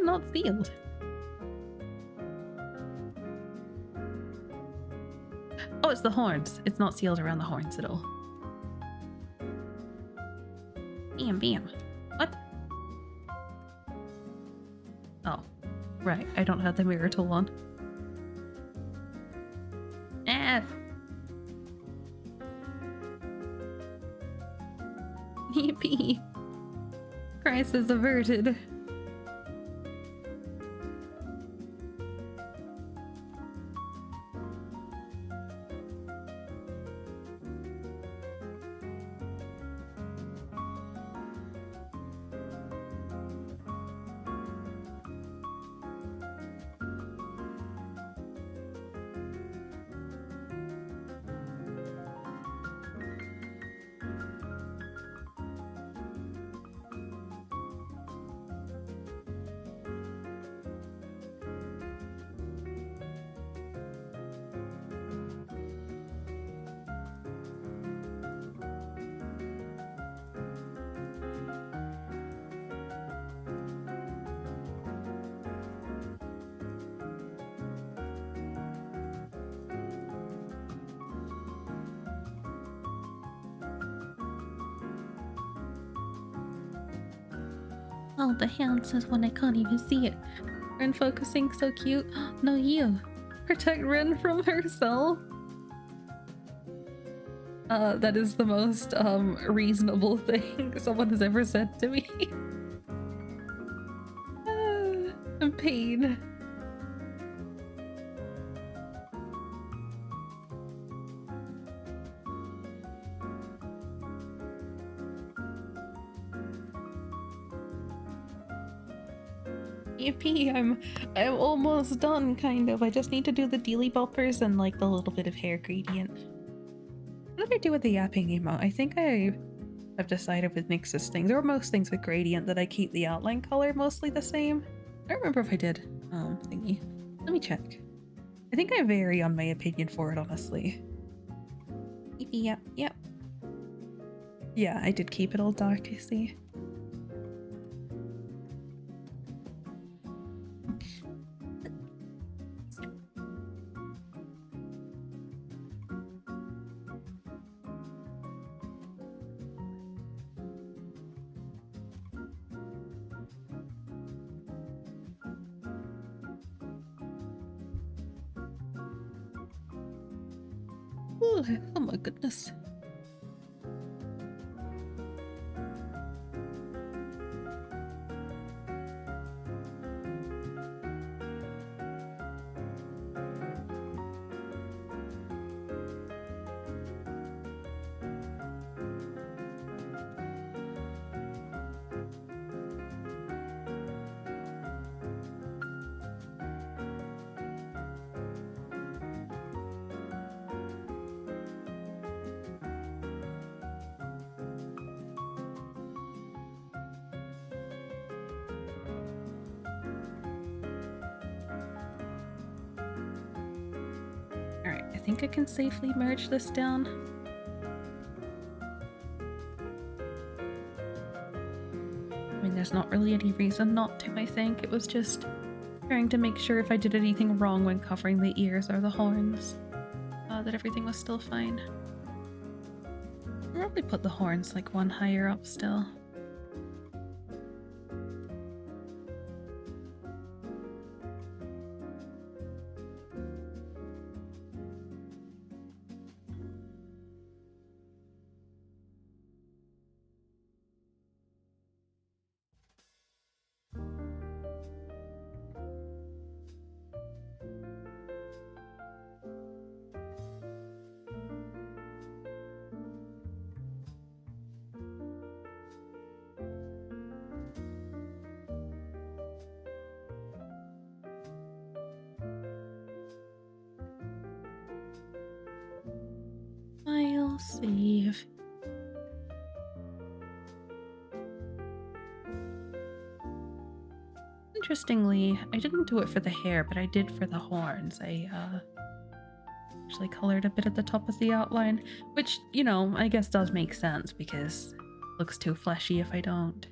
it not sealed? Oh, it's the horns. It's not sealed around the horns at all. Bam, bam. What? Oh, right. I don't have the mirror tool on. Ah! Yippee! Crisis averted. Oh, the hand says when I can't even see it. Ren focusing, so cute. No, you. Protect Ren from herself. That is the most, reasonable thing someone has ever said to me. I'm pain. Yippee, I'm almost done, kind of. I just need to do the dealy boppers and like the little bit of hair gradient. What did I do with the yapping emote? I think I've decided with Nyx's things, or most things with gradient, that I keep the outline color mostly the same. I don't remember if I did thingy. Let me check. I think I vary on my opinion for it, honestly. Yep, yep. Yeah, I did keep it all dark, I see. Ooh, oh my goodness. Alright, I think I can safely merge this down. I mean, there's not really any reason not to, I think. It was just trying to make sure if I did anything wrong when covering the ears or the horns, that everything was still fine. I'll probably put the horns like one higher up still. File save. Interestingly, I didn't do it for the hair, but I did for the horns. I actually colored a bit at the top of the outline, which, you know, I guess does make sense because it looks too fleshy if I don't.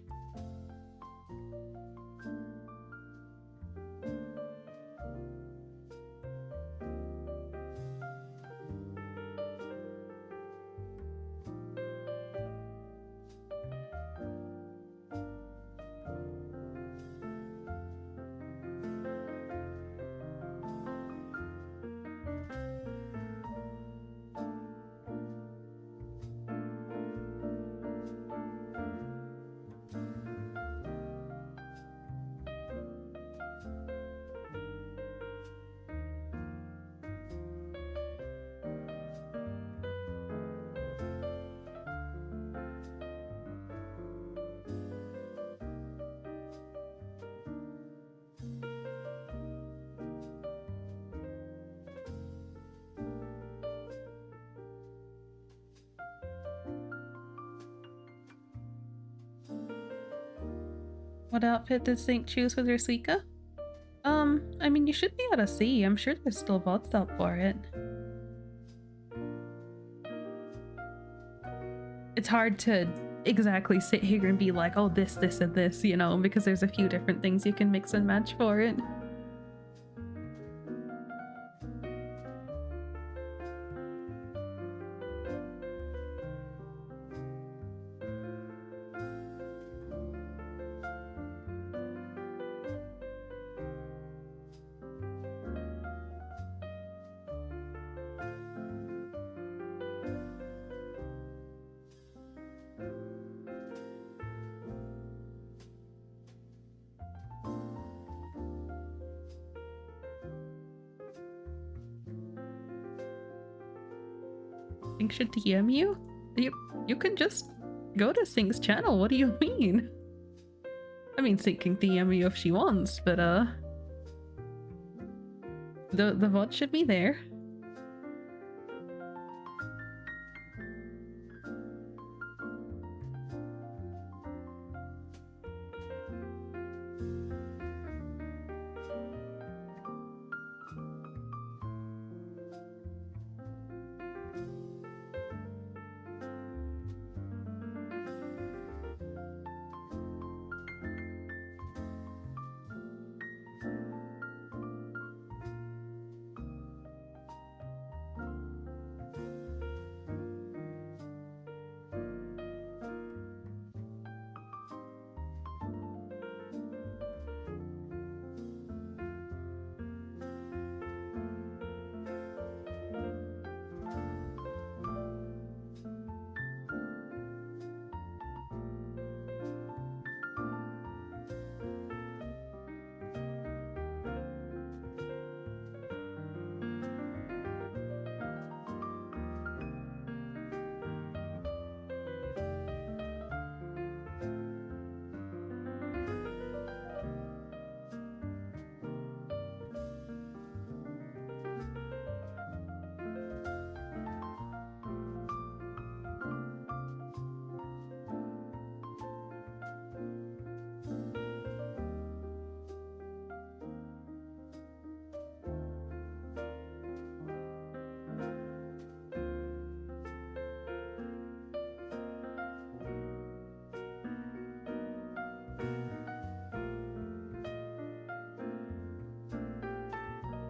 What outfit did Sync choose with her Suika? I mean, you should be able to see. I'm sure there's still VODs up for it. It's hard to exactly sit here and be like, oh, this, and this, you know, because there's a few different things you can mix and match for it. Sync should DM you? You can just go to Sync's channel. What do you mean? I mean, Sync can DM you if she wants, but the VOD should be there.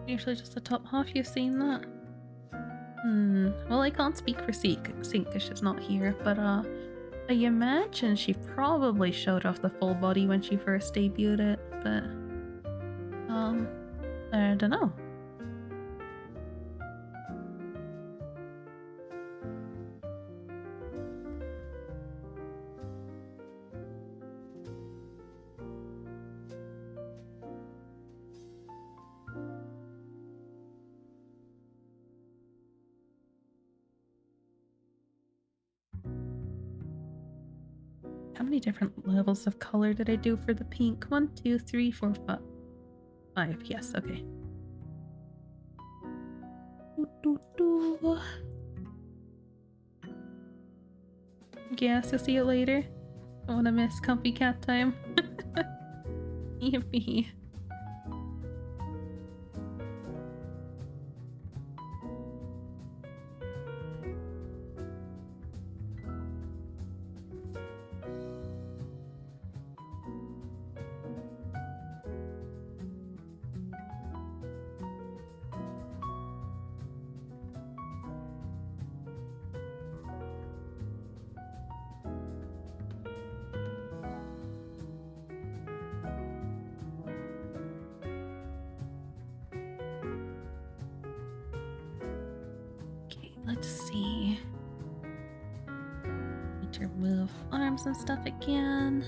Usually just the top half, you've seen that? Well, I can't speak for Sync because she's not here, but I imagine she probably showed off the full body when she first debuted it, but I don't know. How many different levels of color did I do for the pink? 1, 2, 3, 4, 5. Yes, okay. Yes, you'll see it later. Don't want to miss comfy cat time. Yippee. Let's see. Need to remove arms and stuff again.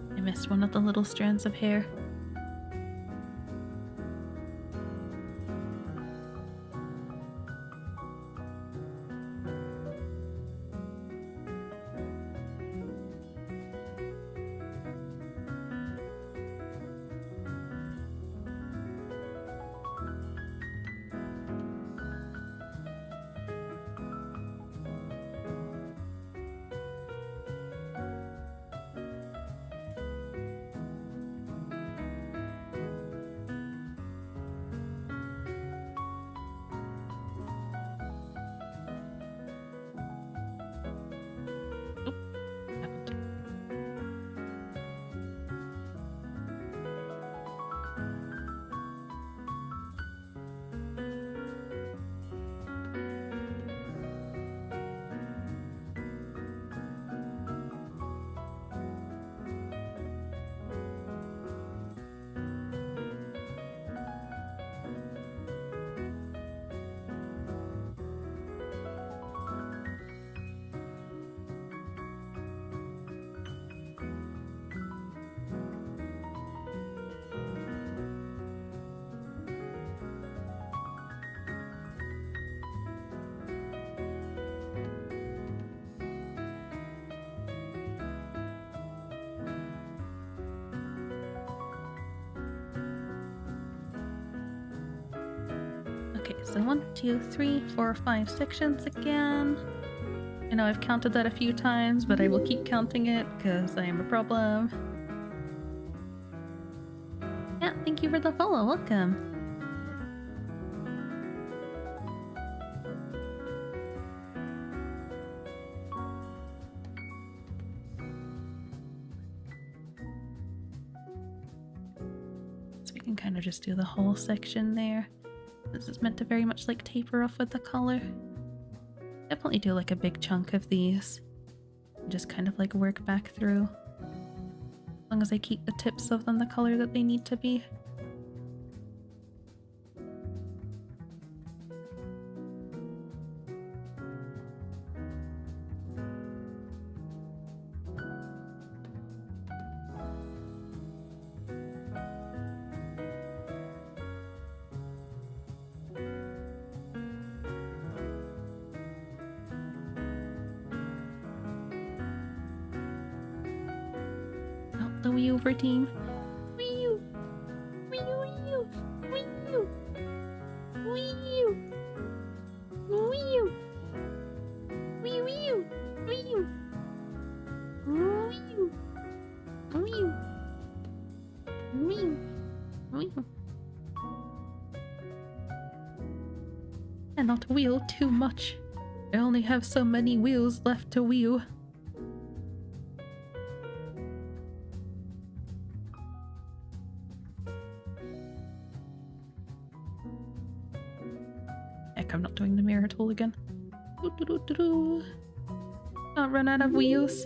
I missed one of the little strands of hair. so 1, 2, 3, 4, 5 sections again. I know I've counted that a few times, but I will keep counting it because I am a problem. Yeah, thank you for the follow. Welcome. So we can kind of just do the whole section there. This is meant to very much like taper off with the color. Definitely do like a big chunk of these. And just kind of like work back through. As long as I keep the tips of them the color that they need to be. Oh, the Wii over team. Wii U! Wii U! Wii U! Wii U! Wii U! Wii U! Wii U! Wii U! Wii U! Wii U! Wii U! Wii U! And not wheel too much. I only have so many wheels left to wheel. Heck, I'm not doing the mirror tool again. Not run out of wheels.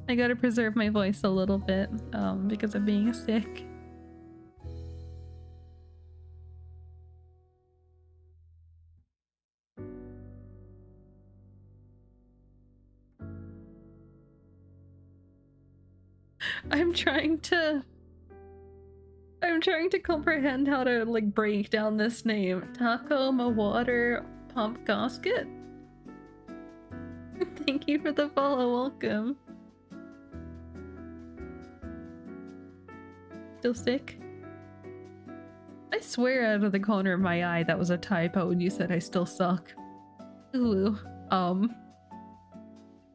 I gotta preserve my voice a little bit because of being sick. I'm trying to comprehend how to like break down this name. Tacoma water pump gasket. Thank you for the follow. Welcome. Still sick? I swear out of the corner of my eye that was a typo when you said I still suck. Ooh.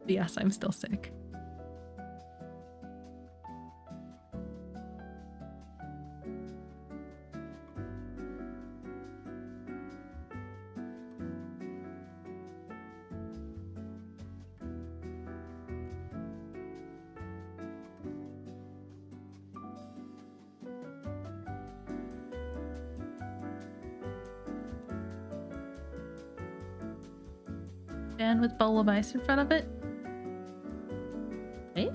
Yes, I'm still sick. And with bowl of ice in front of it. Eh?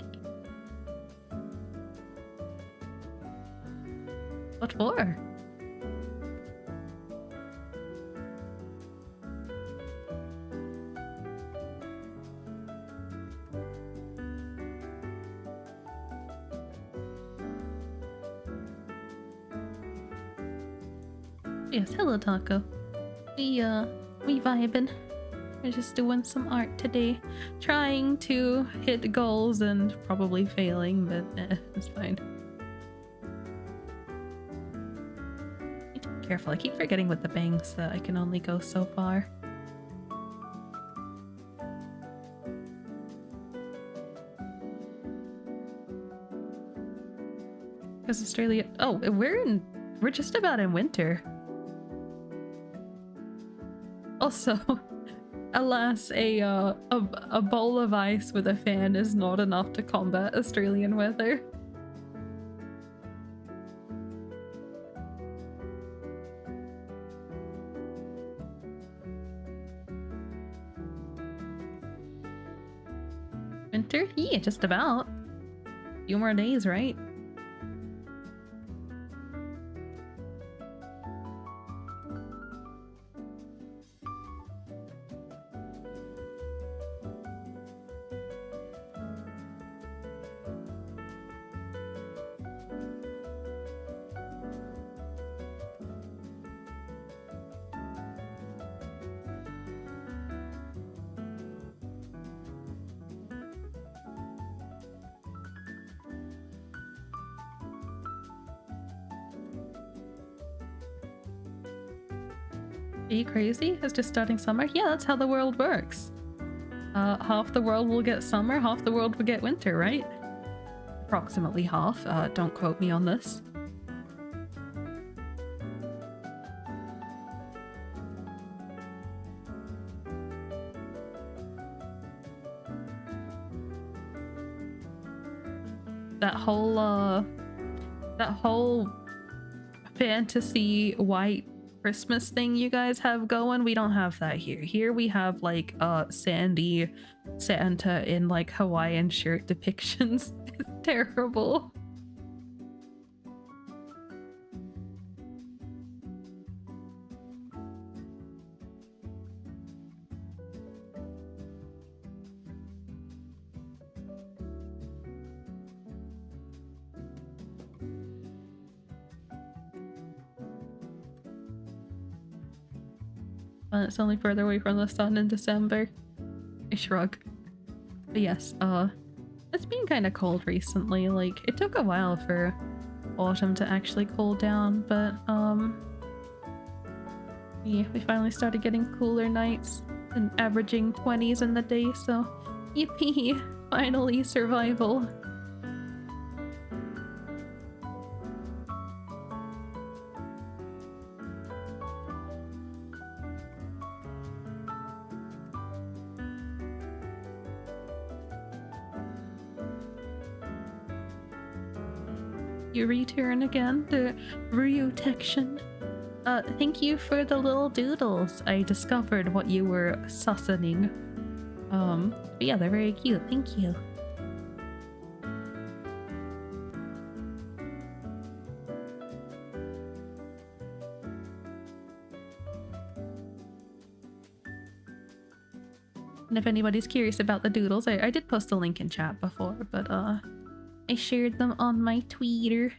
What for? Yes, hello Taco. We vibing. We're just doing some art today. Trying to hit goals and probably failing, but it's fine. Need to be careful. I keep forgetting with the bangs that I can only go so far. Because Australia... Oh, we're just about in winter. Also, alas, a bowl of ice with a fan is not enough to combat Australian weather. Winter? Yeah, just about. A few more days, right? Are you crazy? It's just starting summer? Yeah, that's how the world works. Half the world will get summer, half the world will get winter, right? Approximately half. Don't quote me on this. That whole fantasy white Christmas thing you guys have going, we don't have that here. Here we have like sandy Santa in like Hawaiian shirt depictions. It's terrible. It's only further away from the sun in December. I shrug. But yes, it's been kind of cold recently. Like, it took a while for autumn to actually cool down, but yeah, we finally started getting cooler nights and averaging 20s in the day, so yippee, finally survival. You return again, the Ryutection. Thank you for the little doodles. I discovered what you were sussening. But yeah, they're very cute. Thank you. And if anybody's curious about the doodles, I did post a link in chat before, but I shared them on my Twitter.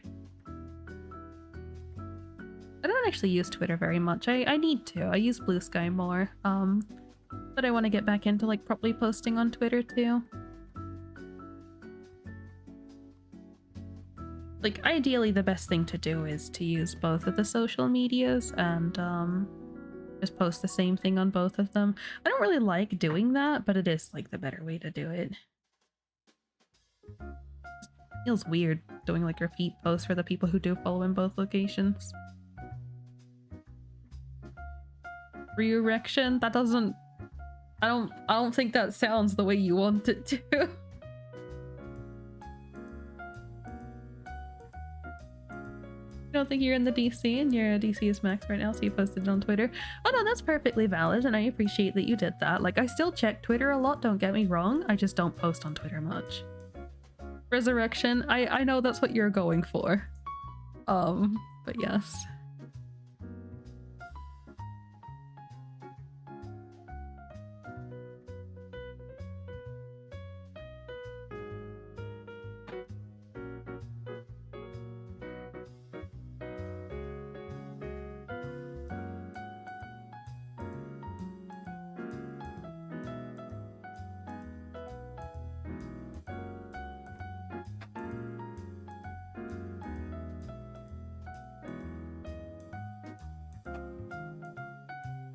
I don't actually use Twitter very much. I need to. I use Blue Sky more. But I want to get back into like properly posting on Twitter too. Like, ideally the best thing to do is to use both of the social medias and just post the same thing on both of them. I don't really like doing that, but it is like the better way to do it. Feels weird doing like repeat posts for the people who do follow in both locations. Re-erection? That doesn't... I don't think that sounds the way you want it to. I don't think you're in the DC, and your DC is max right now, so you posted it on Twitter. Oh no, that's perfectly valid, and I appreciate that you did that. Like, I still check Twitter a lot, don't get me wrong, I just don't post on Twitter much. Resurrection, I know that's what you're going for. But yes.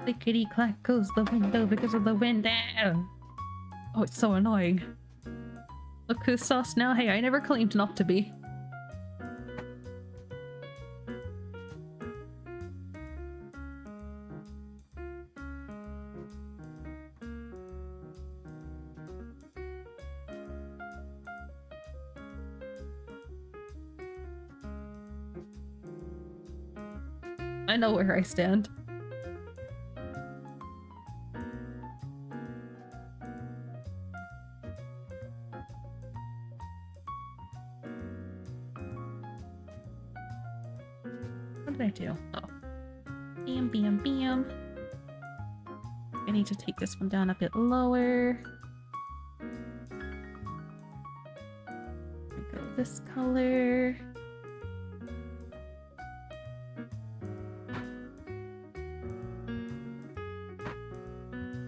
Clickety clack goes the window because of the wind. Oh, it's so annoying. Look who's sus now. Hey, I never claimed not to be. I know where I stand. What did I do? Oh. Bam, bam, bam. I need to take this one down a bit lower. Go this color.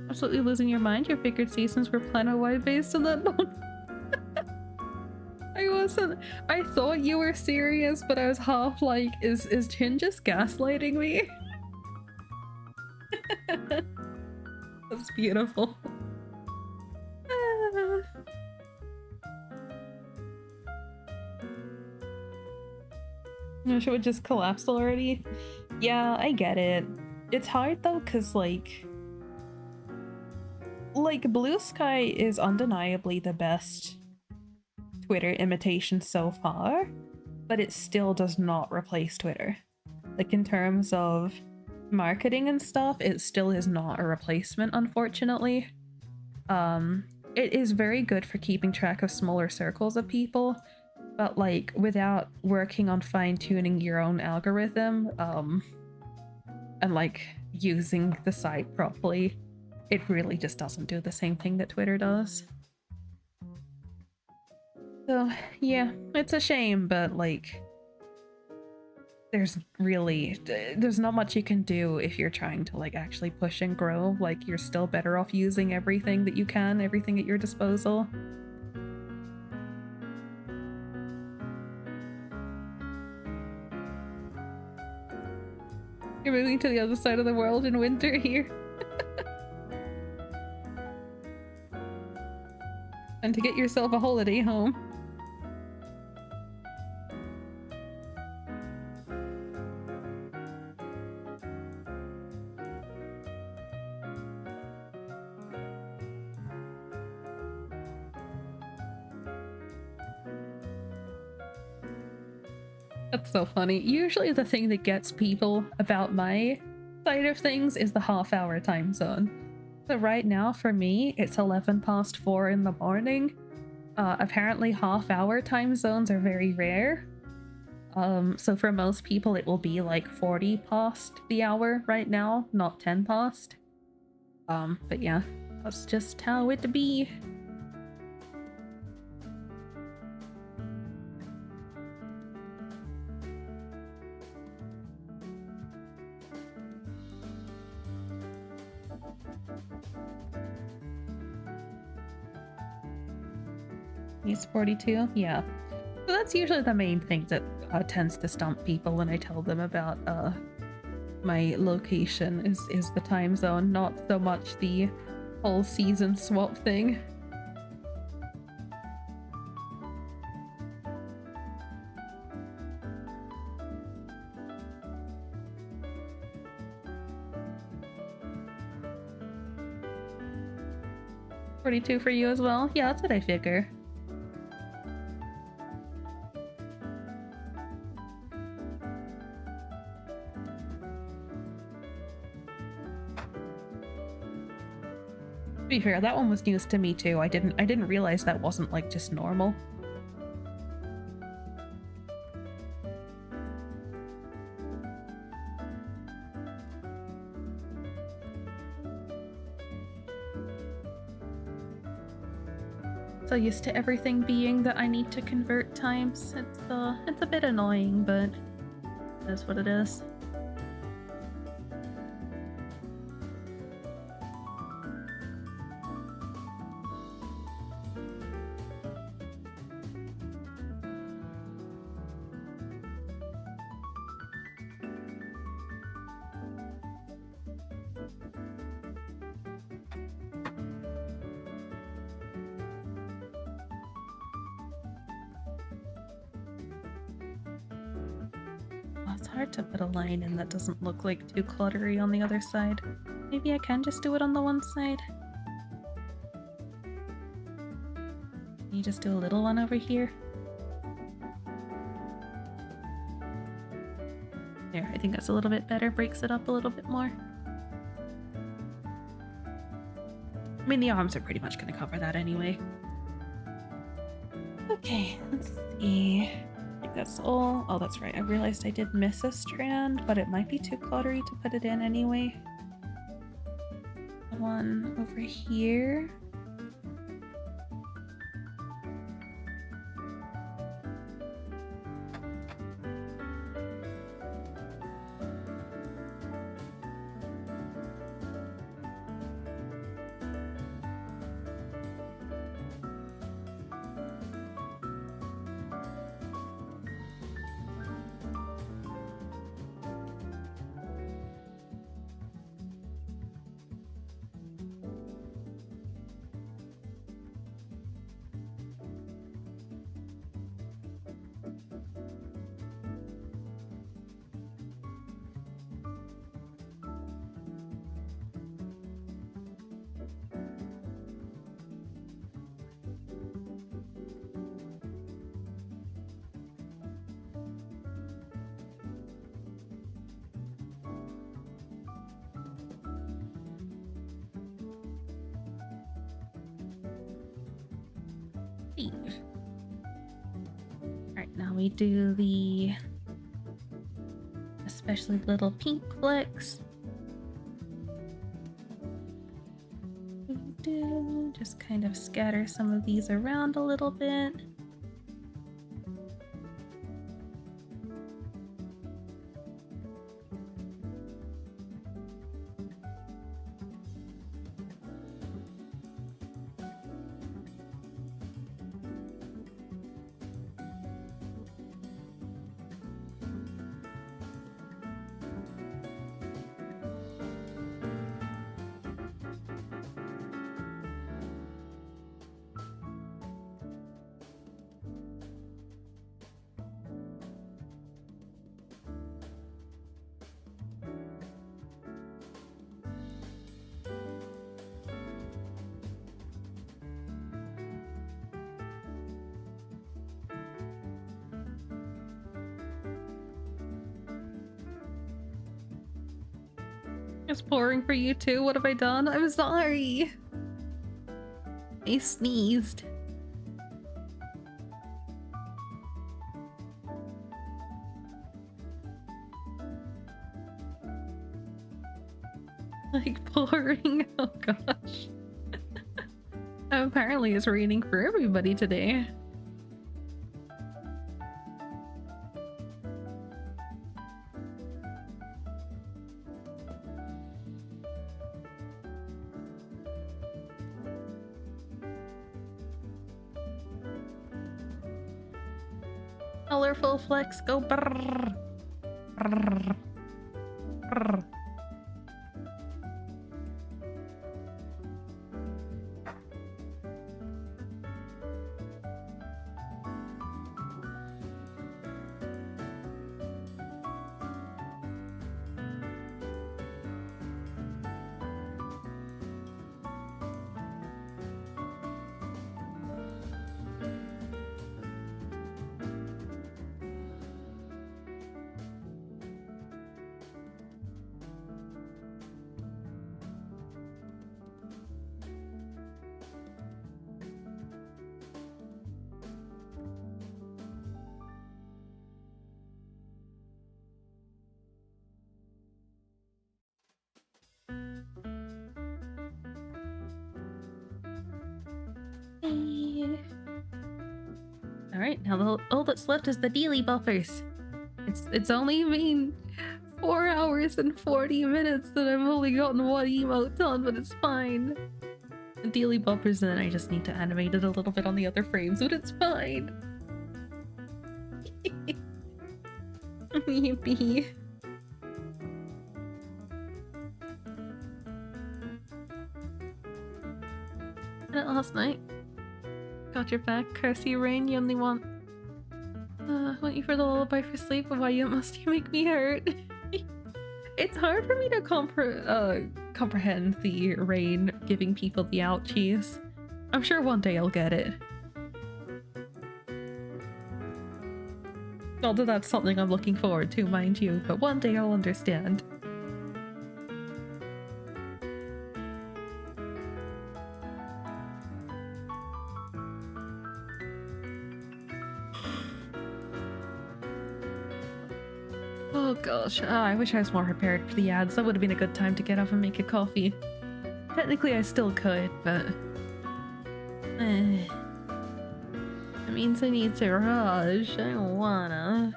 Absolutely losing your mind? Your figured seasons were planet-wide based on that one? I wasn't. I thought you were serious, but I was half like, is Jin just gaslighting me? That's beautiful. Should we just collapse already? Yeah, I get it. It's hard though, cause like Blue Sky is undeniably the best Twitter imitation so far, but it still does not replace Twitter. Like in terms of marketing and stuff, it still is not a replacement, unfortunately. It is very good for keeping track of smaller circles of people, but like without working on fine-tuning your own algorithm, and like using the site properly, it really just doesn't do the same thing that Twitter does. So yeah, it's a shame, but like there's not much you can do if you're trying to like actually push and grow. Like you're still better off using everything that you can, everything at your disposal. You're moving to the other side of the world in winter here. And to get yourself a holiday home. That's so funny. Usually the thing that gets people about my side of things is the half-hour time zone. So right now for me, it's 4:11 in the morning. Apparently half-hour time zones are very rare. So for most people it will be like 40 past the hour right now, not 10 past. But yeah, that's just how it be. He's 42? Yeah. So that's usually the main thing that tends to stump people when I tell them about my location is the time zone, not so much the whole season swap thing. $42 for you as well? Yeah, that's what I figure. To be fair, that one was news to me too. I didn't realize that wasn't like just normal. So used to everything being that I need to convert times. It's a bit annoying, but that's what it is. It's hard to put a line in that doesn't look like too cluttery on the other side. Maybe I can just do it on the one side. Can you just do a little one over here? There, I think that's a little bit better, breaks it up a little bit more. I mean, the arms are pretty much going to cover that anyway. Okay, let's see. I think that's all. Oh, that's right. I realized I did miss a strand, but it might be too cluttery to put it in anyway. The one over here. Save. Alright, now we do the especially little pink flecks. Just kind of scatter some of these around a little bit. It's pouring for you too. What have I done? I'm sorry. I sneezed. Like pouring. Oh gosh. Apparently it's raining for everybody today. Colorful flecks go brrr. Brrr. Brrr. Alright, now all that's left is the daily buffers. It's only been 4 hours and 40 minutes that I've only gotten one emote done, but it's fine. The daily buffers, and then I just need to animate it a little bit on the other frames, but it's fine. Yippee. Did it last night. Got your back, Cursey Rain, you only want you for the lullaby for sleep, but why must you make me hurt? It's hard for me to comprehend the Rain giving people the ouchies. I'm sure one day I'll get it. Although that's something I'm looking forward to, mind you, but one day I'll understand. Oh gosh, I wish I was more prepared for the ads. That would have been a good time to get up and make a coffee. Technically I still could, but... It means I need to rush. I don't wanna.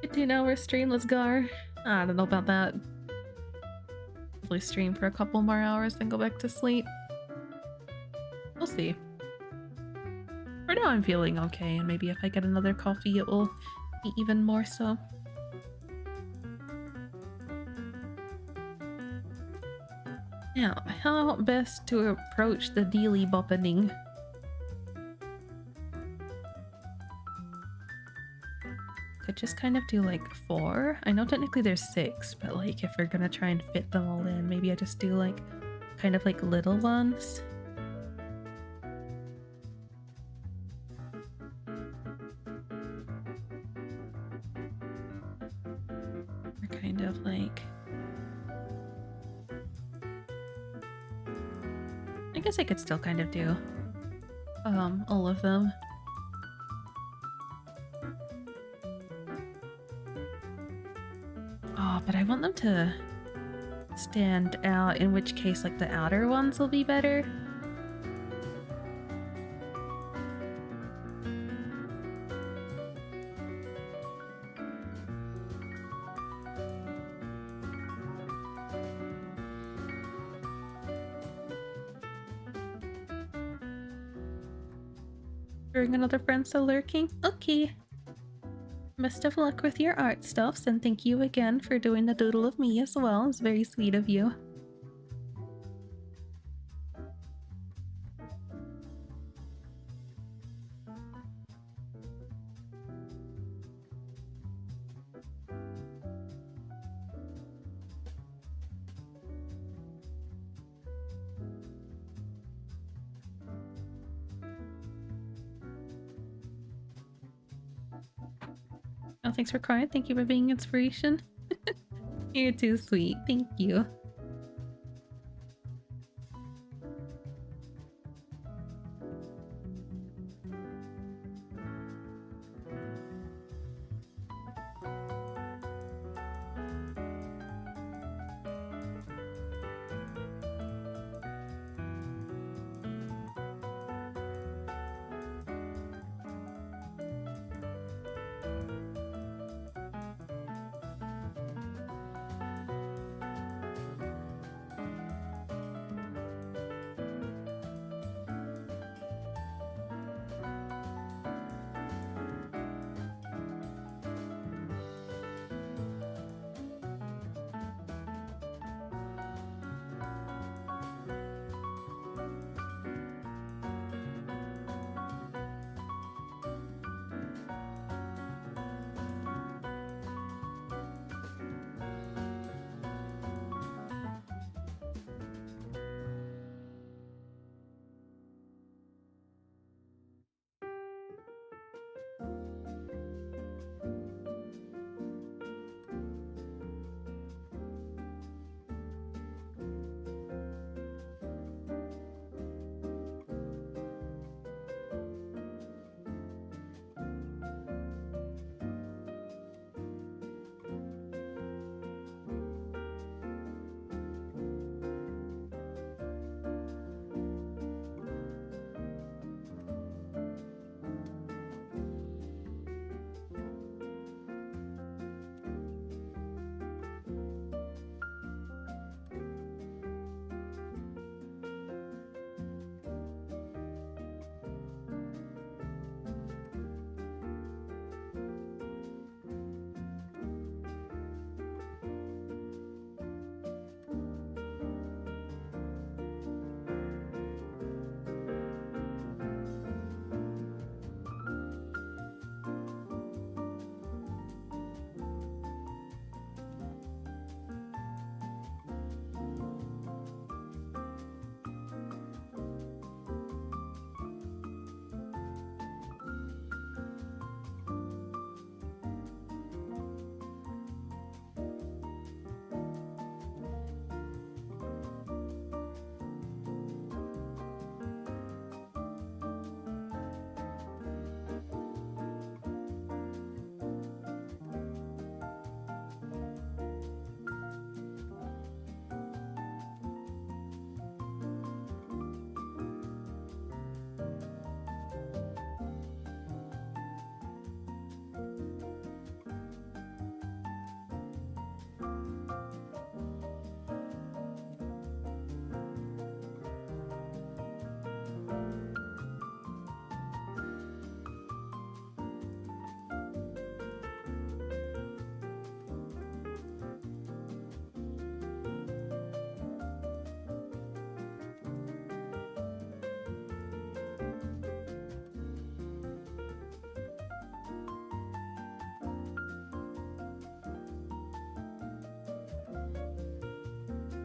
15-hour stream, let's go. I don't know about that. Hopefully stream for a couple more hours, then go back to sleep. We'll see. For now I'm feeling okay, and maybe if I get another coffee it will be even more so. Now, how best to approach the daily boppening? Could just kind of do like 4. I know technically there's 6, but like if we're gonna try and fit them all in, maybe I just do like kind of like little ones. Or kind of like... I guess I could still kind of do all of them. Oh, but I want them to stand out, in which case, like, the outer ones will be better. Hearing another friend still lurking? Okay. Best of luck with your art stuffs, and thank you again for doing the doodle of me as well. It's very sweet of you. Oh, thanks for crying. Thank you for being inspiration. You're too sweet. Thank you.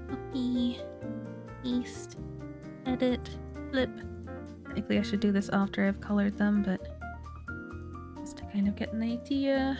Copy, paste, edit, flip. Technically I should do this after I've colored them, but just to kind of get an idea.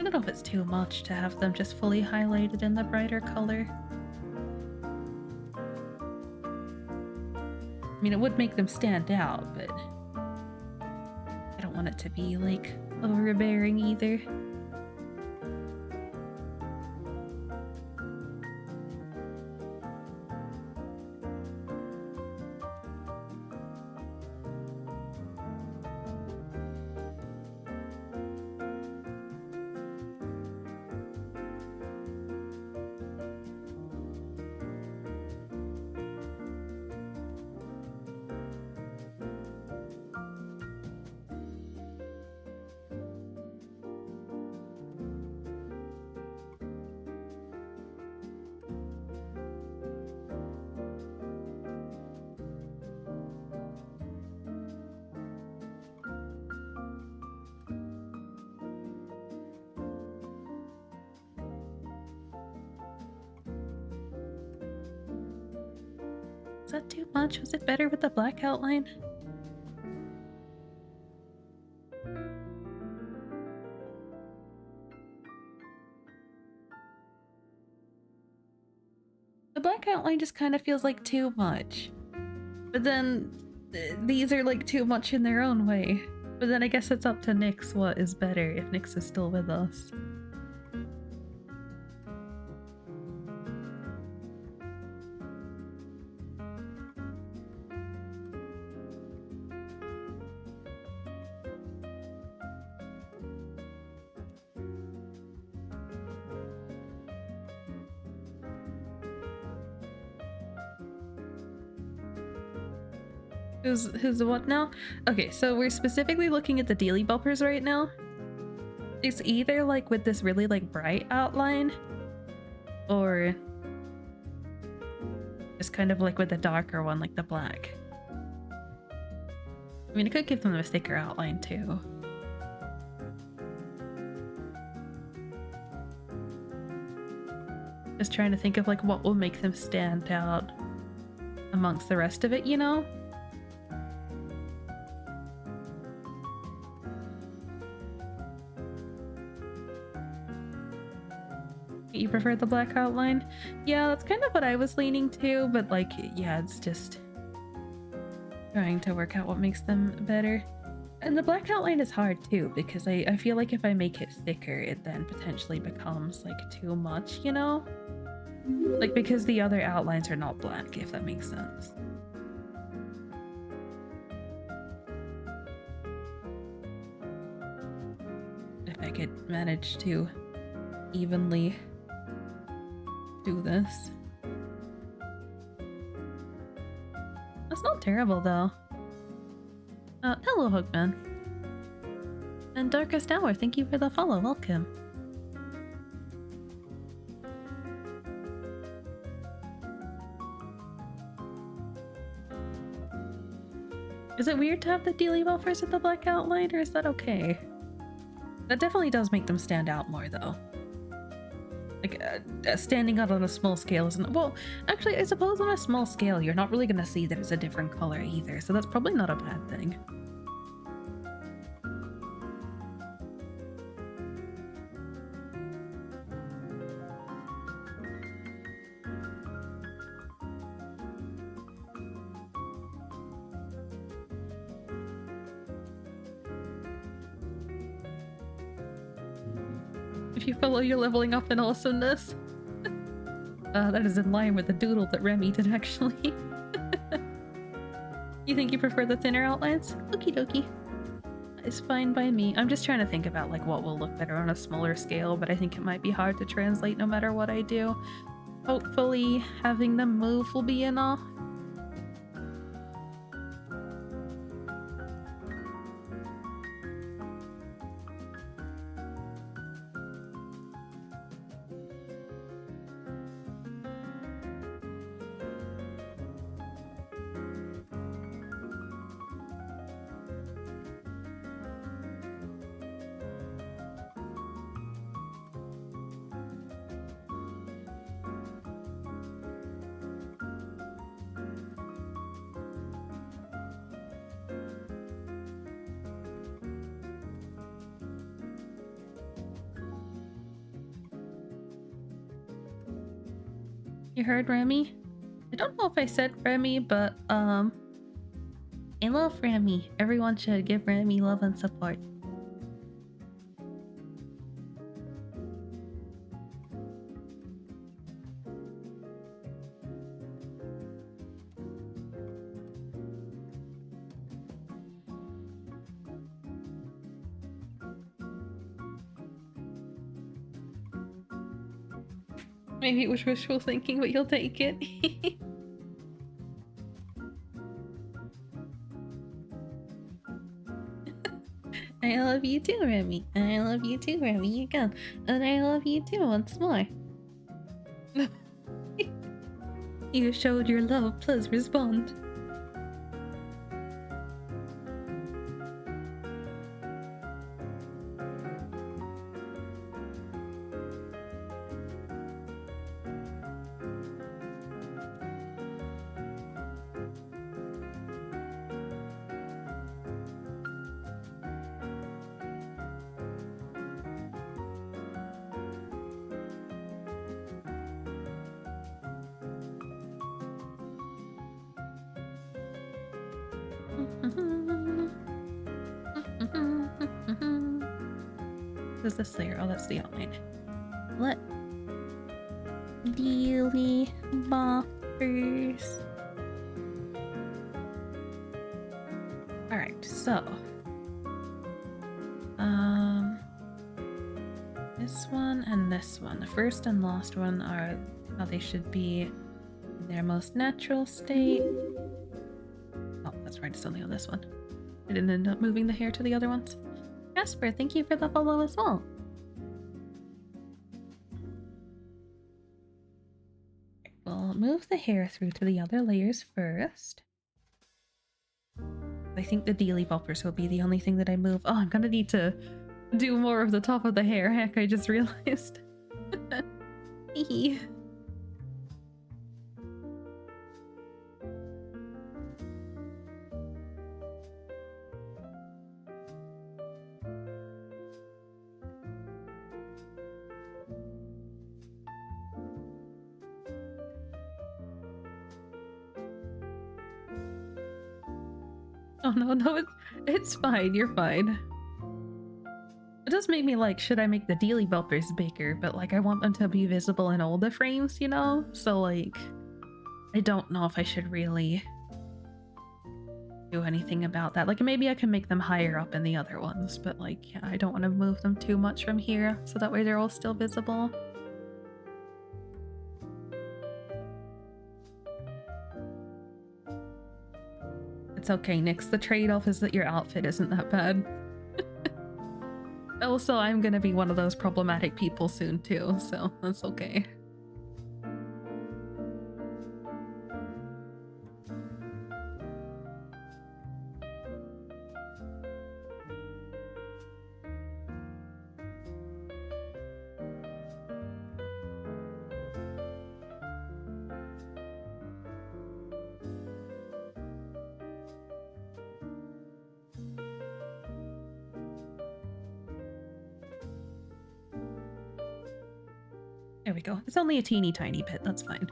I don't know if it's too much to have them just fully highlighted in the brighter color. I mean, it would make them stand out, but I don't want it to be, like, overbearing either. Is that too much? Was it better with the black outline? The black outline just kind of feels like too much. But then these are like too much in their own way. But then I guess it's up to Nyx what is better if Nyx is still with us. Who's what now? Okay, so we're specifically looking at the daily bumpers right now. It's either like with this really like bright outline or just kind of like with the darker one, like the black. I mean, it could give them a thicker outline too. Just trying to think of like what will make them stand out amongst the rest of it, you know? You prefer the black outline? Yeah, that's kind of what I was leaning to, but like, yeah, it's just trying to work out what makes them better. And the black outline is hard too, because I feel like if I make it thicker, it then potentially becomes like too much, you know? Like, because the other outlines are not black, if that makes sense. If I could manage to evenly do this. That's not terrible though. Hello Hookman. And Darkest Hour, thank you for the follow, welcome. Is it weird to have the daily buffers with the black outline, or is that okay? That definitely does make them stand out more though. Like, standing out on a small scale isn't... Well, actually, I suppose on a small scale, you're not really gonna see that it's a different color either, so that's probably not a bad thing. If you follow, you're leveling up in awesomeness. That is in line with the doodle that Remy did, actually. You think you prefer the thinner outlines? Okie dokie. It's fine by me. I'm just trying to think about like what will look better on a smaller scale, but I think it might be hard to translate no matter what I do. Hopefully having them move will be enough. You heard Remy? I don't know if I said Remy, but I love Remy. Everyone should give Remy love and support. Maybe it was wishful thinking, but you'll take it. I love you too, Remy. I love you too, Remy. Again. And I love you too once more. You showed your love, please respond. Who's this layer? Oh, that's the outline. Let Dealy boppers. Alright, so this one and this one. The first and last one are how they should be in their most natural state. Oh, that's right, it's only on this one. I didn't end up moving the hair to the other ones. Jasper, thank you for the follow as well. We'll move the hair through to the other layers first. I think the dealy boppers will be the only thing that I move. Oh, I'm gonna need to do more of the top of the hair. Heck, I just realized. Oh no, it's fine. You're fine. It does make me like, should I make the dealy boppers bigger? But like, I want them to be visible in all the frames, you know? So like, I don't know if I should really do anything about that. Like, maybe I can make them higher up in the other ones, but like, yeah, I don't want to move them too much from here, so that way they're all still visible. It's okay, Nyx. The trade-off is that your outfit isn't that bad. Also, I'm gonna be one of those problematic people soon too, so that's okay. There we go. It's only a teeny tiny bit, that's fine.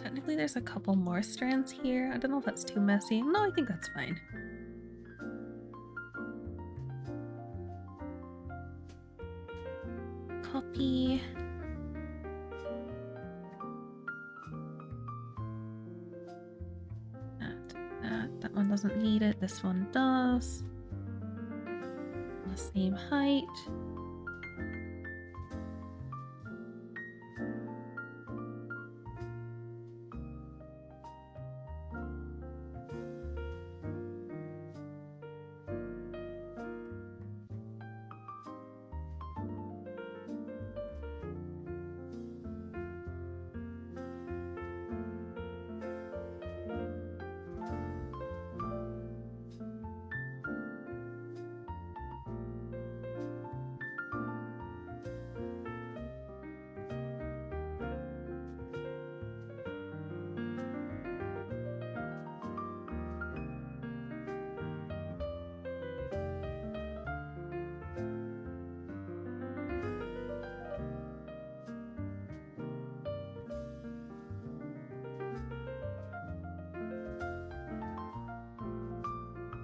Technically, there's a couple more strands here. I don't know if that's too messy. No, I think that's fine. Copy. That one doesn't need it. This one does. The same height.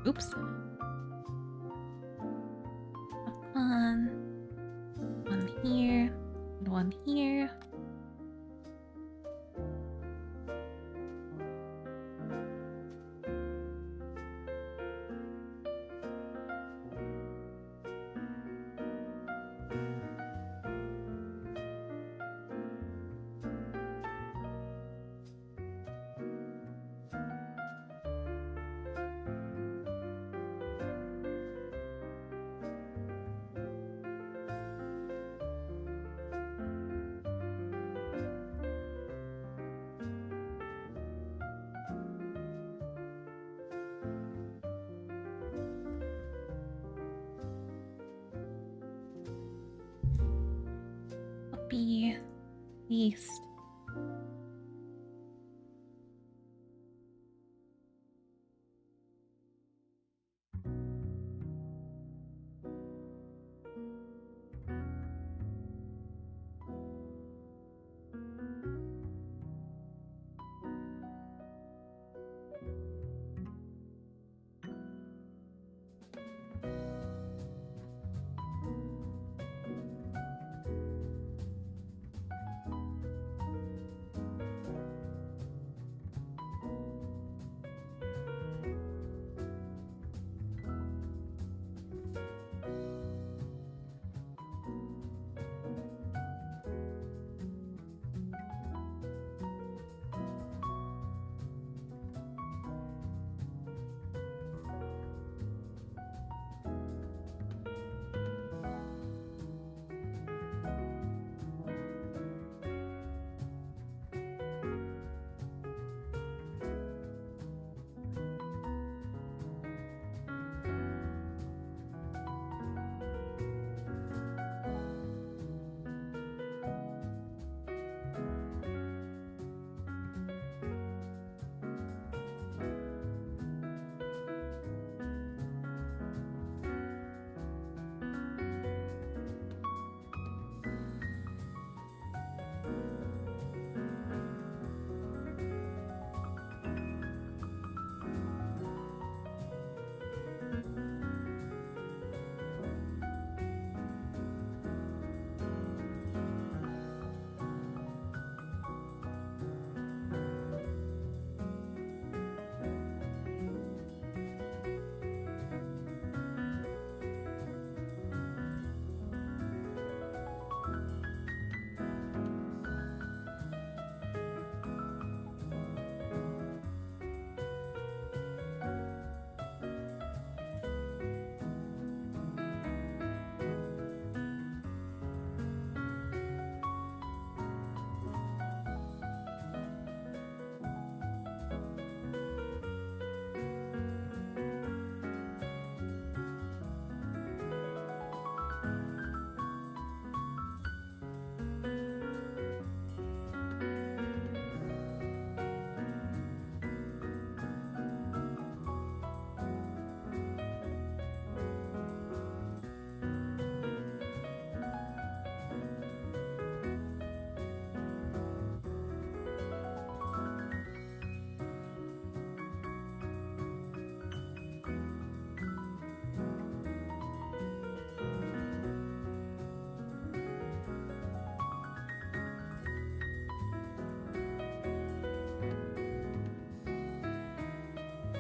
Oops. One here, and one here. Copy, paste.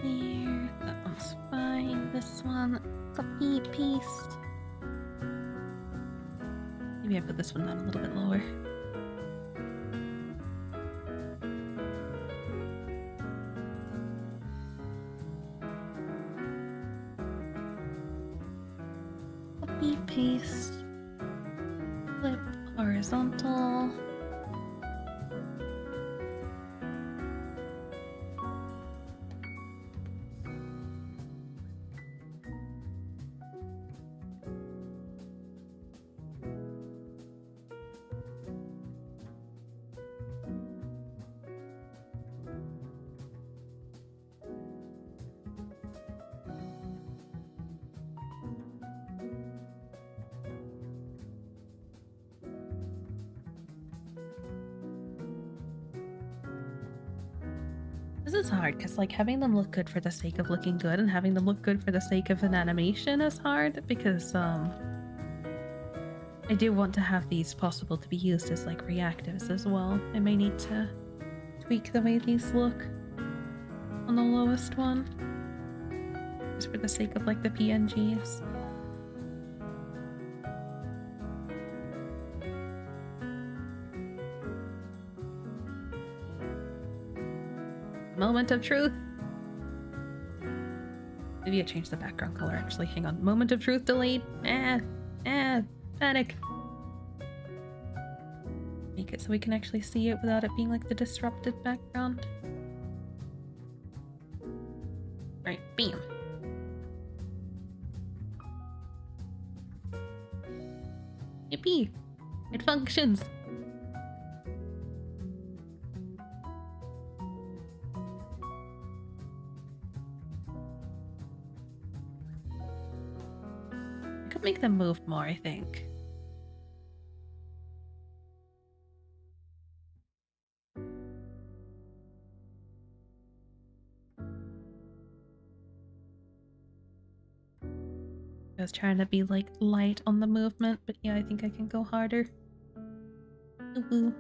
There, that one's fine. This one, copy, paste. Maybe I put this one down a little bit lower. Copy, paste. Flip, horizontal. This is hard because like having them look good for the sake of looking good and having them look good for the sake of an animation is hard because I do want to have these possible to be used as like reactives as well. I may need to tweak the way these look on the lowest one just for the sake of like the PNGs. Moment of truth. Maybe I changed the background color actually. Hang on. Moment of truth delayed. Panic. Make it so we can actually see it without it being like the disrupted background. Right, bam. Yippee! It functions! I could make them move more, I think. I was trying to be like light on the movement, but yeah, I think I can go harder. Ooh.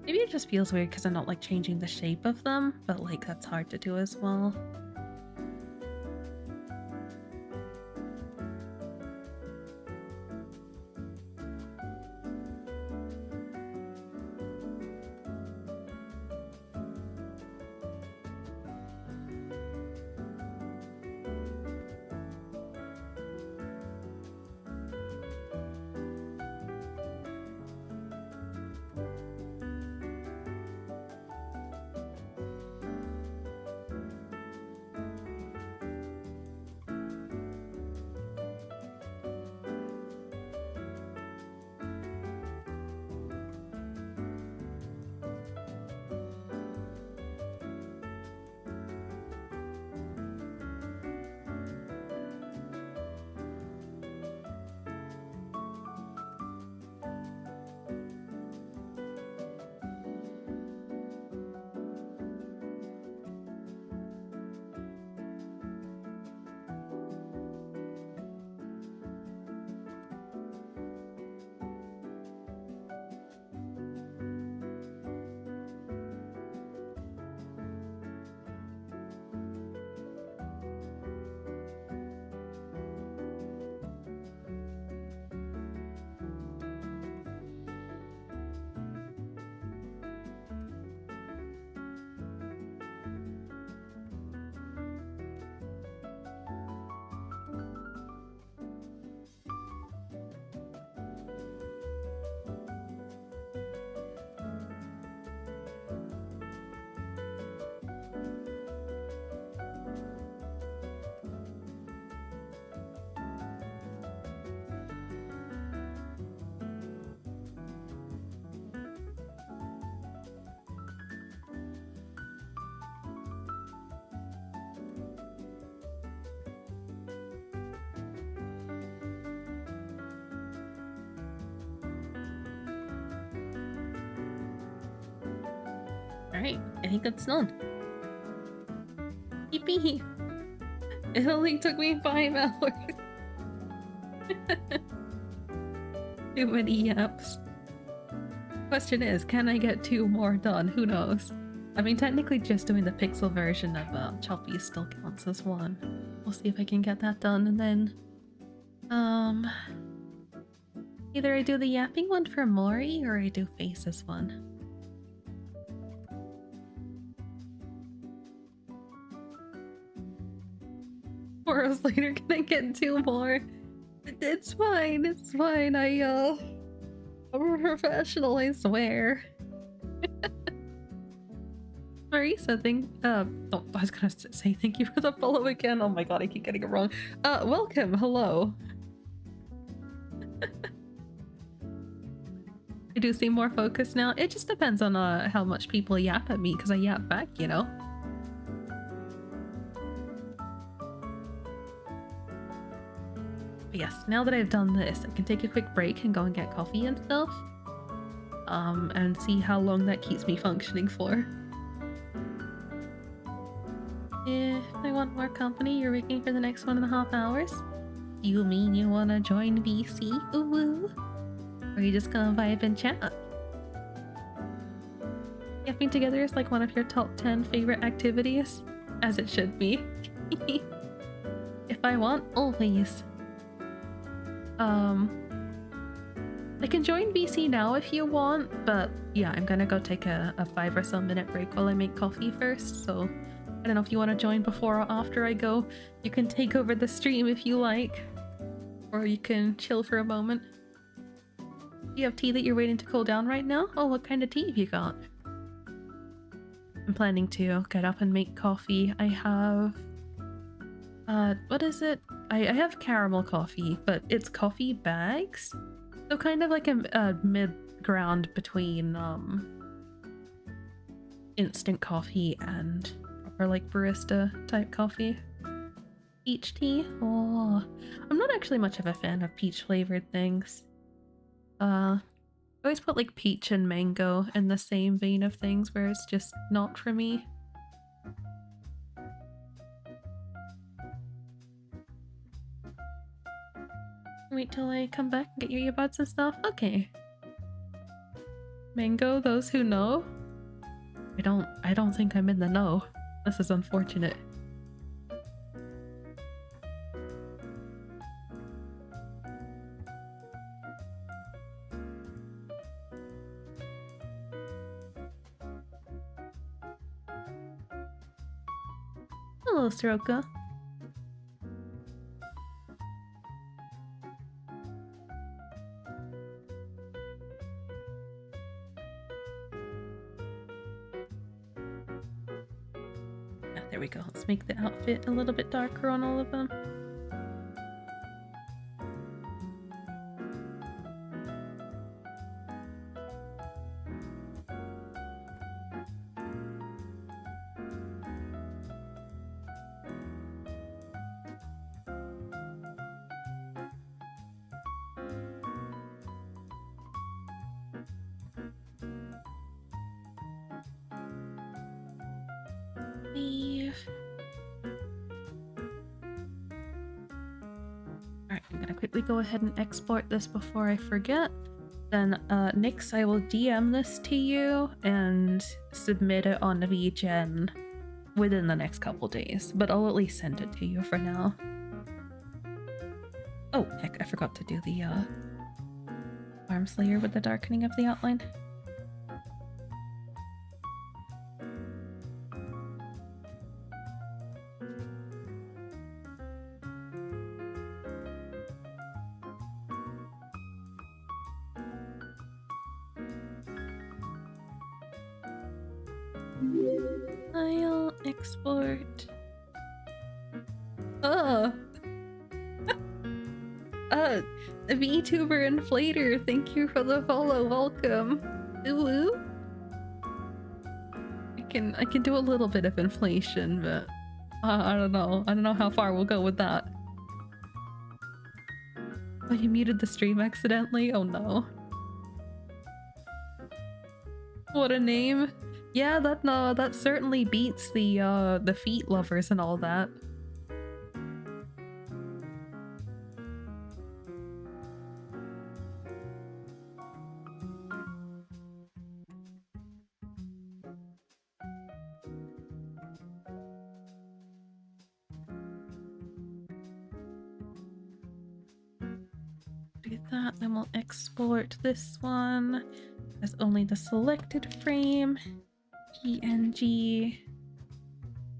Maybe it just feels weird because I'm not like changing the shape of them, but like that's hard to do as well. Alright, I think that's done. Yippee! It only took me 5 hours. Too many yaps. Question is, can I get 2 more done? Who knows? I mean, technically just doing the pixel version of Choppy still counts as 1. We'll see if I can get that done, and then... either I do the yapping one for Mori, or I do Faces one. 4 hours later, can I get 2 more? It's fine, it's fine, I'm a professional, I swear. Marisa, oh, I was gonna say thank you for the follow again. Oh my god, I keep getting it wrong. Welcome, hello. I do seem more focused now. It just depends on how much people yap at me, because I yap back, you know? But yes, now that I've done this, I can take a quick break and go and get coffee and stuff. And see how long that keeps me functioning for. If I want more company, you're waking for the next 1.5 hours? Do you mean you want to join VC? Ooh woo? Or are you just gonna vibe and chat? Yapping together is like one of your top 10 favorite activities? As it should be. If I want, always. I can join VC now if you want, but yeah, I'm gonna go take a 5 or so minute break while I make coffee first, so I don't know if you want to join before or after I go. You can take over the stream if you like, or you can chill for a moment. Do you have tea that you're waiting to cool down right now? Oh, what kind of tea have you got? I'm planning to get up and make coffee. I have... what is it? I have caramel coffee, but it's coffee bags. So kind of like a mid-ground between instant coffee and proper like barista type coffee. Peach tea? Oh, I'm not actually much of a fan of peach flavored things. I always put like peach and mango in the same vein of things where it's just not for me. Wait till I come back and get your earbuds and stuff? Okay. Mango, those who know? I don't think I'm in the know. This is unfortunate. Hello, Soroka. There we go. Let's make the outfit a little bit darker on all of them. Alright, I'm gonna quickly go ahead and export this before I forget. Then, Nyx, I will DM this to you and submit it on VGen within the next couple days, but I'll at least send it to you for now. Oh, heck, I forgot to do the, arms layer with the darkening of the outline. I'll export. The VTuber Inflator, thank you for the follow, welcome. Ooh. I can do a little bit of inflation, but I don't know. I don't know how far we'll go with that. Oh, you muted the stream accidentally? Oh no. What a name. Yeah, that no, that certainly beats the feet lovers and all that. Do that, then we'll export this one as only the selected frame. PNG.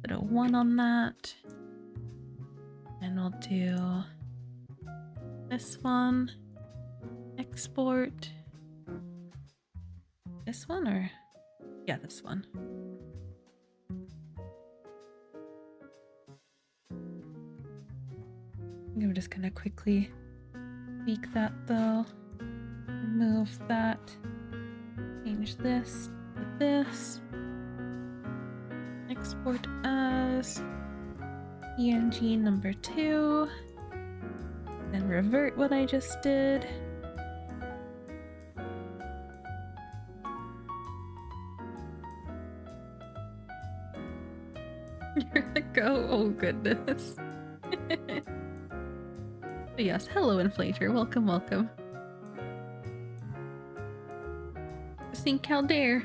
Put a 1 on that. And we'll do this one. Export. This one or? Yeah, this one. I'm just gonna quickly tweak that though. Remove that. Change this to this. Export as PNG number 2. Then revert what I just did. You're the go. Oh goodness. Yes, hello Inflator. Welcome, welcome. Think how dare.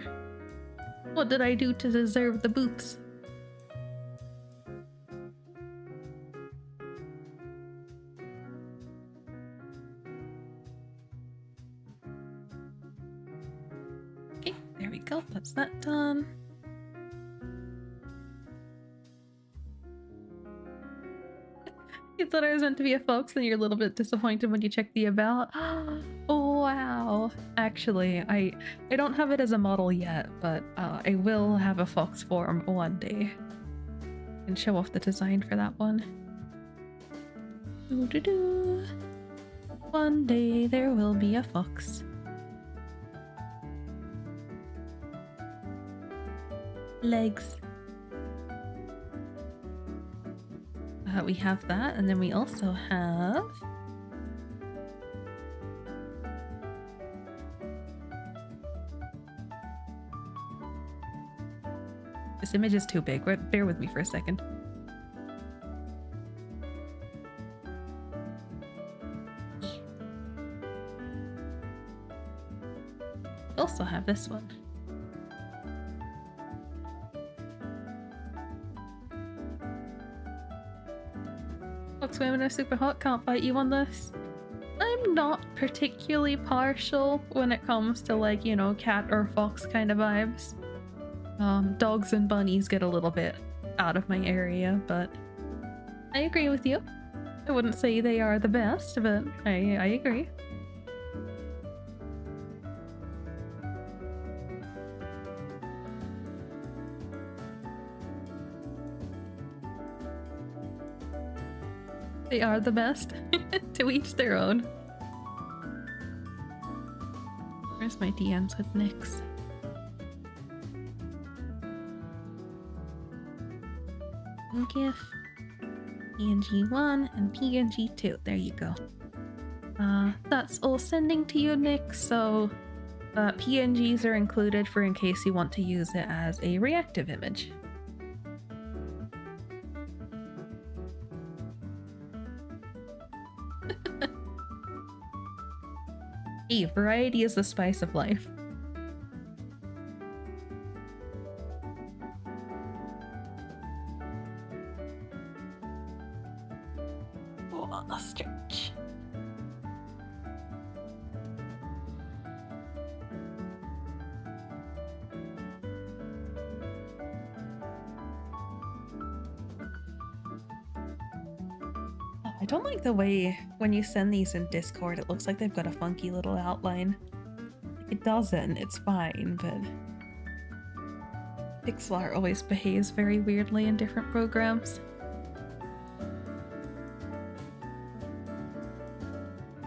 What did I do to deserve the boots? Okay, there we go. That's that done. You thought I was meant to be a fox and you're a little bit disappointed when you check the about. Oh wow. Actually, I don't have it as a model yet, but I will have a fox form one day. And show off the design for that one. Doo-doo-doo. One day there will be a fox. Legs. We have that, and then we also have this image is too big. Bear with me for a second. Also have this one. Fox women are super hot, can't fight you on this. I'm not particularly partial when it comes to, like, you know, cat or fox kind of vibes. Dogs and bunnies get a little bit out of my area, but I agree with you. I wouldn't say they are the best, but I agree. They are the best. To each their own. Where's my DMs with Nyx? GIF, PNG1 and PNG2. There you go. That's all sending to you, Nyx, so PNGs are included for in case you want to use it as a reactive image. Hey, variety is the spice of life. Oh, stretch. I don't like the way when you send these in Discord, it looks like they've got a funky little outline. Like, it doesn't, it's fine, but pixel art always behaves very weirdly in different programs.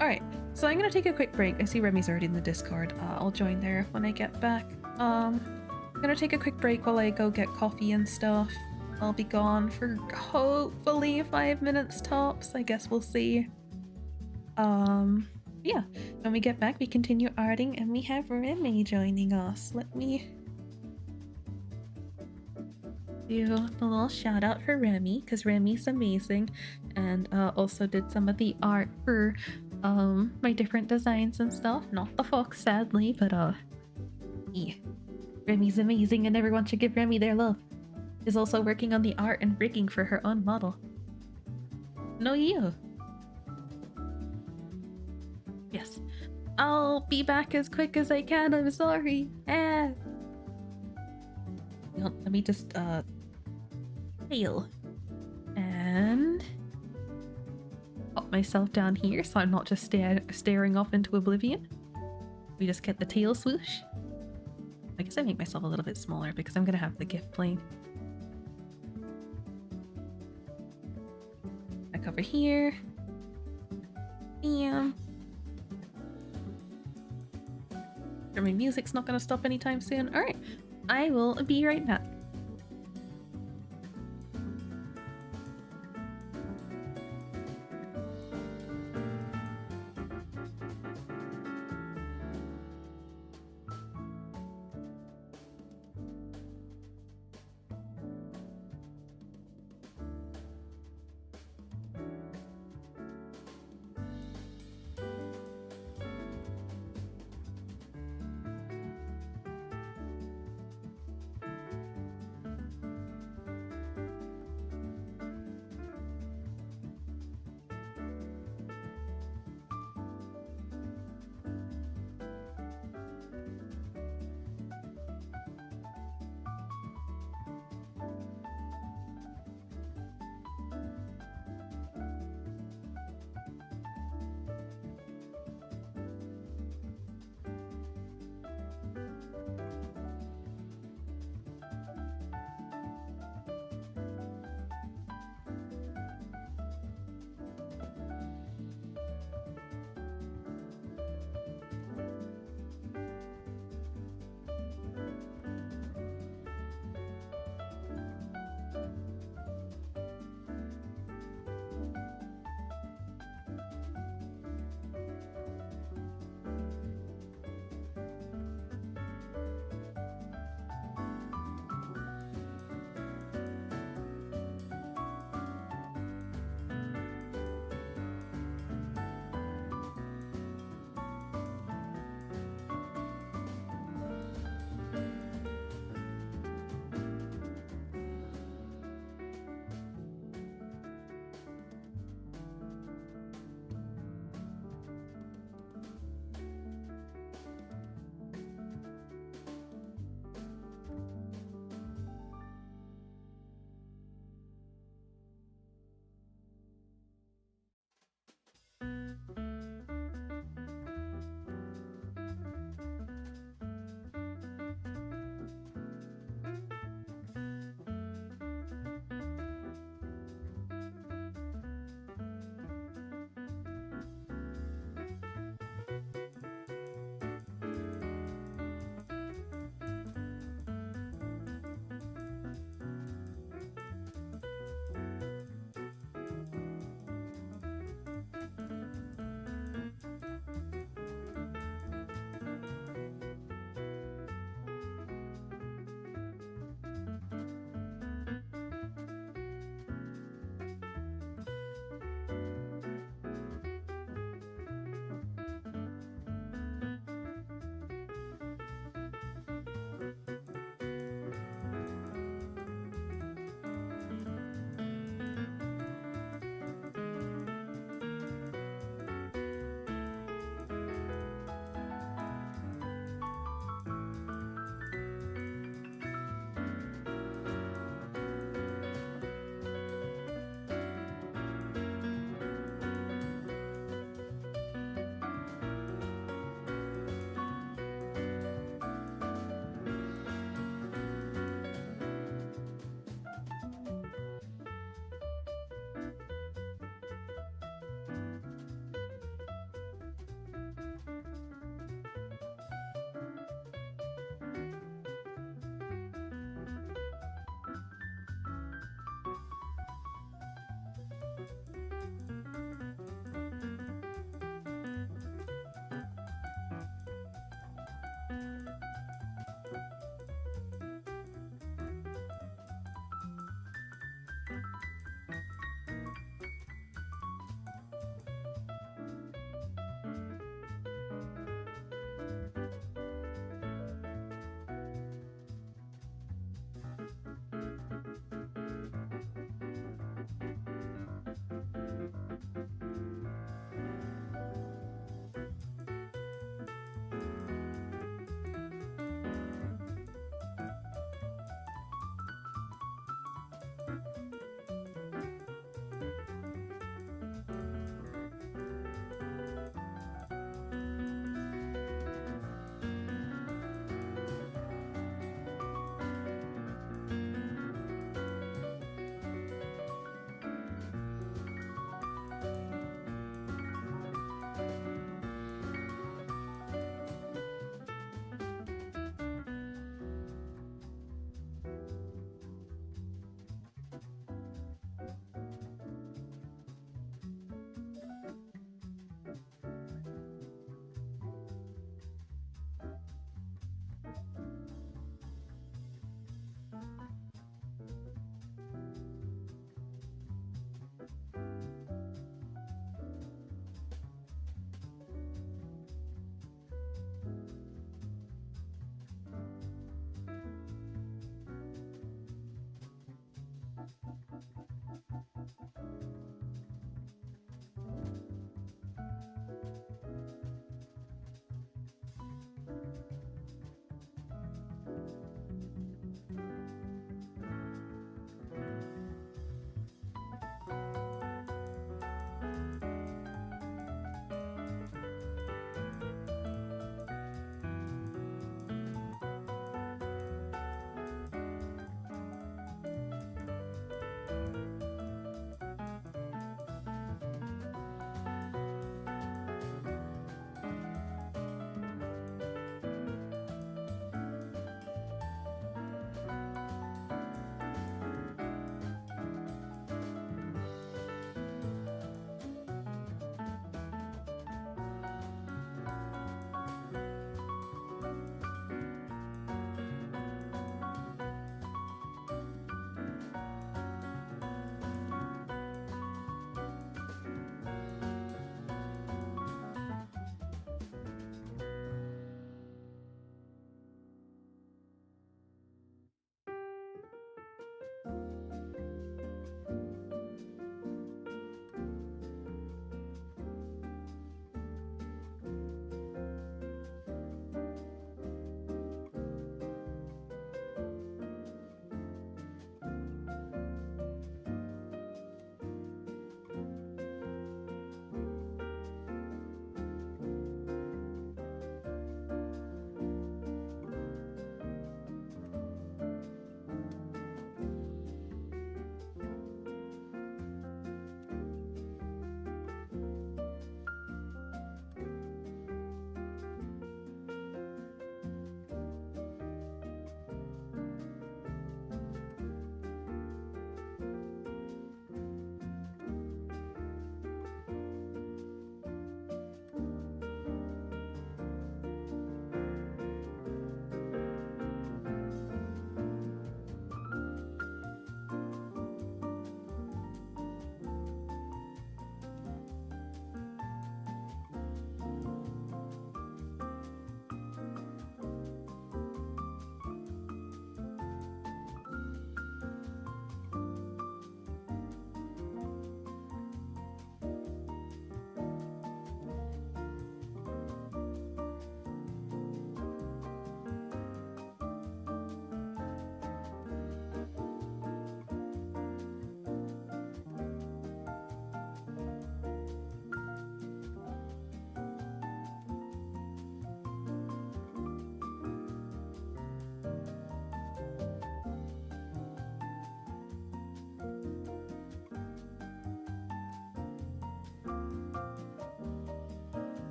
Alright, so I'm gonna take a quick break. I see Remy's already in the Discord. I'll join there when I get back. I'm gonna take a quick break while I go get coffee and stuff. I'll be gone for hopefully 5 minutes tops. I guess we'll see. Yeah, when we get back, we continue arting and we have Remy joining us. Let me do the little shout out for Remy because Remy's amazing, and also did some of the art for my different designs and stuff. Not the fox, sadly, but yeah. Remy's amazing, and everyone should give Remy their love. Is also working on the art and rigging for her own model. No, you. Yes. I'll be back as quick as I can. I'm sorry. Let me just heal and pop myself down here so I'm not just staring off into oblivion. We just get the tail swoosh. I guess I make myself a little bit smaller because I'm gonna have the gift plane. Back over here. Bam. Sure, my music's not gonna stop anytime soon. Alright, I will be right back.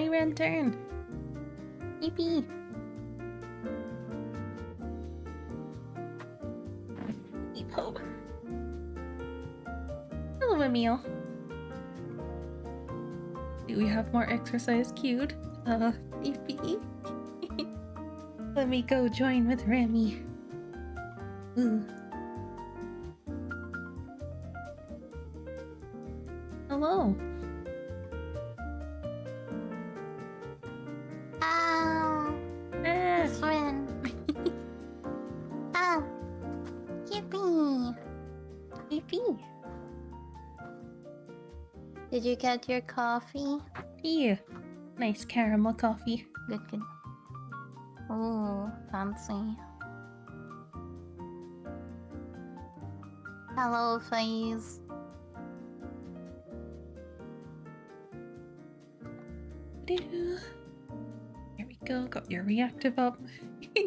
my red turn. Yippee. Eep hope. Hello, Emil. Do we have more exercise queued? Yippee. Let me go join with Remy. Ooh. Hello. This one. Oh, yippee! Yippee. Did you get your coffee? Yeah. Nice caramel coffee. Good, good. Ooh, fancy. Hello, FaZe. Here we go. Got your reactive up.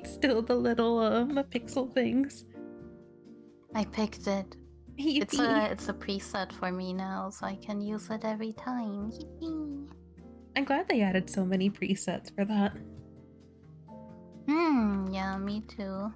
Still the little pixel things. I picked it. Yippee. It's a preset for me now, so I can use it every time. Yippee. I'm glad they added so many presets for that. Yeah, me too.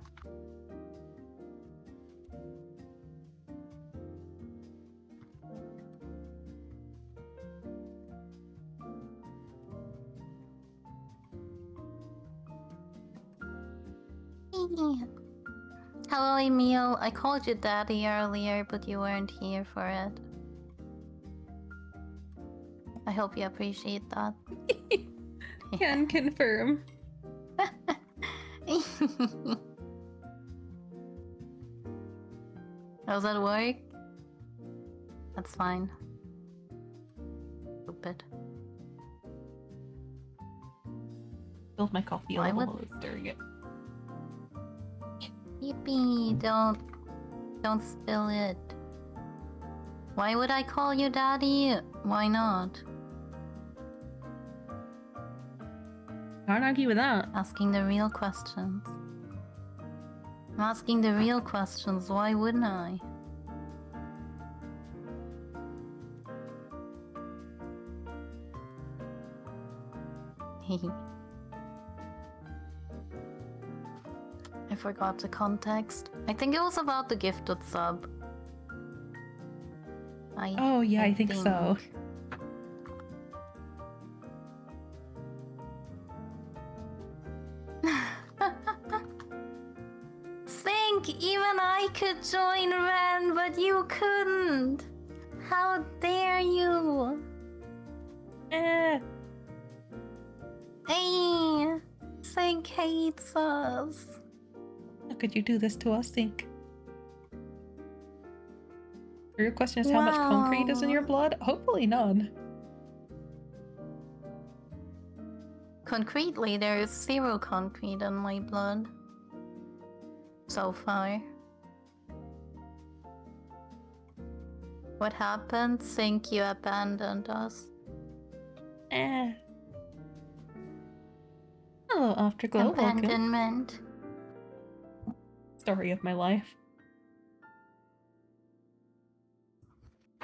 Hello, Emil. I called you daddy earlier, but you weren't here for it. I hope you appreciate that. Can confirm. Does that work? That's fine. Stupid. Spilled my coffee a little while I was stirring it. Yippee! Don't spill it. Why would I call you daddy? Why not? Can't argue with that. Asking the real questions. I'm asking the real questions, why wouldn't I? I forgot the context. I think it was about the gifted sub. I think so. Think even I could join Ren, but you couldn't. How dare you? Hey, Think hates us. How could you do this to us, Think? Your question is how much concrete is in your blood? Hopefully none. Concretely, there is 0 concrete in my blood. So far. What happened? Think you abandoned us. Hello, Afterglow. Abandonment. Welcome. Story of my life.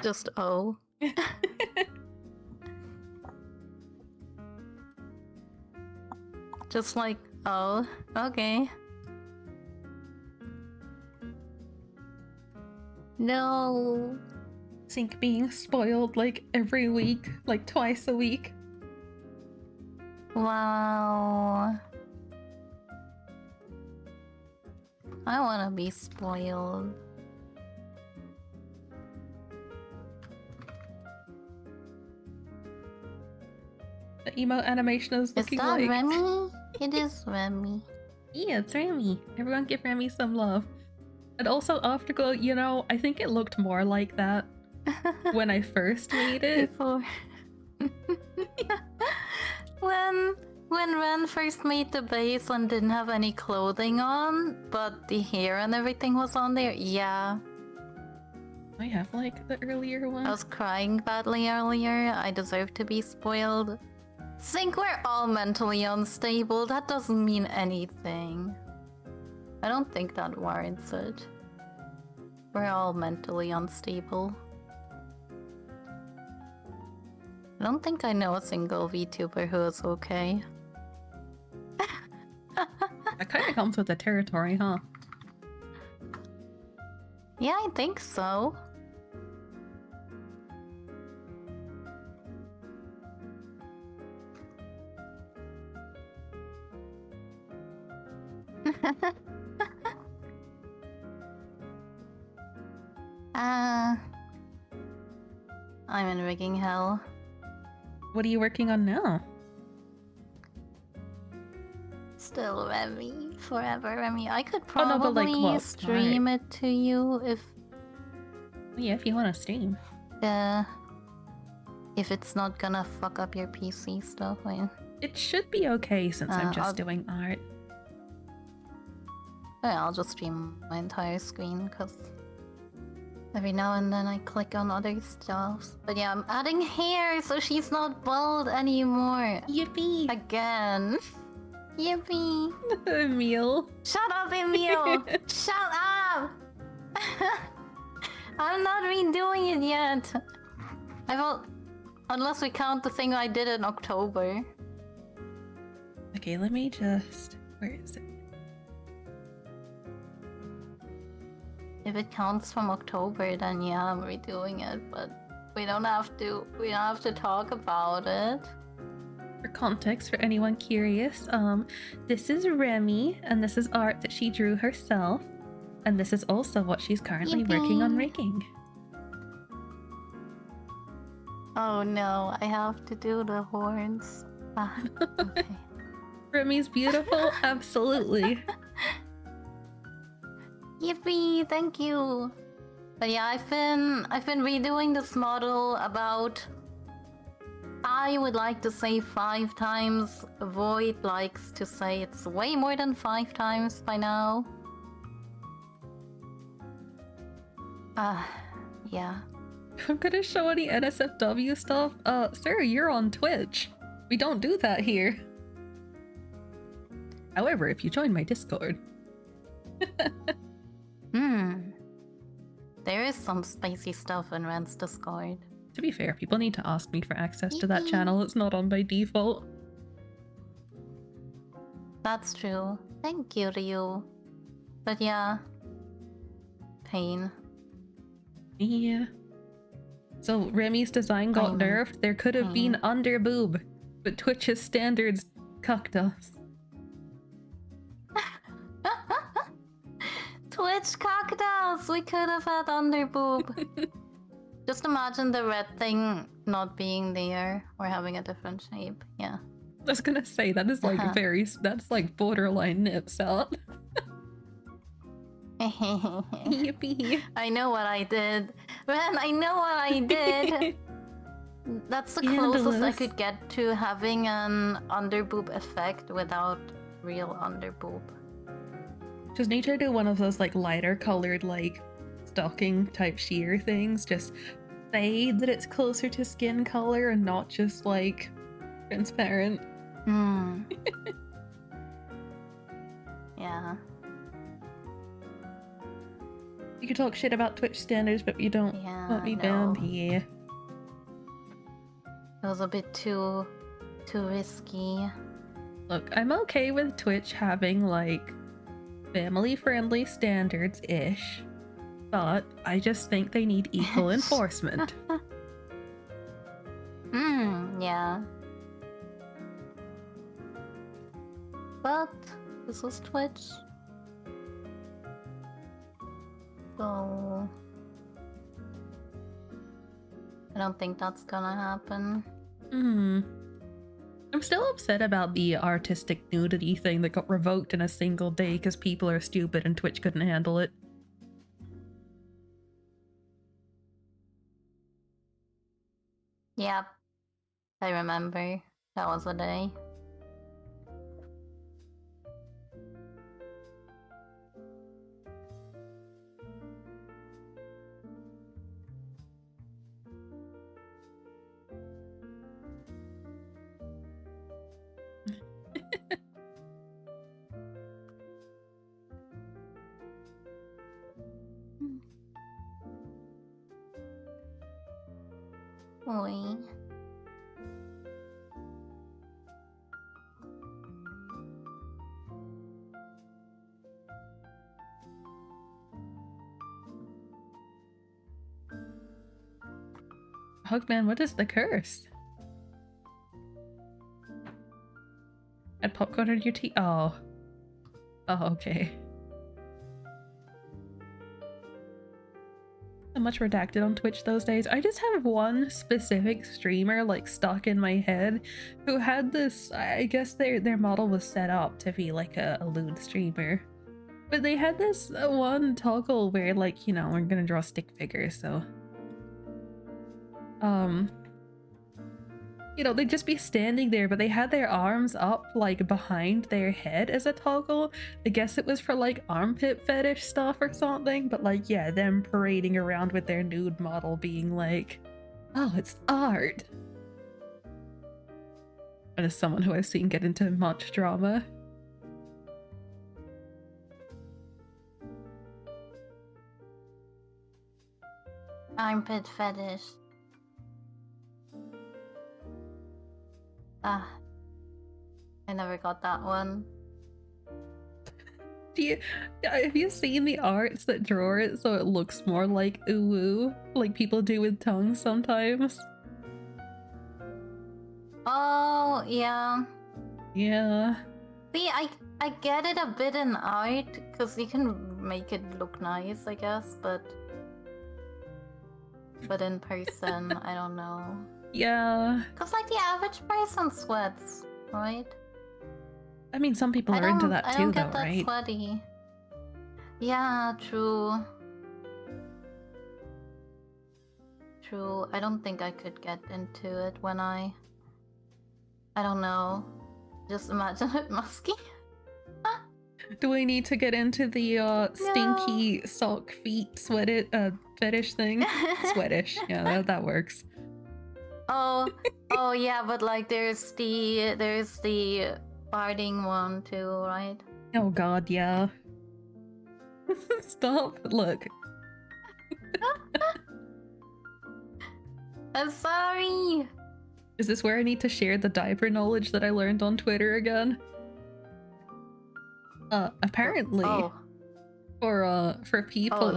Just oh. Just like, oh, okay. No. Think being spoiled like every week, like twice a week. Wow. I wanna be spoiled. The emote animation is looking like... Is that Remy? It is Remy. Yeah, it's Remy. Everyone give Remy some love. And also, Afterglow, you know, I think it looked more like that when I first made it. Before. When Ren first made the base and didn't have any clothing on, but the hair and everything was on there, yeah. I have, like, the earlier one. I was crying badly earlier. I deserve to be spoiled. Think we're all mentally unstable. That doesn't mean anything. I don't think that warrants it. We're all mentally unstable. I don't think I know a single VTuber who is okay. That kind of comes with the territory, huh? Yeah, I think so. I'm in rigging hell. What are you working on now? Still Remy. Forever Remy. I could Oh no, but like probably what stream part? it to you Yeah, if you want to stream. uh if it's not gonna fuck up your PC stuff. It should be okay since I'm just I'll, doing art. yeah, I'll just stream my entire screen because every now and then I click on other stuff. But yeah, I'm adding hair so she's not bald anymore. Yippee! Again. Yippee. Emil. Shut up, Emil! Shut up! I'm not redoing it yet. I will... Unless we count the thing I did in October. Okay, let me just... Where is it? If it counts from October, then yeah, I'm redoing it, but we don't have to talk about it. For context, for anyone curious, this is Remy, and this is art that she drew herself, and this is also what she's currently working on rigging. Oh no, I have to do the horns. Ah, okay. Remy's beautiful, absolutely. Yippee, thank you. But yeah, I've been redoing this model about, I would like to say 5 times. Void likes to say it's way more than 5 times by now. Yeah. I'm gonna show any NSFW stuff. Sarah, you're on Twitch. We don't do that here. However, if you join my Discord. There is some spicy stuff in Rand's Discord. To be fair, people need to ask me for access to that channel. It's not on by default. That's true. Thank you, Ryu. But yeah. Pain. Yeah. So Remy's design got nerfed. There could have been under boob, but Twitch's standards cucked us. Twitch cocked us! We could have had under boob. Just imagine the red thing not being there or having a different shape. Yeah. I was gonna say that is like that's like borderline nips out. Yippee. I know what I did. Man, I know what I did. That's the closest I could get to having an underboob effect without real underboob. Just need to do one of those like lighter colored like stocking type sheer things. Just say that it's closer to skin color and not just like transparent. Yeah. You can talk shit about Twitch standards, but you don't want me banned. Yeah. It was a bit too risky. Look, I'm okay with Twitch having like family-friendly standards-ish, but I just think they need equal enforcement. Yeah. But this was Twitch. So I don't think that's gonna happen. I'm still upset about the artistic nudity thing that got revoked in a single day because people are stupid and Twitch couldn't handle it. Yep. I remember. That was a day. Oi. Hugman, what is the curse? Add popcorn in your tea? Oh. Oh, okay. So much redacted on Twitch those days. I just have one specific streamer like stuck in my head who had this, I guess their model was set up to be like a lewd streamer. But they had this one toggle where like, you know, we're gonna draw stick figures, so you know, they'd just be standing there, but they had their arms up like behind their head as a toggle. I guess it was for like armpit fetish stuff or something, but like, yeah, them parading around with their nude model being like, oh, it's art. And as someone who I've seen get into much drama. Armpit fetish. Ah, I never got that one. Have you seen the arts that draw it so it looks more like ooh, like people do with tongues sometimes? Oh, yeah. Yeah. See, I get it a bit in art, because you can make it look nice, I guess, but in person, I don't know. Yeah. Because, like, the average person sweats, right? I mean, some people are into that too, though, right? I don't get that sweaty. Yeah, true. True. I don't think I could get into it when I don't know. Just imagine it musky. Do we need to get into the stinky sock feet fetish thing? Sweatish. Yeah, that works. Oh yeah, but like there's the farting one too, right? Oh god, yeah. Stop. Look. I'm sorry. Is this where I need to share the diaper knowledge that I learned on Twitter again? Apparently for people. Oh,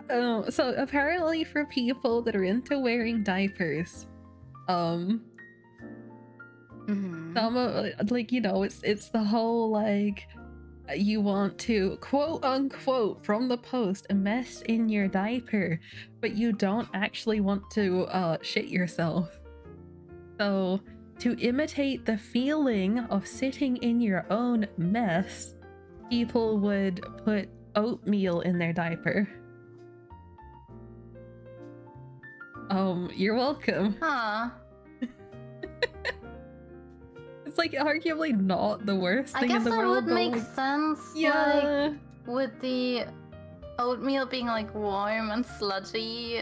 no. So apparently for people that are into wearing diapers, some like, you know, it's the whole like you want to quote unquote from the post mess in your diaper, but you don't actually want to shit yourself. So to imitate the feeling of sitting in your own mess, people would put oatmeal in their diaper. You're welcome. Huh. It's like arguably not the worst thing in the world. I guess that would make sense. Yeah. Like, with the oatmeal being like warm and sludgy.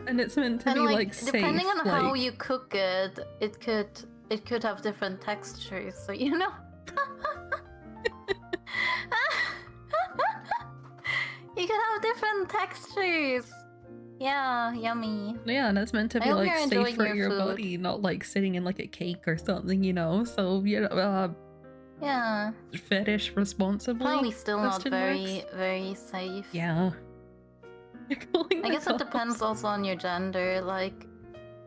And it's meant to be like safe. Depending on how you cook it, it could have different textures. So you know. You could have different textures. Yeah, yummy. Yeah, and it's meant to be like safe for your body, not like sitting in like a cake or something, you know. So yeah, fetish responsibly. Probably still not very safe. Yeah. I guess it depends also on your gender. Like,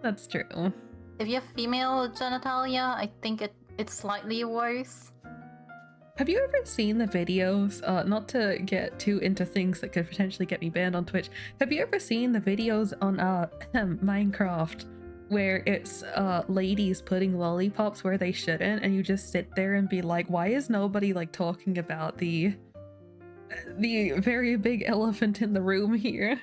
that's true. If you have female genitalia, I think it's slightly worse. Have you ever seen the videos, not to get too into things that could potentially get me banned on Twitch, have you ever seen the videos on Minecraft where it's ladies putting lollipops where they shouldn't, and you just sit there and be like, why is nobody like talking about the very big elephant in the room here?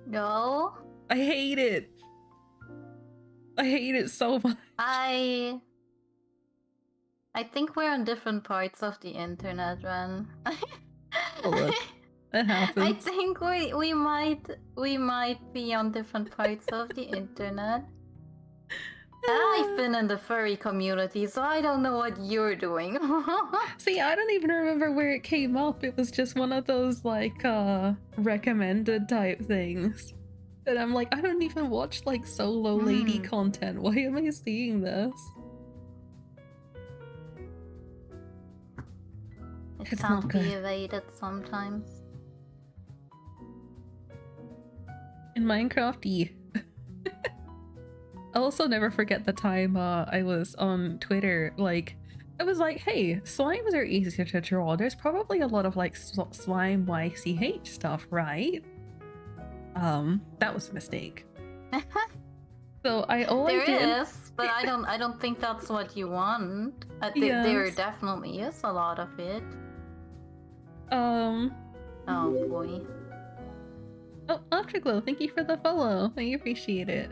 No. I hate it. I hate it so much. I think we're on different parts of the internet, Ren. Oh, look. That happens. I think we might be on different parts of the internet. I've been in the furry community, so I don't know what you're doing. See, I don't even remember where it came up. It was just one of those like recommended type things. And I'm like, I don't even watch like solo lady content. Why am I seeing this? It It's not can't be good. evaded sometimes. In Minecraft, I'll also never forget the time I was on Twitter, like, I was like, hey, slimes are easier to draw. There's probably a lot of like slime YCH stuff, right? That was a mistake. So all I did, There is, but I don't think that's what you want. There yes. definitely is a lot of it. Oh, Oh boy. Afterglow, thank you for the follow. I appreciate it.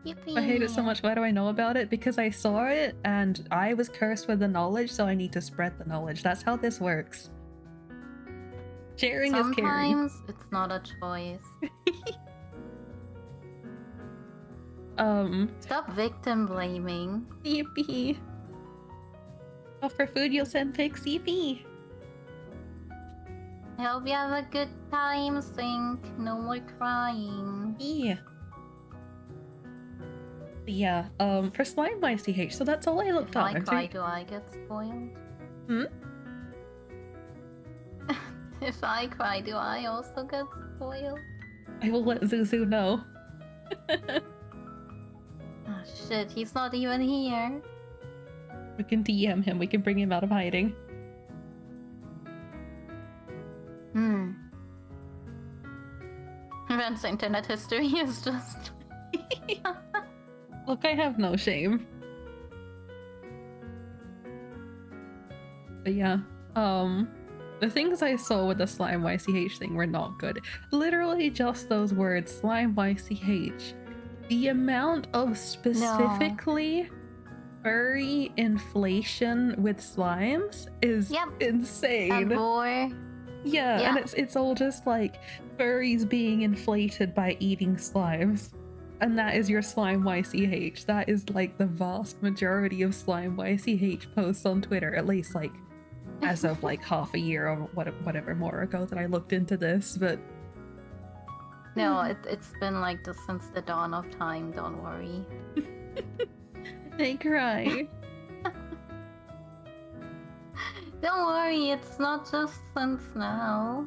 Yippee. I hate it so much. Why do I know about it? Because I saw it and I was cursed with the knowledge, so I need to spread the knowledge. That's how this works. Sharing is caring. Sometimes it's not a choice. Stop victim blaming. Yippee. Oh, for food you'll send pics, yippee. I hope you have a good time, Sync. No more crying. Yeah. Yeah, for slime YCH, so that's all I looked up. If I cry, do I get spoiled? Hmm? If I cry, do I also get spoiled? I will let Zuzu know. Oh shit, he's not even here. We can DM him, we can bring him out of hiding. Rent's internet history is just... Look, I have no shame. But yeah, the things I saw with the slime YCH thing were not good. Literally just those words, slime YCH. The amount of specifically furry inflation with slimes is insane. And more. Yeah, and it's all just like furries being inflated by eating slimes. And that is your slime YCH. That is like the vast majority of slime YCH posts on Twitter, at least like as of like half a year or whatever more ago that I looked into this, but no, it's been like this since the dawn of time, don't worry. They cry. Don't worry, it's not just since now.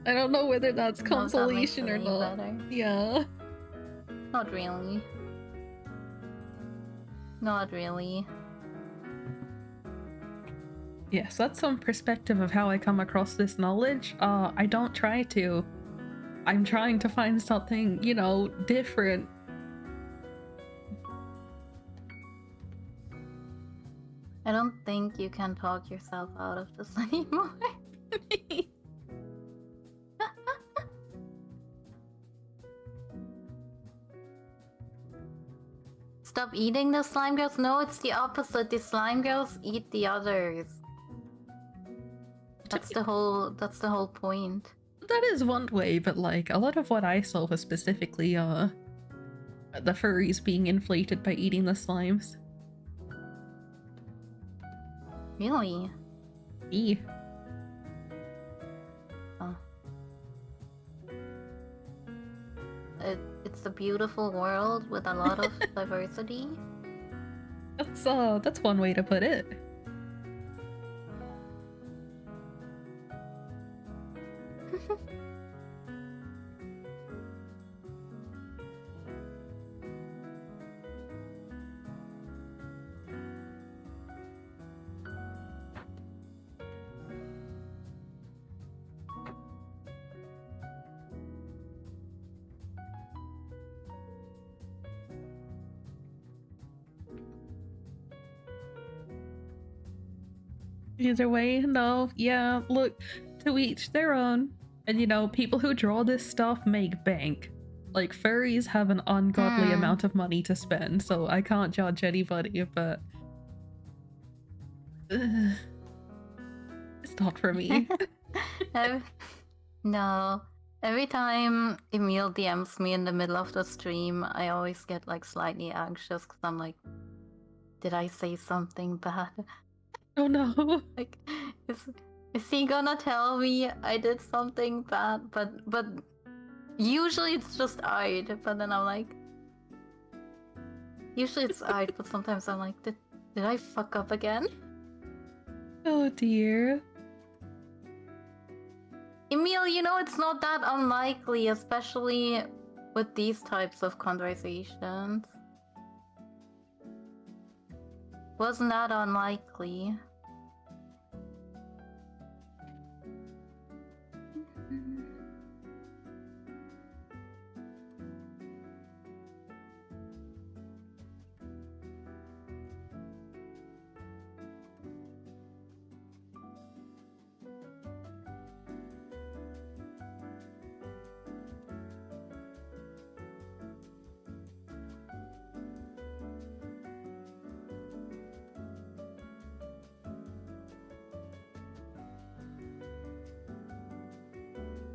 I don't know whether that's consolation or not. Better. Yeah. Not really. Not really. Yes, that's some perspective of how I come across this knowledge. I don't try to. I'm trying to find something, you know, different. I don't think you can talk yourself out of this anymore. Stop eating the slime girls? No, it's the opposite. The slime girls eat the others. That's the whole point. That is one way, but like a lot of what I saw was specifically the furries being inflated by eating the slimes. Really? E. Oh. It's a beautiful world with a lot of diversity. That's one way to put it. Either way, no, yeah, look, to each their own. And you know, people who draw this stuff make bank. Like, furries have an ungodly amount of money to spend, so I can't judge anybody, but... it's not for me. No. Every time Emil DMs me in the middle of the stream, I always get like slightly anxious because I'm like, did I say something bad? Oh no. Like, is he gonna tell me I did something bad? But usually it's just art, but then I'm like, usually it's art, but sometimes I'm like, did I fuck up again? Oh dear. Emil, you know it's not that unlikely, especially with these types of conversations. Wasn't that unlikely?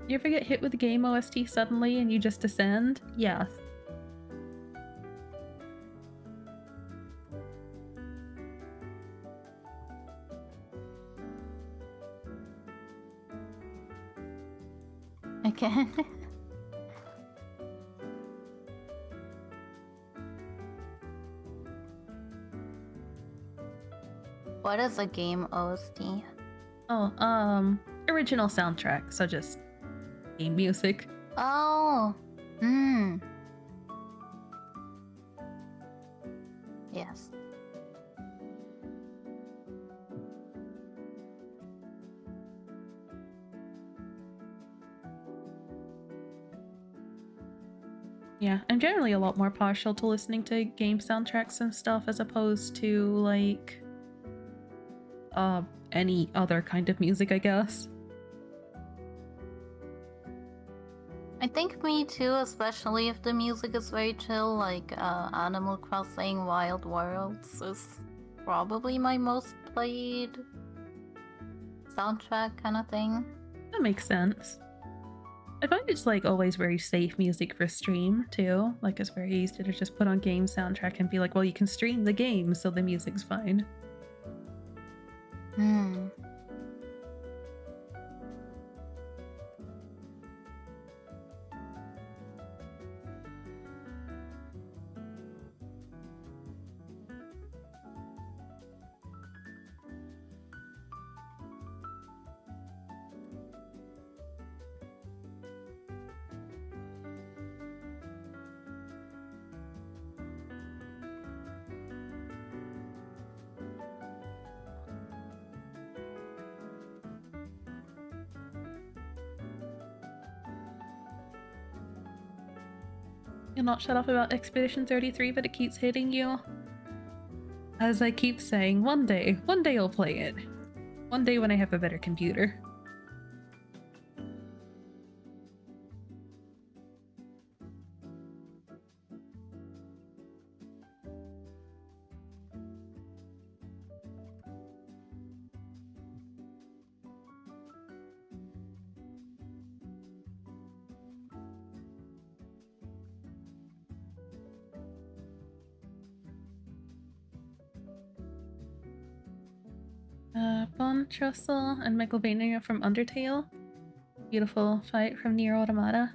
You ever get hit with the game OST suddenly and you just descend? Yes. Again. What is a game OST? Oh, original soundtrack, so just game music. Oh. Yes. Yeah, I'm generally a lot more partial to listening to game soundtracks and stuff as opposed to, like, any other kind of music, I guess. I think me too, especially if the music is very chill, like Animal Crossing Wild Worlds is probably my most played soundtrack kind of thing. That makes sense. I find it's, like, always very safe music for stream, too. Like, it's very easy to just put on game soundtrack and be like, well, you can stream the game, so the music's fine. You'll not shut up about Expedition 33, but it keeps hitting you. As I keep saying, one day I'll play it. One day when I have a better computer. Bon Trussell and Megalvania from Undertale. Beautiful fight from Nier Automata.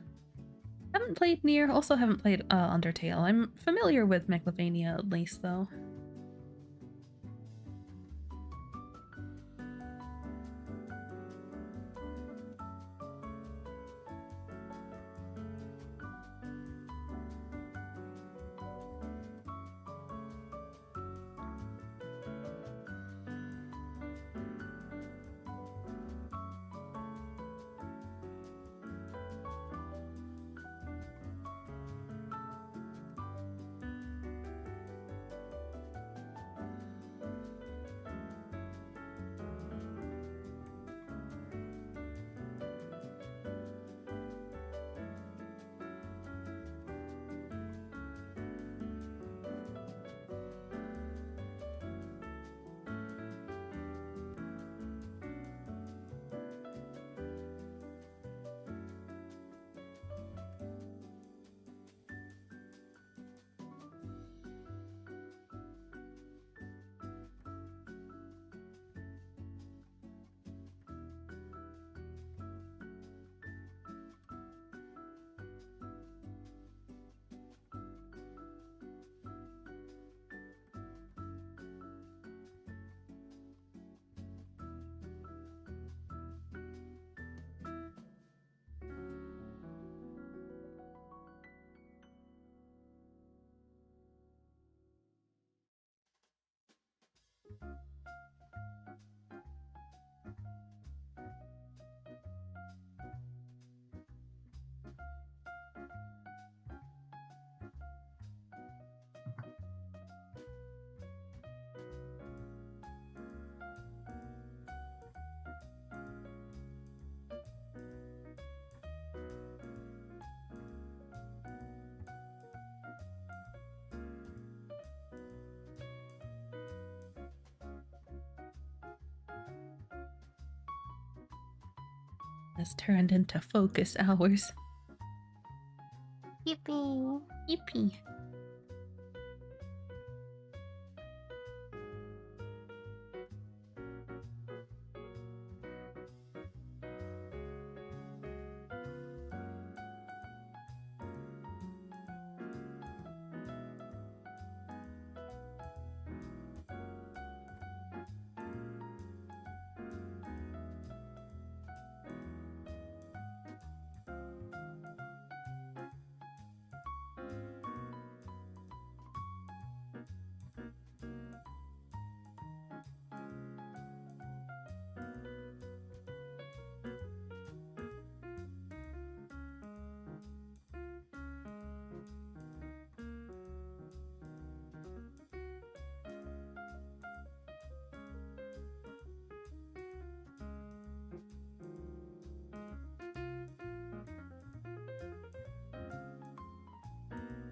Haven't played Nier, also haven't played Undertale. I'm familiar with Megalovania at least, though. This turned into focus hours. Yippee! Yippee.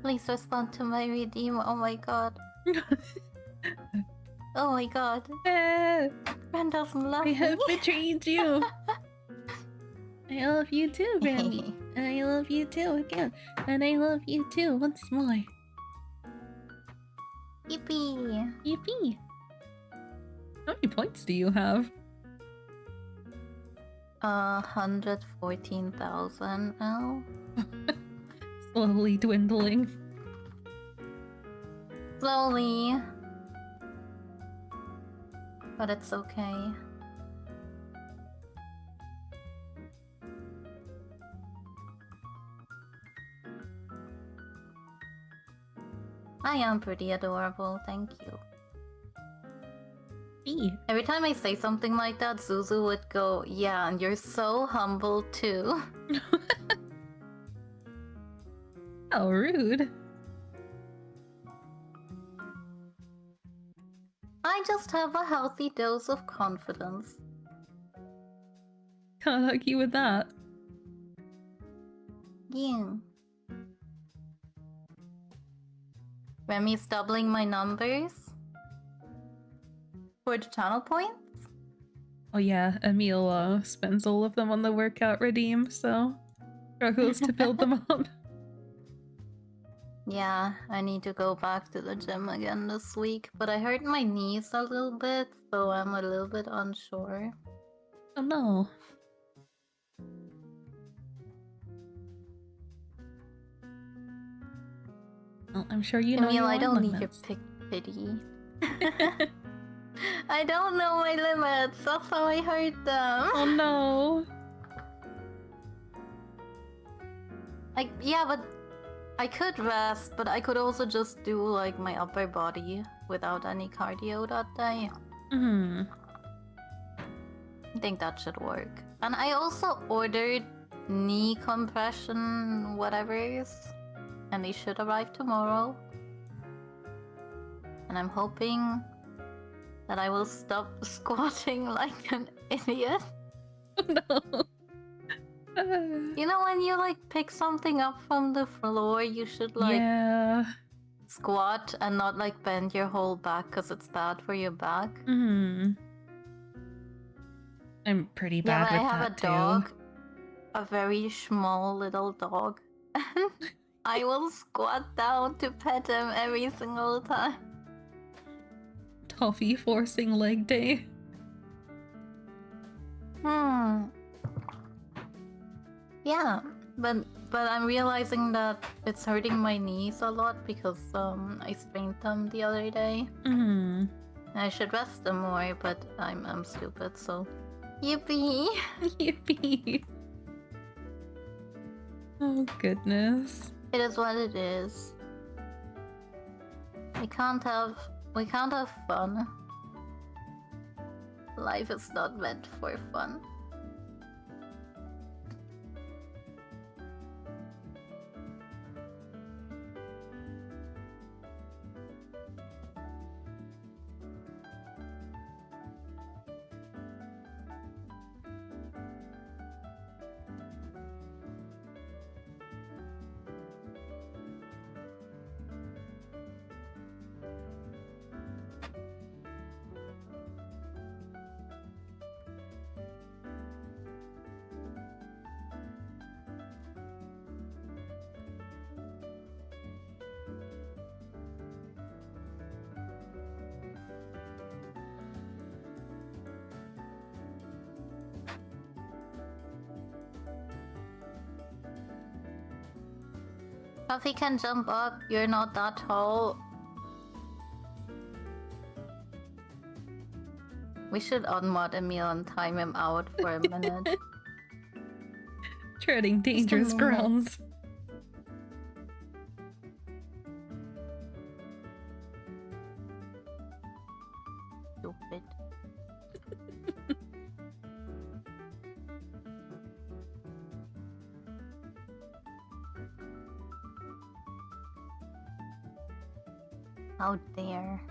Please respond to my redeem. Oh my god. Oh my god. Ren doesn't love I me. have betrayed you. I love you too, Remy. I love you too again. And I love you too once more. Yippee! Yippee. How many points do you have? 114,000 now. Slowly dwindling. Slowly. But it's okay. I am pretty adorable, thank you. Hey. Every time I say something like that, Zuzu would go, yeah, and you're so humble too. How rude. I just have a healthy dose of confidence. Can't argue with that. Yeah. Remy's doubling my numbers for the channel points. Oh yeah, Emil spends all of them on the workout redeem, so struggles to build them up. Yeah, I need to go back to the gym again this week, but I hurt my knees a little bit, so I'm a little bit unsure. Oh no. Well, I'm sure you know Emil, your I don't need your limits. pity. I don't know my limits, that's how I hurt them. Oh no. Yeah, but I could rest, but I could also just do like my upper body without any cardio that day. Hmm. I think that should work. And I also ordered knee compression whatevers, and they should arrive tomorrow. And I'm hoping that I will stop squatting like an idiot. Oh no. You know when you like pick something up from the floor, you should like yeah. squat and not like bend your whole back because it's bad for your back. Hmm. I'm pretty Yeah, bad but with I have that a too. dog, a very small little dog. I will squat down to pet him every single time. Toffee forcing leg day. Yeah, but I'm realizing that it's hurting my knees a lot because I sprained them the other day. Hmm. I should rest them more, but I'm stupid, so yippee! Yippee. Oh goodness. It is what it is. We can't have fun. Life is not meant for fun. Puffy can jump up, you're not that tall. We should unmod Emil and time him out for a minute. Treading dangerous grounds. Stupid. How dare.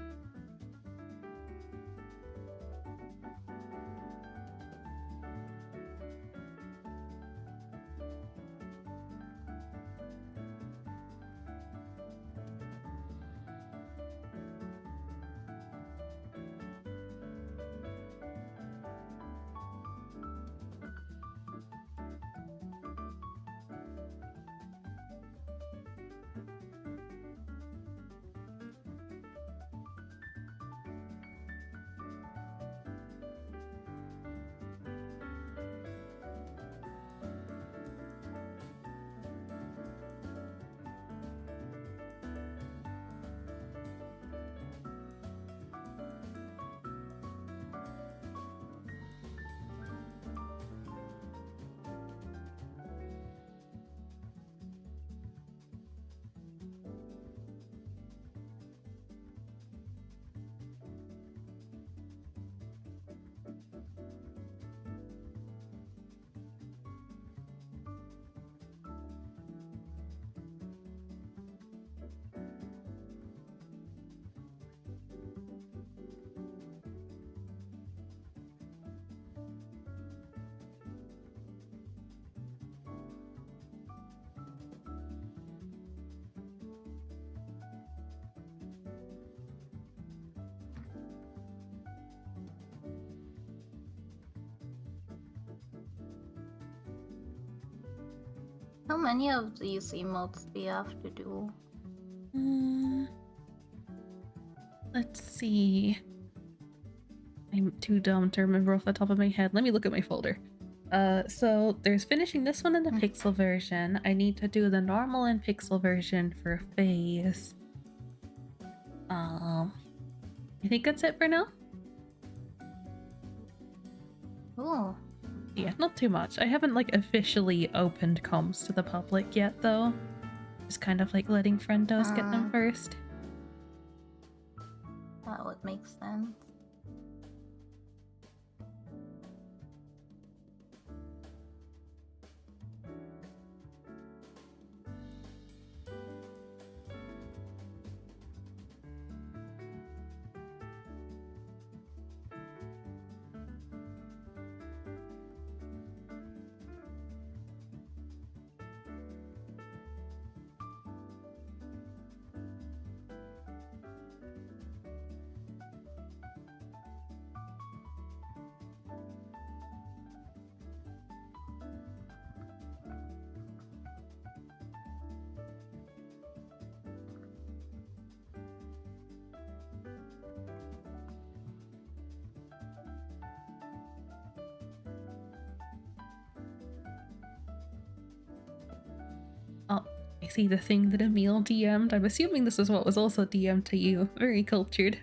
How many of these emotes do you have to do? Let's see. I'm too dumb to remember off the top of my head. Let me look at my folder. So there's finishing this one in the pixel version. I need to do the normal and pixel version for phase. I think that's it for now. Ooh. Yeah, not too much. I haven't like officially opened comms to the public yet though. Just kind of like letting friendos get them first. That would make sense. Oh, I see the thing that Emil DM'd. I'm assuming this is what was also DM'd to you. Very cultured.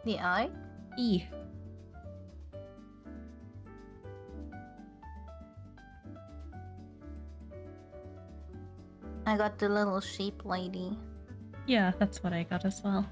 The eye? E. I got the little sheep lady. Yeah, that's what I got as well.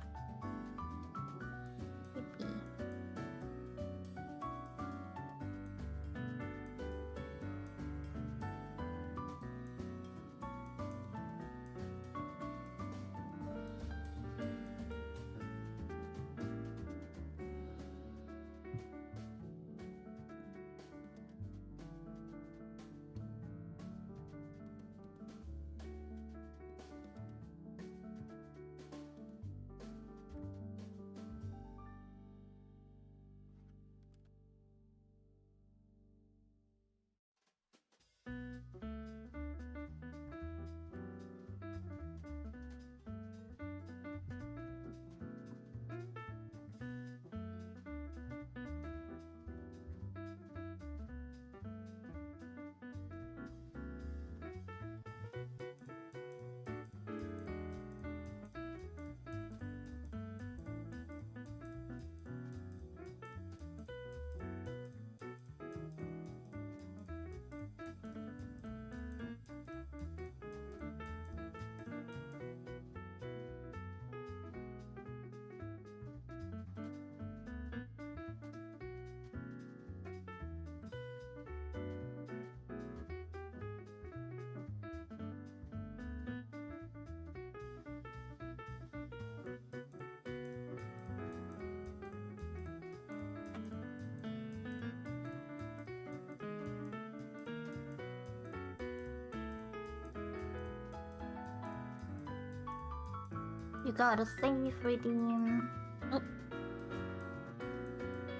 You gotta save, redeem. Oh,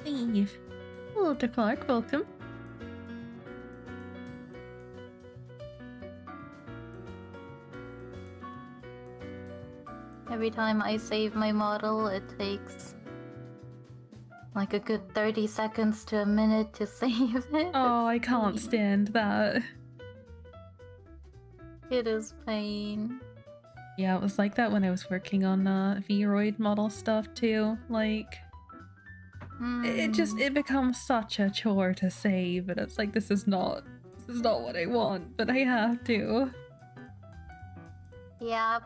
save. Hello, to Clark. Welcome. Every time I save my model, it takes like a good 30 seconds to a minute to save it. Oh, I can't stand that. It is pain. Yeah, it was like that when I was working on Vroid model stuff too. Like, it becomes such a chore to save, and it's like this is not what I want, but I have to. Yeah.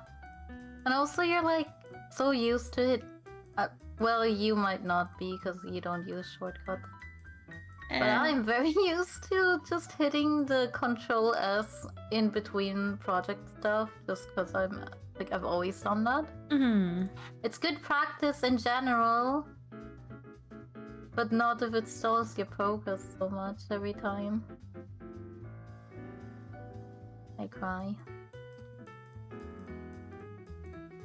And also you're like so used to it. Well, you might not be because you don't use shortcuts. But I'm very used to just hitting the Control S in between project stuff just because I've always done that. It's good practice in general, but not if it stalls your progress so much every time. I cry.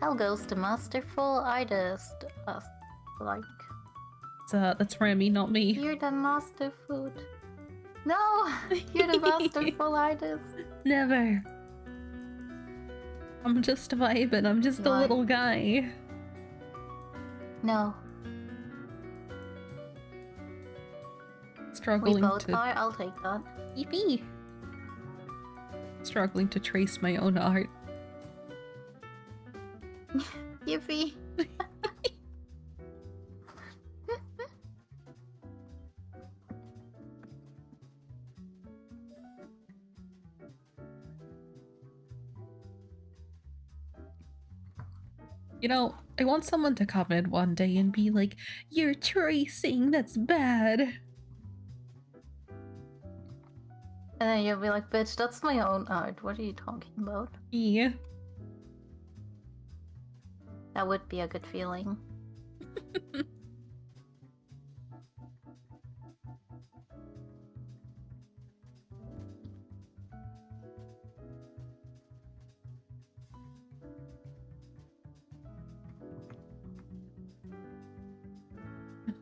Hell goes to masterful artist. Like. That's Remy, not me. You're the master food. No! You're the masterful artist. Never. I'm just vibing. I'm just a little guy. No. Struggling we both to... are? I'll take that. Yippee! Struggling to trace my own art. Yippee! You know, I want someone to come in one day and be like, "You're tracing, that's bad." And then you'll be like, bitch, that's my own art. What are you talking about? Yeah. That would be a good feeling.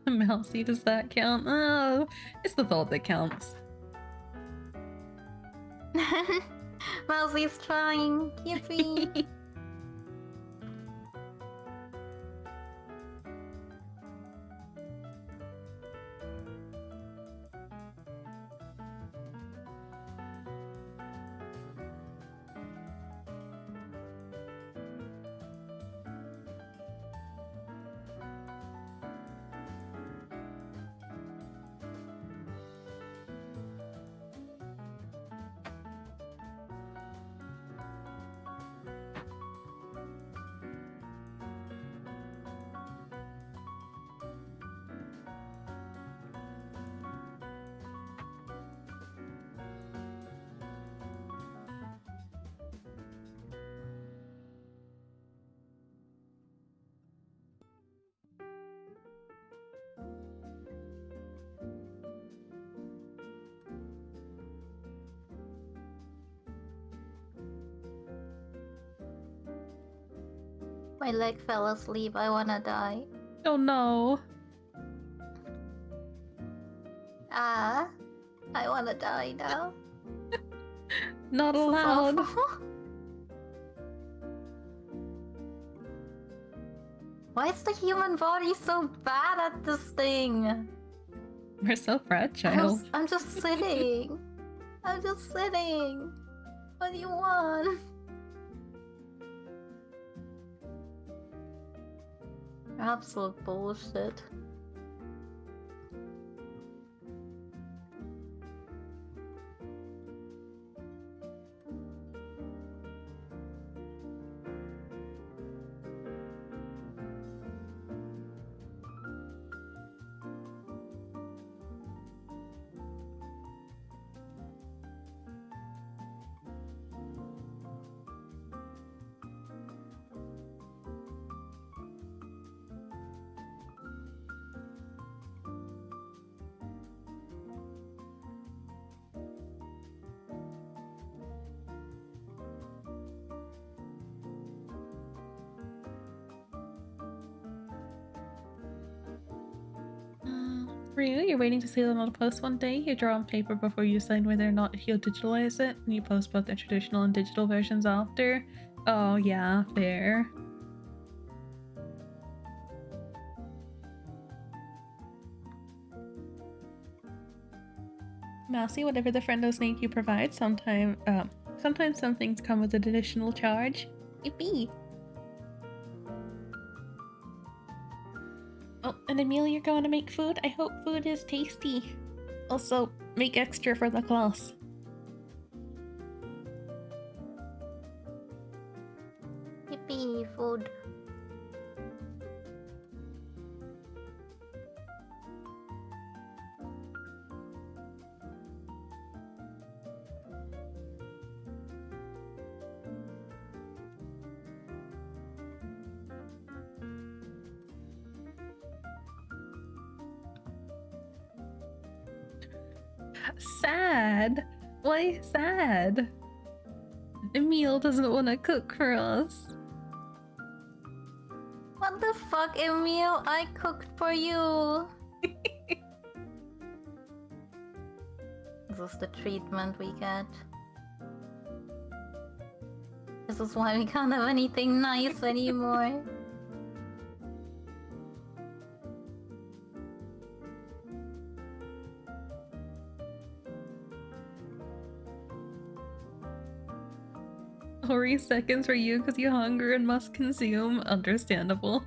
Mousy, does that count? Oh, it's the thought that counts. Mousy's trying. Yippee! My leg fell asleep. I wanna die. Oh no. I wanna die now. Not allowed. Why is the human body so bad at this thing? We're so fragile. I'm just sitting. I'm just sitting. What do you want? Absolute bullshit. Really? You're waiting to see them on a post one day? You draw on paper before you decide whether or not you'll digitalize it, and you post both the traditional and digital versions after? Oh yeah, fair. Mousy, whatever the friendos need you provide, sometimes some things come with an additional charge. Yippee! Oh, and Emil, you're going to make food? I hope food is tasty. Also, make extra for the class. Yippee, food. Sad? Why sad? Emil doesn't want to cook for us. What the fuck, Emil? I cooked for you. This is the treatment we get. This is why we can't have anything nice anymore. Ori seconds for you because you hunger and must consume. Understandable.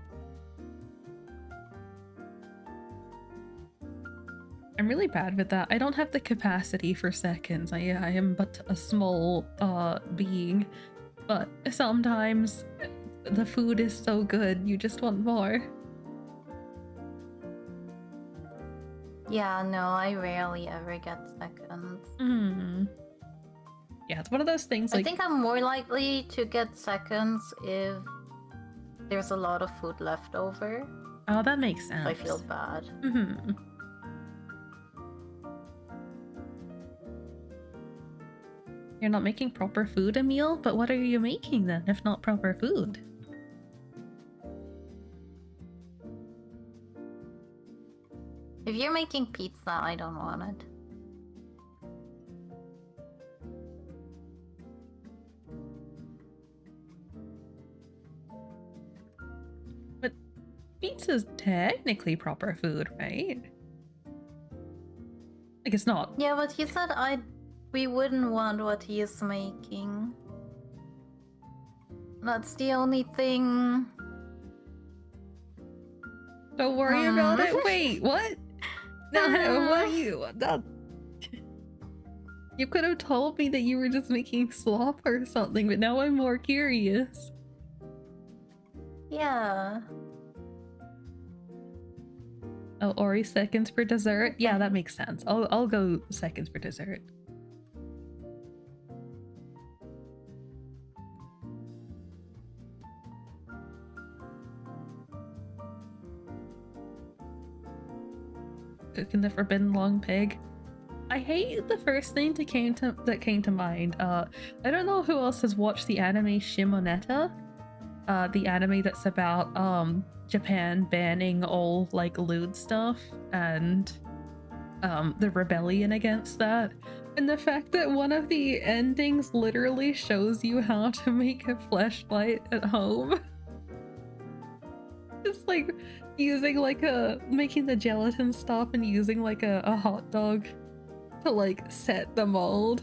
I'm really bad with that. I don't have the capacity for seconds. I am but a small being. But sometimes the food is so good, you just want more. Yeah, no, I rarely ever get seconds. Yeah, it's one of those things like... I think I'm more likely to get seconds if there's a lot of food left over. Oh, that makes sense. So I feel bad. You're not making proper food, Emil? But what are you making then, if not proper food? If you're making pizza, I don't want it. But pizza's technically proper food, right? Like, it's not. Yeah, but he said we wouldn't want what he is making. That's the only thing. Don't worry about it. Wait, what? No, what you? You could have told me that you were just making slop or something, but now I'm more curious. Yeah. Oh, Ori seconds for dessert? Yeah, that makes sense. I'll go seconds for dessert. Cooking the forbidden long pig. I hate the first thing that came to mind. I don't know who else has watched the anime Shimoneta. The anime that's about Japan banning all like lewd stuff and the rebellion against that. And the fact that one of the endings literally shows you how to make a fleshlight at home. Just like using like making the gelatin stop and using like a hot dog to like set the mold.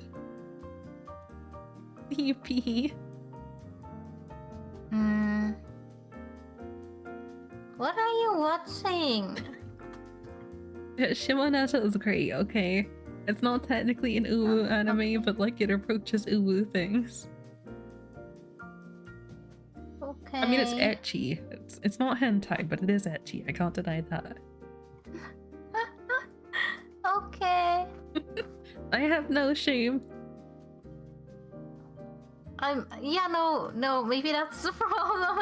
Yippee. What are you watching? Shimoneta is great, okay? It's not technically an uwu anime, but like it approaches uwu things. Okay. I mean, it's ecchi. It's not hentai, but it is ecchi. I can't deny that. Okay. I have no shame. Yeah, no, maybe that's the problem.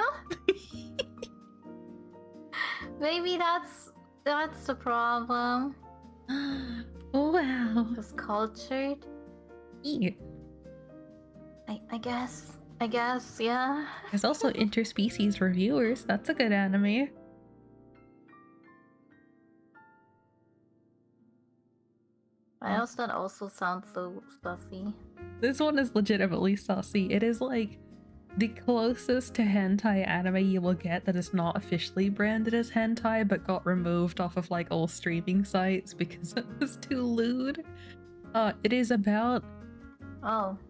Maybe that's the problem. Oh, wow. Just cultured. Yeah. I guess, yeah. There's also interspecies reviewers. That's a good anime. Why else that also sounds so stuffy? This one is legitimately saucy. It is like the closest to hentai anime you will get that is not officially branded as hentai but got removed off of like all streaming sites because it was too lewd. It is about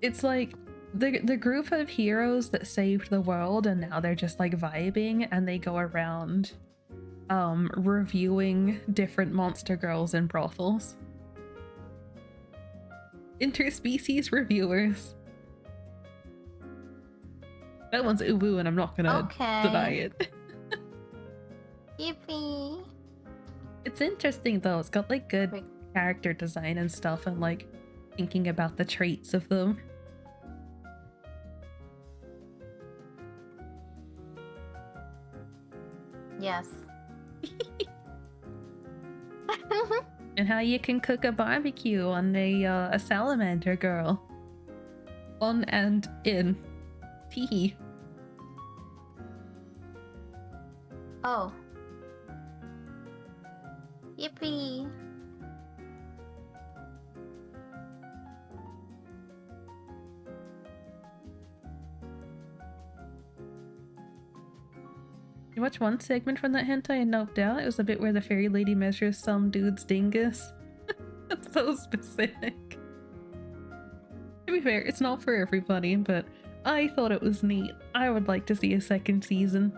it's like the group of heroes that saved the world and now they're just like vibing and they go around reviewing different monster girls in brothels. Interspecies reviewers. That one's uwu and I'm not gonna deny it. Yippee! It's interesting though, it's got like good character design and stuff and like thinking about the traits of them. Yes. And how you can cook a barbecue on a salamander girl. On and in. Teehee. Oh. Yippee! You watch one segment from that hentai and noped out? It was a bit where the fairy lady measures some dude's dingus. That's so specific. To be fair, it's not for everybody, but I thought it was neat. I would like to see a second season.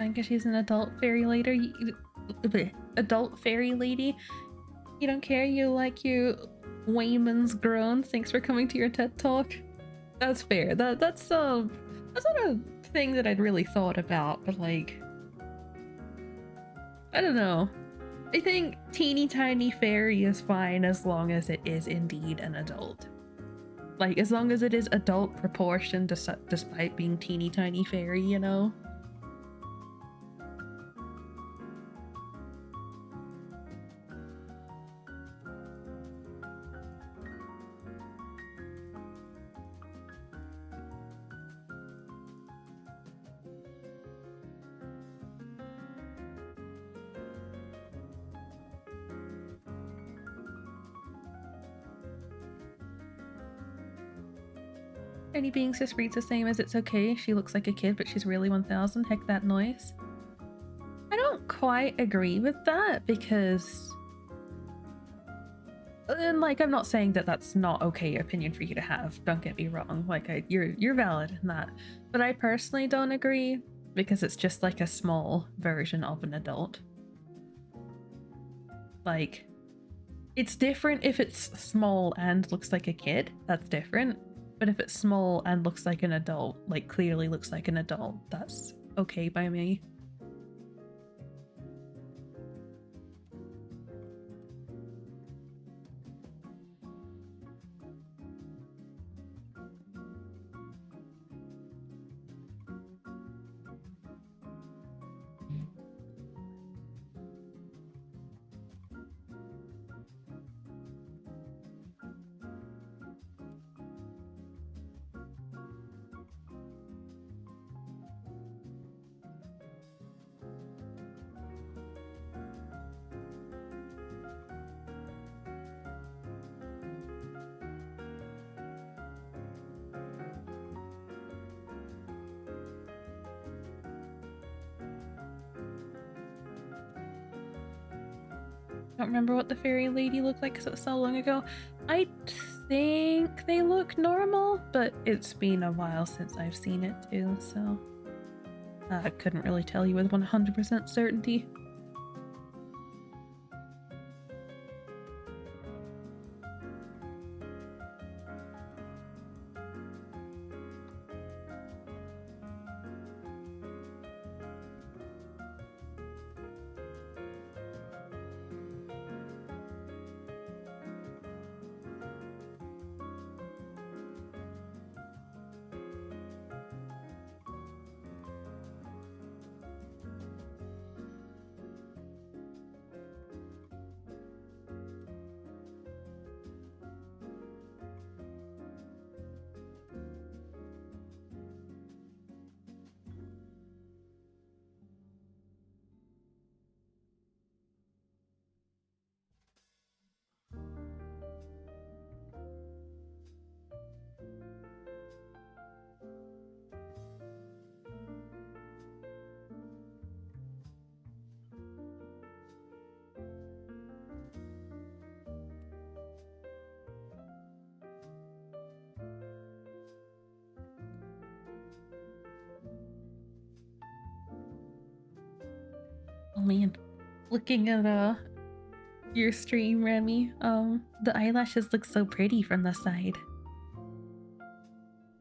I guess she's an adult fairy lady. Adult fairy lady. You don't care. You like your Wayman's grown. Thanks for coming to your TED talk. That's fair. That's not a thing that I'd really thought about, but like, I don't know. I think teeny tiny fairy is fine as long as it is indeed an adult. Like, as long as it is adult proportion despite being teeny tiny fairy, you know? Any beings just reads the same as it's okay. She looks like a kid, but she's really 1000. Heck, that noise. I don't quite agree with that because, and like, I'm not saying that that's not okay opinion for you to have. Don't get me wrong. Like, you're valid in that, but I personally don't agree because it's just like a small version of an adult. Like, it's different if it's small and looks like a kid. That's different. But if it's small and looks like an adult, like clearly looks like an adult, that's okay by me. Don't remember what the fairy lady looked like because it was so long ago. I think they look normal, but it's been a while since I've seen it too, so. I couldn't really tell you with 100% certainty. Oh man, looking at your stream, Remy, the eyelashes look so pretty from the side.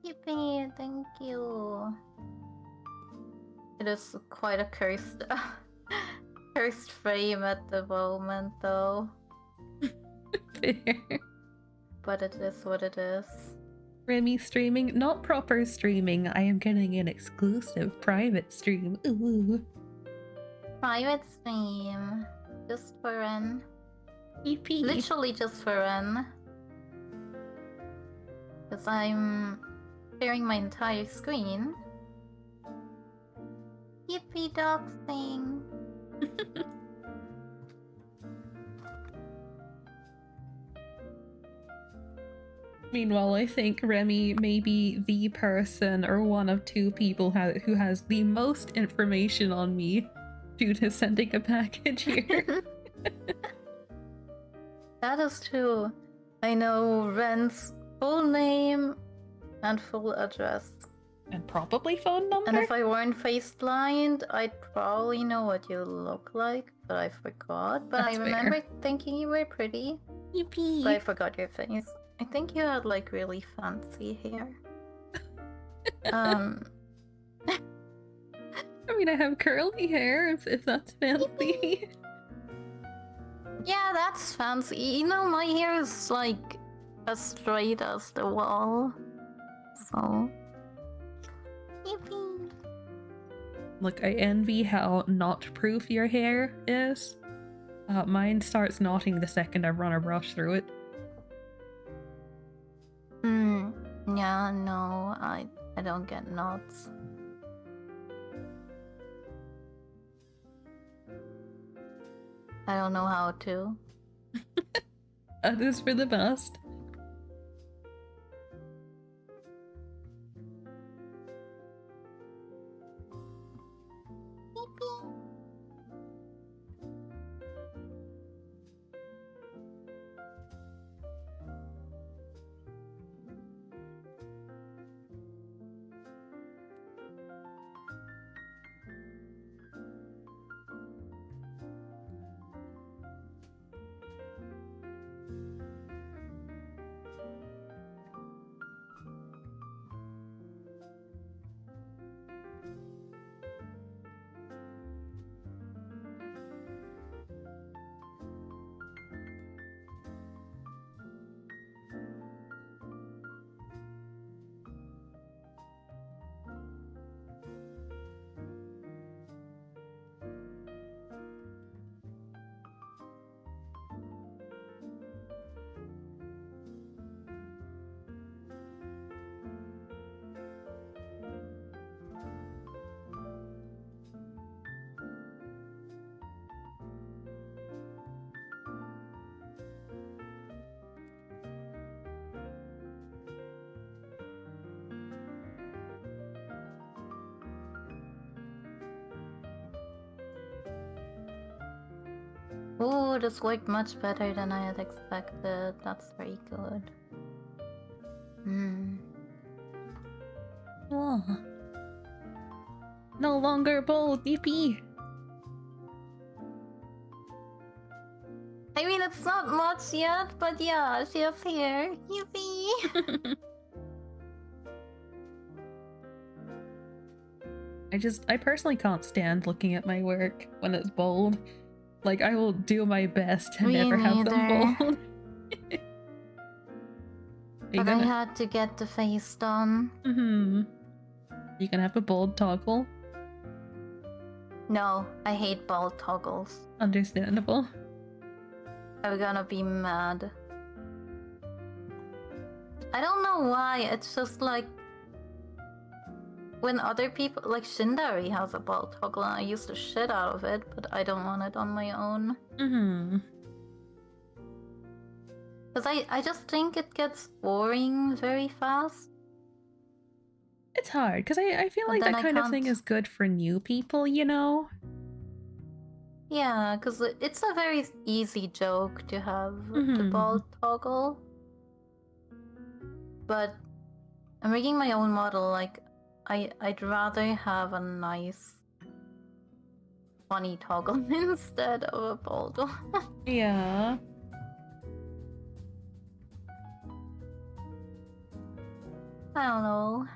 Yippee, thank you. It is quite a cursed, cursed frame at the moment, though. Fair. But it is what it is. Remy streaming, not proper streaming. I am getting an exclusive private stream. Ooh. Private stream. Just for Ren. EP. Literally just for Ren. Because I'm sharing my entire screen. Yippee dog thing. Meanwhile, I think Remy may be the person or one of two people who has the most information on me due to sending a package here. That is true. I know Ren's full name and full address. And probably phone number? And if I weren't face blind, I'd probably know what you look like, but I forgot. But That's I remember fair. thinking you were pretty. Yippee. But I forgot your face. I think you had like really fancy hair. I mean, I have curly hair, if that's fancy. Yeah, that's fancy. You know, my hair is like as straight as the wall. So. Yippee. Look, I envy how not proof your hair is. Mine starts knotting the second I run a brush through it. Yeah, no, I don't get knots. I don't know how to. That is for the best. Ooh, this worked much better than I had expected. That's very good. Oh. No longer bold, yippee! I mean, it's not much yet, but yeah, she is here. Yippee! I personally can't stand looking at my work when it's bold. Like, I will do my best to Me never have them neither. bold. But I had to get the face done. You can have a bold toggle. No, I hate bold toggles. Understandable. I'm gonna be mad. I don't know why, it's just like when other people, like Shindari has a bold toggle and I use the shit out of it, but I don't want it on my own. Because I just think it gets boring very fast. It's hard, because I feel But like then that I kind of thing can't- is good for new people, you know? Yeah, because it's a very easy joke to have the ball toggle. But I'm making my own model, like, I'd rather have a nice funny toggle instead of a bald one. Yeah. I don't know.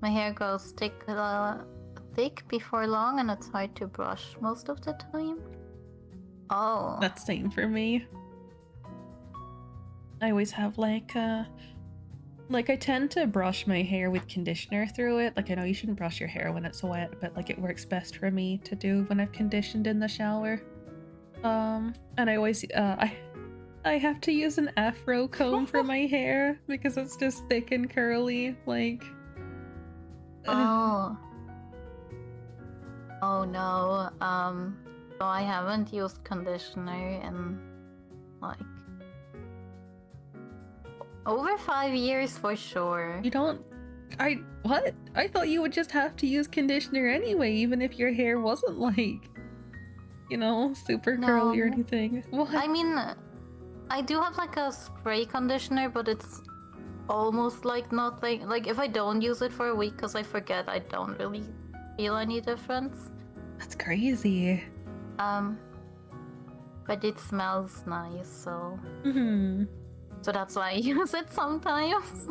My hair goes thick before long and it's hard to brush most of the time. Oh. That's same for me. I always have like I tend to brush my hair with conditioner through it. Like, I know you shouldn't brush your hair when it's wet, but like it works best for me to do when I've conditioned in the shower. And I always I have to use an afro comb for my hair because it's just thick and curly, like Oh. Oh no. So I haven't used conditioner in like over 5 years for sure. You don't what? I thought you would just have to use conditioner anyway, even if your hair wasn't like, you know, super curly or anything. What? I mean, I do have like a spray conditioner, but it's almost like nothing. Like if I don't use it for a week because I forget, I don't really feel any difference. That's crazy. But it smells nice, so so that's why I use it sometimes.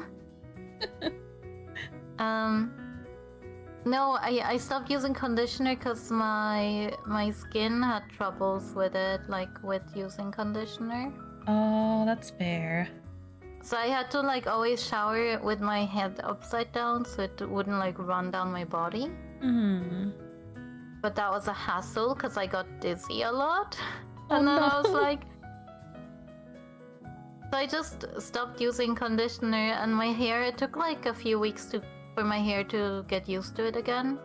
No, I stopped using conditioner because my skin had troubles with it, like with using conditioner. Oh, that's fair. So I had to like always shower with my head upside down so it wouldn't like run down my body. But that was a hassle because I got dizzy a lot. And then I was like, so I just stopped using conditioner, and my hair, it took like a few weeks for my hair to get used to it again.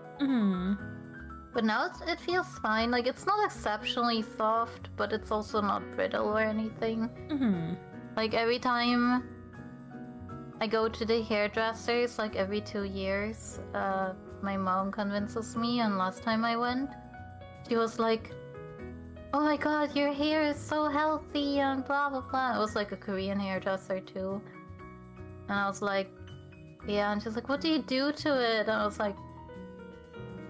But now it feels fine. Like, it's not exceptionally soft, but it's also not brittle or anything. Like, every time I go to the hairdressers, like every 2 years, my mom convinces me, and last time I went, she was like, oh my god, your hair is so healthy and blah blah blah. It was like a Korean hairdresser too. And I was like, yeah, and she's like, what do you do to it? And I was like,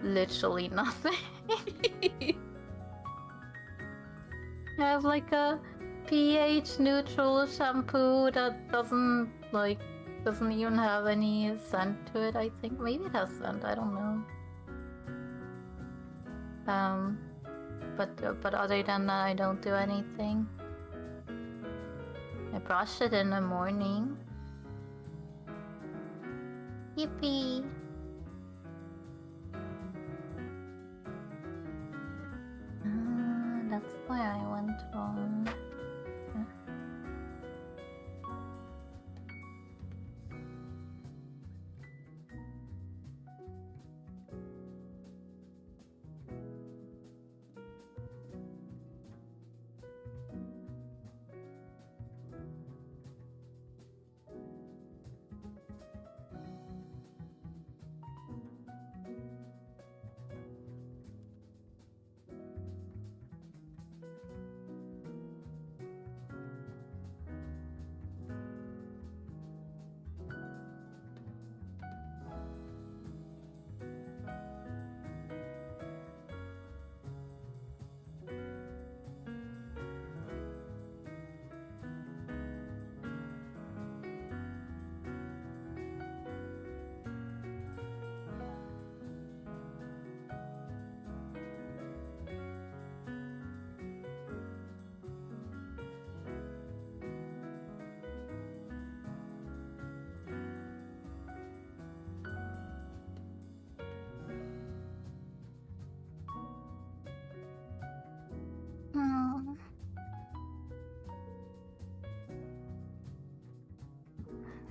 literally nothing. I have like a pH neutral shampoo that doesn't even have any scent to it, I think. Maybe it has scent, I don't know. But other than that, I don't do anything. I brush it in the morning. Yippee! That's where I went wrong.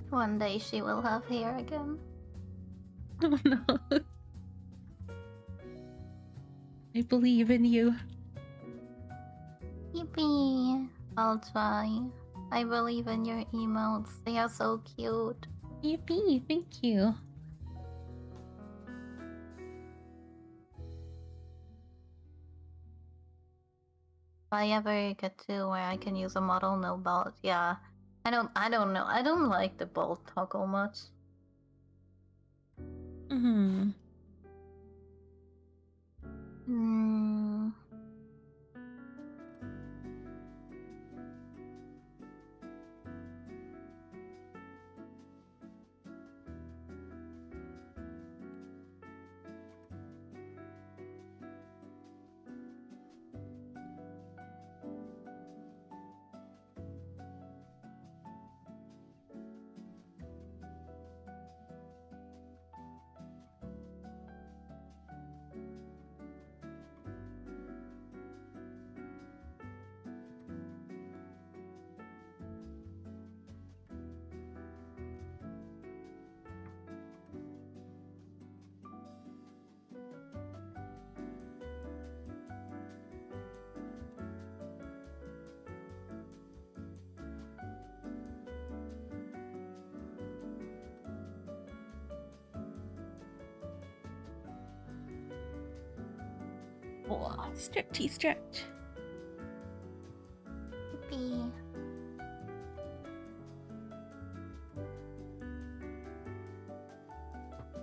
One day she will have hair again. Oh no. I believe in you. Yippee! I'll try. I believe in your emotes. They are so cute. Yippee, thank you. If I ever get to where I can use a model no bolt, yeah. I don't know. I don't like the bolt toggle much. Hmm. Hmm. Oh, stretchy stretch. Yippee.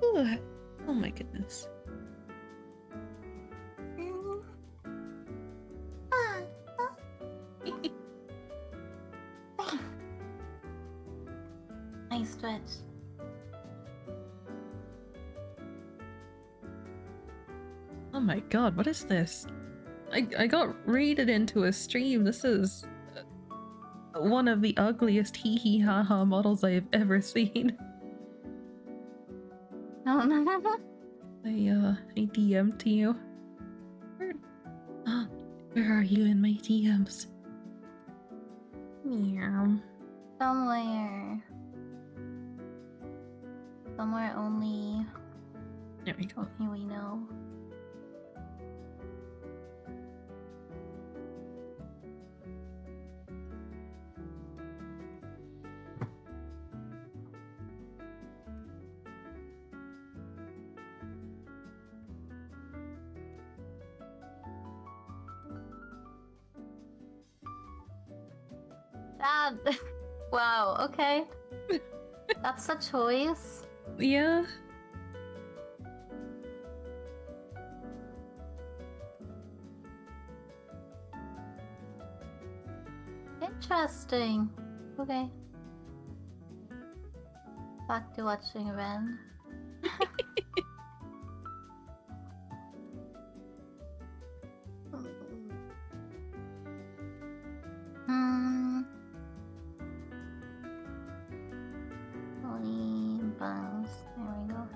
Ooh. Oh my goodness. Nice stretch. Oh my god, what is this? I got raided into a stream. This is one of the ugliest hee hee ha ha models I have ever seen. No, no, no, no. I DM'd you. Where, where are you in my DMs? Meow. Somewhere. Somewhere only There we go. we know. Dad! Wow, okay. That's a choice. Yeah. Interesting. Okay. Back to watching Ren. Hmm. Holy buns. There we go.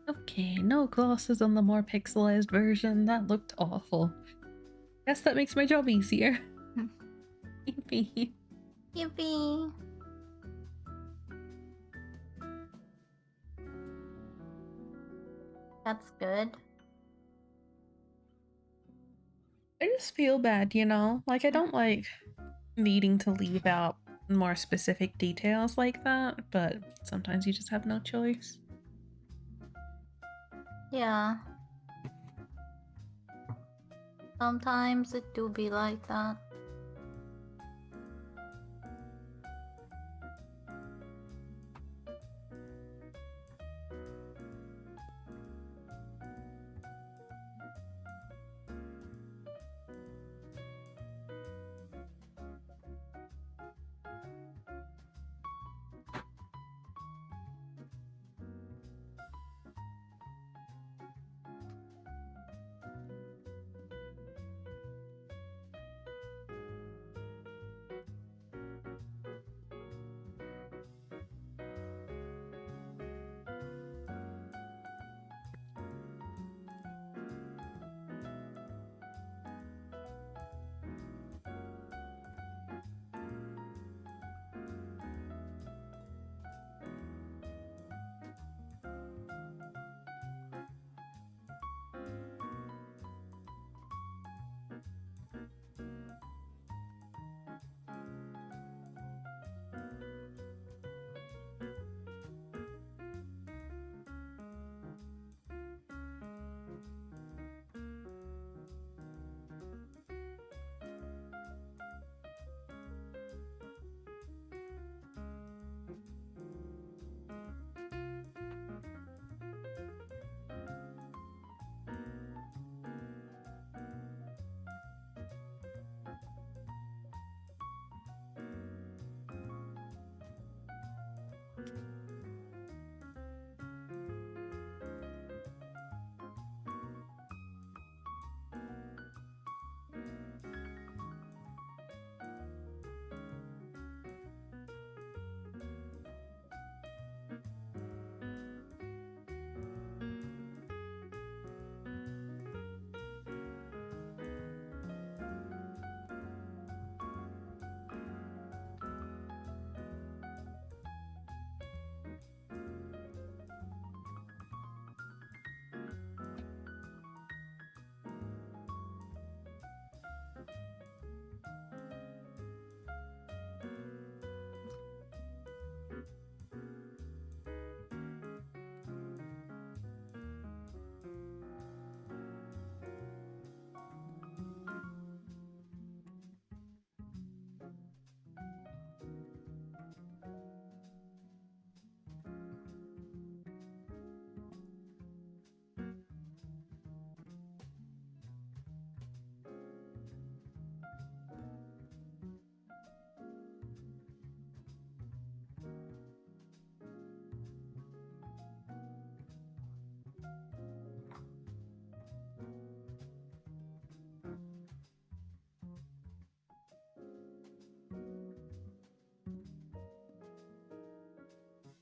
Okay, no glosses on the more pixelized version. That looked awful. Guess that makes my job easier. Yippee. Yippee! That's good. I just feel bad, you know? Like, I don't like needing to leave out more specific details like that, but sometimes you just have no choice. Yeah. Sometimes it do be like that.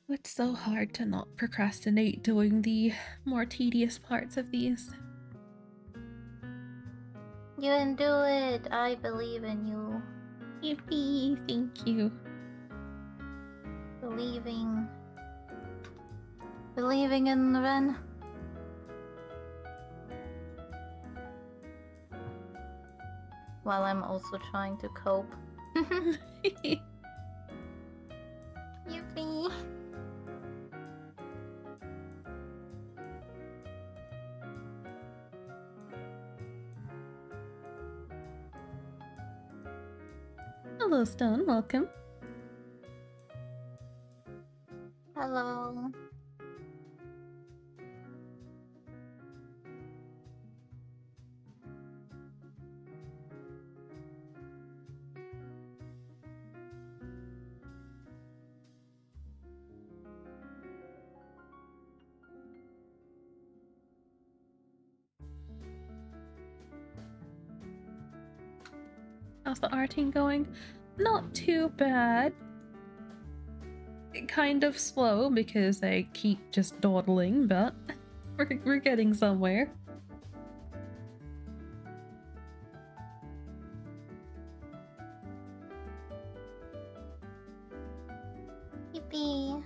It's so hard to not procrastinate doing the more tedious parts of these. You can do it! I believe in you. Yippee, thank you. Believing. Believing in Ren. While I'm also trying to cope. Yippee! Hello, Stone, welcome. Hello. How's the arting going? Not too bad. Kind of slow because I keep just dawdling, but We're getting somewhere. Yippee.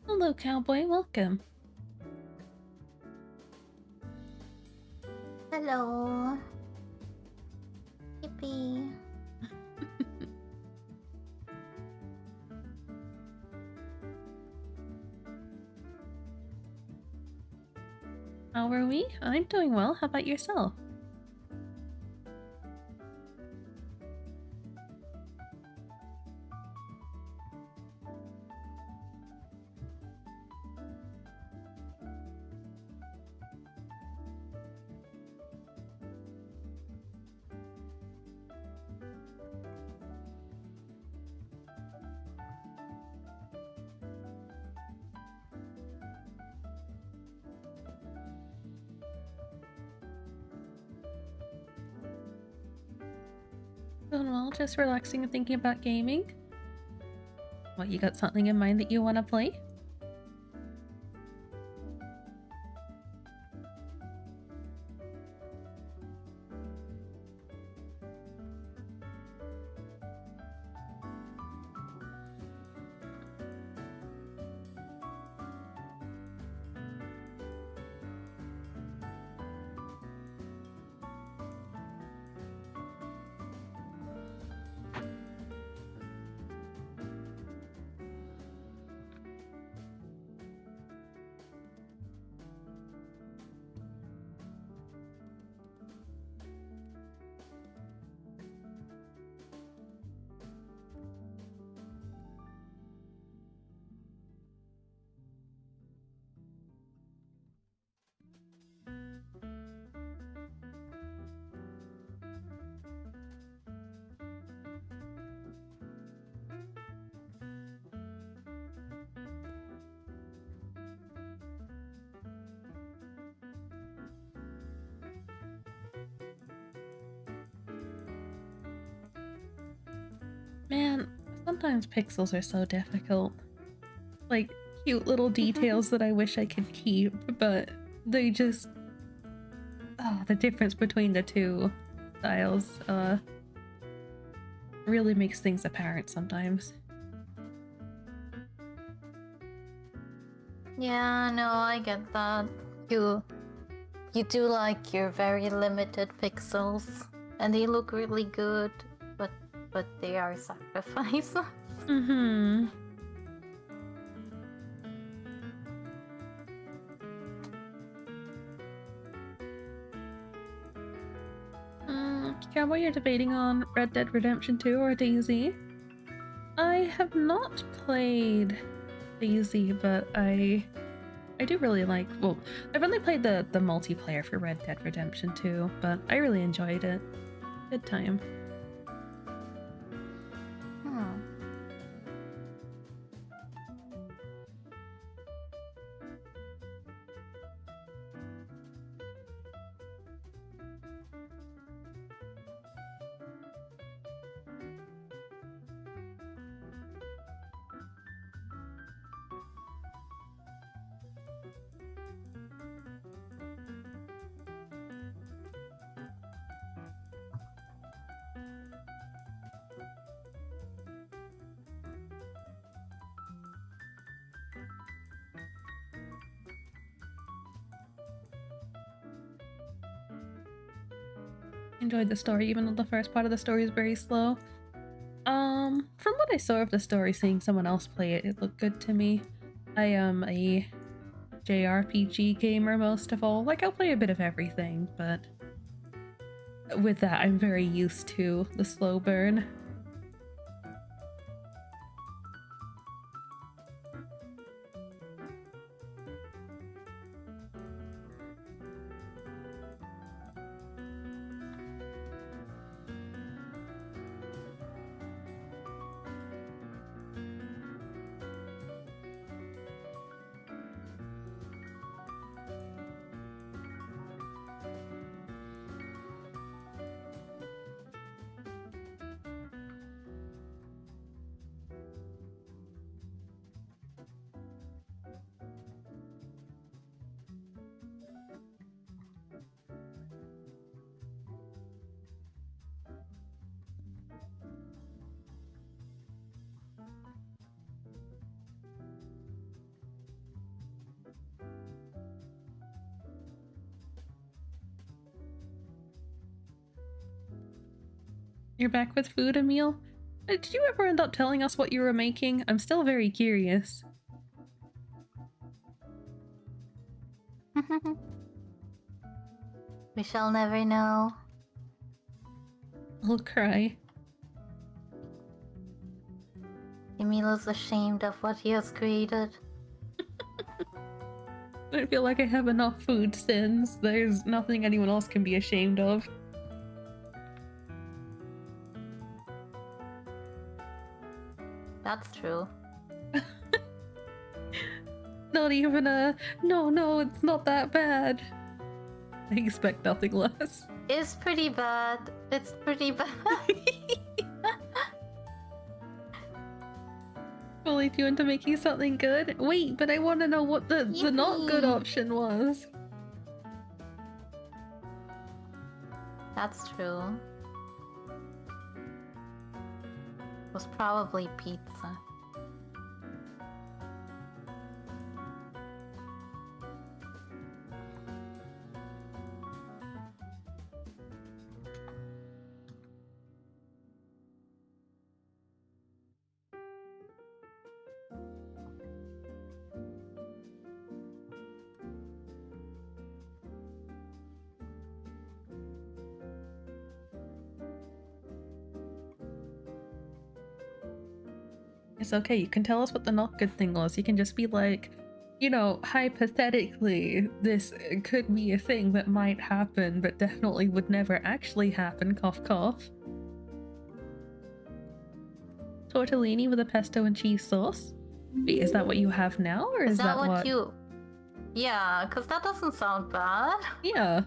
Hello, cowboy. Welcome. Hello. Yippee. How are we? I'm doing well. How about yourself? Doing well, just relaxing and thinking about gaming. What, you got something in mind that you want to play? Man, sometimes pixels are so difficult. Like, cute little details that I wish I could keep, but they just... Oh, the difference between the two styles, really makes things apparent sometimes. Yeah, no, I get that. You do like your very limited pixels, and they look really good, but they are sacrifices. Mm-hmm. Cowboy, you're debating on Red Dead Redemption 2 or DayZ? I have not played DayZ, but I do really like. Well, I've only played the multiplayer for Red Dead Redemption 2, but I really enjoyed it. Good time. Hmm. Enjoyed the story, even though the first part of the story is very slow. From what I saw of the story, seeing someone else play it, it looked good to me. I am a JRPG gamer most of all. Like, I'll play a bit of everything, but with that, I'm very used to the slow burn. You're back with food, Emil? Did you ever end up telling us what you were making? I'm still very curious. We shall never know. I'll cry. Emilo's ashamed of what he has created. I don't feel like I have enough food sins. There's nothing anyone else can be ashamed of. That's true. Not even a, no, it's not that bad. I expect nothing less. It's pretty bad. It's pretty bad. congratulate you into making something good. Wait, but I want to know what the not good Yippee. option was. That's true. It was probably pizza. It's okay, you can tell us what the not good thing was. You can just be like, you know, hypothetically, this could be a thing that might happen, but definitely would never actually happen, cough cough. Tortellini with a pesto and cheese sauce? Wait, is that what you have now, or is that what you... Yeah, because that doesn't sound bad. Yeah.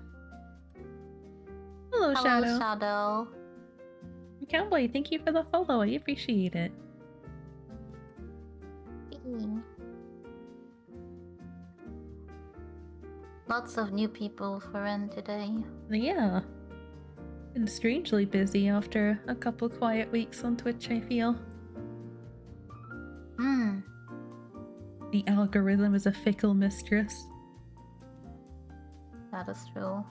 Hello, Shadow. Shadow. Cowboy, thank you for the follow, I appreciate it. Lots of new people for Ren today. Yeah. Been strangely busy after a couple quiet weeks on Twitch, I feel. Hmm. The algorithm is a fickle mistress. That is true.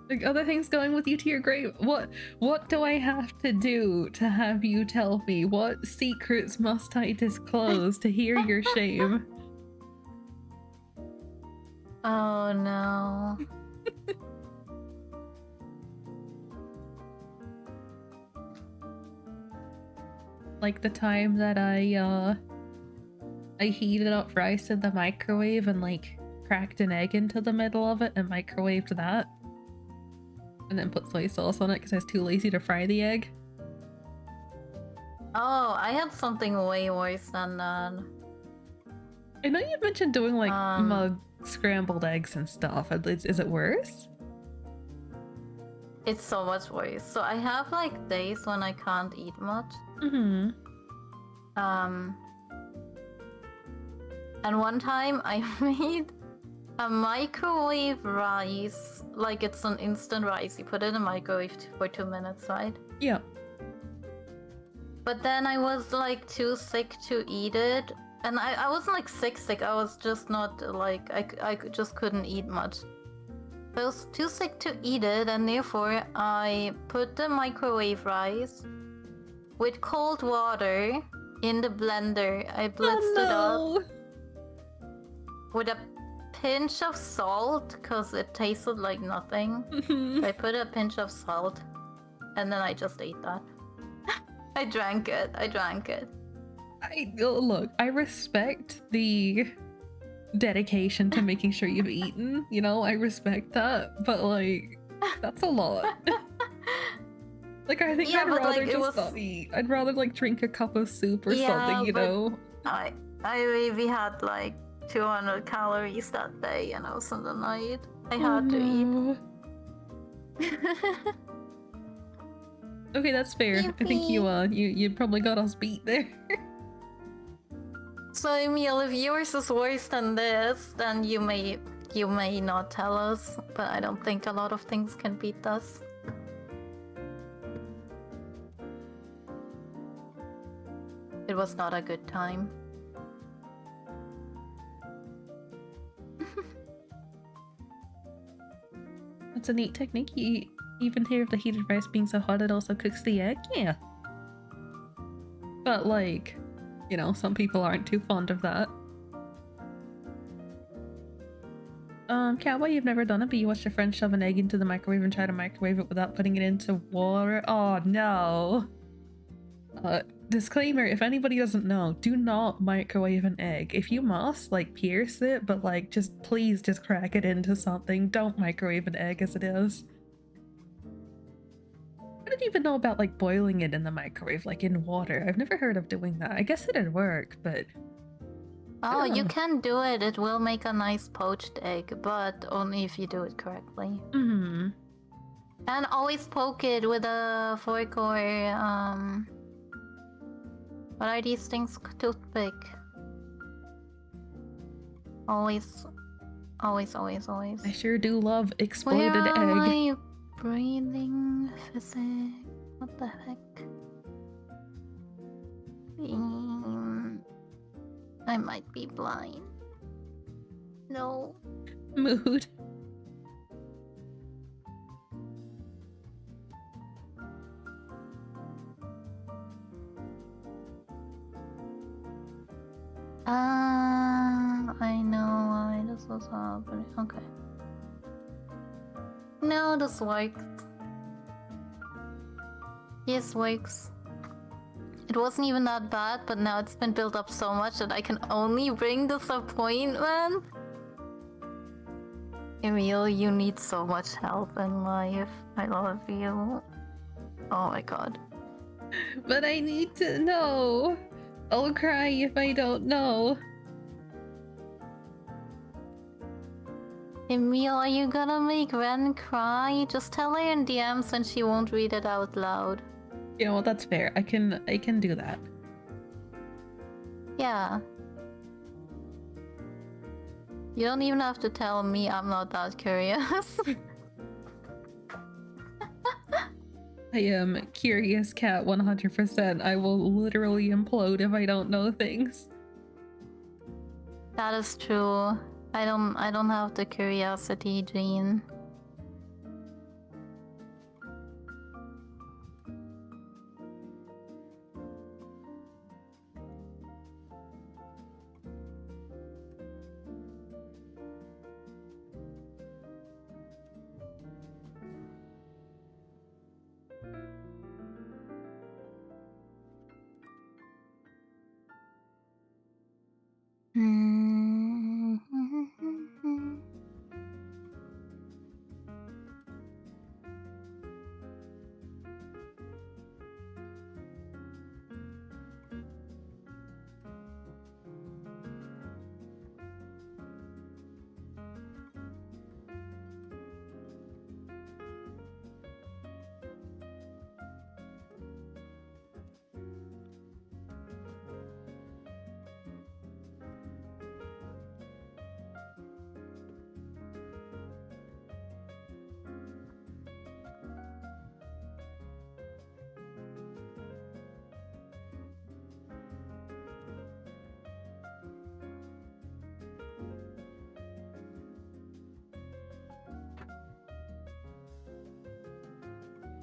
Like, other things going with you to your grave. What do I have to do to have you tell me? What secrets must I disclose to hear your shame? Oh no. Like the time that I heated up rice in the microwave and like cracked an egg into the middle of it and microwaved that. And then put soy sauce on it because I was too lazy to fry the egg. Oh, I had something way worse than that. I know you mentioned doing like mug scrambled eggs and stuff. Is it worse? It's so much worse. So I have like days when I can't eat much. Mm-hmm. And one time I made a microwave rice. Like it's an instant rice. You put it in the microwave for 2 minutes, right? Yeah. But then I was like too sick to eat it. And I wasn't like sick. I was just not like, I just couldn't eat much. I was too sick to eat it, and therefore I put the microwave rice with cold water in the blender. I blitzed it up with a pinch of salt because it tasted like nothing. So I put a pinch of salt, and then I just ate that. I drank it. Look, I respect the dedication to making sure you've eaten, you know, I respect that, but like, that's a lot. Like, I think I'd rather like, just not eat. I'd rather like drink a cup of soup or something, you know? I maybe had like 200 calories that day and I was in the night. I had to eat. Okay, that's fair. I think you probably got us beat there. So Emil, if yours is worse than this, then you may not tell us, but I don't think a lot of things can beat us. It was not a good time. That's a neat technique. You even hear of the heated rice being so hot it also cooks the egg? Yeah. But like, you know, some people aren't too fond of that. Cowboy, you've never done it, but you watched a friend shove an egg into the microwave and try to microwave it without putting it into water. Oh no. Disclaimer, if anybody doesn't know, do not microwave an egg. If you must, like, pierce it, but like, please just crack it into something. Don't microwave an egg as it is. I didn't even know about like boiling it in the microwave, like in water. I've never heard of doing that. I guess it'd work, but... Oh, you can do it. It will make a nice poached egg, but only if you do it correctly. Mm-hmm. And always poke it with a fork or What are these things toothpick? Always, always, always, always. I sure do love Where exploded am egg. I breathing physics? What the heck? I might be blind. No. Mood. I know why this was happening. Okay. No, this works. Yes, works. It wasn't even that bad, but now it's been built up so much that I can only bring disappointment. Emil, you need so much help in life. I love you. Oh my god. But I need to know. I'll cry if I don't know. Emil, are you gonna make Ren cry? Just tell her in DMs and she won't read it out loud. You know what? That's fair. I can do that. Yeah. You don't even have to tell me, I'm not that curious. I am curious cat 100%. I will literally implode if I don't know things. That is true. I don't have the curiosity gene.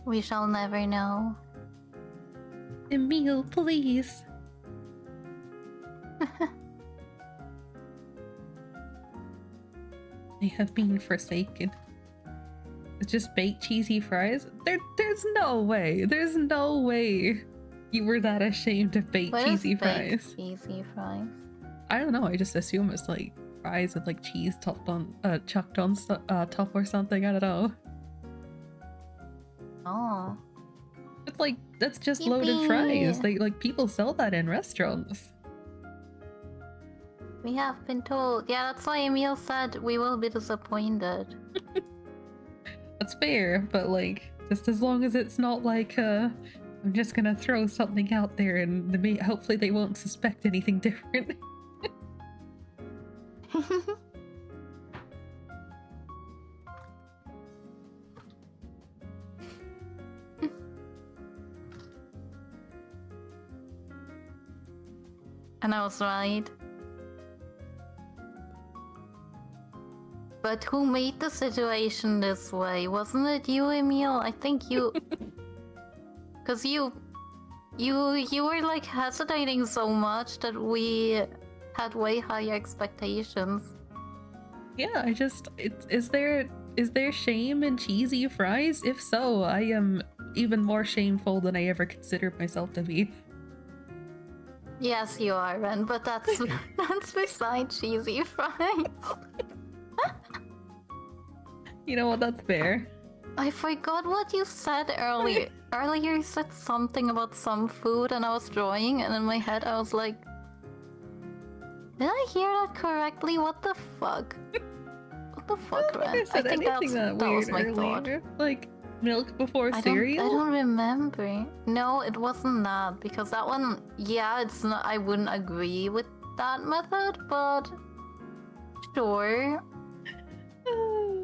We shall never know. Emil, please. I have been forsaken. It's just baked cheesy fries? There's no way. There's no way you were that ashamed of baked What cheesy is baked fries. cheesy fries? I don't know. I just assume it's like fries with like cheese topped on, chucked on top or something. I don't know. Oh. It's like that's just loaded fries. They like people sell that in restaurants. We have been told. Yeah, that's why Emil said we will be disappointed. That's fair, but like just as long as it's not like I'm just gonna throw something out there and hopefully they won't suspect anything different. And I was right. But who made the situation this way? Wasn't it you, Emil? I think you... Cause you were like hesitating so much that we had way higher expectations. Yeah, is there shame in cheesy fries? If so, I am even more shameful than I ever considered myself to be. Yes, you are, Ren, but that's that's beside cheesy fries. You know what? That's fair. I forgot what you said earlier. Earlier you said something about some food and I was drawing and in my head I was like, did I hear that correctly? What the fuck? What the fuck, Ren? I said think anything that that weird was my earlier. thought. Like, Milk before I cereal? don't remember. No, it wasn't that because that one, yeah, it's not. I wouldn't agree with that method, but sure.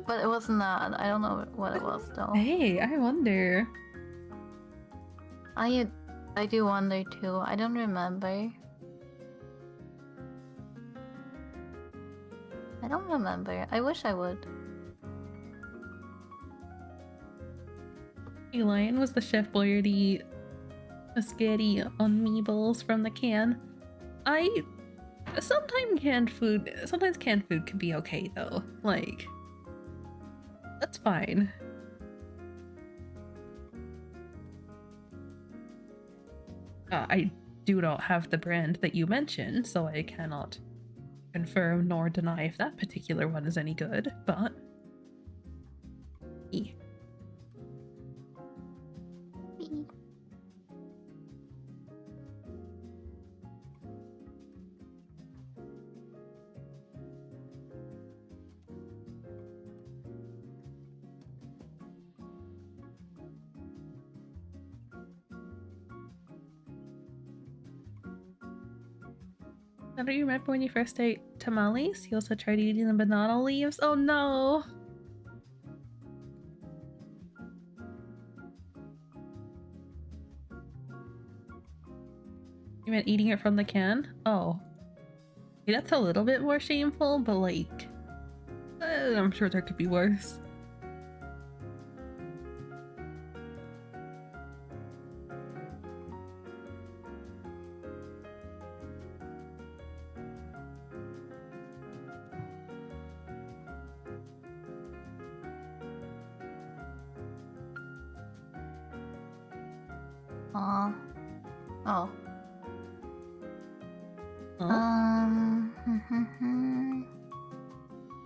But it wasn't that. I don't know what it was though. Hey, I wonder. I do wonder too. I don't remember. I don't remember. I wish I would. Lion was the Chef Boyardee spaghetti on meatballs from the can. Sometimes canned food can be okay though. Like, that's fine. I do not have the brand that you mentioned, so I cannot confirm nor deny if that particular one is any good, but... Now, do you remember when you first ate tamales? You also tried eating the banana leaves? Oh no! You meant eating it from the can? Oh. Yeah, that's a little bit more shameful, but like... I'm sure there could be worse. Oh. Huh?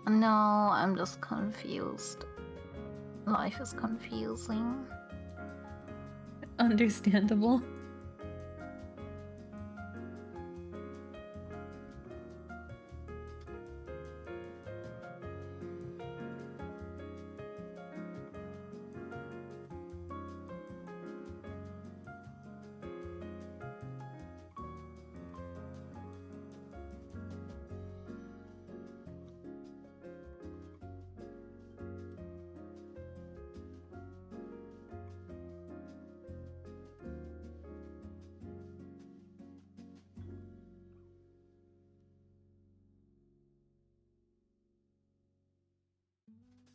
No, I'm just confused. Life is confusing. Understandable.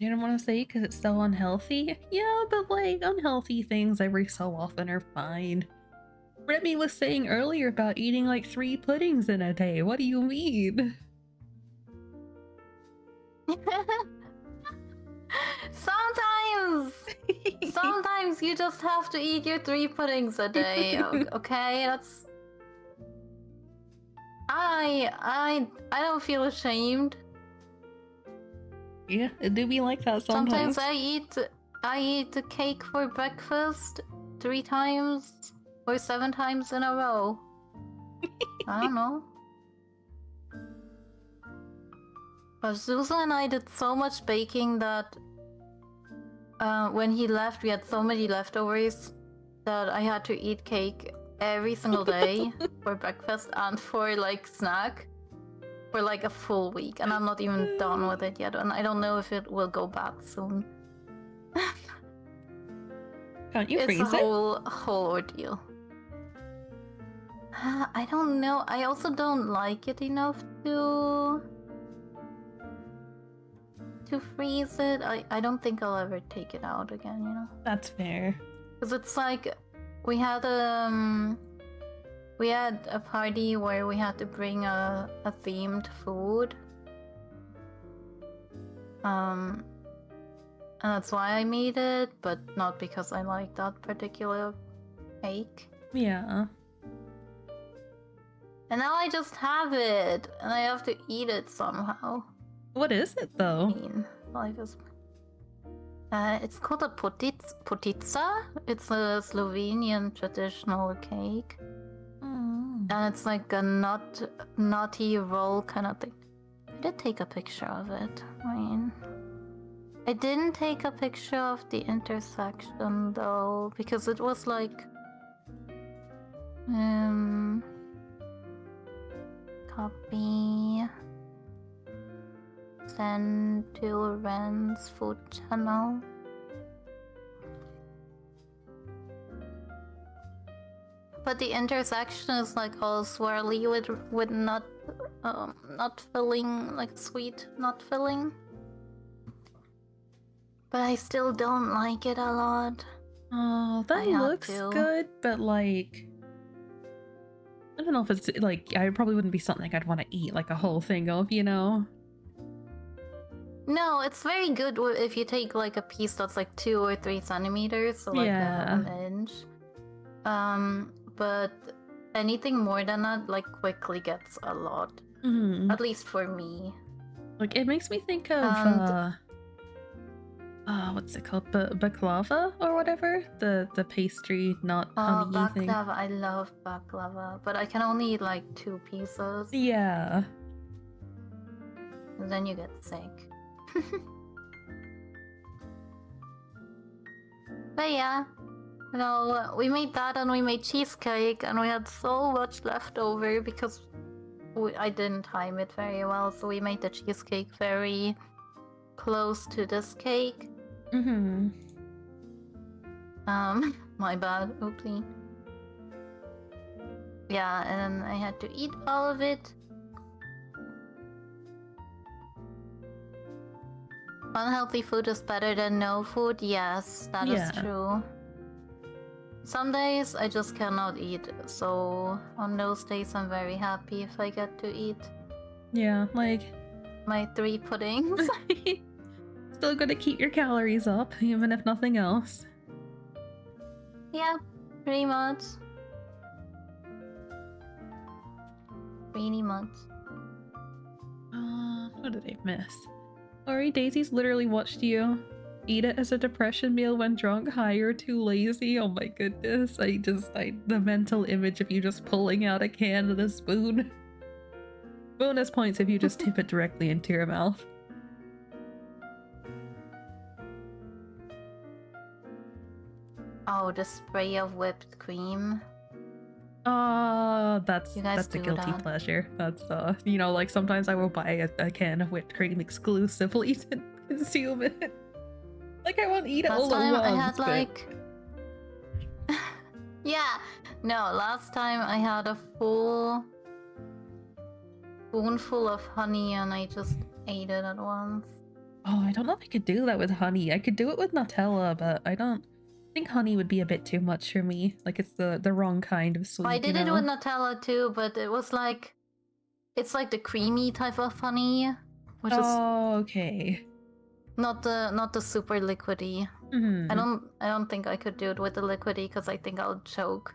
You don't want to say because it's so unhealthy? Yeah, but like, unhealthy things every so often are fine. Remy was saying earlier about eating like 3 puddings in a day. What do you mean? Sometimes you just have to eat your 3 puddings a day. Okay, that's... I don't feel ashamed. Yeah, it do be like that sometimes. I eat a cake for breakfast 3 times or 7 times in a row. I don't know. But Susan and I did so much baking that when he left, we had so many leftovers that I had to eat cake every single day for breakfast and for like snack for like a full week, and I'm not even done with it yet, and I don't know if it will go bad soon. Can't you freeze it's a it? whole ordeal. I don't know. I also don't like it enough to freeze it. I don't think I'll ever take it out again, you know? That's fair. Because it's like we had a party where we had to bring a themed food. And that's why I made it, but not because I like that particular cake. Yeah. And now I just have it, and I have to eat it somehow. What is it though? I mean, life is... it's called a potica. It's a Slovenian traditional cake. Mm. And it's like a nutty roll kind of thing. I did take a picture of it. I mean... I didn't take a picture of the intersection though, because it was like copy send to Ren's food channel. But the intersection is like all swirly with not filling, like sweet not filling. But I still don't like it a lot. Oh, that looks good, but like, I don't know if it's like, I probably wouldn't be something I'd want to eat like a whole thing of, you know? No, it's very good if you take like a piece that's like 2 or 3 centimeters, so like an inch. But anything more than that like quickly gets a lot. At least for me. Like, it makes me think of what's it called? Baklava or whatever? The pastry, not honey thing. Baklava, I love baklava, but I can only eat like 2 pieces. Yeah. And then you get sick. But yeah, you know, we made that and we made cheesecake and we had so much left over because I didn't time it very well, so we made the cheesecake very close to this cake. My bad, oopsie. Yeah, and then I had to eat all of it. Unhealthy food is better than no food. Yes, that is true. Some days I just cannot eat, so on those days I'm very happy if I get to eat. Yeah, like my 3 puddings. Still gotta keep your calories up, even if nothing else. Yeah, pretty much. Pretty much. What did I miss? Sorry, Daisy's literally watched you eat it as a depression meal when drunk, high, or too lazy. Oh my goodness. The mental image of you just pulling out a can with a spoon. Bonus points if you just tip it directly into your mouth. Oh, the spray of whipped cream. That's a guilty pleasure. That's you know, like sometimes I will buy a can of whipped cream exclusively to consume it. Like I won't eat it all at once. I had like yeah, no, last time I had a full spoonful of honey and I just ate it at once. Oh, I don't know if I could do that with honey. I could do it with Nutella, but I think honey would be a bit too much for me. Like it's the wrong kind of sweet. I did it with Nutella too, but it was like it's like the creamy type of honey, which is okay. Not the super liquidy. I don't think I could do it with the liquidy because I think I'll choke.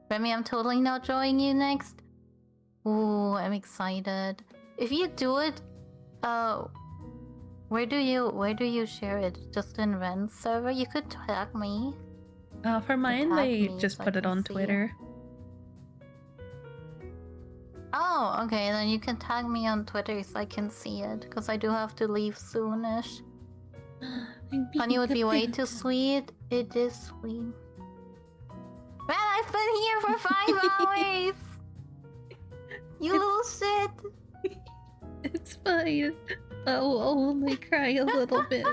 Remy, I'm totally not drawing you next. Ooh, I'm excited. If you do it, where do you share it? Just in Ren's server? You could tag me. For mine, they just put it on Twitter. Oh, okay, then you can tag me on Twitter so I can see it, because I do have to leave soonish. Honey would be way too sweet. It is sweet. Man, I've been here for 5 hours! You little shit! It's fine. I'll only cry a little bit.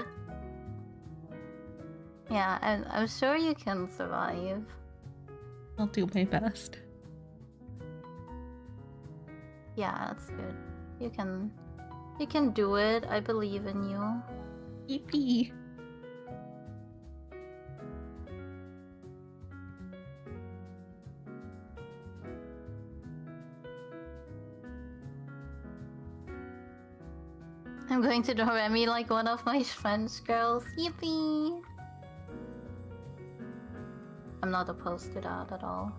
Yeah, I'm sure you can survive. I'll do my best. Yeah, that's good. You can do it. I believe in you. Yippee. I'm going to draw Remy like one of my French girls. Yippee! I'm not opposed to that at all.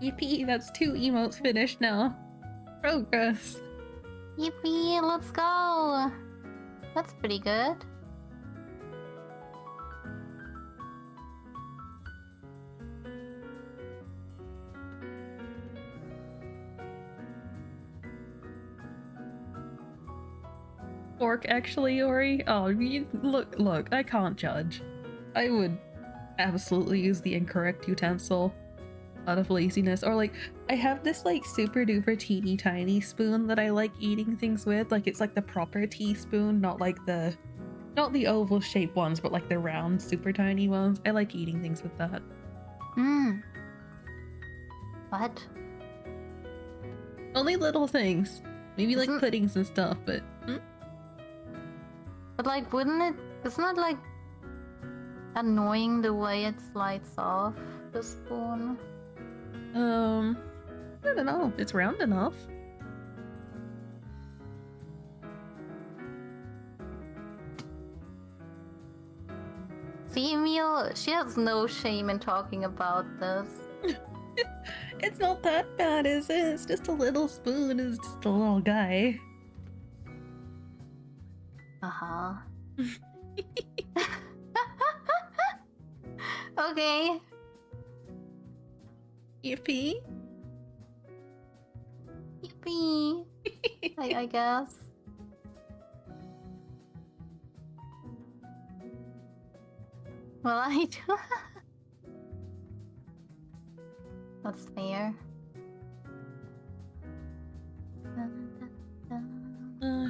Yippee, that's 2 emotes finished now. Progress. Yippee, let's go! That's pretty good. Fork, actually, Ori? Oh, look, I can't judge. I would absolutely use the incorrect utensil out of laziness. Or, like, I have this, like, super duper teeny tiny spoon that I like eating things with. Like, it's like the proper teaspoon, not the oval shaped ones, but like the round, super tiny ones. I like eating things with that. What? Only little things. Maybe like puddings and stuff, but... But like, isn't it like annoying the way it slides off the spoon? I don't know. It's round enough. See, Emil, she has no shame in talking about this. It's not that bad, is it? It's just a little spoon. It's just a little guy. Uh-huh. Okay. Yippee. Yippee. I guess. Well, I do. That's fair.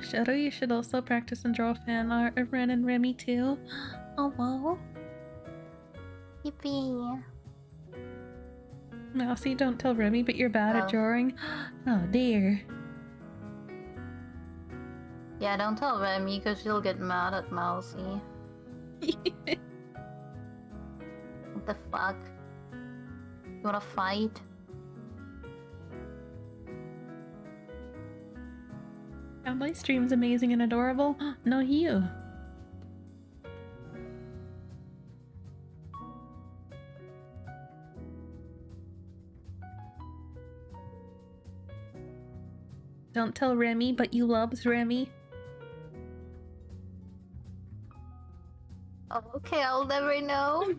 Shadow, you should also practice and draw fan art of Ren and Remy too. Oh, whoa. Yippee. Mousy, don't tell Remy, but you're bad at drawing. Oh, dear. Yeah, don't tell Remy, because she'll get mad at Mousy. What the fuck? You wanna fight? Yeah, my stream's amazing and adorable. No, you. Don't tell Remy, but you loves Remy. Oh, okay, I'll never know.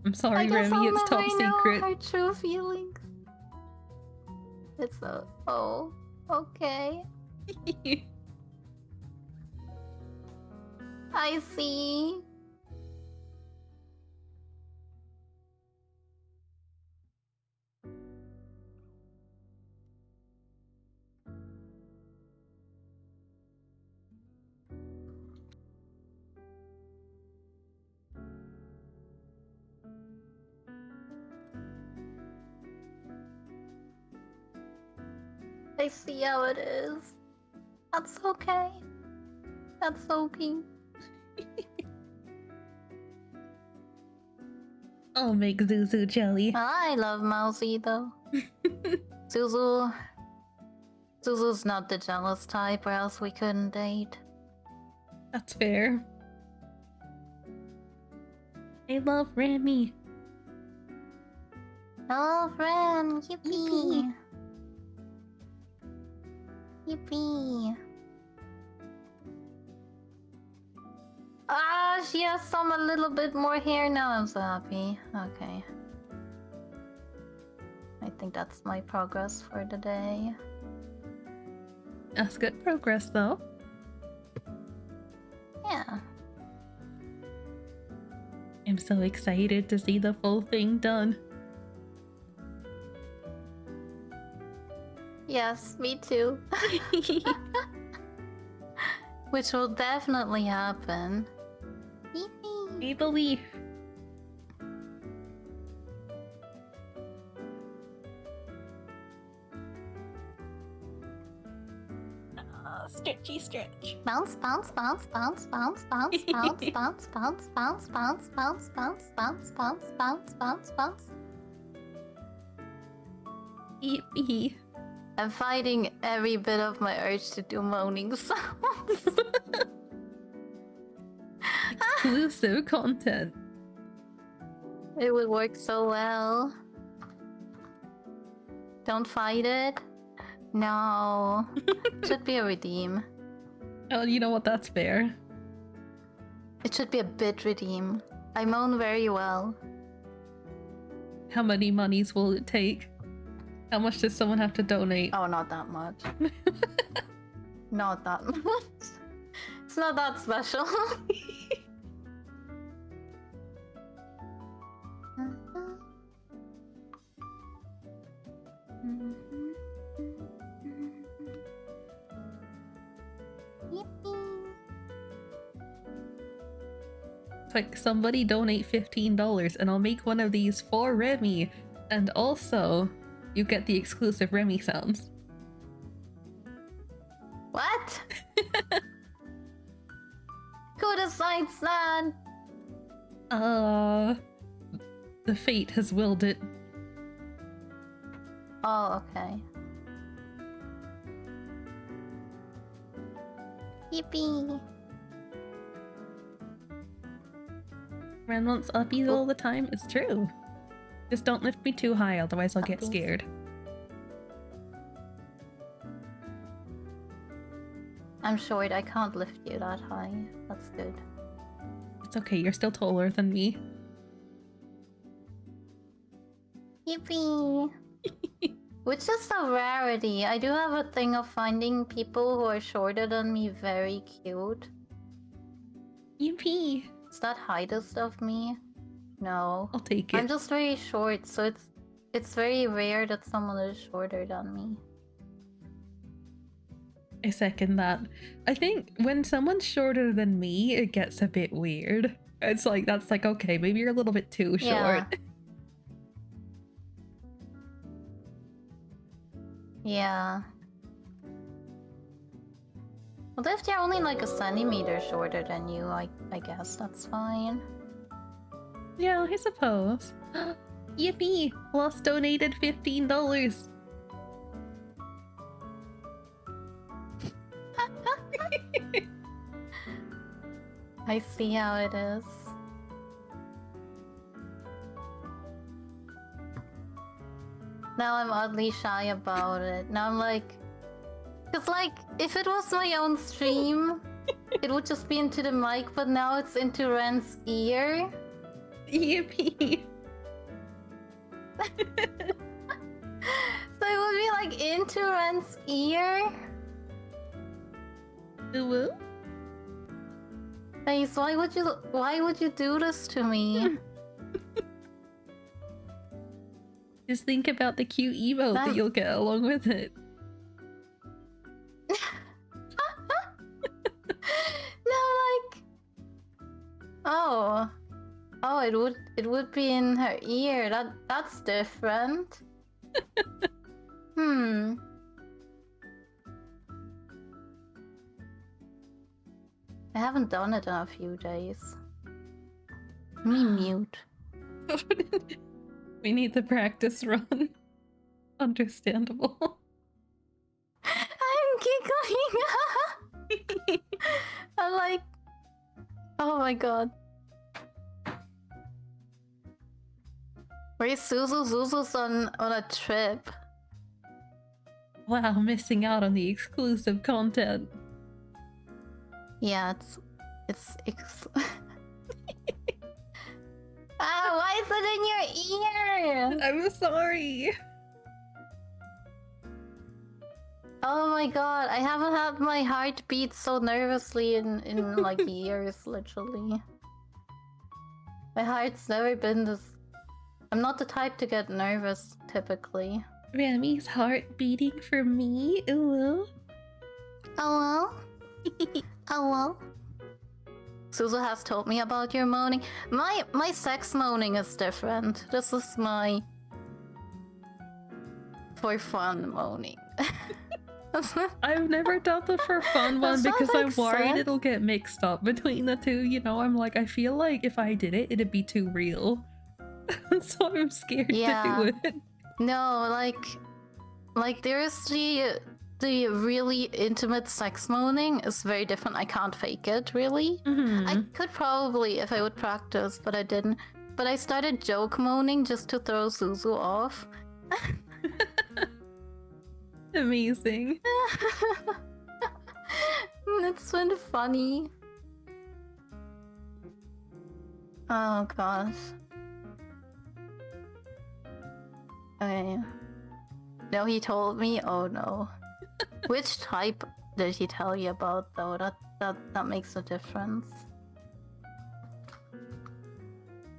I'm sorry, Remy, it's top secret. Her true feelings. It's oh, okay. I see. I see how it is. That's okay. That's okay. I'll make Zuzu jelly. I love Mousy though. Zuzu's not the jealous type, or else we couldn't date. That's fair. I love Remy. I love Ren. Yippee. Yippee. Ah, she has a little bit more hair now. I'm so happy. Okay. I think that's my progress for the day. That's good progress, though. Yeah. I'm so excited to see the full thing done. Yes, me too. Which will definitely happen. I believe. Stretchy stretch. Bounce, bounce, bounce, bounce, bounce, bounce, bounce, bounce, bounce, bounce, bounce, bounce, bounce, bounce, bounce, bounce, bounce, bounce. Yippee. I'm fighting every bit of my urge to do moaning sounds. Exclusive content. It would work so well. Don't fight it. No. Should be a redeem. Oh, you know what? That's fair. It should be a bit redeem. I moan very well. How many monies will it take? How much does someone have to donate? Oh, not that much. Not that much. It's not that special. It's like, somebody donate $15 and I'll make one of these for Remy. And also, you get the exclusive Remy sounds. What? Who decides that? The fate has willed it. Oh, okay. Yippee. Ren wants uppies all the time. It's true. Just don't lift me too high, otherwise I'll get Uppies. scared. I'm short, I can't lift you that high. That's good. It's okay, you're still taller than me. Yippee! Which is a rarity. I do have a thing of finding people who are shorter than me very cute. Yippee! Is that highest of me? No. I'll take it. I'm just very short, so it's very rare that someone is shorter than me. I second that. I think when someone's shorter than me, it gets a bit weird. It's like, that's like, okay, maybe you're a little bit too short. Yeah. Well, if they're only like a centimeter shorter than you, I guess that's fine. Yeah, I suppose. Yippee! Lost donated $15. I see how it is. Now I'm oddly shy about it. Now I'm like... Cause like, if it was my own stream, it would just be into the mic, but now it's into Ren's ear. Yippee! So it would be like into Ren's ear. Woo? Face, why would you do this to me? Just think about the cute emote that you'll get along with it. No, like... Oh, it would be in her ear. That's different. I haven't done it in a few days. Me mute. We need the practice run. Understandable. I'm giggling. I'm like, oh my god. Where's Suzu? Zuzu's on a trip. Wow, missing out on the exclusive content. Yeah, Ah, why is it in your ear? I'm sorry. Oh my god, I haven't had my heart beat so nervously in like years, literally. My heart's never been this... I'm not the type to get nervous, typically. Remy's heart beating for me? Ooh. Hello? Hello? Suzu has told me about your moaning. My sex moaning is different. This is my... for fun moaning. I've never done the for fun one Does that because I'm make worried sense? it'll get mixed up between the two, you know? I'm like, I feel like if I did it, it'd be too real. So I'm scared to do it. No, like there's the really intimate sex moaning is very different. I can't fake it, really. I could probably if I would practice, but I didn't. But I started joke moaning just to throw Suzu off. Amazing. It's been funny. Oh gosh. Okay. No, he told me. Oh no. Which type did he tell you about though? That makes a difference.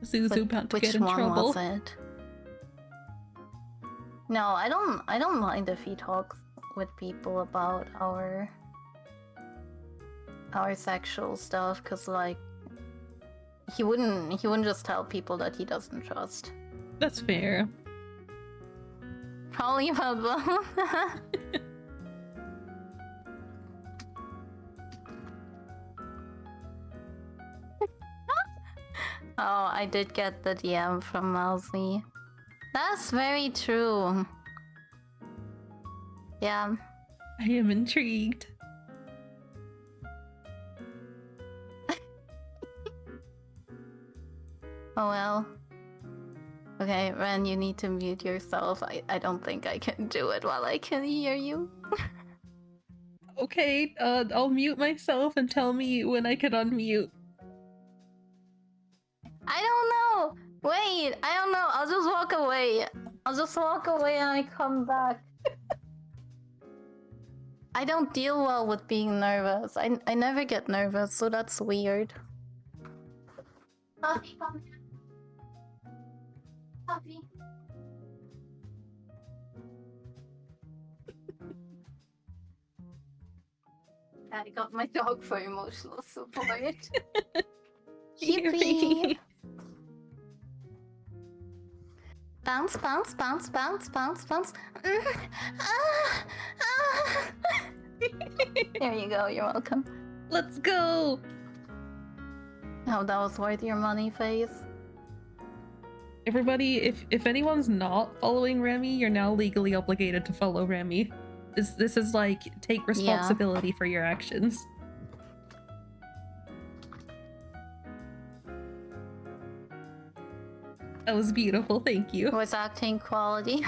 Zuzu about to get Which in one was trouble. it? No, I don't mind if he talks with people about our sexual stuff, cause like he wouldn't just tell people that he doesn't trust. That's fair. Probably about them. Oh, I did get the DM from Mousy. That's very true. Yeah. I am intrigued. Oh well. Okay, Ren, you need to mute yourself. I don't think I can do it while I can hear you. Okay, I'll mute myself and tell me when I can unmute. I don't know! Wait, I don't know. I'll just walk away. I'll just walk away and I come back. I don't deal well with being nervous. I never get nervous, so that's weird. Puppy, come here. Puppy. I got my dog for emotional support. Yippee! Bounce, bounce, bounce, bounce, bounce, bounce. There you go, you're welcome. Let's go! Oh, that was worth your money, face. Everybody, if anyone's not following Remy, you're now legally obligated to follow Remy. This is like, take responsibility for your actions. That was beautiful, thank you. Voice acting quality.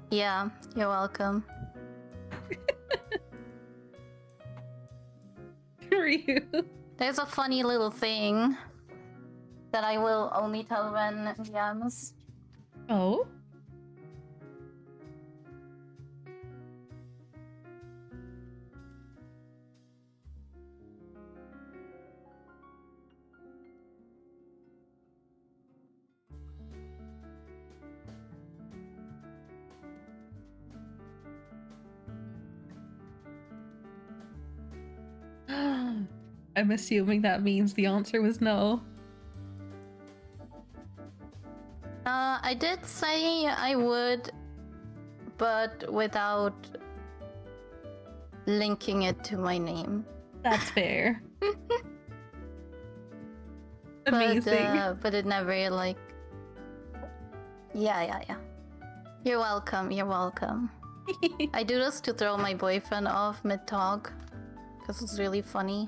Yeah, you're welcome. Ryu. There's a funny little thing that I will only tell when DMs. Oh? I'm assuming that means the answer was no. I did say I would, but without linking it to my name. That's fair. Amazing. But it never like... Yeah. You're welcome, you're welcome. I do this to throw my boyfriend off mid-talk, because it's really funny.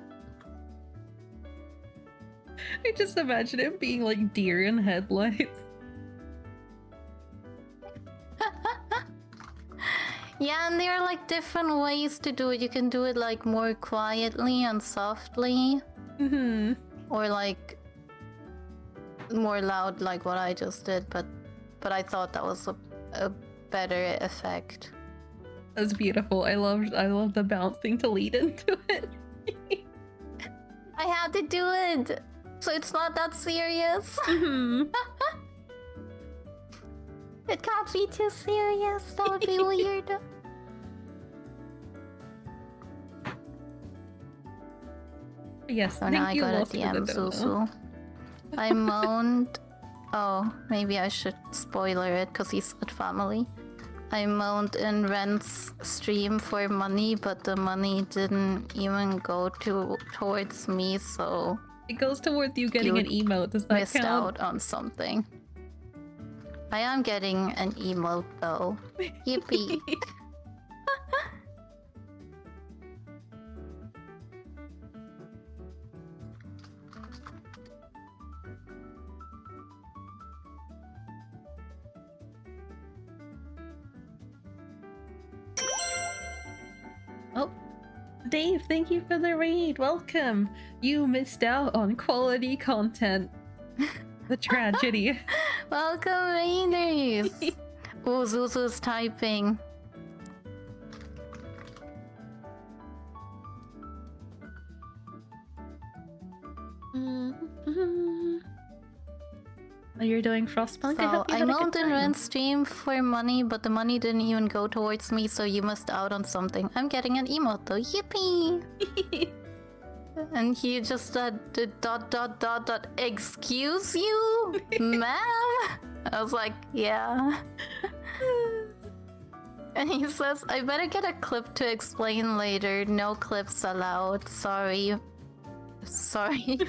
I just imagine it being like deer in headlights. Yeah, and there are like different ways to do it. You can do it like more quietly and softly. Mm-hmm. Or like more loud like what I just did, but I thought that was a better effect. That's beautiful. I love the bouncing to lead into it. I had to do it, so it's not that serious. Mm-hmm. It can't be too serious. That would be weird. Yes, So now I thank you, got a Lost, for the DM dono. Zuzu. I moaned. Oh, maybe I should spoiler it because he said family. I moaned in Ren's stream for money, but the money didn't even go towards me, so It goes towards you getting an emote. Does that missed count? out on something. I am getting an emote though. Yippee. Dave, thank you for the raid. Welcome. You missed out on quality content. The tragedy. Welcome, raiders. Oh, Zuzu's typing. Oh, you're doing Frostpunk? I So hope you I had a good milled in time. Ren's stream for money, but the money didn't even go towards me, so you missed out on something. I'm getting an emote though. Yippee! And he just said, excuse you, ma'am? I was like, yeah. And he says, I better get a clip to explain later. No clips allowed. Sorry. Sorry.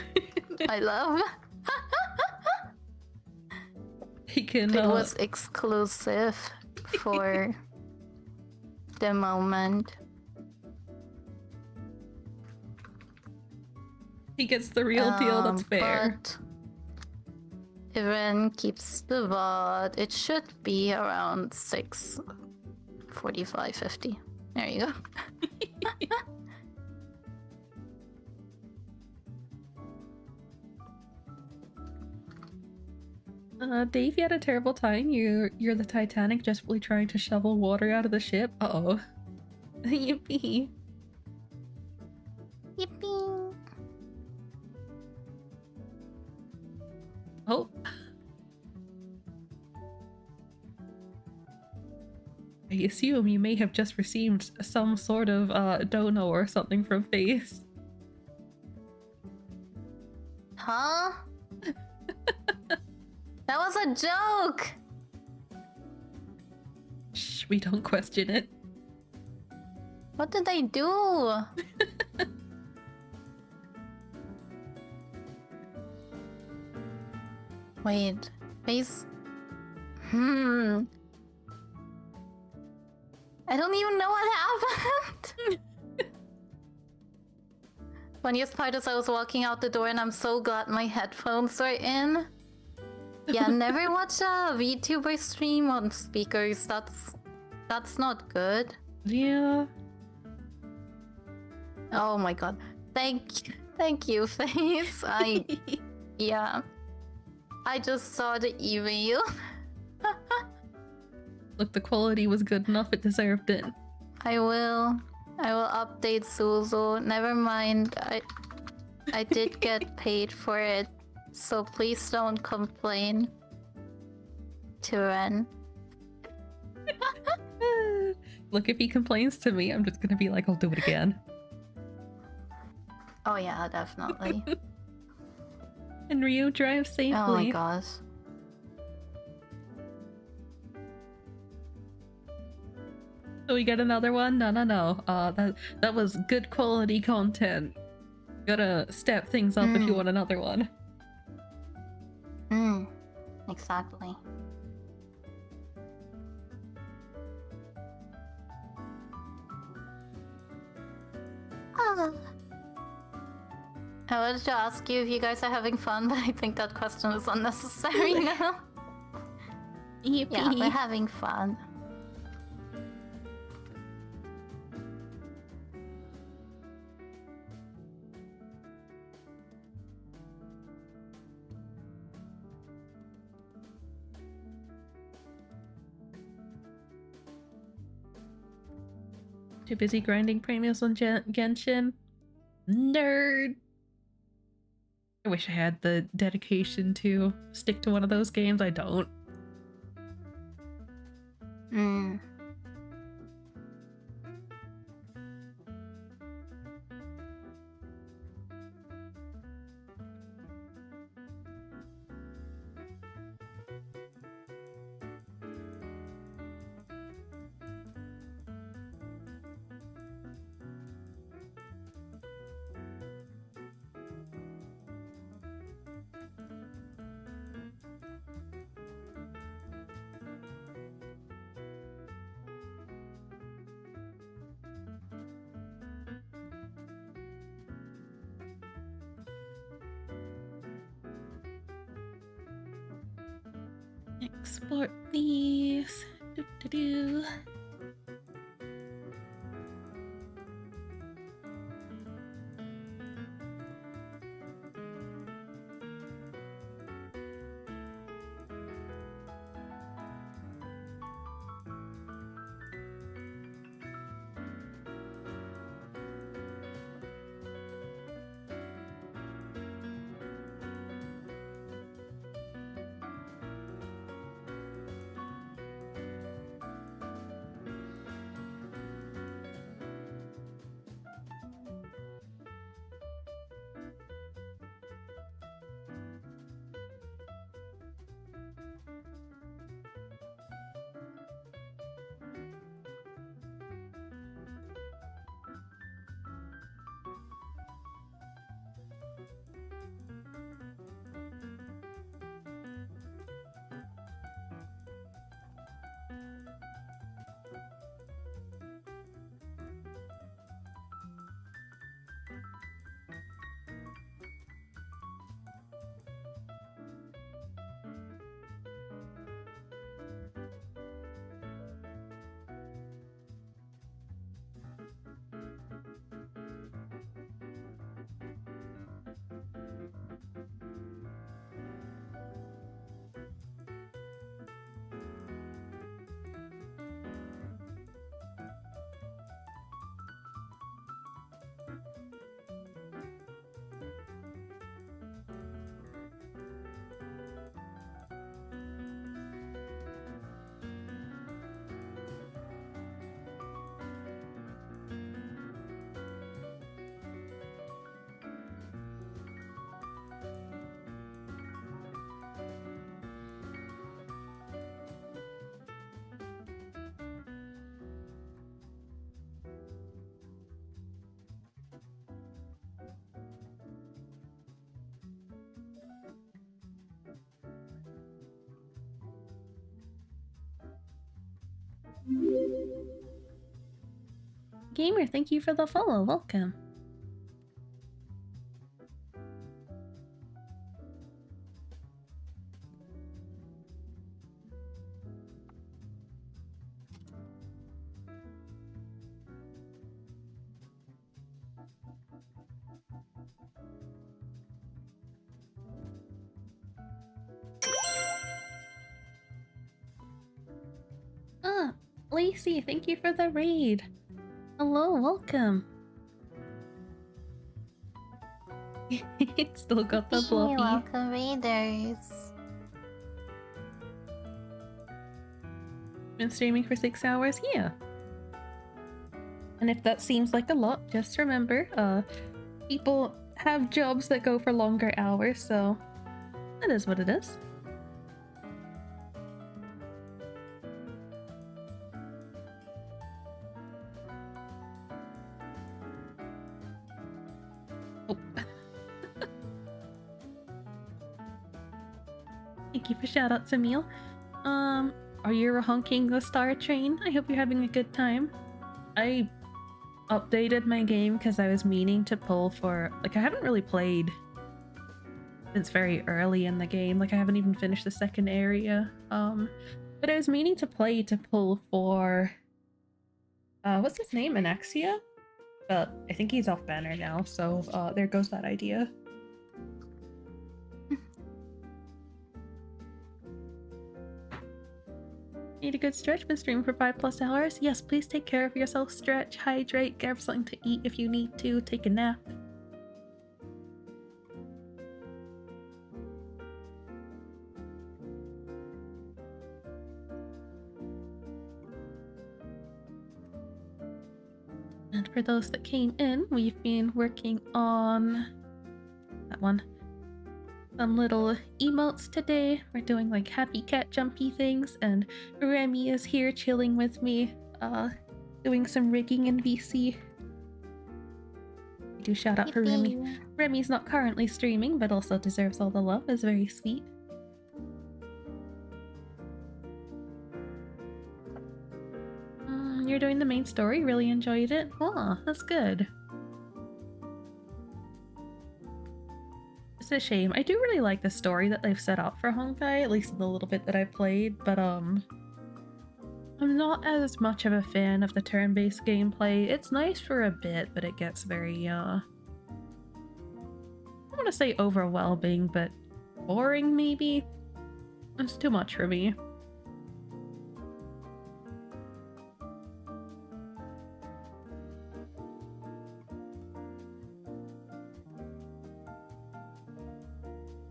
I love. He can. It was exclusive for the moment. He gets the real deal. That's fair. But Ren keeps the VOD. It should be around 6:45, 50. There you go. Dave, you had a terrible time. You're the Titanic desperately trying to shovel water out of the ship. Uh-oh. Yippee. Yippee. Oh. I assume you may have just received some sort of dono or something from Face. Huh? That was a joke! Shh, we don't question it. What did they do? Wait, Face... I don't even know what happened! Funniest part is I was walking out the door and I'm so glad my headphones were in. Yeah, never watch a VTuber stream on speakers. That's not good. Yeah. Oh my god. Thank you, Face. Yeah. I just saw the email. Look, the quality was good enough. It deserved it. I will update Suzu. Never mind. I did get paid for it. So please don't complain to Ren. Look, if he complains to me, I'm just gonna be like, I'll do it again. Oh yeah, definitely. And Ryu, drive safely. Oh my gosh. So we get another one? No. That was good quality content. Gotta step things up if you want another one. Exactly. I wanted to ask you if you guys are having fun, but I think that question is unnecessary now. Yippee. Yeah, we're having fun. Too busy grinding premiums on Genshin? Nerd! I wish I had the dedication to stick to one of those games. I don't. Export these. Gamer, thank you for the follow. Welcome. Ah, Lacey, thank you for the raid. Hello, welcome. Still got the floppy. Welcome, raiders. Been streaming for 6 hours? Yeah. And if that seems like a lot, just remember, people have jobs that go for longer hours, so that is what it is. Oh. Thank you for shoutouts, Emil. Are you honking the star train? I hope you're having a good time. I updated my game because I was meaning to pull for... Like, I haven't really played since very early in the game. Like, I haven't even finished the second area. But I was meaning to pull for... what's his name? Anaxia? But I think he's off banner now, so there goes that idea. Need a good stretch? Been streaming for 5+ hours? Yes, please take care of yourself. Stretch, hydrate, grab something to eat if you need to, take a nap. And for those that came in, we've been working on that one. Some little emotes today. We're doing like happy cat jumpy things, and Remy is here chilling with me, doing some rigging in VC. I do shout out for Remy. Remy's not currently streaming, but also deserves all the love. Is very sweet. You're doing the main story. Really enjoyed it. Oh, that's good. It's a shame. I do really like the story that they've set up for Honkai, at least in the little bit that I've played, but I'm not as much of a fan of the turn-based gameplay. It's nice for a bit, but it gets very, I don't want to say overwhelming, but boring, maybe? It's too much for me.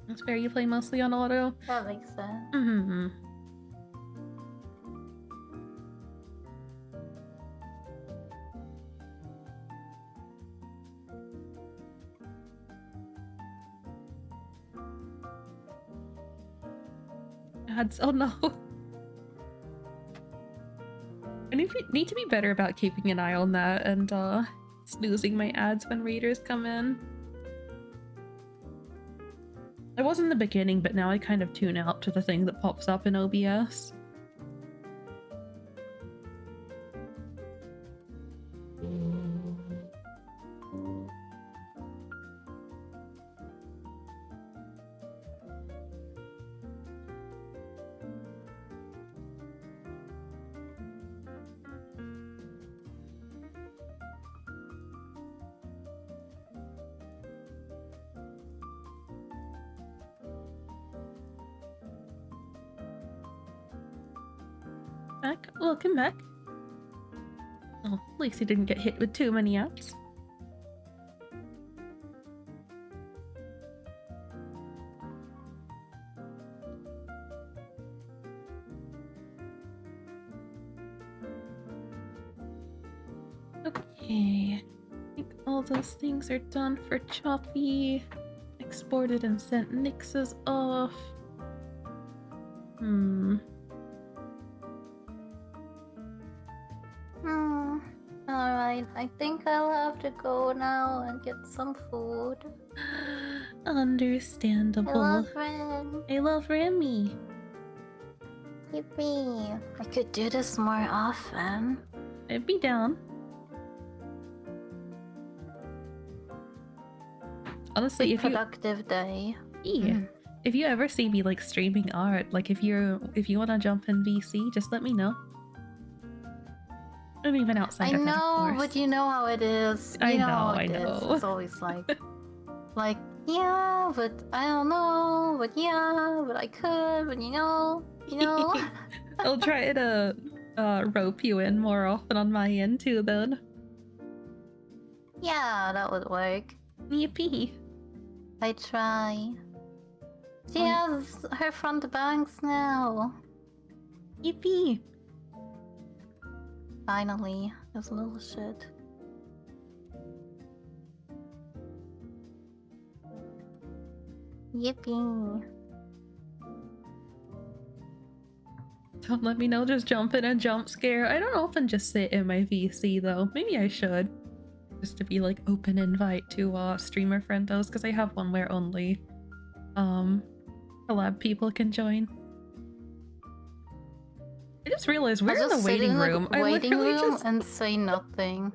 That's fair, you play mostly on auto? That makes sense. Mm-hmm. Ads, oh no. I need to be better about keeping an eye on that and snoozing my ads when readers come in. I was in the beginning, but now I kind of tune out to the thing that pops up in OBS. Back. Welcome back. Oh, at least he didn't get hit with too many ads. Okay. I think all those things are done for Choppy. Exported and sent Nixes off. Alright, I think I'll have to go now and get some food. Understandable. I love Ren. I love Remy. Yippee! I could do this more often. I'd be down. Honestly, Big if you productive day. yeah, if you ever see me like streaming art, like if you want to jump in VC, just let me know. And even outside I of that, of know, course. but you know how it is. I You know know, how I it is. know. It's always like, yeah, but I don't know, but yeah, but I could, but you know. I'll try to rope you in more often on my end too, then. Yeah, that would work. Yippee. I try. She Oh, has her front bangs now. yippee. Finally, this little shit. Yippee. Don't let me know, just jump in and jump scare. I don't often just sit in my VC though. Maybe I should. Just to be like open invite to streamer friendos, because I have one where only collab people can join. I just realized we're in the waiting room. I waiting room just and say nothing.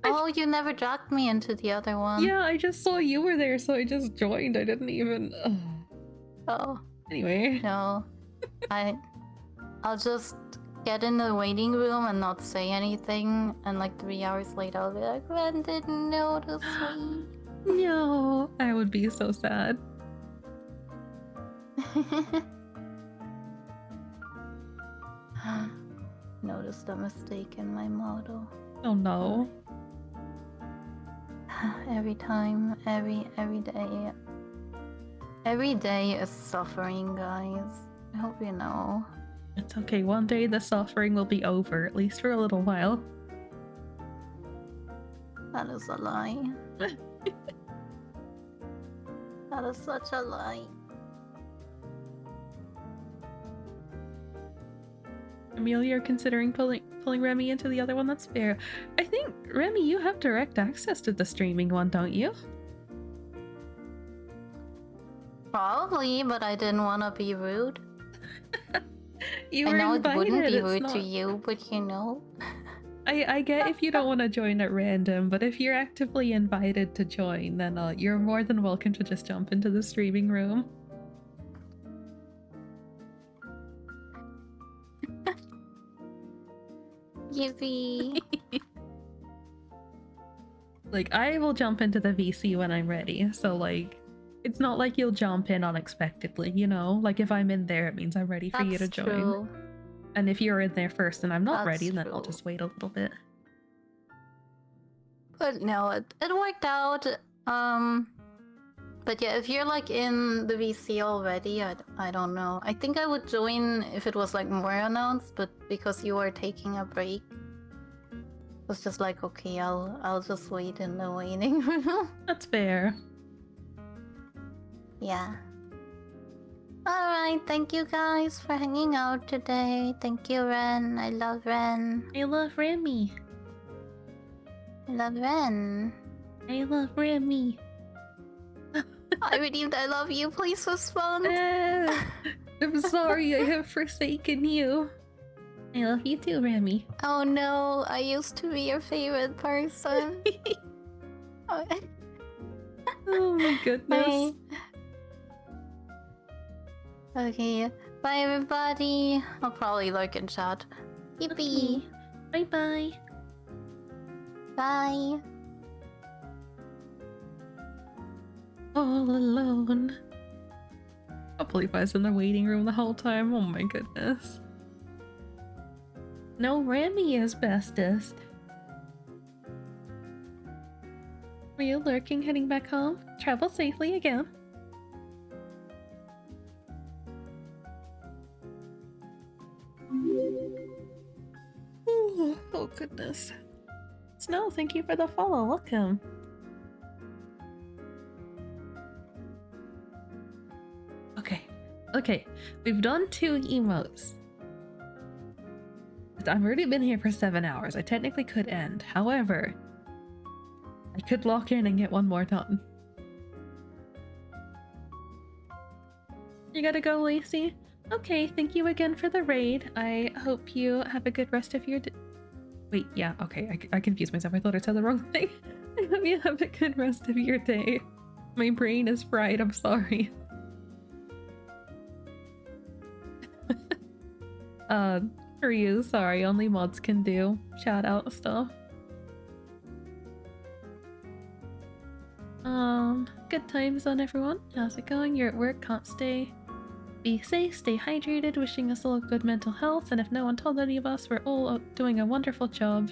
Oh, you never dragged me into the other one. Yeah, I just saw you were there, so I just joined. I didn't even. Oh. Anyway. No. I'll just get in the waiting room and not say anything, and like 3 hours later I'll be like, Ren didn't notice me. No, I would be so sad. Noticed a mistake in my model. Oh no. Every time, every day. Every day is suffering, guys. I hope you know. It's okay. One day the suffering will be over, at least for a little while. That is a lie. That is such a lie. Amelia, you're considering pulling Remy into the other one? That's fair. I think, Remy, you have direct access to the streaming one, don't you? Probably, but I didn't want to be rude. You I were know invited. It wouldn't be it's rude not... to you, but you know. I get if you don't want to join at random, but if you're actively invited to join, then you're more than welcome to just jump into the streaming room. Yippee. Like, I will jump into the VC when I'm ready, so like, it's not like you'll jump in unexpectedly, you know? Like, if I'm in there, it means I'm ready for you to join. True. And if you're in there first and I'm not ready, then I'll True. just wait a little bit. But no, it worked out. But yeah, if you're like in the VC already, I don't know. I think I would join if it was like more announced, but because you are taking a break, it was just like, okay, I'll just wait in the waiting room. That's fair. Yeah. Alright, thank you guys for hanging out today. Thank you, Ren. I love Ren. I love Remy. I love Ren. I love Remy. I redeemed I love you. Please respond. I'm sorry I have forsaken you. I love you too, Remy. Oh no, I used to be your favorite person. Oh my goodness. Bye. Okay, bye everybody. I'll probably lurk in chat. Yippee. Okay. Bye-bye. Bye. All alone. I can't believe I was in the waiting room the whole time. Oh my goodness. No, Remy is bestest. Were you lurking heading back home? Travel safely again. Ooh, oh goodness. Snow, thank you for the follow. Welcome. Okay, we've done 2 emotes. I've already been here for 7 hours. I technically could end. However, I could lock in and get 1 more done. You gotta go, Lacey? Okay, thank you again for the raid. I hope you have a good rest of your day. Wait, yeah, okay, I confused myself. I thought I said the wrong thing. I hope you have a good rest of your day. My brain is fried, I'm sorry. For you, sorry, only mods can do shout out stuff. Good times on everyone. How's it going? You're at work, can't stay. Be safe, stay hydrated, wishing us all good mental health, and if no one told any of us, we're all doing a wonderful job.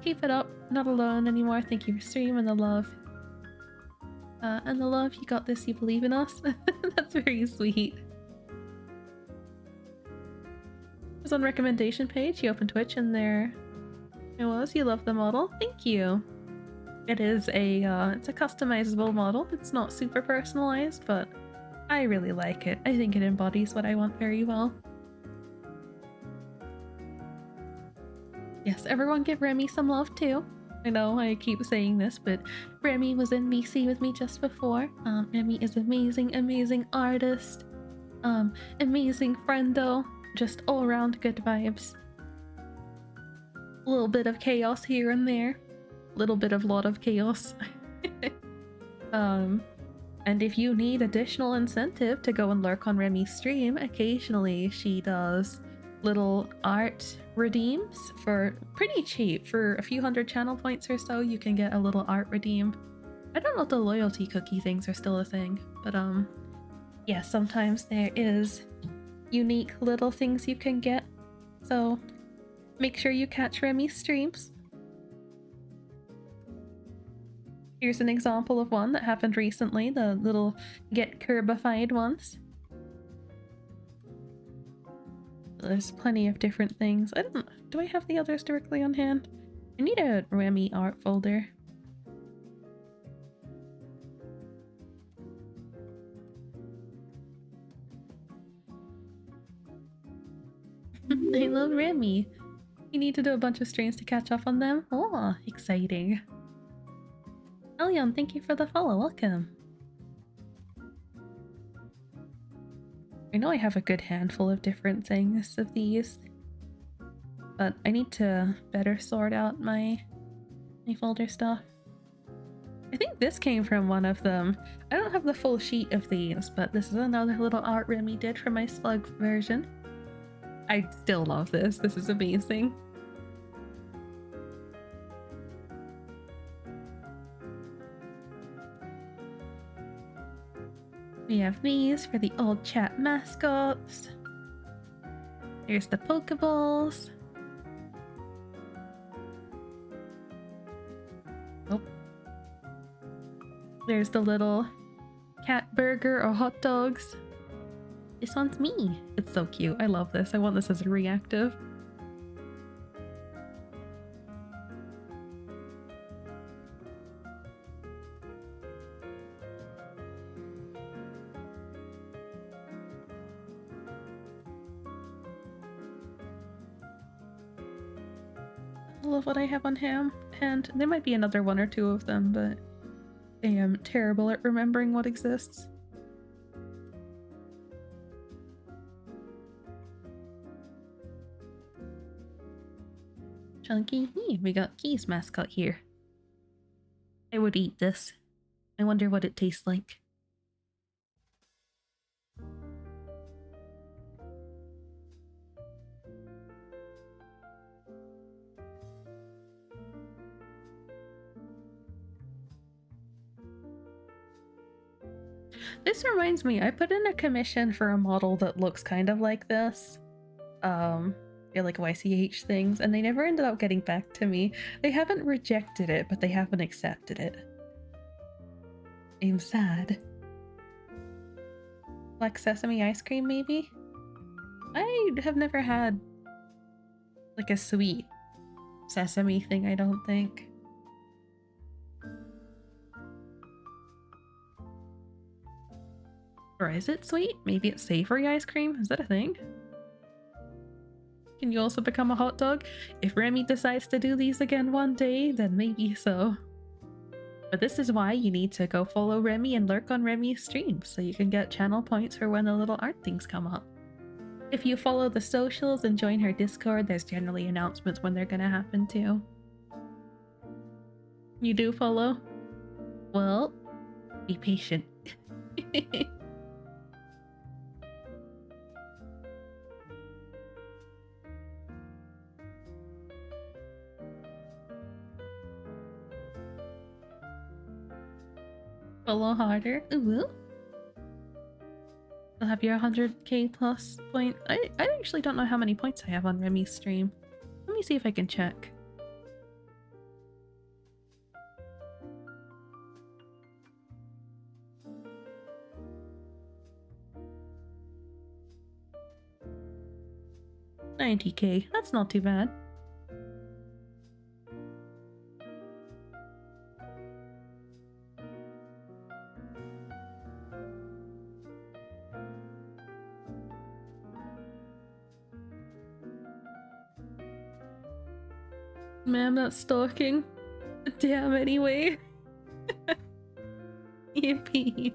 Keep it up, not alone anymore. Thank you for streaming the love. And the love, you got this, you believe in us. That's very sweet. It was on recommendation page, you opened Twitch and there it was. You love the model. Thank you. It is it's a customizable model. It's not super personalized, but I really like it. I think it embodies what I want very well. Yes, everyone give Remy some love too. I know I keep saying this, but Remy was in BC with me just before. Remy is amazing, amazing artist. Amazing friendo. Just all around good vibes. A little bit of chaos here and there. A little bit of lot of chaos. And if you need additional incentive to go and lurk on Remy's stream, occasionally she does little art redeems for pretty cheap. For a few hundred channel points or so, you can get a little art redeem. I don't know if the loyalty cookie things are still a thing, but yeah, sometimes there is unique little things you can get. So make sure you catch Remy's streams. Here's an example of one that happened recently, the little get curbified ones. There's plenty of different things. Do I have the others directly on hand? I need a Remy art folder. I love Remy. You need to do a bunch of streams to catch up on them. Oh, exciting. Elion, thank you for the follow. Welcome. I know I have a good handful of different things of these, but I need to better sort out my folder stuff. I think this came from one of them. I don't have the full sheet of these, but this is another little art Remy did for my slug version. I still love this. This is amazing. We have these for the old chat mascots. There's the Pokeballs. Oh. There's the little cat burger or hot dogs. This one's me. It's so cute. I love this. I want this as a reactive. I love what I have on hand. There might be another one or two of them, but I am terrible at remembering what exists. Chunky, we got Key's mascot here. I would eat this. I wonder what it tastes like. This reminds me, I put in a commission for a model that looks kind of like this. Yeah, like YCH things, and they never ended up getting back to me. They haven't rejected it, but they haven't accepted it. I'm sad. Black sesame ice cream, maybe? I have never had like a sweet sesame thing, I don't think. Or is it sweet? Maybe it's savory ice cream? Is that a thing? Can you also become a hot dog? If Remy decides to do these again one day, then maybe so. But this is why you need to go follow Remy and lurk on Remy's streams, so you can get channel points for when the little art things come up. If you follow the socials and join her Discord, there's generally announcements when they're gonna happen too. You do follow? Well, be patient. Follow harder. Ooh. You'll have your 100k plus point. I actually don't know how many points I have on Remy's stream. Let me see if I can check. $90k. That's not too bad. Man, that's stalking. Damn, anyway. Yippee.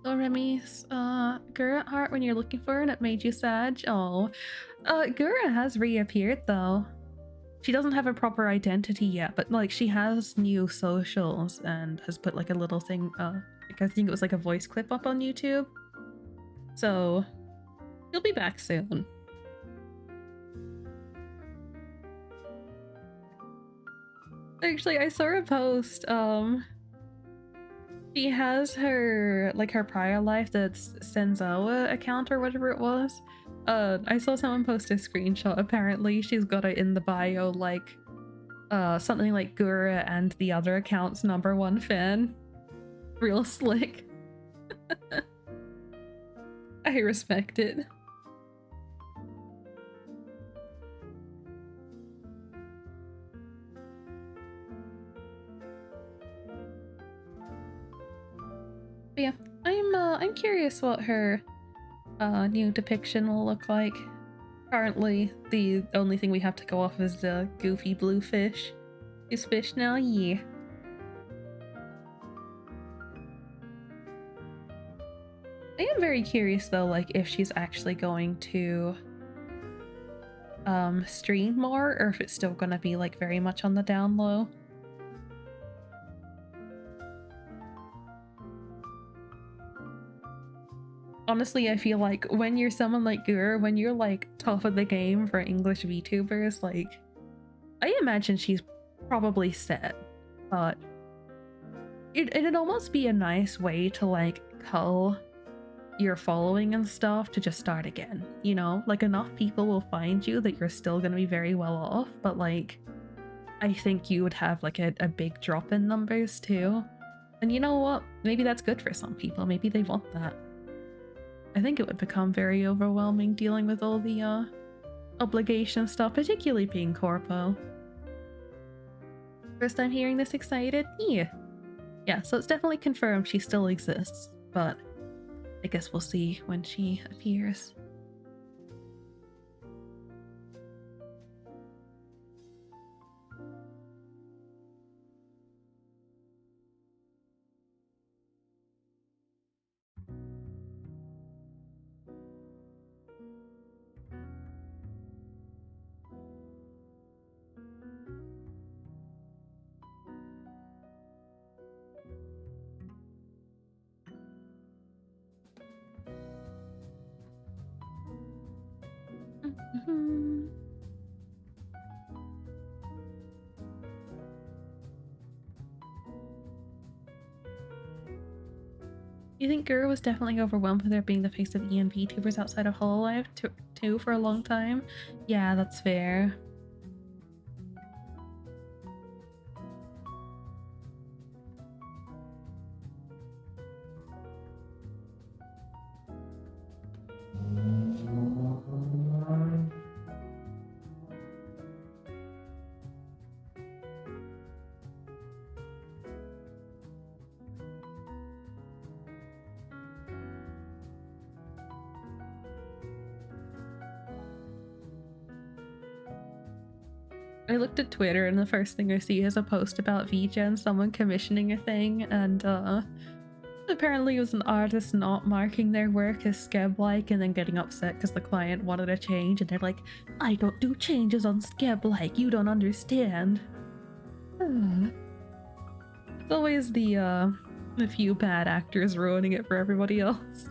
Oh, Remy's Gura heart when you're looking for her and it made you sad. Oh, Gura has reappeared though. She doesn't have a proper identity yet, but like she has new socials and has put like a little thing, like I think it was like a voice clip up on YouTube. So she'll be back soon. Actually, I saw a post. She has her like her prior life, that's Senzawa account or whatever it was. I saw someone post a screenshot. Apparently, she's got it in the bio like something like Gura and the other account's #1 fan. Real slick. I respect it. But yeah, I'm curious what her new depiction will look like. Currently, the only thing we have to go off is the goofy blue fish. Is fish now? Yeah. I am very curious though, like if she's actually going to stream more or if it's still gonna be like very much on the down low. Honestly, I feel like when you're someone like Gur, when you're like top of the game for English VTubers, like I imagine she's probably set, but it'd almost be a nice way to like cull your following and stuff to just start again, you know? Like enough people will find you that you're still gonna be very well off, but like I think you would have like a big drop in numbers too. And you know what? Maybe that's good for some people. Maybe they want that. I think it would become very overwhelming dealing with all the obligation stuff, particularly being corpo. First time hearing this excited? Yeah, so it's definitely confirmed she still exists, but I guess we'll see when she appears. You think Guru was definitely overwhelmed with her being the face of ENV tubers outside of Hololive too for a long time? Yeah, that's fair. I looked at Twitter and the first thing I see is a post about VGen, someone commissioning a thing, and apparently it was an artist not marking their work as skeb-like and then getting upset because the client wanted a change, and they're like, I don't do changes on skeb-like, you don't understand. It's always the few bad actors ruining it for everybody else.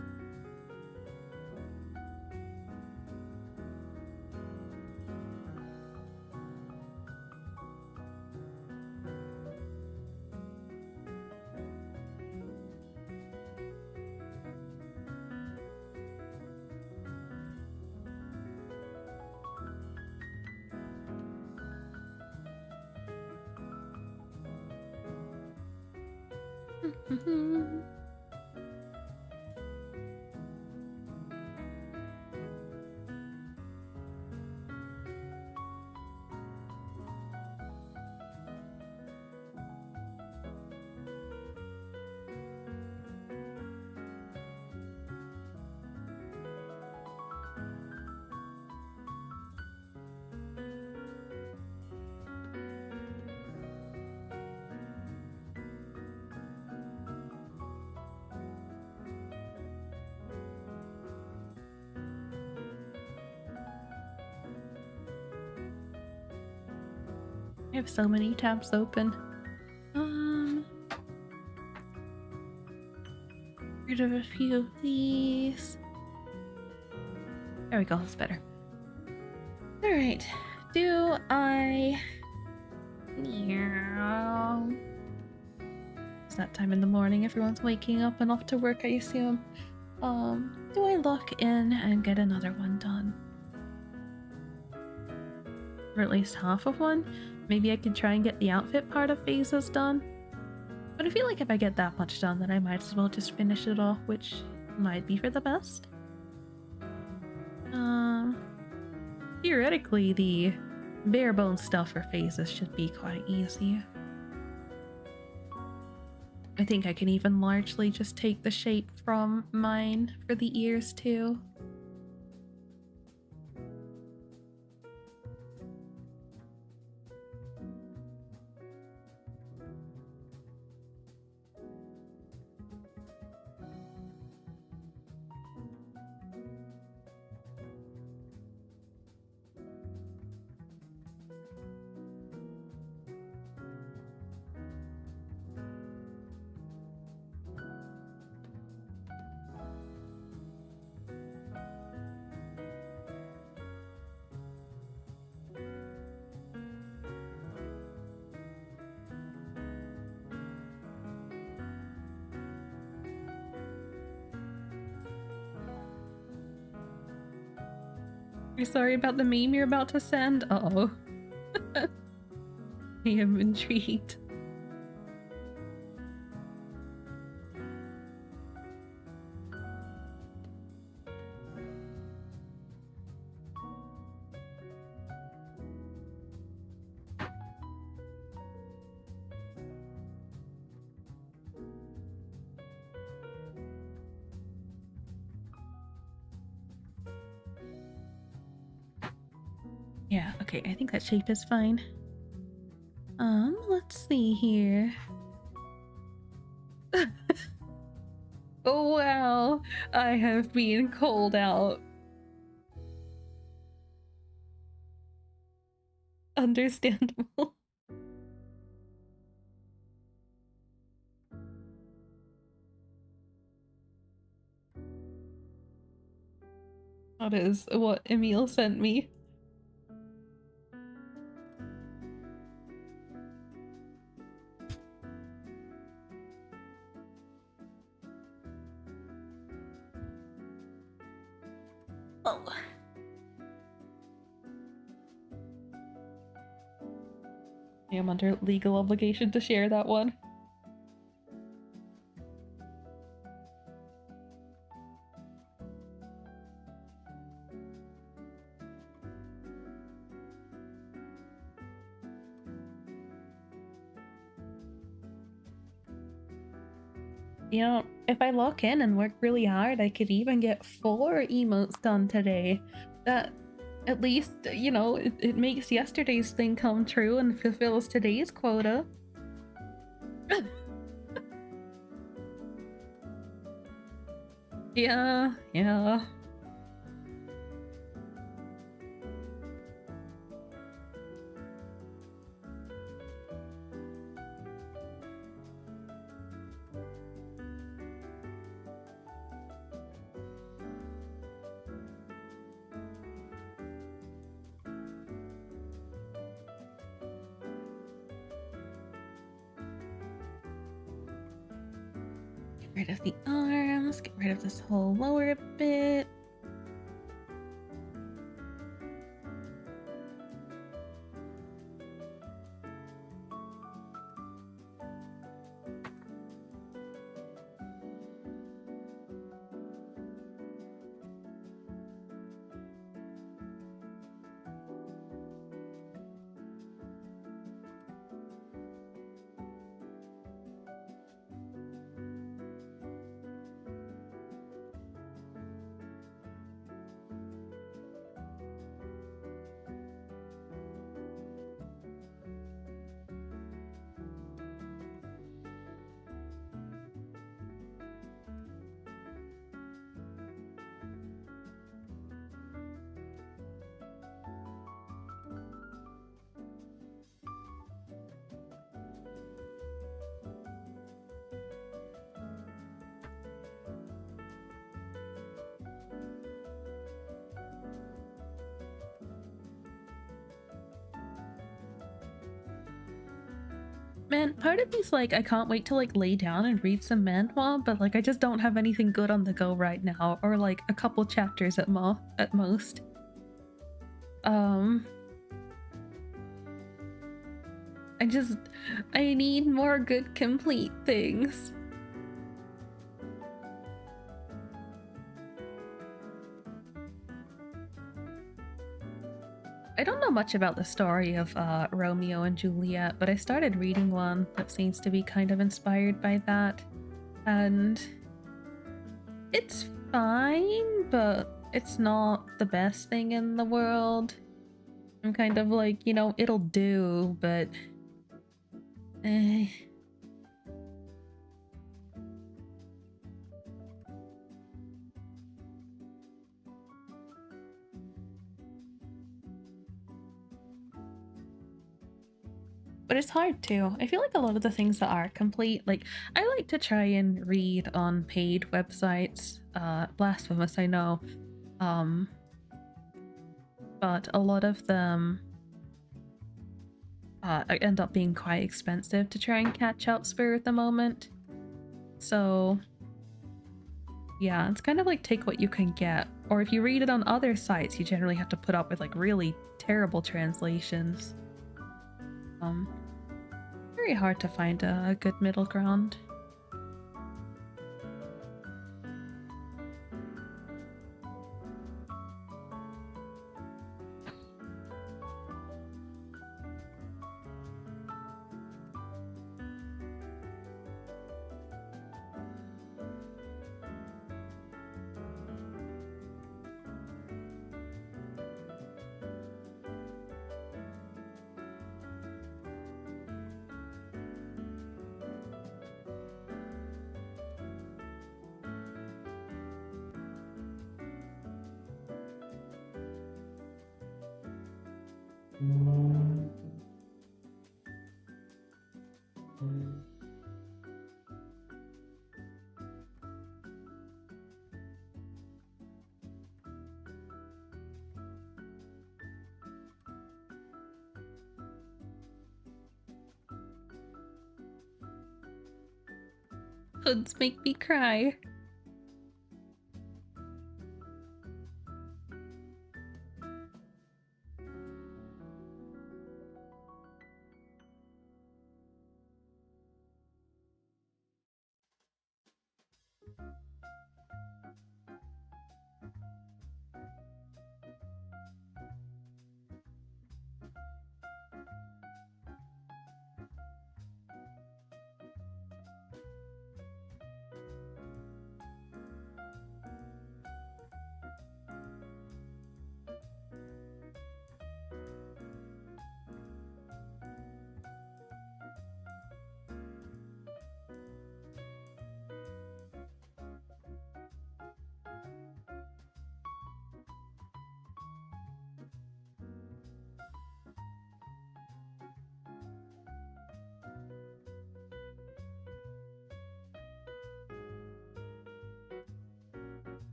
I have so many tabs open. Rid of a few of these. There we go, that's better. Alright, do I... Yeah. It's that time in the morning, everyone's waking up and off to work, I assume. Do I lock in and get another one done? Or at least half of one? Maybe I could try and get the outfit part of phases done. But I feel like if I get that much done, then I might as well just finish it off, which might be for the best. Theoretically, the bare bones stuff for phases should be quite easy. I think I can even largely just take the shape from mine for the ears too. You're sorry about the meme you're about to send? Uh-oh. I am intrigued. Yeah, okay, I think that shape is fine. Let's see here. Oh wow, I have been called out. Understandable. That is what Emil sent me. Oh. I am under legal obligation to share that one. You know, if I lock in and work really hard, I could even get 4 emotes done today. That At least, you know, it makes yesterday's thing come true and fulfills today's quota. Yeah, yeah. Get rid of the arms, get rid of this whole lower bit. Man, part of me's like, I can't wait to like lay down and read some manhwa, but like I just don't have anything good on the go right now, or like a couple chapters at most. Um, I need more good complete things. I don't know much about the story of Romeo and Juliet, but I started reading one that seems to be kind of inspired by that. And it's fine, but it's not the best thing in the world. I'm kind of like, you know, it'll do, but eh. But it's hard too. I feel like a lot of the things that are complete, like I like to try and read on paid websites. Blasphemous, I know. Um, but a lot of them end up being quite expensive to try and catch up spur at the moment. So yeah, it's kind of like take what you can get. Or if you read it on other sites, you generally have to put up with like really terrible translations. Um, Very hard to find a good middle ground. Hoods make me cry.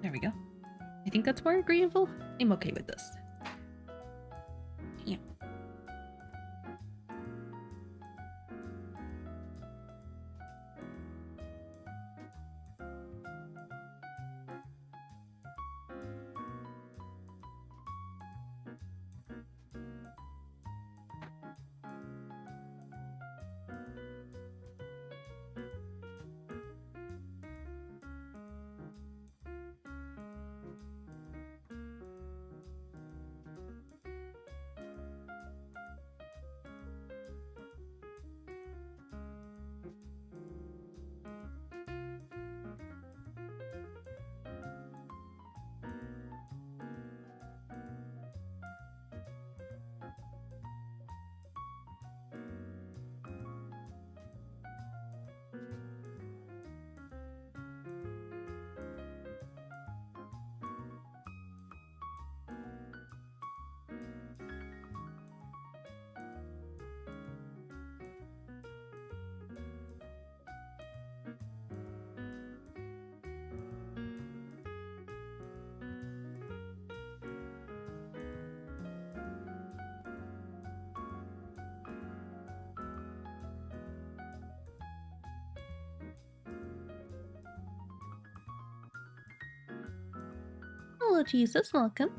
There we go. I think that's more agreeable. I'm okay with this. Yeah. Hello, Jesus. Welcome.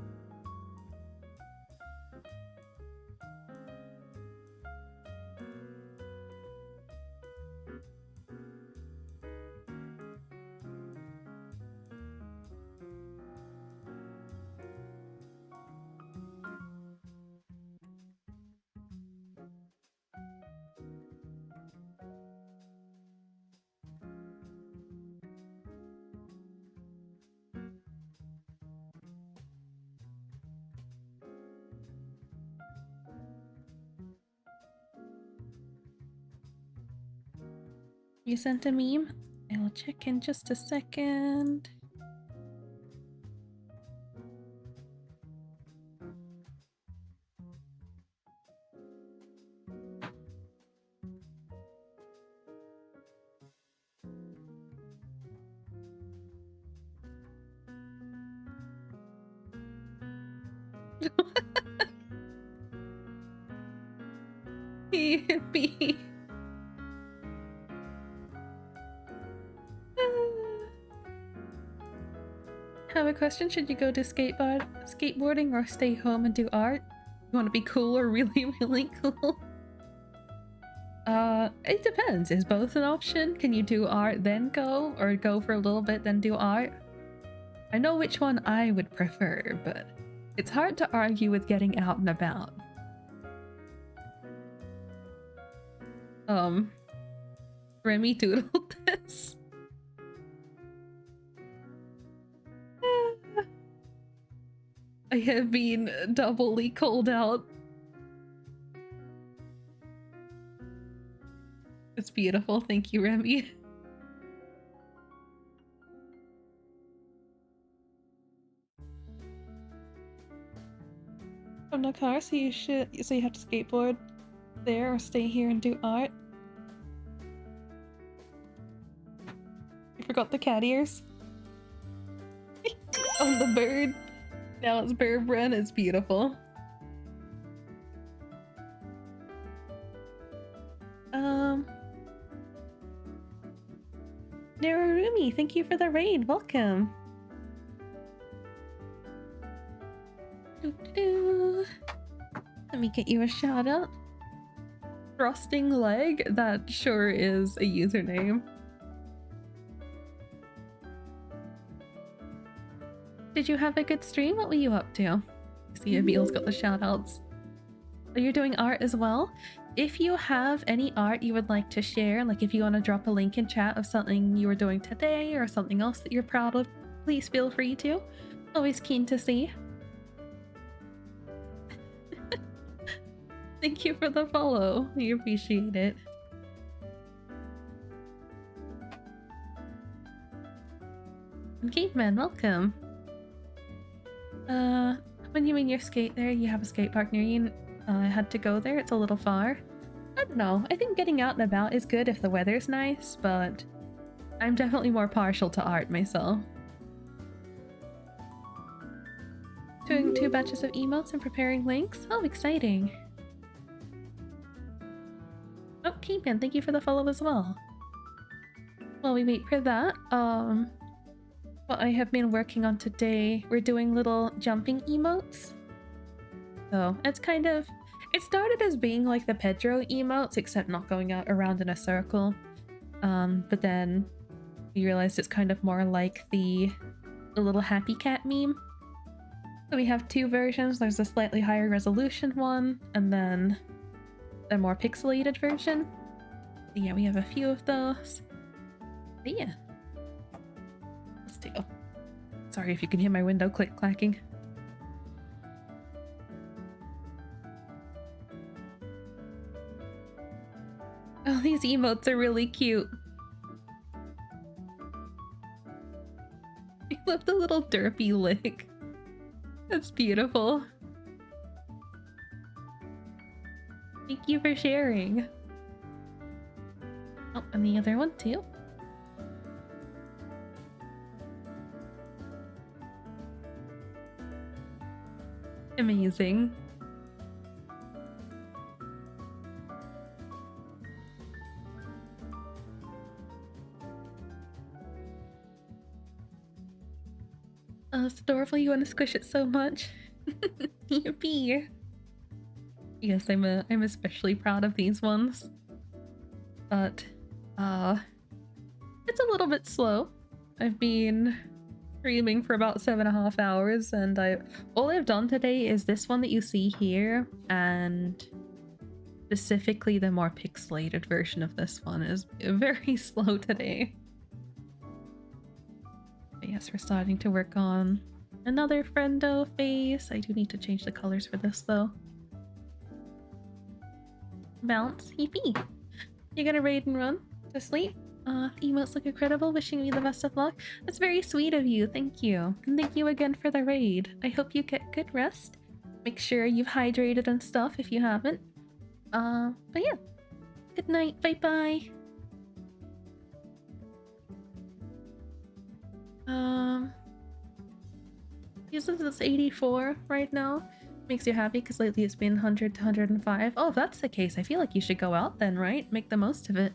You sent a meme? I will check in just a second. Hippie. Have a question. Should you go to skateboarding or stay home and do art? You want to be cool or really, really cool? It depends. Is both an option? Can you do art then go, or go for a little bit then do art? I know which one I would prefer, but it's hard to argue with getting out and about. Remy doodled this. I have been doubly called out. It's beautiful. Thank you, Remy. From the car, so you have to skateboard there or stay here and do art. You forgot the cat ears? On the bird. Now it's bird run. It's beautiful. Narurumi, thank you for the raid. Welcome. Let me get you a shout out. Thrusting leg? That sure is a username. Did you have a good stream? What were you up to? See, Emil's got the shout outs. So you're doing art as well? If you have any art you would like to share, like if you want to drop a link in chat of something you were doing today or something else that you're proud of, please feel free to. Always keen to see. Thank you for the follow. We appreciate it. Caveman, welcome. When you mean your skate there, you have a skate park near you. I had to go there. It's a little far. I don't know. I think getting out and about is good if the weather's nice, but I'm definitely more partial to art myself. Doing 2 batches of emotes and preparing links. Oh, exciting. Oh, Kingpin, thank you for the follow as well. While we wait for that, what I have been working on today, we're doing little jumping emotes. So it's kind of, it started as being like the Pedro emotes, except not going out around in a circle. But then we realized it's kind of more like the little happy cat meme. So we have 2 versions. There's a slightly higher resolution one, and then the more pixelated version. So yeah, we have a few of those. But yeah. Let's do. Sorry if you can hear my window click-clacking. Oh, these emotes are really cute. I love the little derpy lick. That's beautiful. Thank you for sharing. Oh, and the other one too. Amazing. Oh, it's adorable. You want to squish it so much. Yippee. Yes, I'm especially proud of these ones. But it's a little bit slow. I've been streaming for about 7.5 hours, and all I've done today is this one that you see here, and specifically the more pixelated version of this one is very slow today. But yes, we're starting to work on another friendo face. I do need to change the colors for this though. Bounce, yippee! You gonna raid and run to sleep? The emotes look incredible. Wishing you the best of luck. That's very sweet of you. Thank you. And thank you again for the raid. I hope you get good rest. Make sure you've hydrated and stuff if you haven't. But yeah. Good night. Bye-bye. Uses this 84 right now. Makes you happy because lately it's been 100 to 105. Oh, if that's the case, I feel like you should go out then, right? Make the most of it.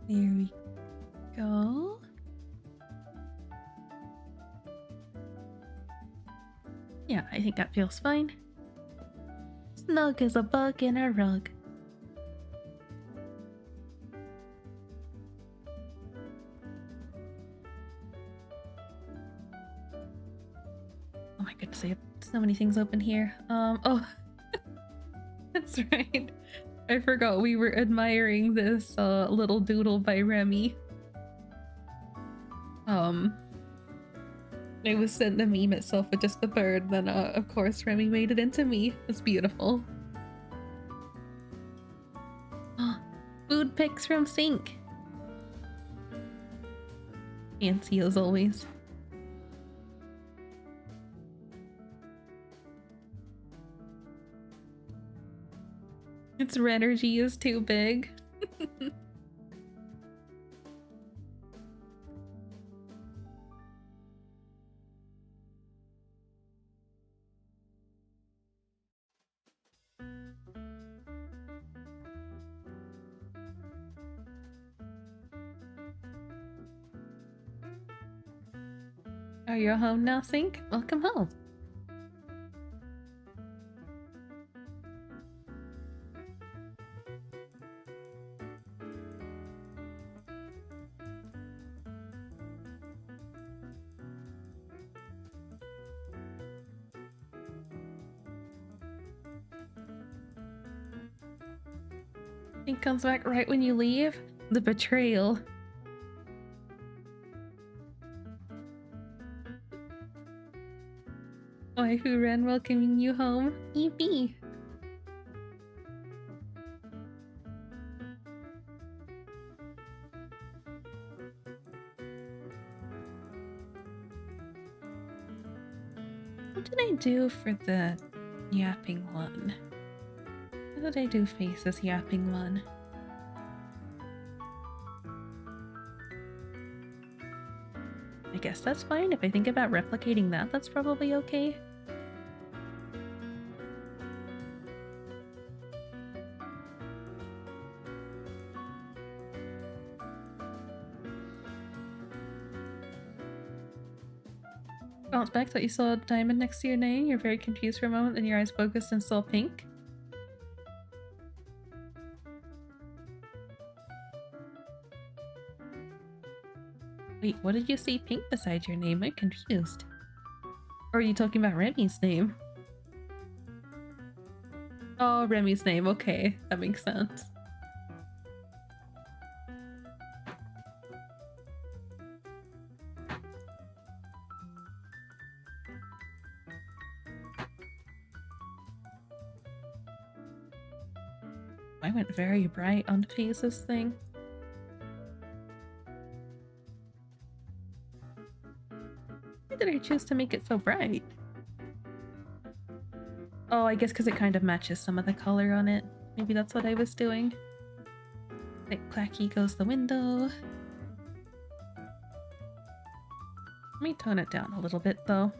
There we go. Yeah, I think that feels fine. Snug as a bug in a rug. Oh my goodness, I have so many things open here. Oh, that's right. I forgot we were admiring this little doodle by Remy. It was sent the meme itself with just the bird, then of course Remy made it into me. It's beautiful. Food pics from Sync. Fancy as always. Its energy is too big. Are you home now, Sync? Welcome home. Pink comes back right when you leave? The betrayal. Waifu Ren welcoming you home. EB. What did I do for the yapping one? What did I do faces yapping one? I guess that's fine. If I think about replicating that, that's probably okay. Bounce back, thought you saw a diamond next to your name. You're very confused for a moment, then your eyes focused and saw pink. Wait, what did you see pink beside your name? I'm confused. Or are you talking about Remy's name? Oh, Remy's name. Okay, that makes sense. I went very bright on Face's thing. Why did I choose to make it so bright? Oh, I guess because it kind of matches some of the color on it. Maybe that's what I was doing. Click clacky goes the window. Let me tone it down a little bit though.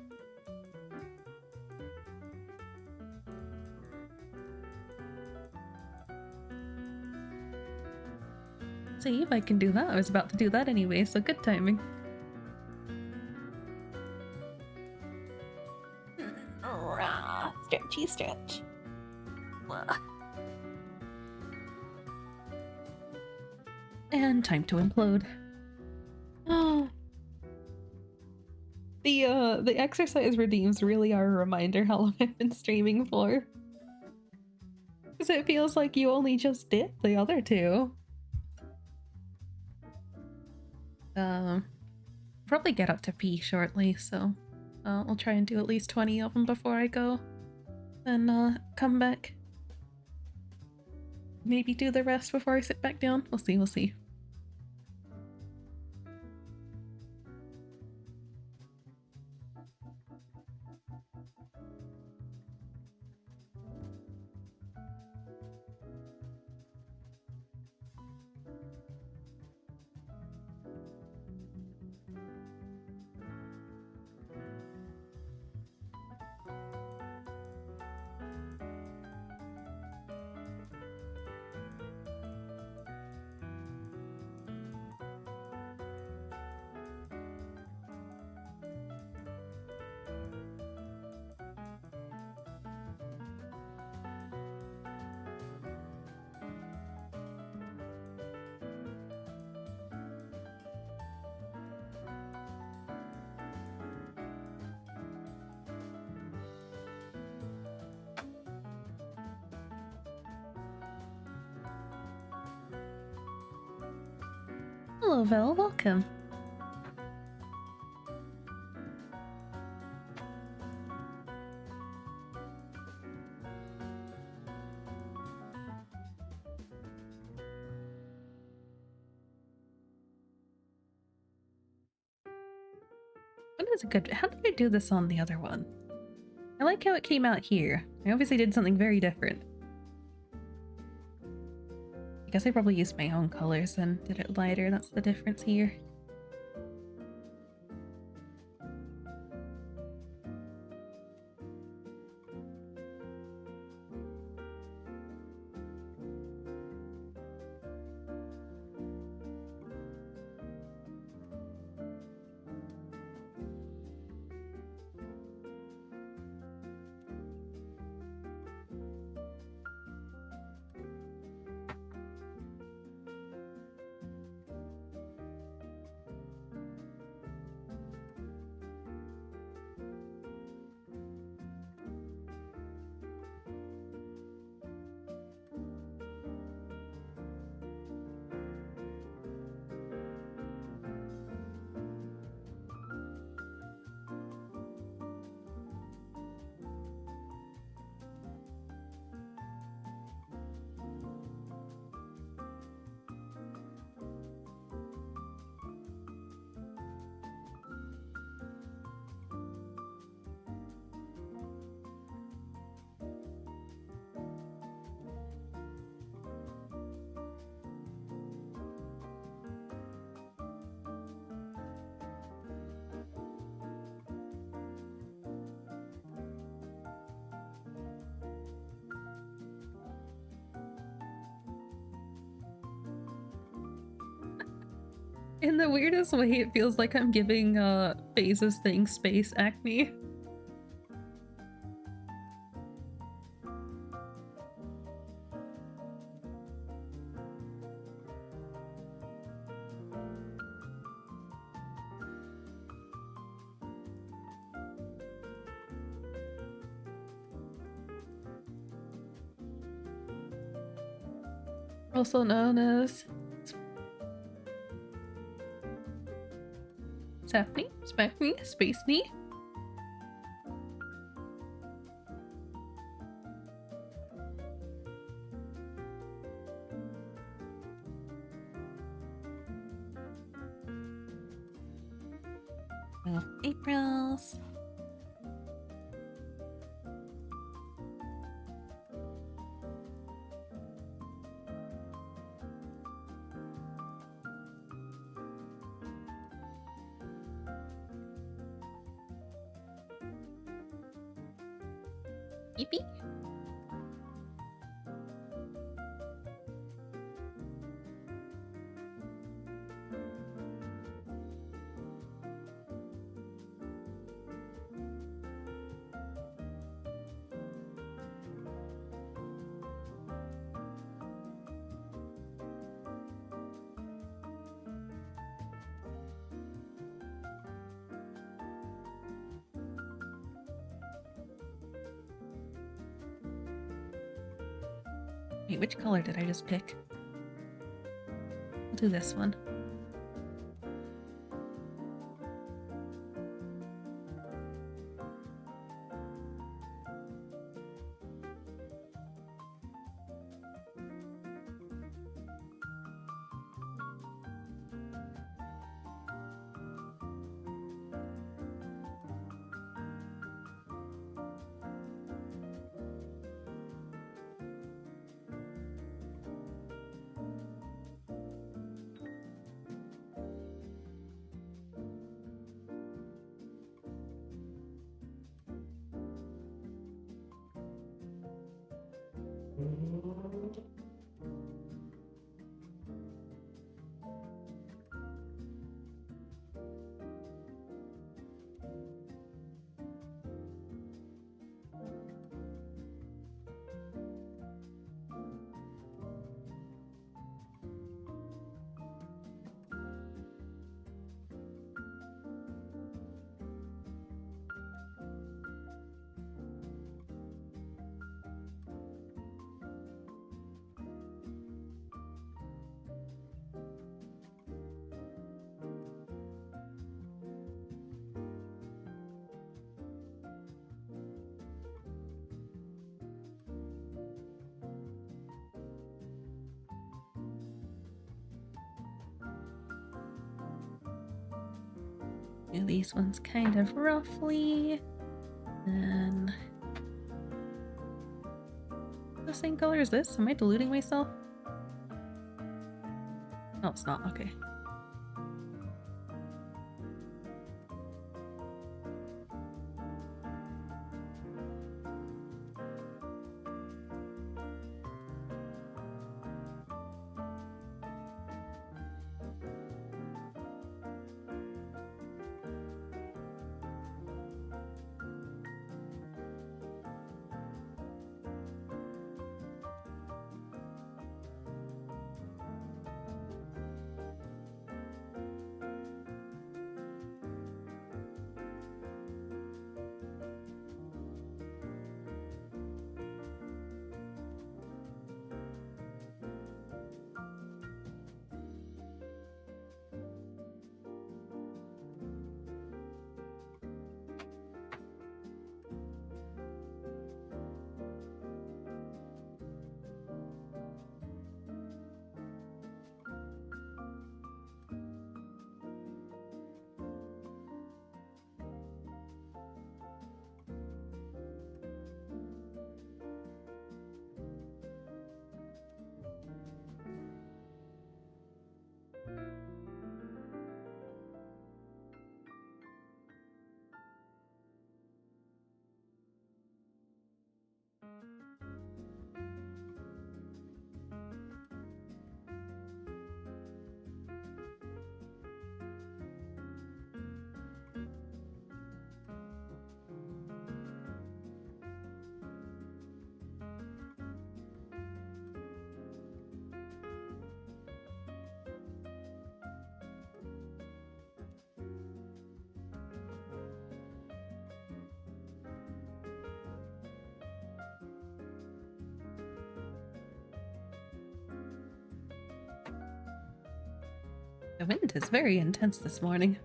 See if I can do that. I was about to do that anyway, so good timing. Stretchy stretch. And time to implode. Oh. The exercise redeems really are a reminder how long I've been streaming for. Because it feels like you only just did the other two. Probably get up to P shortly, so I'll try and do at least 20 of them before I go. Then come back. Maybe do the rest before I sit back down. We'll see, we'll see. Hello, Vel, welcome. What is a good... How did I do this on the other one? I like how it came out here. I obviously did something very different. I guess I probably used my own colors and did it lighter. That's the difference here. In the weirdest way, it feels like I'm giving Phase's thing space acne. Also known as Sapney, Spackney, Space Knee. Oh, April's. Yippee. Wait, which color did I just pick? I'll do this one. Do these ones kind of roughly. And the same color as this? Am I deluding myself? No, it's not. Okay. The wind is very intense this morning.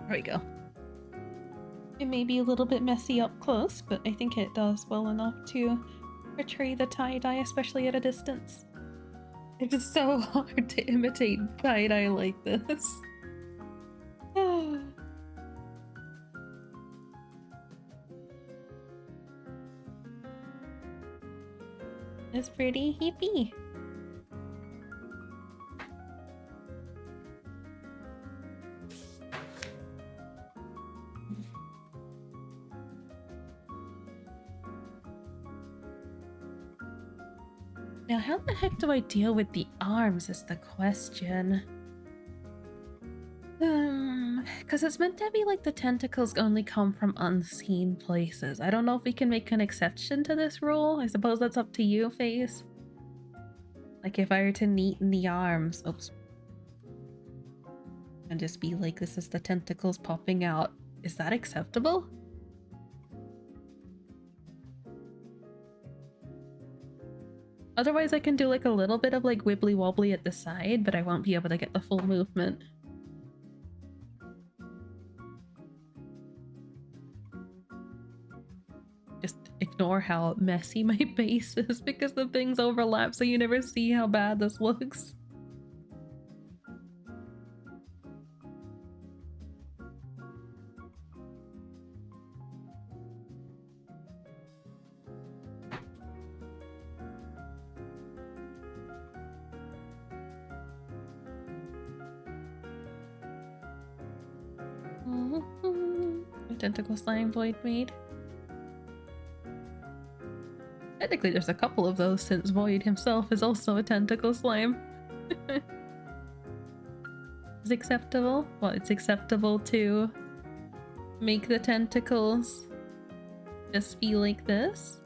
There we go. It may be a little bit messy up close, but I think it does well enough to portray the tie-dye, especially at a distance. It is so hard to imitate tie-dye like this. It's pretty hippie. Now, how the heck do I deal with the arms is the question. Because it's meant to be like the tentacles only come from unseen places. I don't know if we can make an exception to this rule. I suppose that's up to you, Face. Like if I were to neaten the arms, oops, and just be like, this is the tentacles popping out. Is that acceptable? Otherwise, I can do like a little bit of like wibbly wobbly at the side, but I won't be able to get the full movement. Just ignore how messy my base is because the things overlap, so you never see how bad this looks. A tentacle slime void made. Technically, there's a couple of those since Void himself is also a tentacle slime. It's acceptable? Well, it's acceptable to make the tentacles just be like this?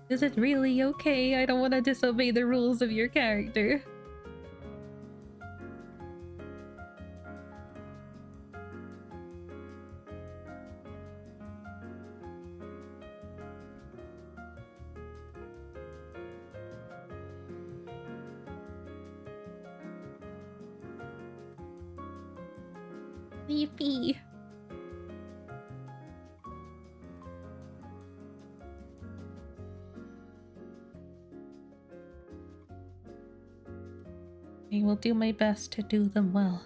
Is it really okay? I don't want to disobey the rules of your character. Sleepy. I will do my best to do them well.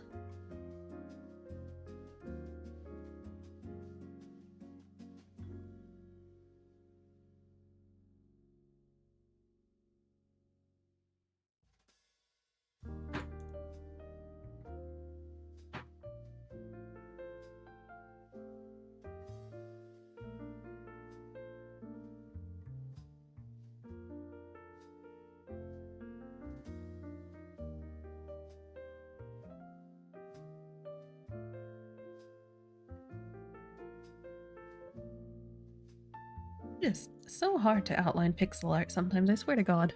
Just so hard to outline pixel art sometimes, I swear to God.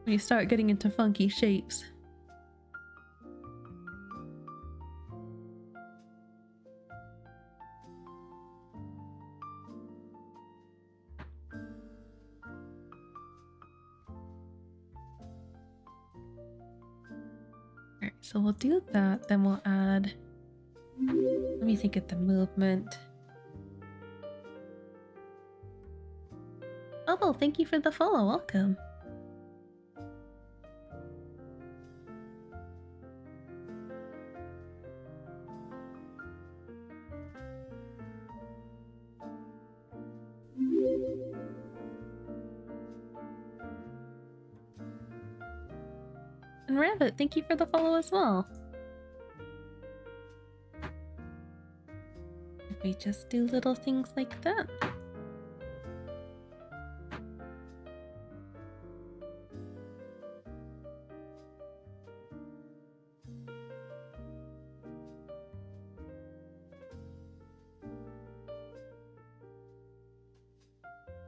When you start getting into funky shapes. Alright, so we'll do that, then we'll add... Let me think of the movement. Oh, thank you for the follow, welcome. And Rabbit, thank you for the follow as well. If we just do little things like that.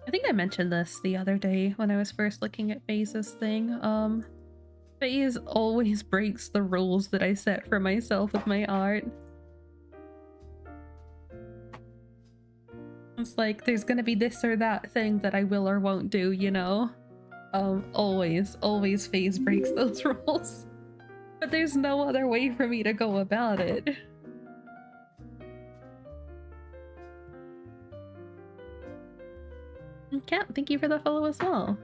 I think I mentioned this the other day when I was first looking at FaZe's thing. FaZe always breaks the rules that I set for myself with my art. It's like, there's gonna be this or that thing that I will or won't do, you know? Always FaZe breaks those rules. But there's no other way for me to go about it. And Cat, thank you for the follow as well.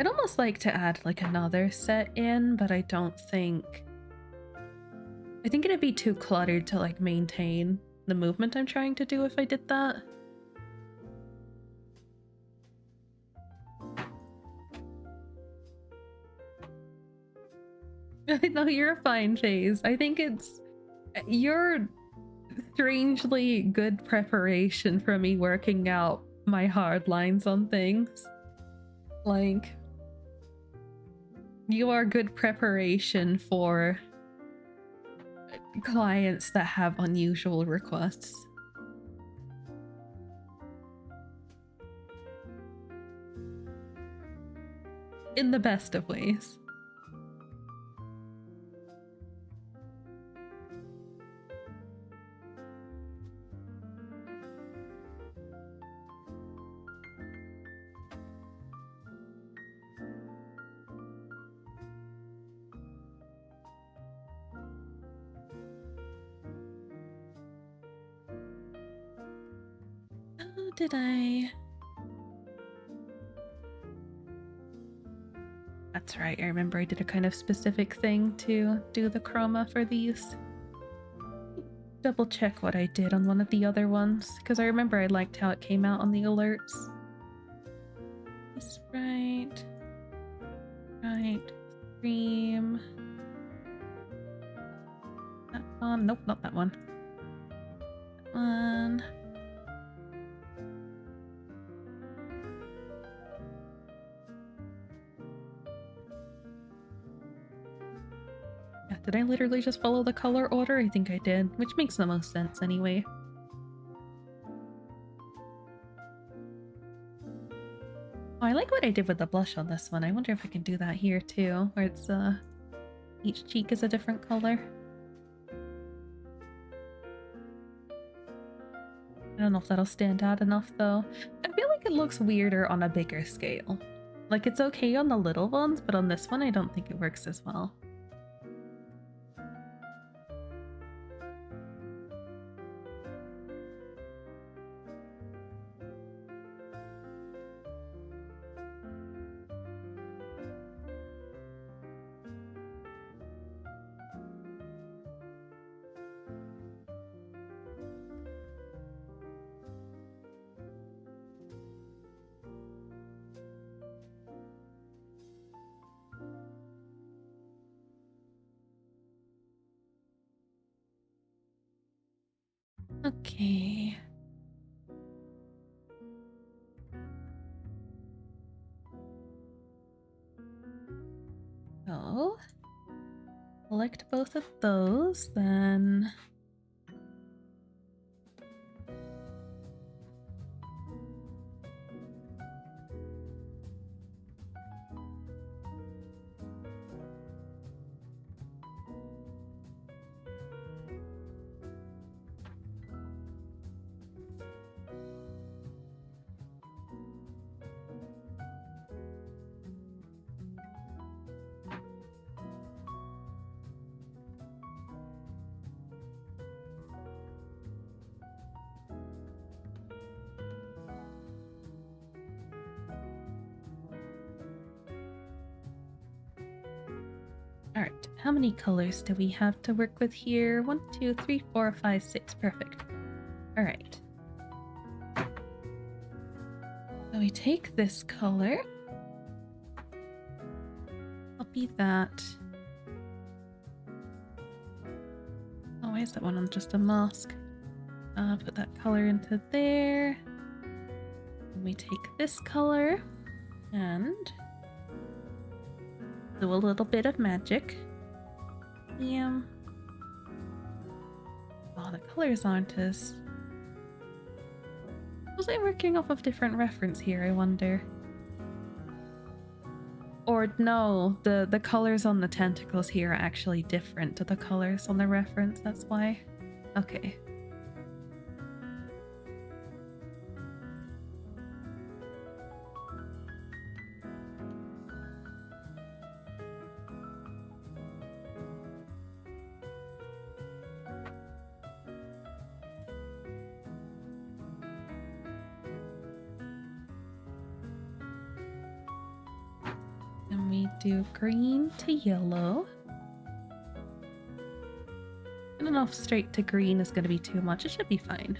I'd almost like to add like another set in, but I don't think... I think it'd be too cluttered to like maintain the movement I'm trying to do if I did that. No, you're fine, FaZe. I think it's... You're strangely good preparation for me working out my hard lines on things. Like... You are good preparation for clients that have unusual requests. In the best of ways. Oh, did I? That's right, I remember I did a kind of specific thing to do the chroma for these. Double check what I did on one of the other ones, because I remember I liked how it came out on the alerts. This right. Stream. That one. Nope, not that one. That one. Yeah, did I literally just follow the color order? I think I did, which makes the most sense anyway. Oh, I like what I did with the blush on this one. I wonder if I can do that here too, where it's each cheek is a different color. I don't know if that'll stand out enough though. I feel like it looks weirder on a bigger scale. Like it's okay on the little ones, but on this one I don't think it works as well. Okay. So, select both of those, then Alright, how many colors do we have to work with here? 1, 2, 3, 4, 5, 6. Perfect. Alright. So we take this color. Copy that. Oh, why is that one on just a mask? Put that color into there. And we take this color and do a little bit of magic. Oh, the colors aren't as... Was I working off of different reference here, I wonder? Or no, the colors on the tentacles here are actually different to the colors on the reference, that's why. Okay. And we do green to yellow. I don't know if straight to green is going to be too much. It should be fine.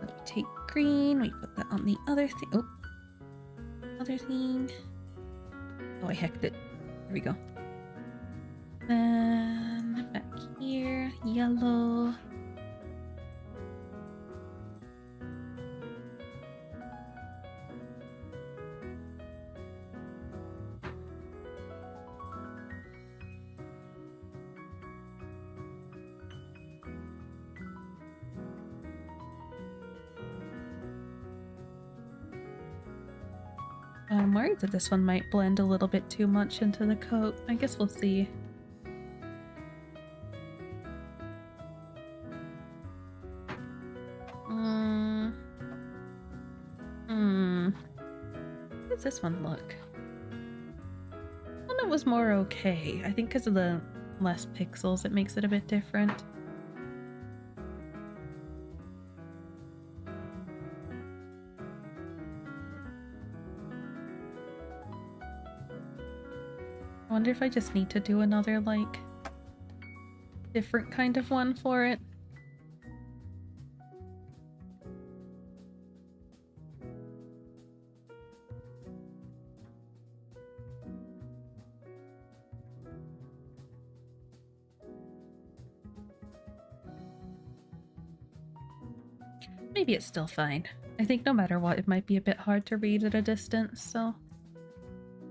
So we take green, we put that on the other thing. Oh, other thing. Oh, I hecked it. There we go. Then back here, yellow. I'm worried that this one might blend a little bit too much into the coat. I guess we'll see. How does this one look? Well, it was more okay. I think because of the less pixels, it makes it a bit different. I wonder if I just need to do another, like, different kind of one for it. Maybe it's still fine. I think no matter what, it might be a bit hard to read at a distance, so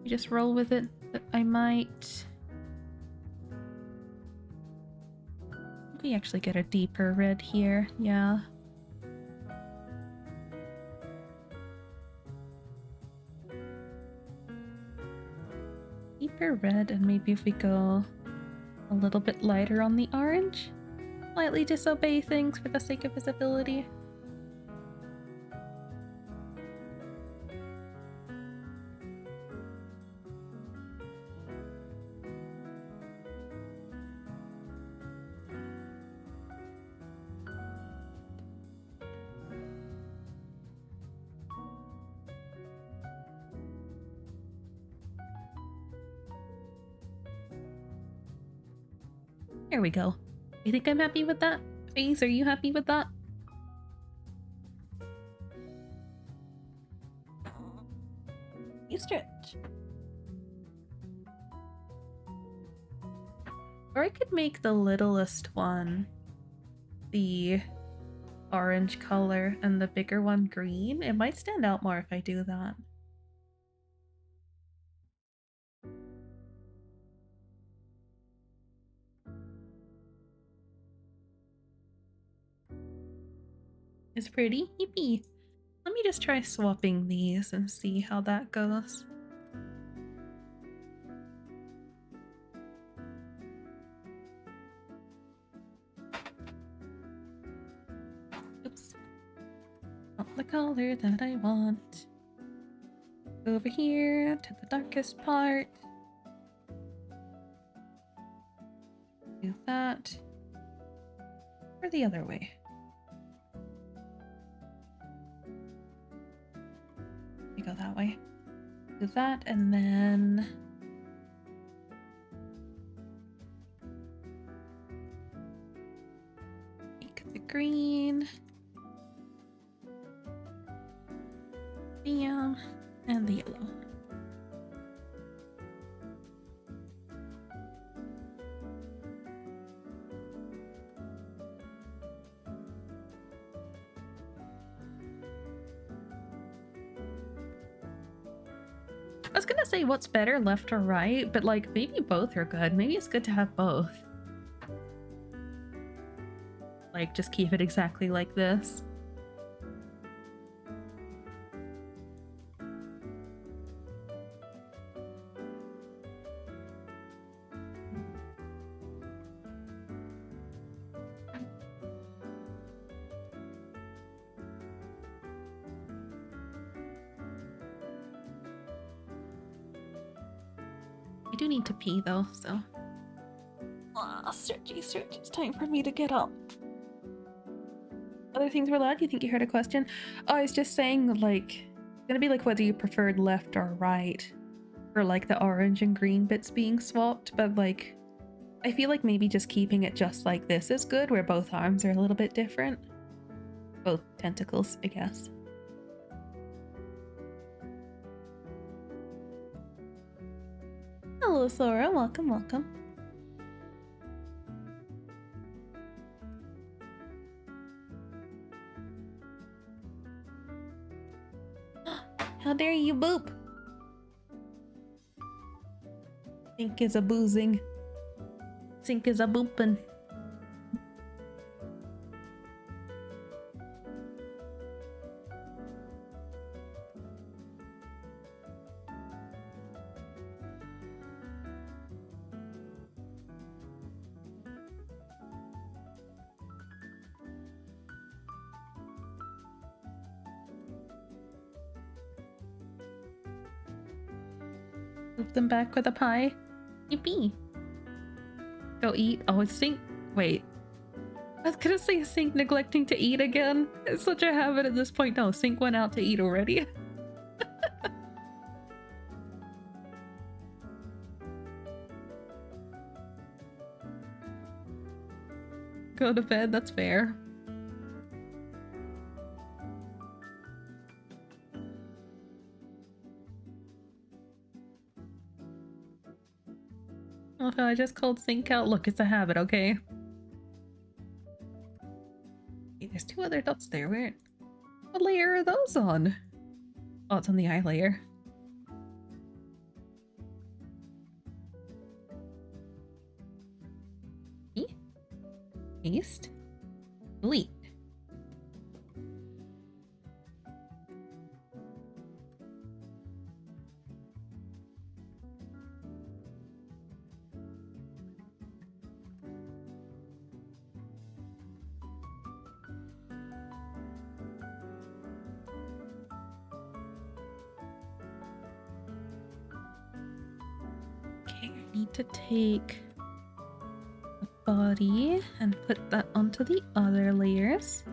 you just roll with it. But I might... Maybe actually get a deeper red here, yeah. Deeper red, and maybe if we go a little bit lighter on the orange. Slightly disobey things for the sake of visibility. There we go. I think I'm happy with that. Face, are you happy with that? You stretch. Or I could make the littlest one the orange color and the bigger one green. It might stand out more if I do that. It's pretty. Yippee. Let me just try swapping these and see how that goes. Oops. Not the color that I want. Over here to the darkest part. Do that. Or the other way. We go that way. Do that and then Bam. And the yellow. I was gonna say what's better, left or right, but like maybe both are good. Maybe it's good to have both. Like just keep it exactly like this. I do need to pee though, so. Searchy, it's time for me to get up. Other things were allowed? You think you heard a question? Oh, I was just saying, like, it's gonna be like whether you preferred left or right for like the orange and green bits being swapped, but like, I feel like maybe just keeping it just like this is good, where both arms are a little bit different. Both tentacles, I guess. Hello, Sora. Welcome, welcome. How dare you boop? Sink is a boozing. Sink is a boopin'. Move them back with a pie. Yippee. Go eat. Oh, it's Sink. Wait. I was gonna say Sink neglecting to eat again. It's such a habit at this point. No, Sink went out to eat already. Go to bed, that's fair. Oh, I just called Sink out. Look, it's a habit, okay? Hey, there's two other dots there. Where? What layer are those on? Oh, it's on the eye layer. Paste. Delete. Okay, I need to take the body and put that onto the other layers.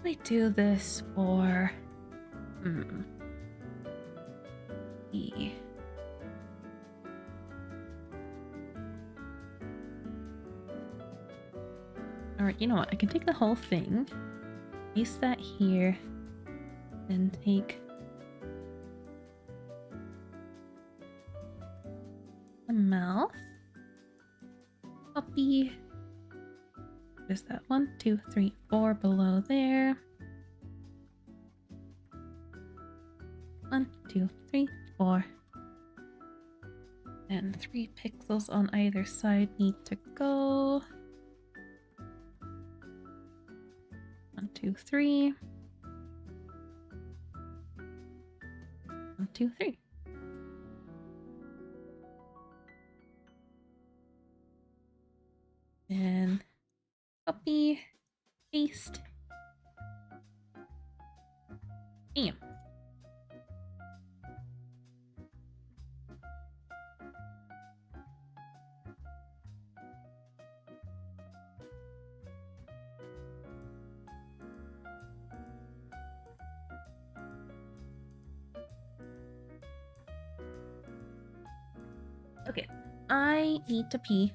I do this for E. Alright, you know what? I can take the whole thing, place that here, and take the mouth. Copy. There's that 1, 2, 3, 4 below there. 1, 2, 3, 4. And 3 pixels on either side need to go. 1, 2, 3. 1, 2, 3. And copy, paste. Bam. Okay, I need to pee.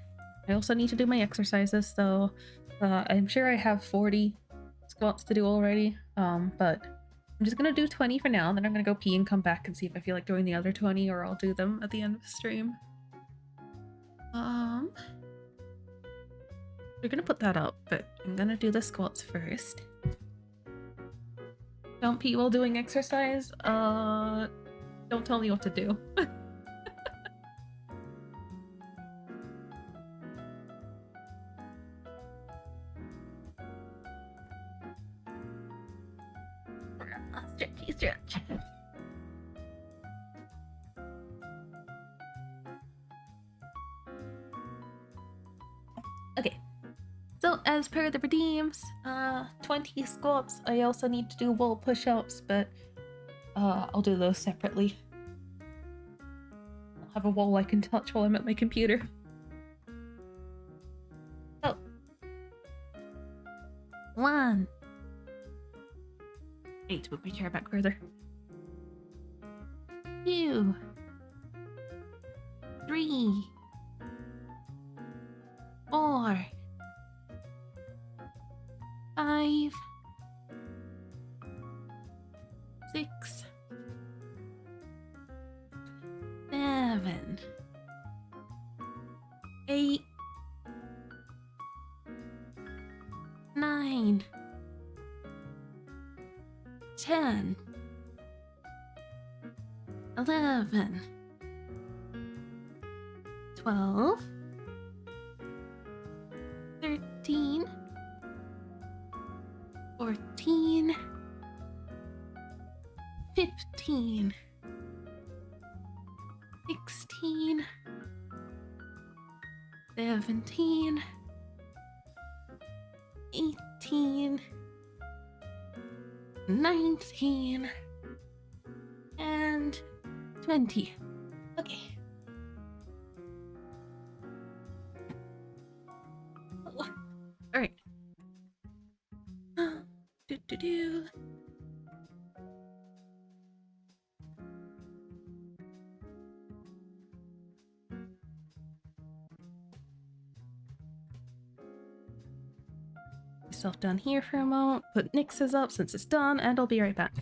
I also need to do my exercises, so I'm sure I have 40 squats to do already. But I'm just gonna do 20 for now, then I'm gonna go pee and come back and see if I feel like doing the other 20, or I'll do them at the end of the stream. We're gonna put that up, but I'm gonna do the squats first. Don't pee while doing exercise. Don't tell me what to do. Stretchy stretch. Okay, so as per the redeems, 20 squats. I also need to do wall push-ups, but I'll do those separately. I'll have a wall I can touch while I'm at my computer. Oh. 1. I need to move my chair back further. 2. 3. 4. 5. 6. 7. 8. 9. 10. 11. 12. 13. 14. 15. 16. 17. 18. 19. And 20. Okay. Alright. Do. Myself down here for a moment, put Nix's up since it's done, and I'll be right back.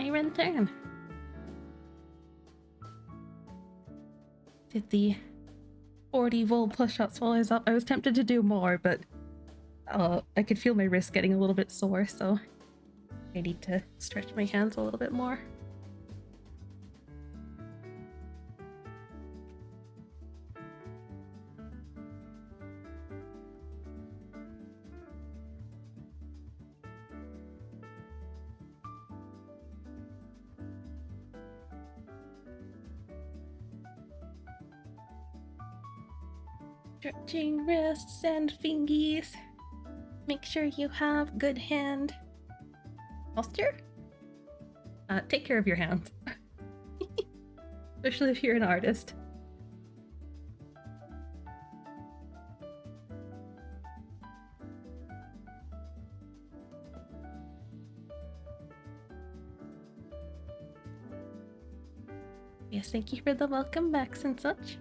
Siren turn. Did the 40 volt push-ups while I was up. I was tempted to do more, but I could feel my wrist getting a little bit sore, so I need to stretch my hands a little bit more. Stretching wrists and fingies. Make sure you have good hand posture. Take care of your hands. Especially if you're an artist. Yes, thank you for the welcome backs and such.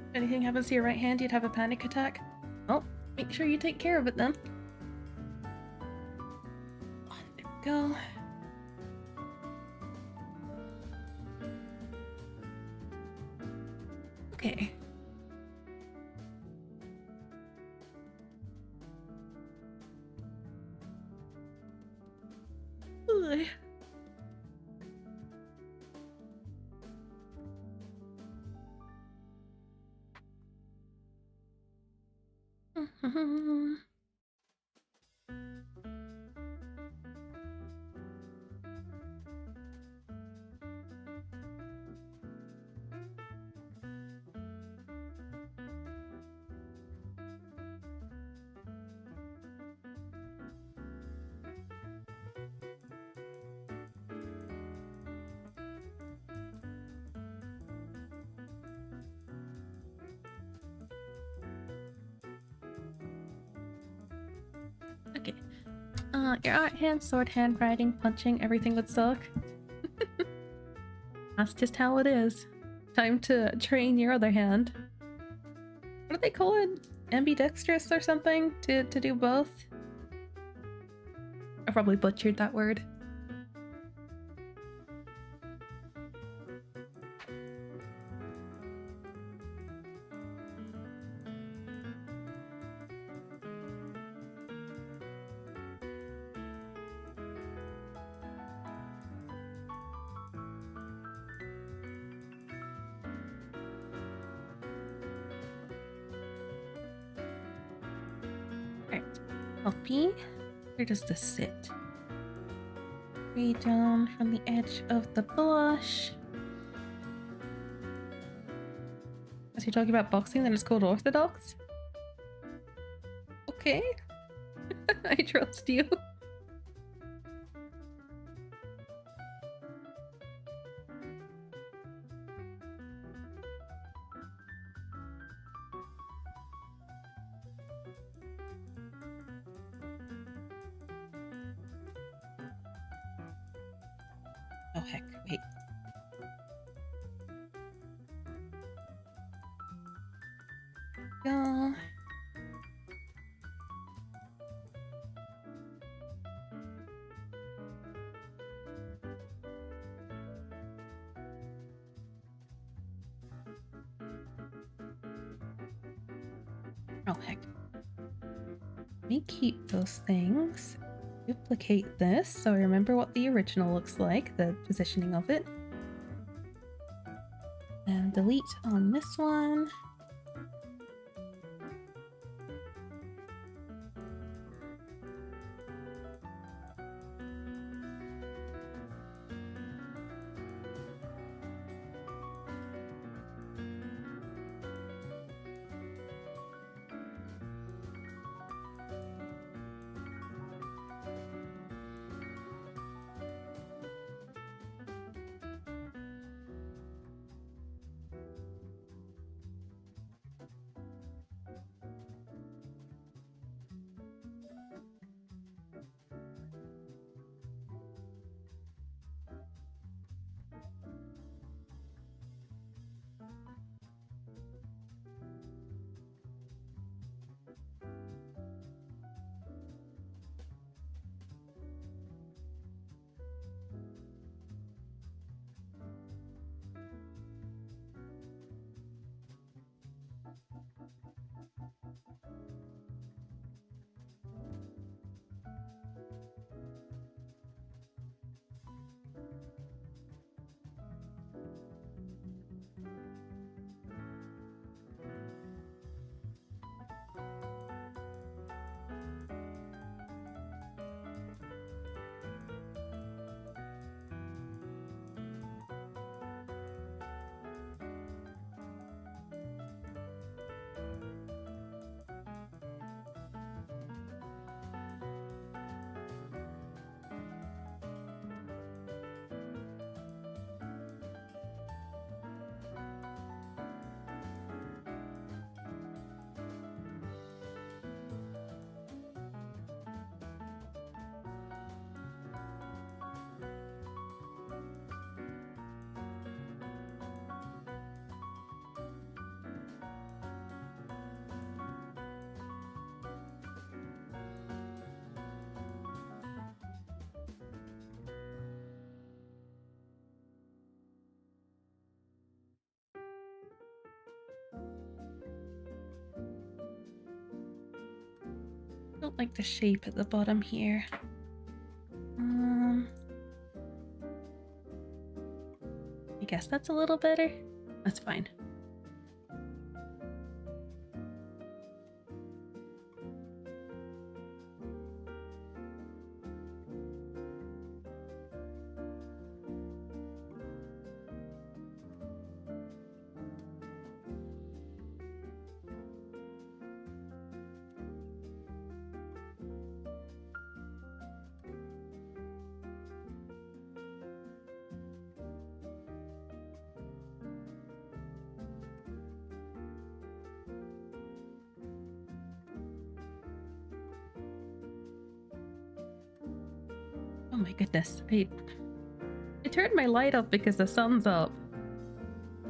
If anything happens to your right hand, you'd have a panic attack. Well, make sure you take care of it then. There we go. Okay. Ugh. Okay. Your art hand, sword hand, writing, punching, everything would suck. That's just how it is. Time to train your other hand. What do they call it? Ambidextrous or something? To do both? I probably butchered that word. Puppy, where does this sit? Way down from the edge of the blush. As you're talking about boxing, then it's called orthodox? Okay. I trust you. Oh heck, wait. Go. Oh heck. Let me keep those things. Duplicate this so I remember what the original looks like, the positioning of it. And delete on this one. Don't like the shape at the bottom here. I guess that's a little better. That's fine. Oh my goodness. I turned my light up because the sun's up.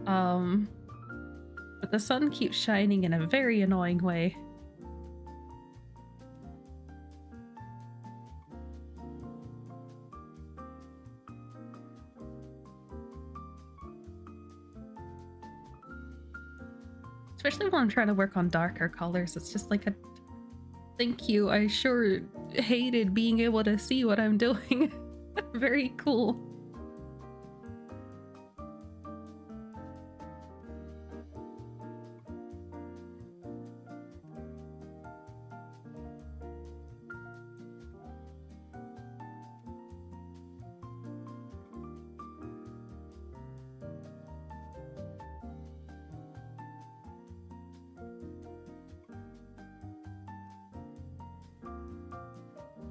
But the sun keeps shining in a very annoying way. Especially when I'm trying to work on darker colors. It's just like a thank you. I sure hated being able to see what I'm doing. Very cool.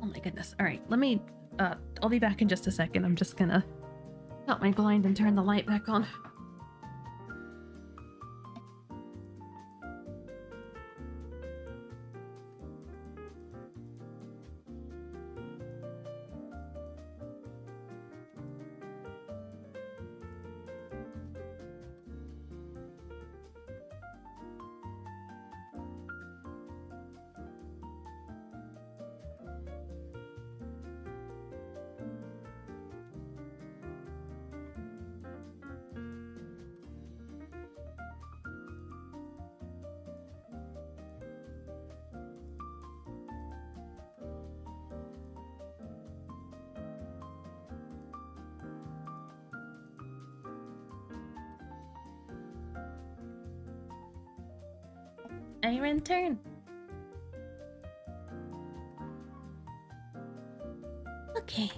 Oh my goodness. All right, let me I'll be back in just a second. I'm just gonna cut my blind and turn the light back on. Iron turn. Okay.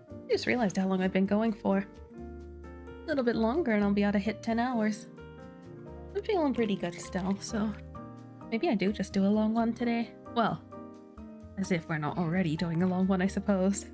I just realized how long I've been going for. A little bit longer and I'll be able to hit 10 hours. I'm feeling pretty good still, so maybe I do just do a long one today. Well, as if we're not already doing a long one, I suppose.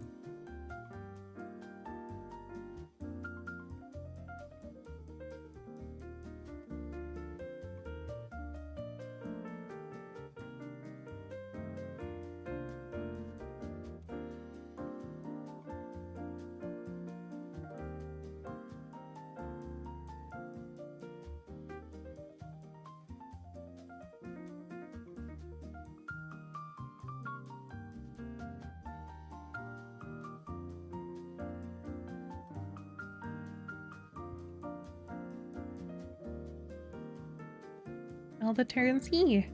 All the turns he.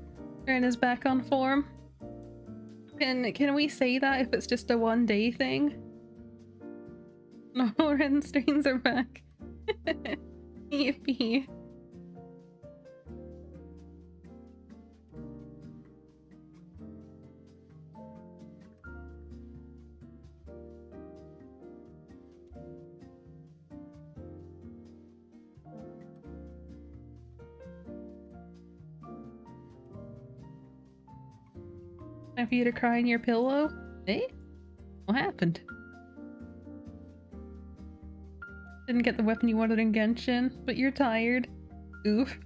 Turn is back on form. Can we say that if it's just a 1 day thing? No, Ren strains are back. Yippee. Have you to cry in your pillow? Eh? What happened? Didn't get the weapon you wanted in Genshin, but you're tired. Oof.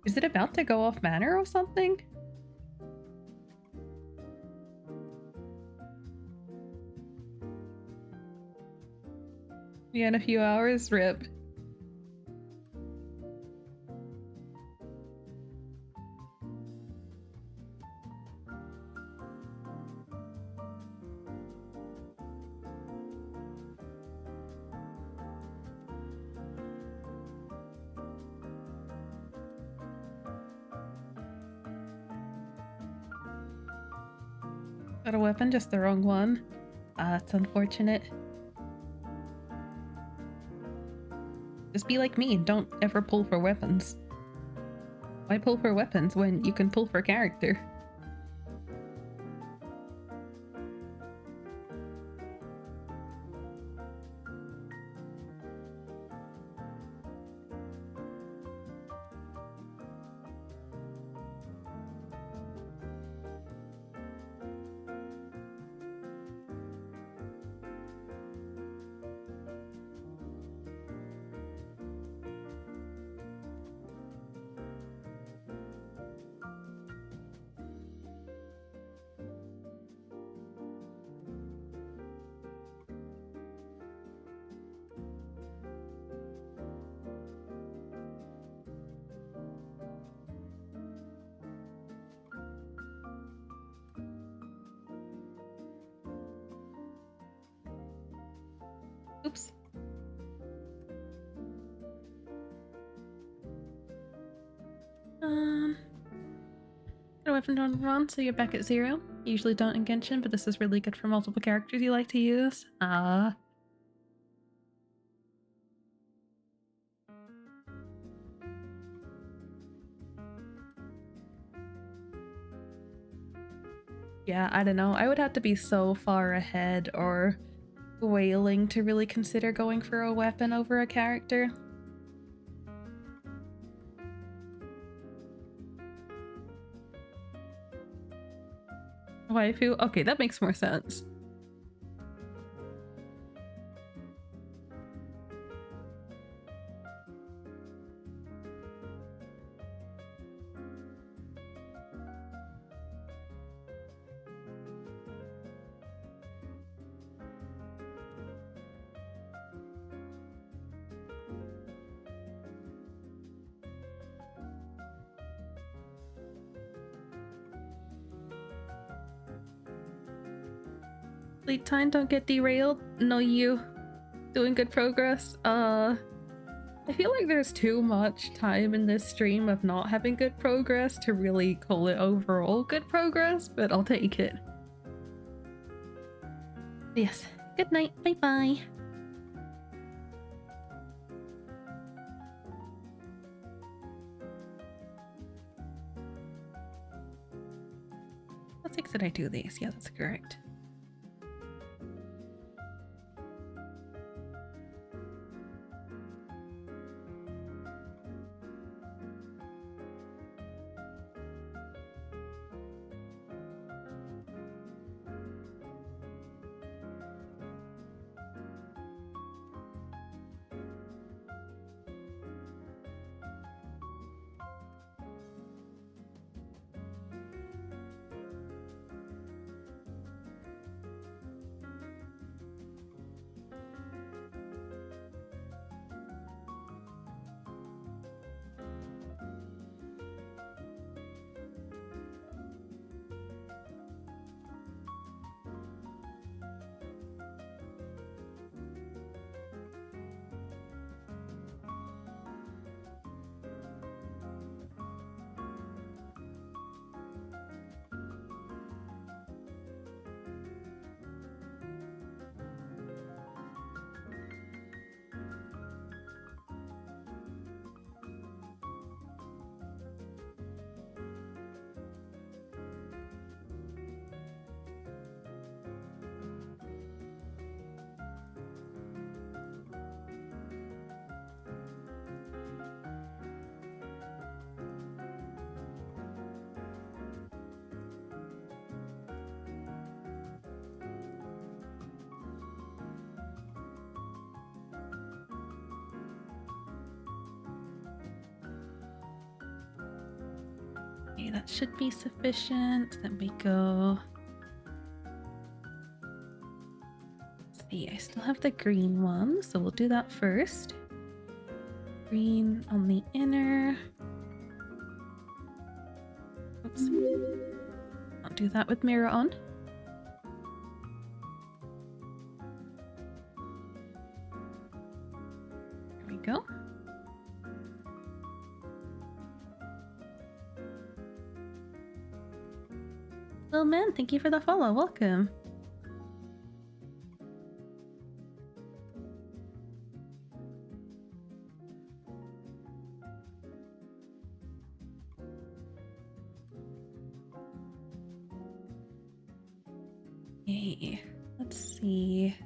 Is it about to go off manner or something? Yeah, in a few hours, rip. Got a weapon, just the wrong one. It's unfortunate. Just be like me and don't ever pull for weapons. Why pull for weapons when you can pull for character? Oops. Got a weapon on run, so you're back at 0. Usually don't in Genshin, but this is really good for multiple characters you like to use. Yeah, I don't know. I would have to be so far ahead or wailing to really consider going for a weapon over a character. Waifu? Okay, that makes more sense. Lead time, don't get derailed. No, you. Doing good progress. I feel like there's too much time in this stream of not having good progress to really call it overall good progress, but I'll take it. Yes. Good night. Bye bye. What 6 did I do these? Yeah, that's correct. Okay, that should be sufficient. Then we go. Let's see, I still have the green one, so we'll do that first. Green on the inner. Oops. I'll do that with mirror on. There we go. Well, man, thank you for the follow. Welcome. Okay, let's see.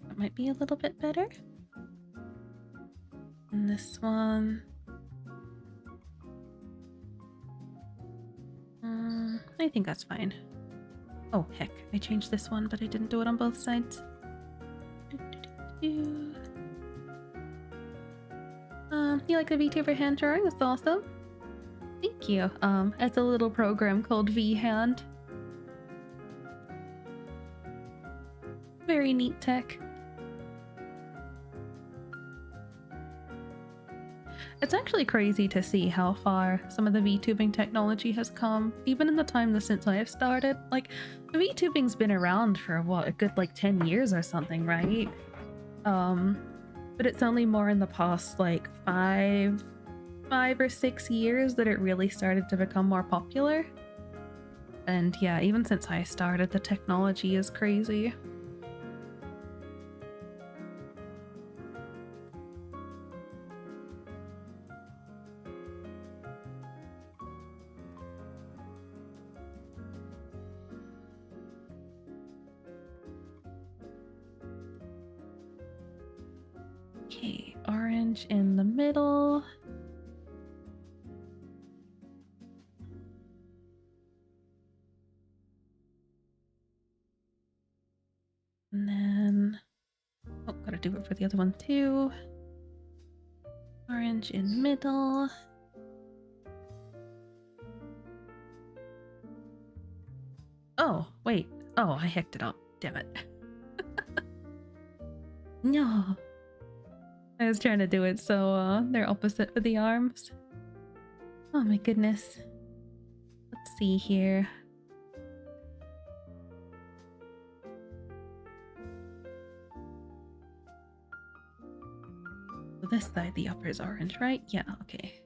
That might be a little bit better. And this one. I think that's fine. Oh, heck. I changed this one, but I didn't do it on both sides. You like the VTuber hand drawing? That's awesome. Thank you. It's a little program called VHand. Very neat tech. It's actually crazy to see how far some of the VTubing technology has come, even in the time since I have started. Like, VTubing's been around for what, a good like 10 years or something, right? But it's only more in the past like five or 6 years that it really started to become more popular. And yeah, even since I started, the technology is crazy. Okay, orange in the middle. And then, oh, gotta do it for the other one too. Orange in the middle. Oh, wait. Oh, I hicked it up. Damn it. No. I was trying to do it so they're opposite for the arms. Oh my goodness. Let's see here. So this side, the upper is orange, right? Yeah, okay.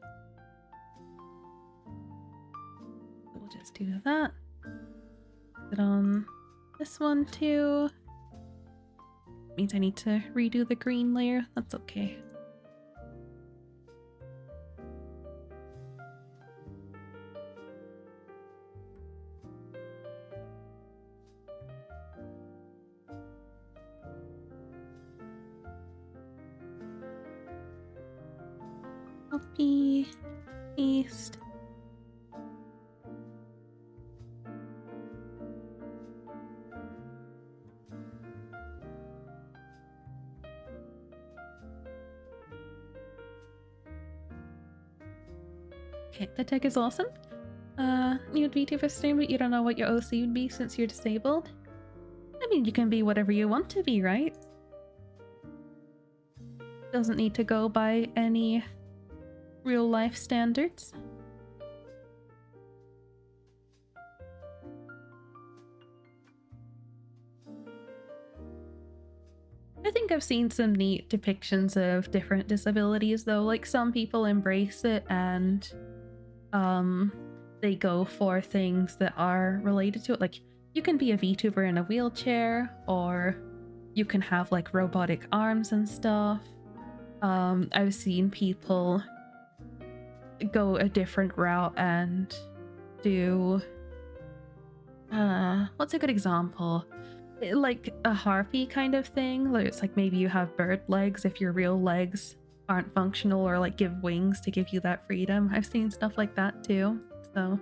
So we'll just do that. Put on this one too. Means I need to redo the green layer. That's okay. Copy, paste. Okay, the tech is awesome. You'd VTuber stream, but you don't know what your OC would be since you're disabled. I mean, you can be whatever you want to be, right? Doesn't need to go by any real life standards. I think I've seen some neat depictions of different disabilities though. Like, some people embrace it and they go for things that are related to it. Like, you can be a VTuber in a wheelchair, or you can have like robotic arms and stuff. I've seen people go a different route and do what's a good example? Like a harpy kind of thing. Like, it's like maybe you have bird legs if your real legs aren't functional, or like give wings to give you that freedom. I've seen stuff like that too. So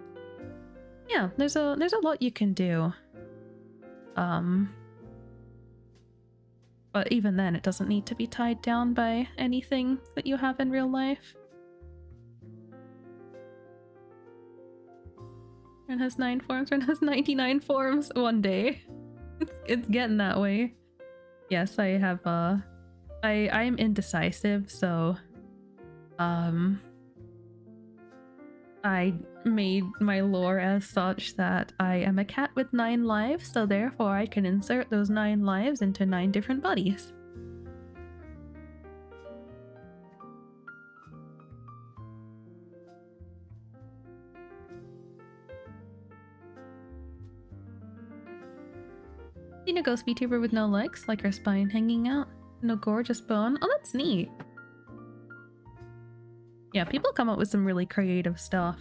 yeah, there's a lot you can do. But even then, it doesn't need to be tied down by anything that you have in real life. Ren has 9 forms. Ren has 99 forms one day. It's getting that way. Yes, I have I am indecisive, so I made my lore as such that I am a cat with 9 lives, so therefore I can insert those 9 lives into 9 different bodies. Seen a ghost VTuber with no legs, like her spine hanging out. No gore, just bone. Oh, that's neat. Yeah, people come up with some really creative stuff.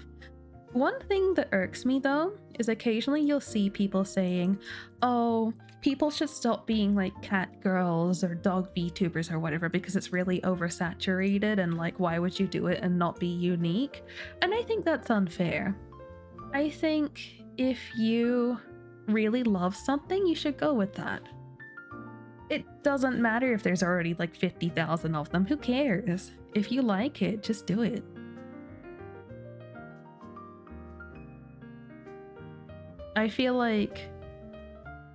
One thing that irks me though is occasionally you'll see people saying, oh, people should stop being like cat girls or dog VTubers or whatever because it's really oversaturated and like why would you do it and not be unique? And I think that's unfair. I think if you really love something, you should go with that. It doesn't matter if there's already like 50,000 of them, who cares? If you like it, just do it. I feel like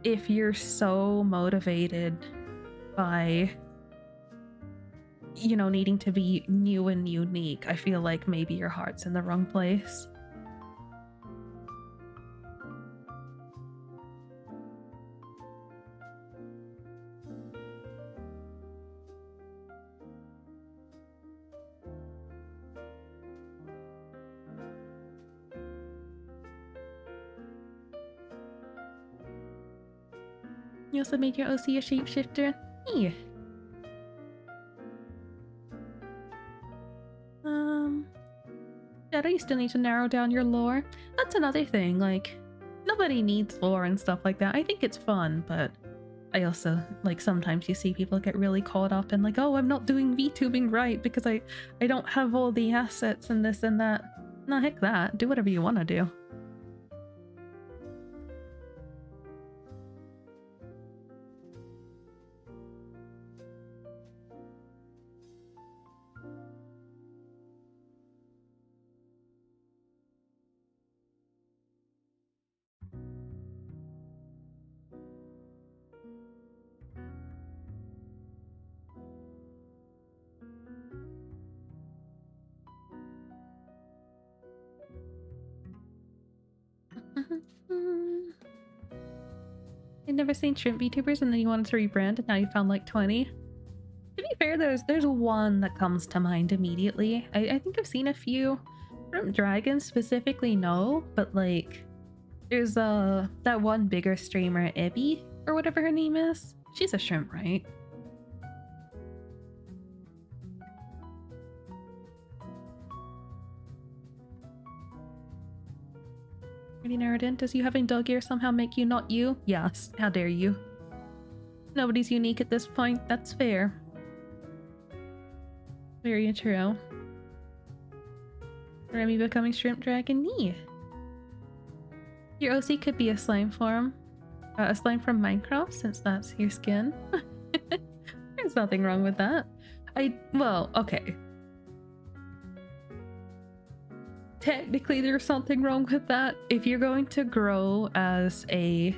if you're so motivated by, you know, needing to be new and unique, I feel like maybe your heart's in the wrong place. You also made your OC a shapeshifter? Yeah. Shadow, you still need to narrow down your lore. That's another thing, like, nobody needs lore and stuff like that. I think it's fun, but I also, like, sometimes you see people get really caught up in like, oh, I'm not doing VTubing right because I don't have all the assets and this and that. Nah, heck that. Do whatever you want to do. I'd never seen shrimp VTubers and then you wanted to rebrand and now you found like 20. To be fair, there's one that comes to mind immediately. I think I've seen a few. Shrimp Dragons specifically, no, but like there's that one bigger streamer, Ibby, or whatever her name is. She's a shrimp, right? Pretty narrowed in. Does you having dog ear somehow make you not you? Yes. How dare you? Nobody's unique at this point. That's fair. Very true. Remy becoming shrimp dragon? Yeah. Your OC could be a slime form. A slime from Minecraft, since that's your skin. There's nothing wrong with that. Well, okay. Technically, there's something wrong with that. If you're going to grow as a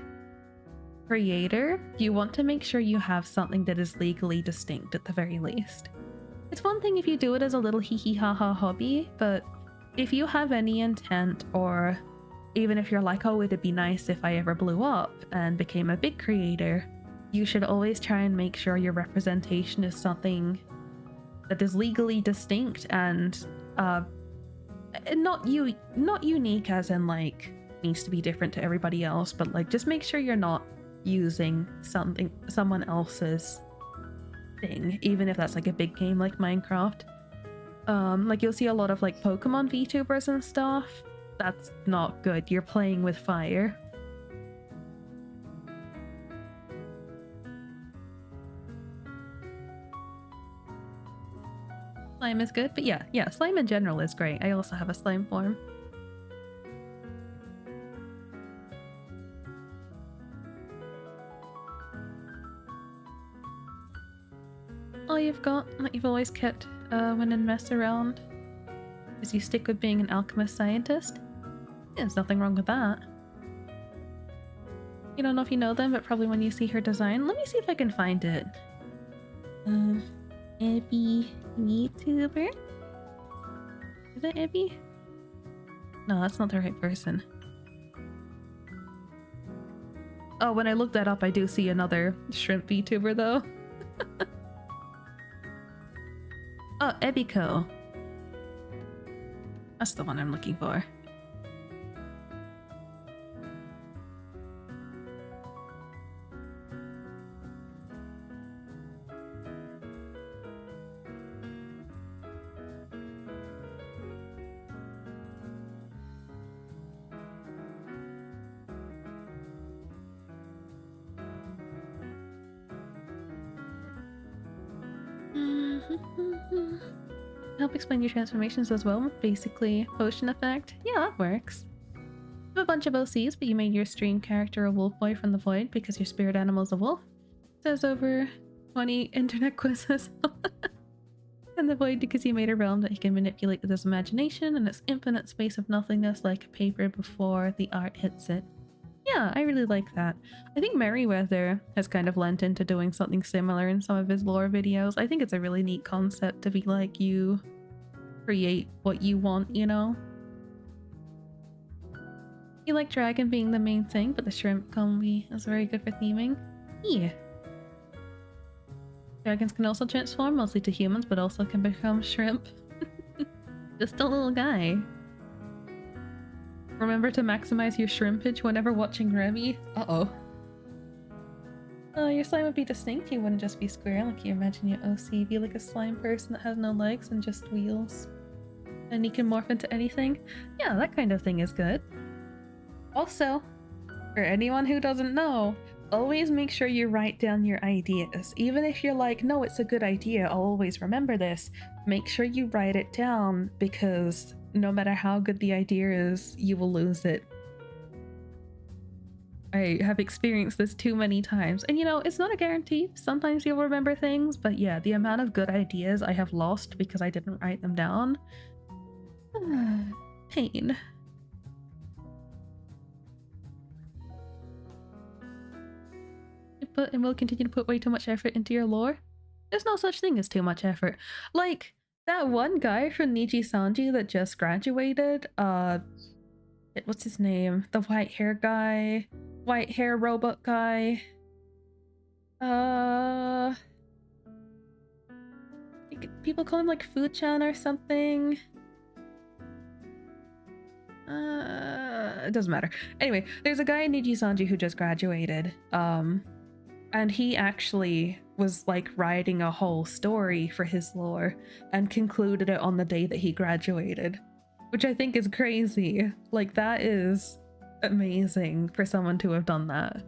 creator, you want to make sure you have something that is legally distinct at the very least. It's one thing if you do it as a little hee hee ha ha hobby, but if you have any intent, or even if you're like, oh, it'd be nice if I ever blew up and became a big creator, you should always try and make sure your representation is something that is legally distinct and not unique as in like needs to be different to everybody else, but like just make sure you're not using someone else's thing, even if that's like a big game like Minecraft. Like you'll see a lot of like Pokemon VTubers and stuff. That's not good. You're playing with fire. Slime is good, but yeah, slime in general is great. I also have a slime form. All you've got that you've always kept when in mess around is you stick with being an alchemist scientist. Yeah, there's nothing wrong with that. You don't know if you know them, but probably when you see her design. Let me see if I can find it. Abby VTuber. Is that Abby? No, that's not the right person. Oh, when I look that up, I do see another shrimp VTuber though. Oh, Ebiko. That's the one I'm looking for. Help explain your transformations as well. Basically, potion effect. Yeah, that works. You have a bunch of OCs, but you made your stream character a wolf boy from the void because your spirit animal is a wolf. Says over 20 internet quizzes. And the void because you made a realm that he can manipulate with his imagination and its infinite space of nothingness like paper before the art hits it. Yeah, I really like that. I think Merryweather has kind of lent into doing something similar in some of his lore videos. I think it's a really neat concept to be like, you create what you want, you know? You like dragon being the main thing, but the shrimp combi is very good for theming. Yeah. Dragons can also transform, mostly to humans, but also can become shrimp. Just a little guy. Remember to maximize your shrimpage whenever watching Remy. Uh-oh. Your slime would be distinct, you wouldn't just be square. Like you imagine your OC be like a slime person that has no legs and just wheels. And he can morph into anything. Yeah, that kind of thing is good. Also, for anyone who doesn't know, always make sure you write down your ideas. Even if you're like, no, it's a good idea, I'll always remember this. Make sure you write it down because no matter how good the idea is, you will lose it. I have experienced this too many times. And you know, it's not a guarantee. Sometimes you'll remember things, but yeah, the amount of good ideas I have lost because I didn't write them down. Pain. But and will continue to put way too much effort into your lore. There's no such thing as too much effort. Like that one guy from Niji Sanji that just graduated, what's his name? The white hair guy, white hair robot guy. People call him like Fu-chan or something. It doesn't matter. Anyway, there's a guy in Niji Sanji who just graduated. And he actually was like writing a whole story for his lore and concluded it on the day that he graduated, which I think is crazy. Like, that is amazing for someone to have done that.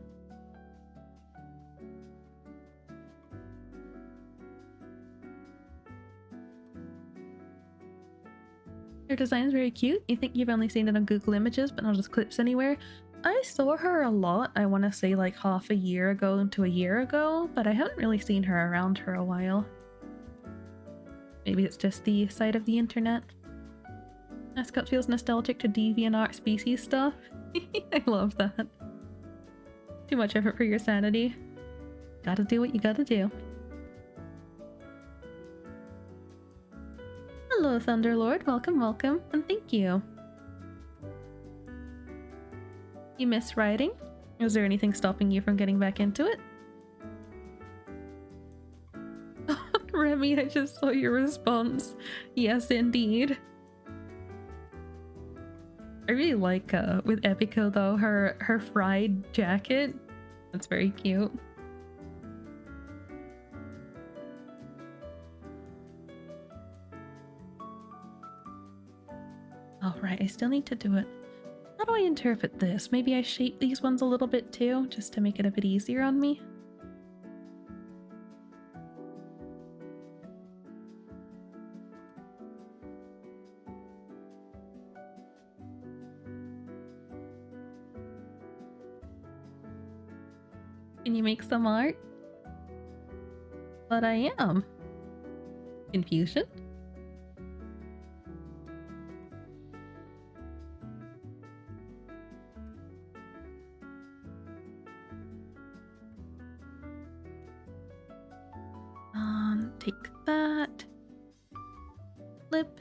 Her design is very cute. You think you've only seen it on Google Images, but not as clips anywhere. I saw her a lot, I want to say like half a year ago to a year ago, but I haven't really seen her around for a while. Maybe it's just the side of the internet. Mascot feels nostalgic to DeviantArt species stuff. I love that. Too much effort for your sanity. Gotta do what you gotta do. Hello, Thunderlord. Welcome, welcome, and thank you. You miss writing? Is there anything stopping you from getting back into it? Remy, I just saw your response. Yes, indeed. I really like, with Epiko though, her fried jacket. That's very cute. Alright, I still need to do it. How do I interpret this? Maybe I shape these ones a little bit too, just to make it a bit easier on me? Can you make some art? But I am. Confusion? Take that. Flip.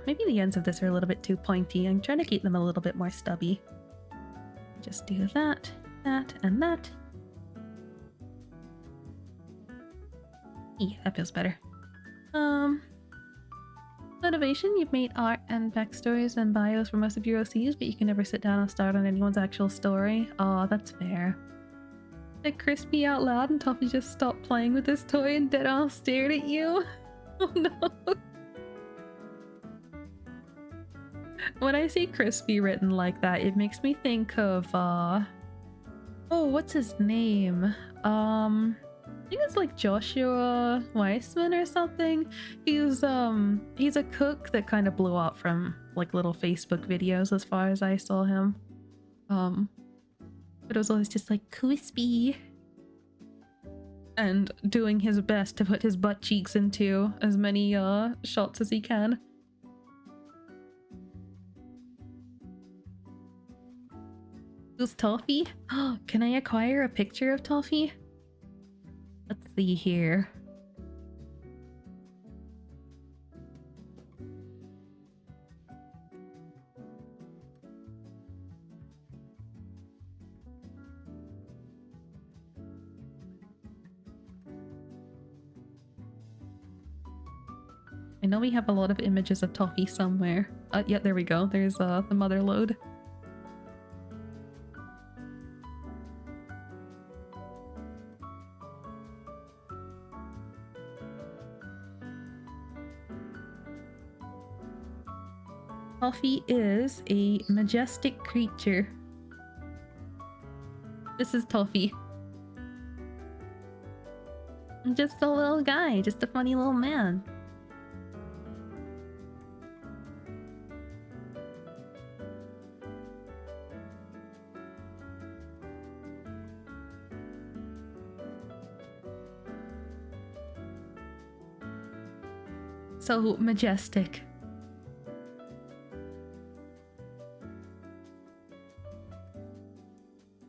Maybe the ends of this are a little bit too pointy. I'm trying to keep them a little bit more stubby. Just do that, that, and that. That feels better. Motivation, you've made art and backstories and bios for most of your OCs, but you can never sit down and start on anyone's actual story. Oh, that's fair. Said Crispy out loud and Toffee just stopped playing with this toy and dead on stared at you. Oh no. When I see Crispy written like that, it makes me think of oh, what's his name? I think it's like Joshua Weissman or something. He's a cook that kind of blew up from like little Facebook videos as far as I saw him. But it was always just like Crispy and doing his best to put his butt cheeks into as many shots as he can. Who's Toffee? Can I acquire a picture of Toffee? Let's see here. I know we have a lot of images of Toffee somewhere. Yeah, there we go. There's the mother load. Toffee is a majestic creature. This is Toffee. I'm just a little guy, just a funny little man. So majestic.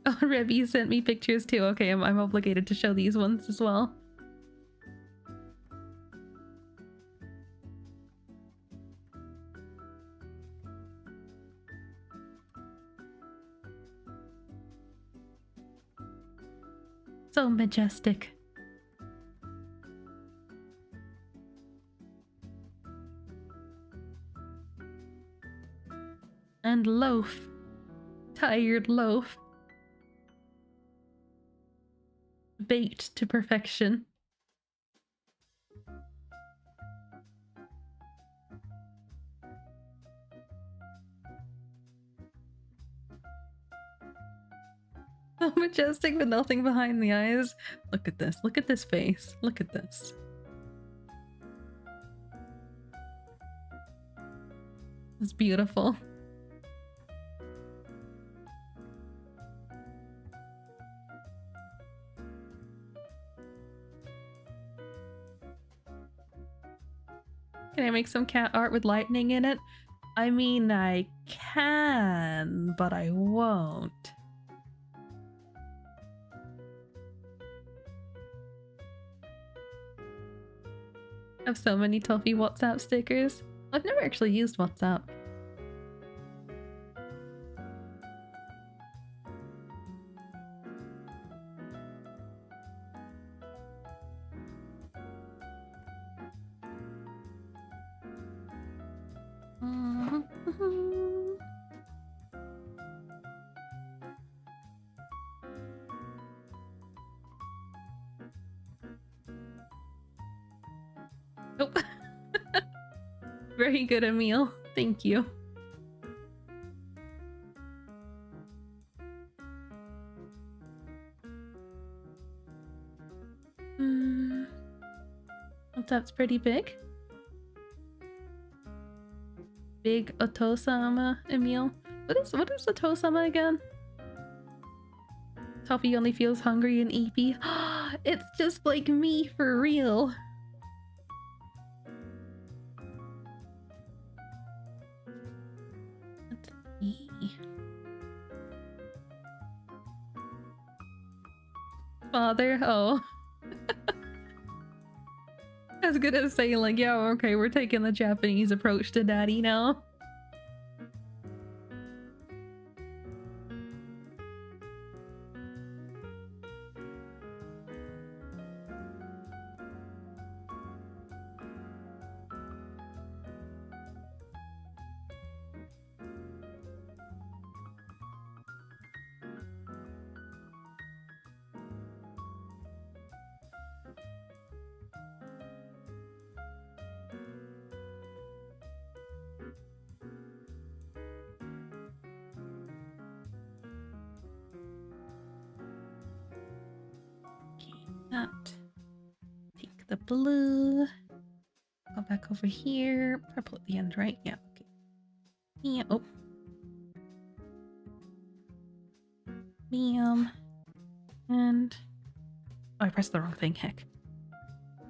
Oh, Rebby sent me pictures too. Okay, I'm obligated to show these ones as well. So majestic. And loaf. Tired loaf. Baked to perfection. So majestic with nothing behind the eyes. Look at this. Look at this face. Look at this. It's beautiful. Can I make some cat art with lightning in it? I mean, I can, but I won't. I have so many Toffee WhatsApp stickers. I've never actually used WhatsApp. Nope. Very good, Emil. Thank you. WhatsApp's pretty big. Big Otosama, Emil. What is Otosama again? Toffee only feels hungry and eepy. It's just like me for real. Let's see. Father, oh. was gonna say, like, yeah, okay, we're taking the Japanese approach to daddy now. That. Take the blue. Go back over here. Purple at the end, right? Yeah, okay. Yeah, oh. Bam. And... oh, I pressed the wrong thing, heck.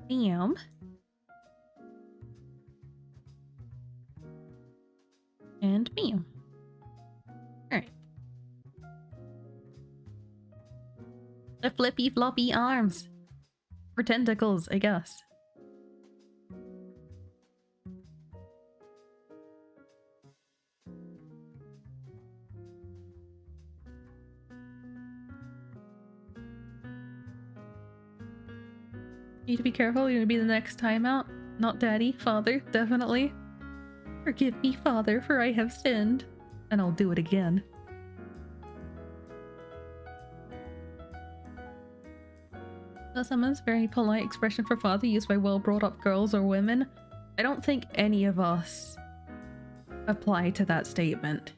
Bam. And bam. Alright. The flippy floppy arms. Or tentacles, I guess. Need to be careful, you're gonna be the next timeout. Not daddy, father, definitely. Forgive me, father, for I have sinned. And I'll do it again. Someone's very polite expression for father used by well-brought-up girls or women. I don't think any of us apply to that statement.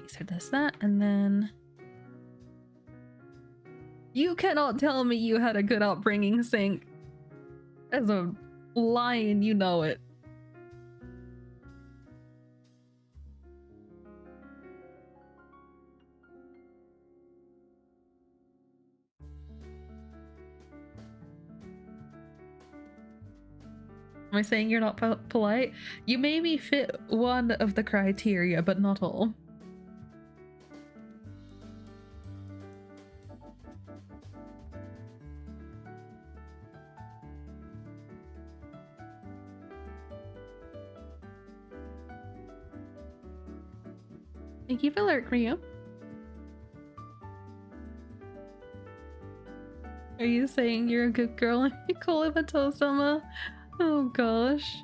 So there's that, and then... you cannot tell me you had a good upbringing, Sync. As a lion, you know it. Am I saying you're not polite? You maybe fit one of the criteria, but not all. Thank you for lurk, Ryu. Are you saying you're a good girl and you call him a Tosama? Oh gosh.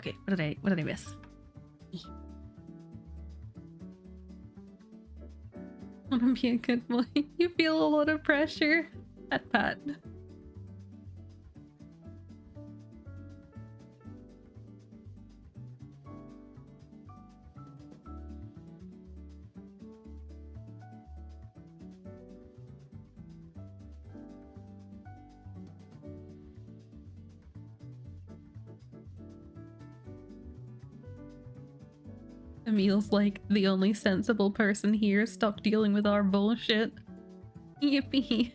Okay, what did I miss? Wanna be a good boy? You feel a lot of pressure. Pat. Emil's like the only sensible person here. Stop dealing with our bullshit. Yippee.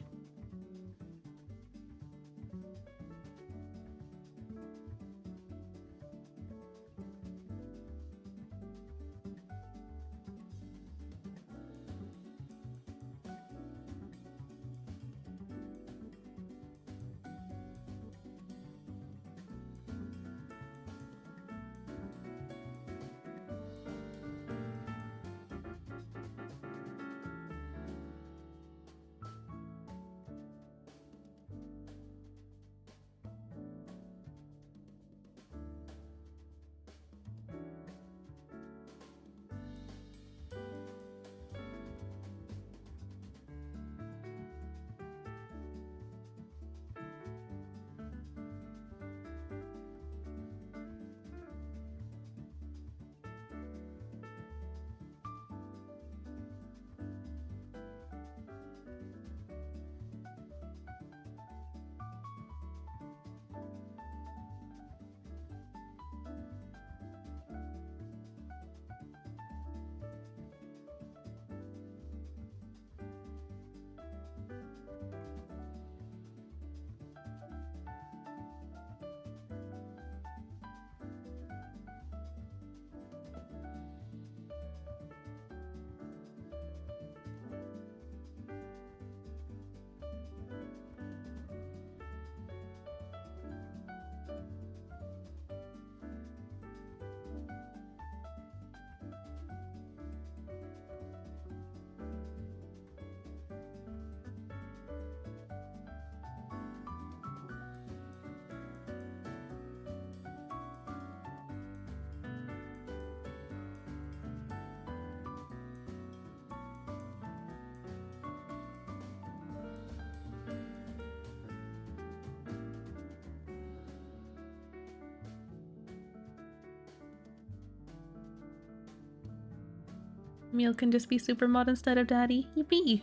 Emil can just be super mod instead of daddy. Yippee.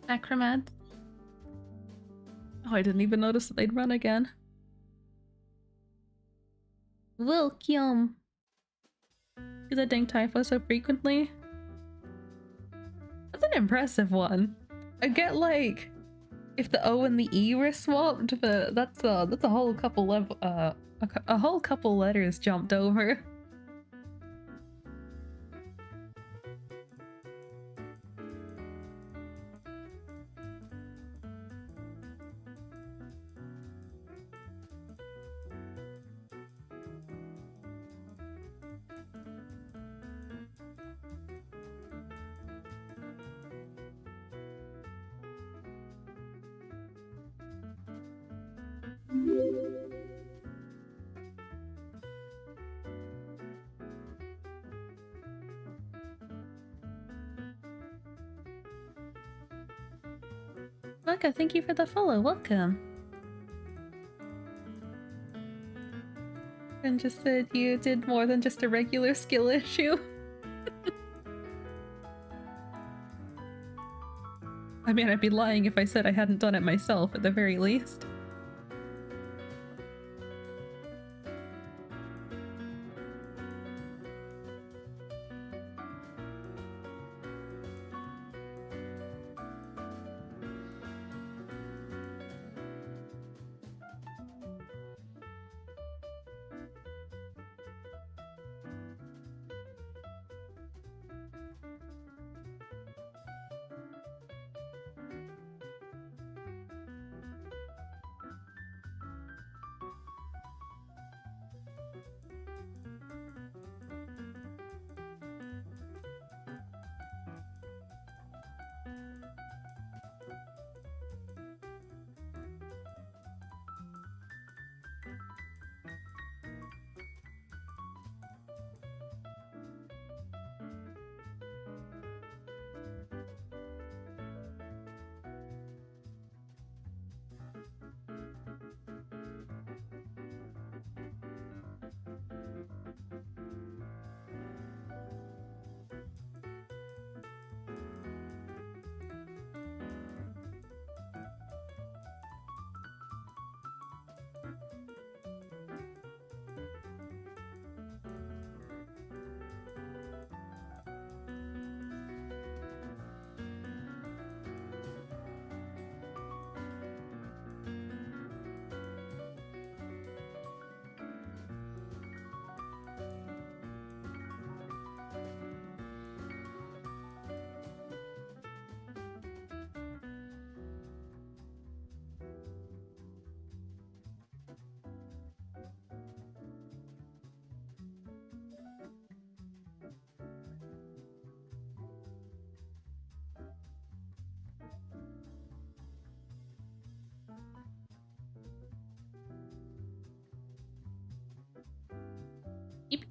Acromat. Oh, I didn't even notice that they'd run again. Welcome. Is that dang typo so frequently? That's an impressive one. I get like if the O and the E were swapped, but that's a whole couple level a whole couple letters jumped over. Maka, thank you for the follow. Welcome. And just said you did more than just a regular skill issue. I mean, I'd be lying if I said I hadn't done it myself, at the very least.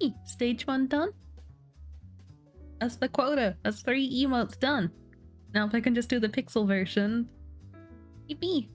Yippee! Stage 1 done? That's the quota. That's 3 emotes done. Now if I can just do the pixel version. Yippee!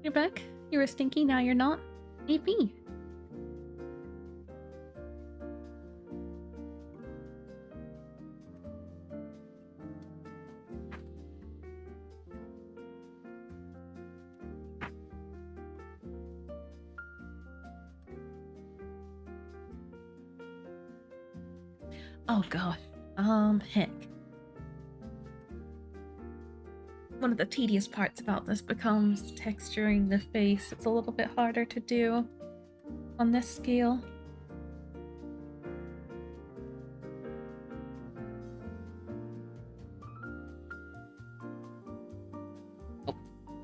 You're back. You were stinky, now you're not. Yippee! Oh god. Heck. One of the tedious parts about this becomes texturing the face. It's a little bit harder to do on this scale.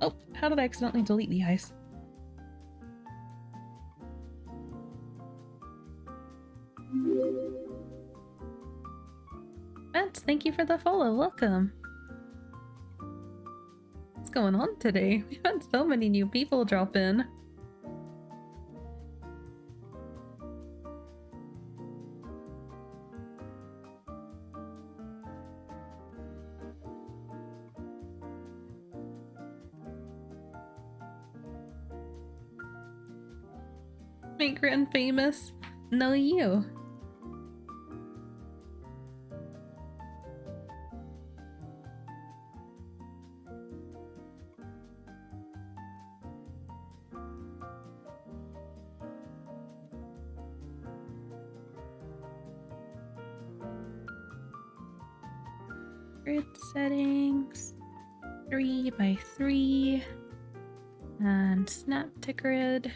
Oh, how did I accidentally delete the eyes? Matt, thank you for the follow. Welcome. What's going on today? We've had so many new people drop in. Make Ren famous. No, you. Grid settings. 3x3. And snap to grid.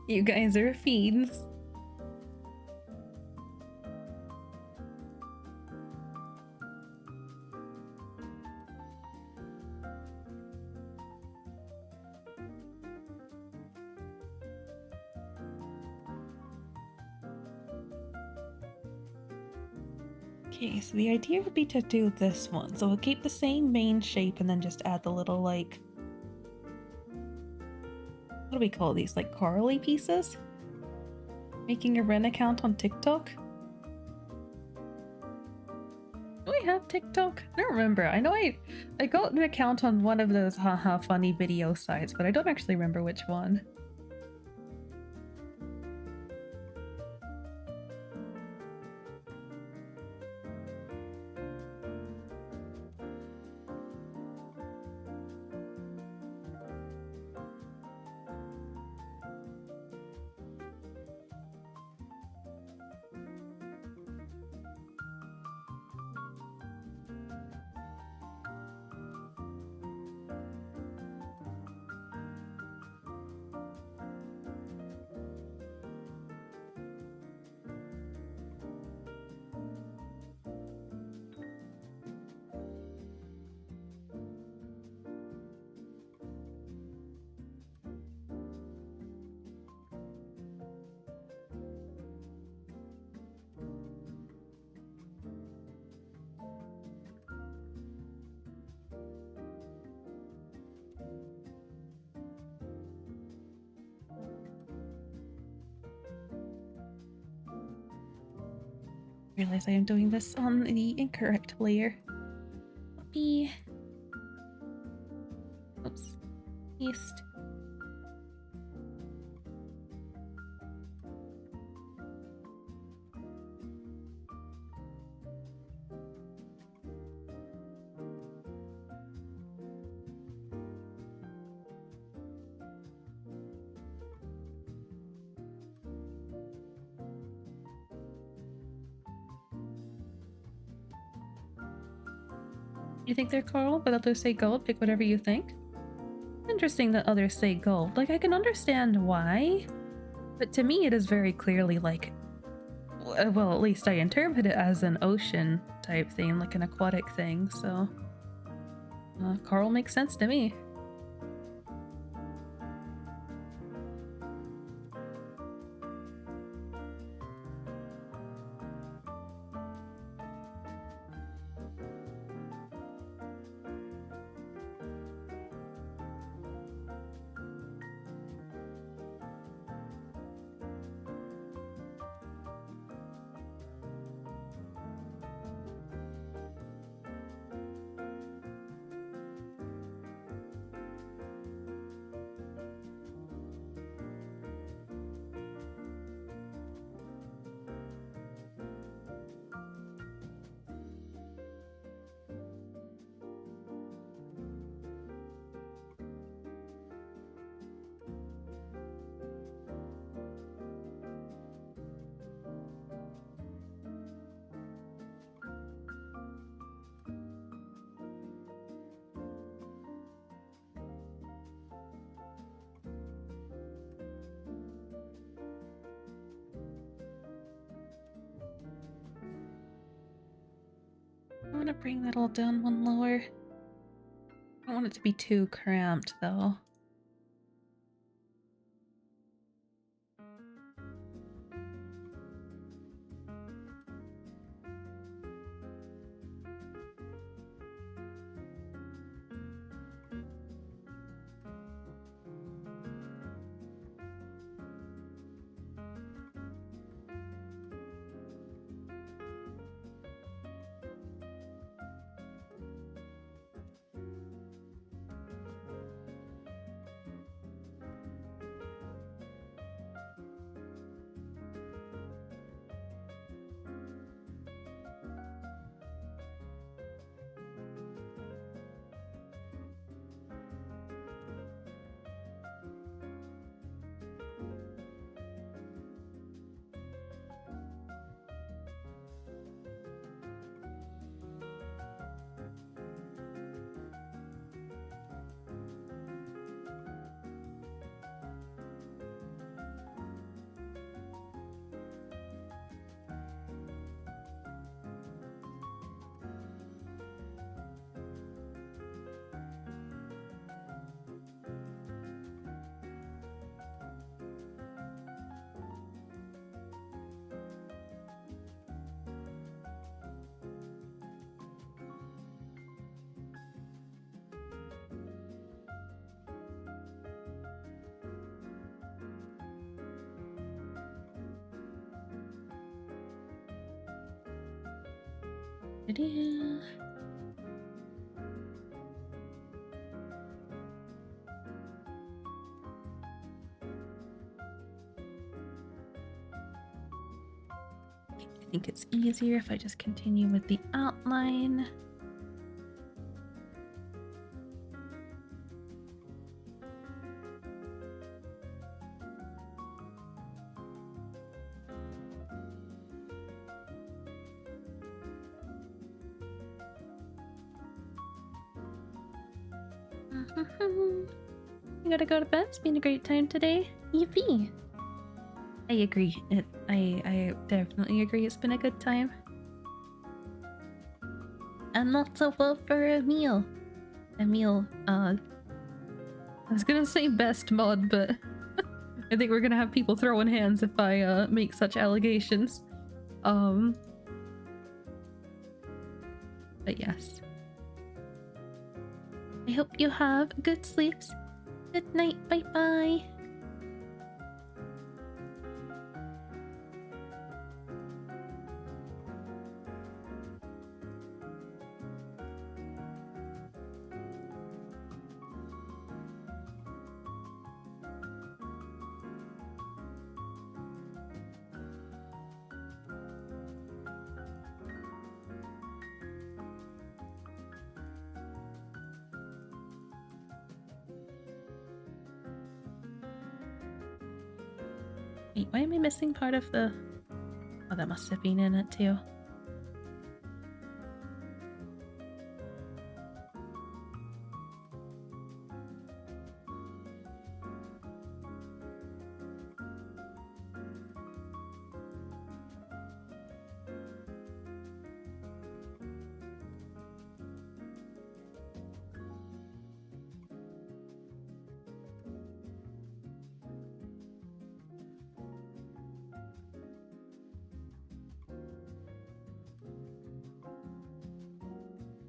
You guys are fiends. Okay, so the idea would be to do this one. So we'll keep the same main shape and then just add the little, like, what do we call these? Like corally pieces? Making a Ren account on TikTok? Do we have TikTok? I don't remember. I know I got an account on one of those haha funny video sites, but I don't actually remember which one. Realize I am doing this on the incorrect layer. Copy. Oops. Paste. You think they're coral, but others say gold? Pick whatever you think. Interesting that others say gold. Like, I can understand why, but to me it is very clearly like, well, at least I interpret it as an ocean type thing, like an aquatic thing, so coral makes sense to me. I want to bring that all down one lower. I don't want it to be too cramped, though. Idea. I think it's easier if I just continue with the outline. I gotta go to bed. It's been a great time today. Yippee! I agree. I definitely agree. It's been a good time. And lots of love for Emil. I was gonna say best mod, but I think we're gonna have people throwing hands if I make such allegations. But yes. I hope you have good sleeps. Good night. Bye bye. Wait, why am I missing part of the... Oh, that must have been in it too.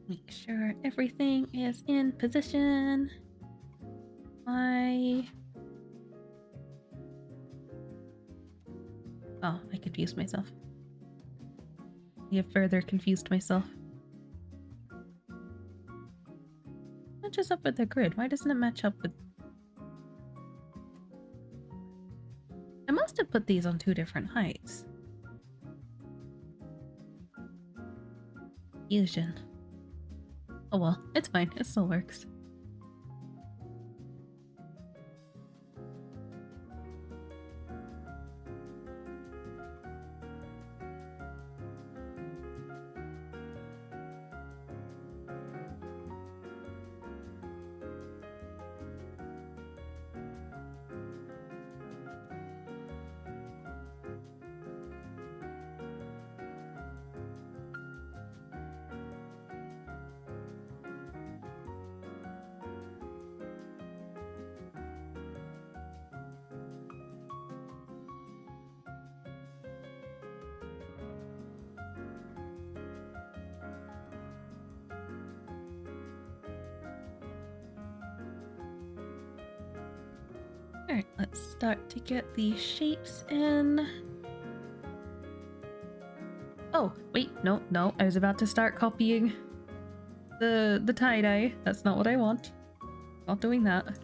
Make sure everything is in position. Oh, I confused myself. I have further confused myself. Matches up with the grid. Why doesn't it match up with... I must have put these on 2 different heights. Fusion. Oh well, it's fine. It still works. Alright, let's start to get these shapes in. Oh, wait, no, I was about to start copying the tie-dye. That's not what I want. Not doing that.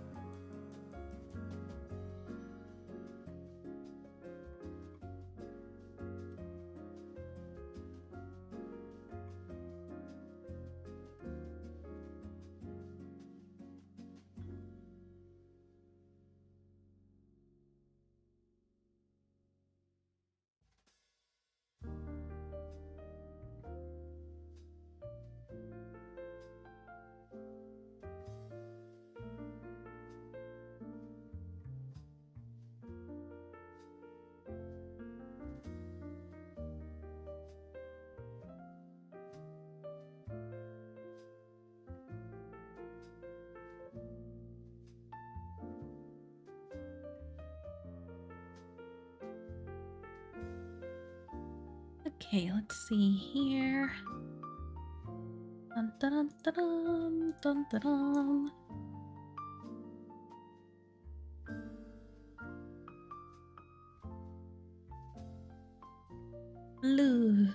Okay, let's see here. Dun dun dun dun dun dun dun. Blue.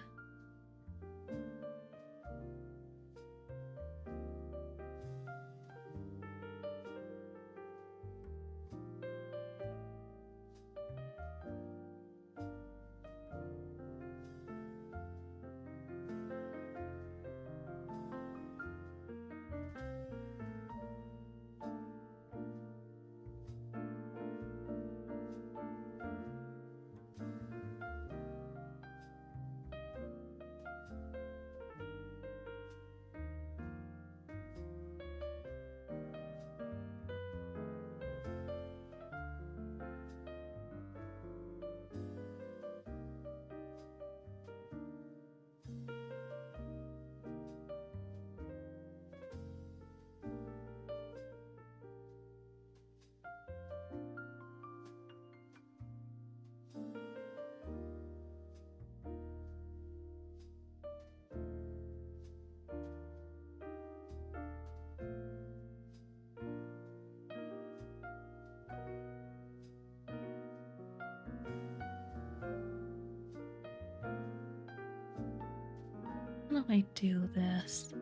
How do I do this?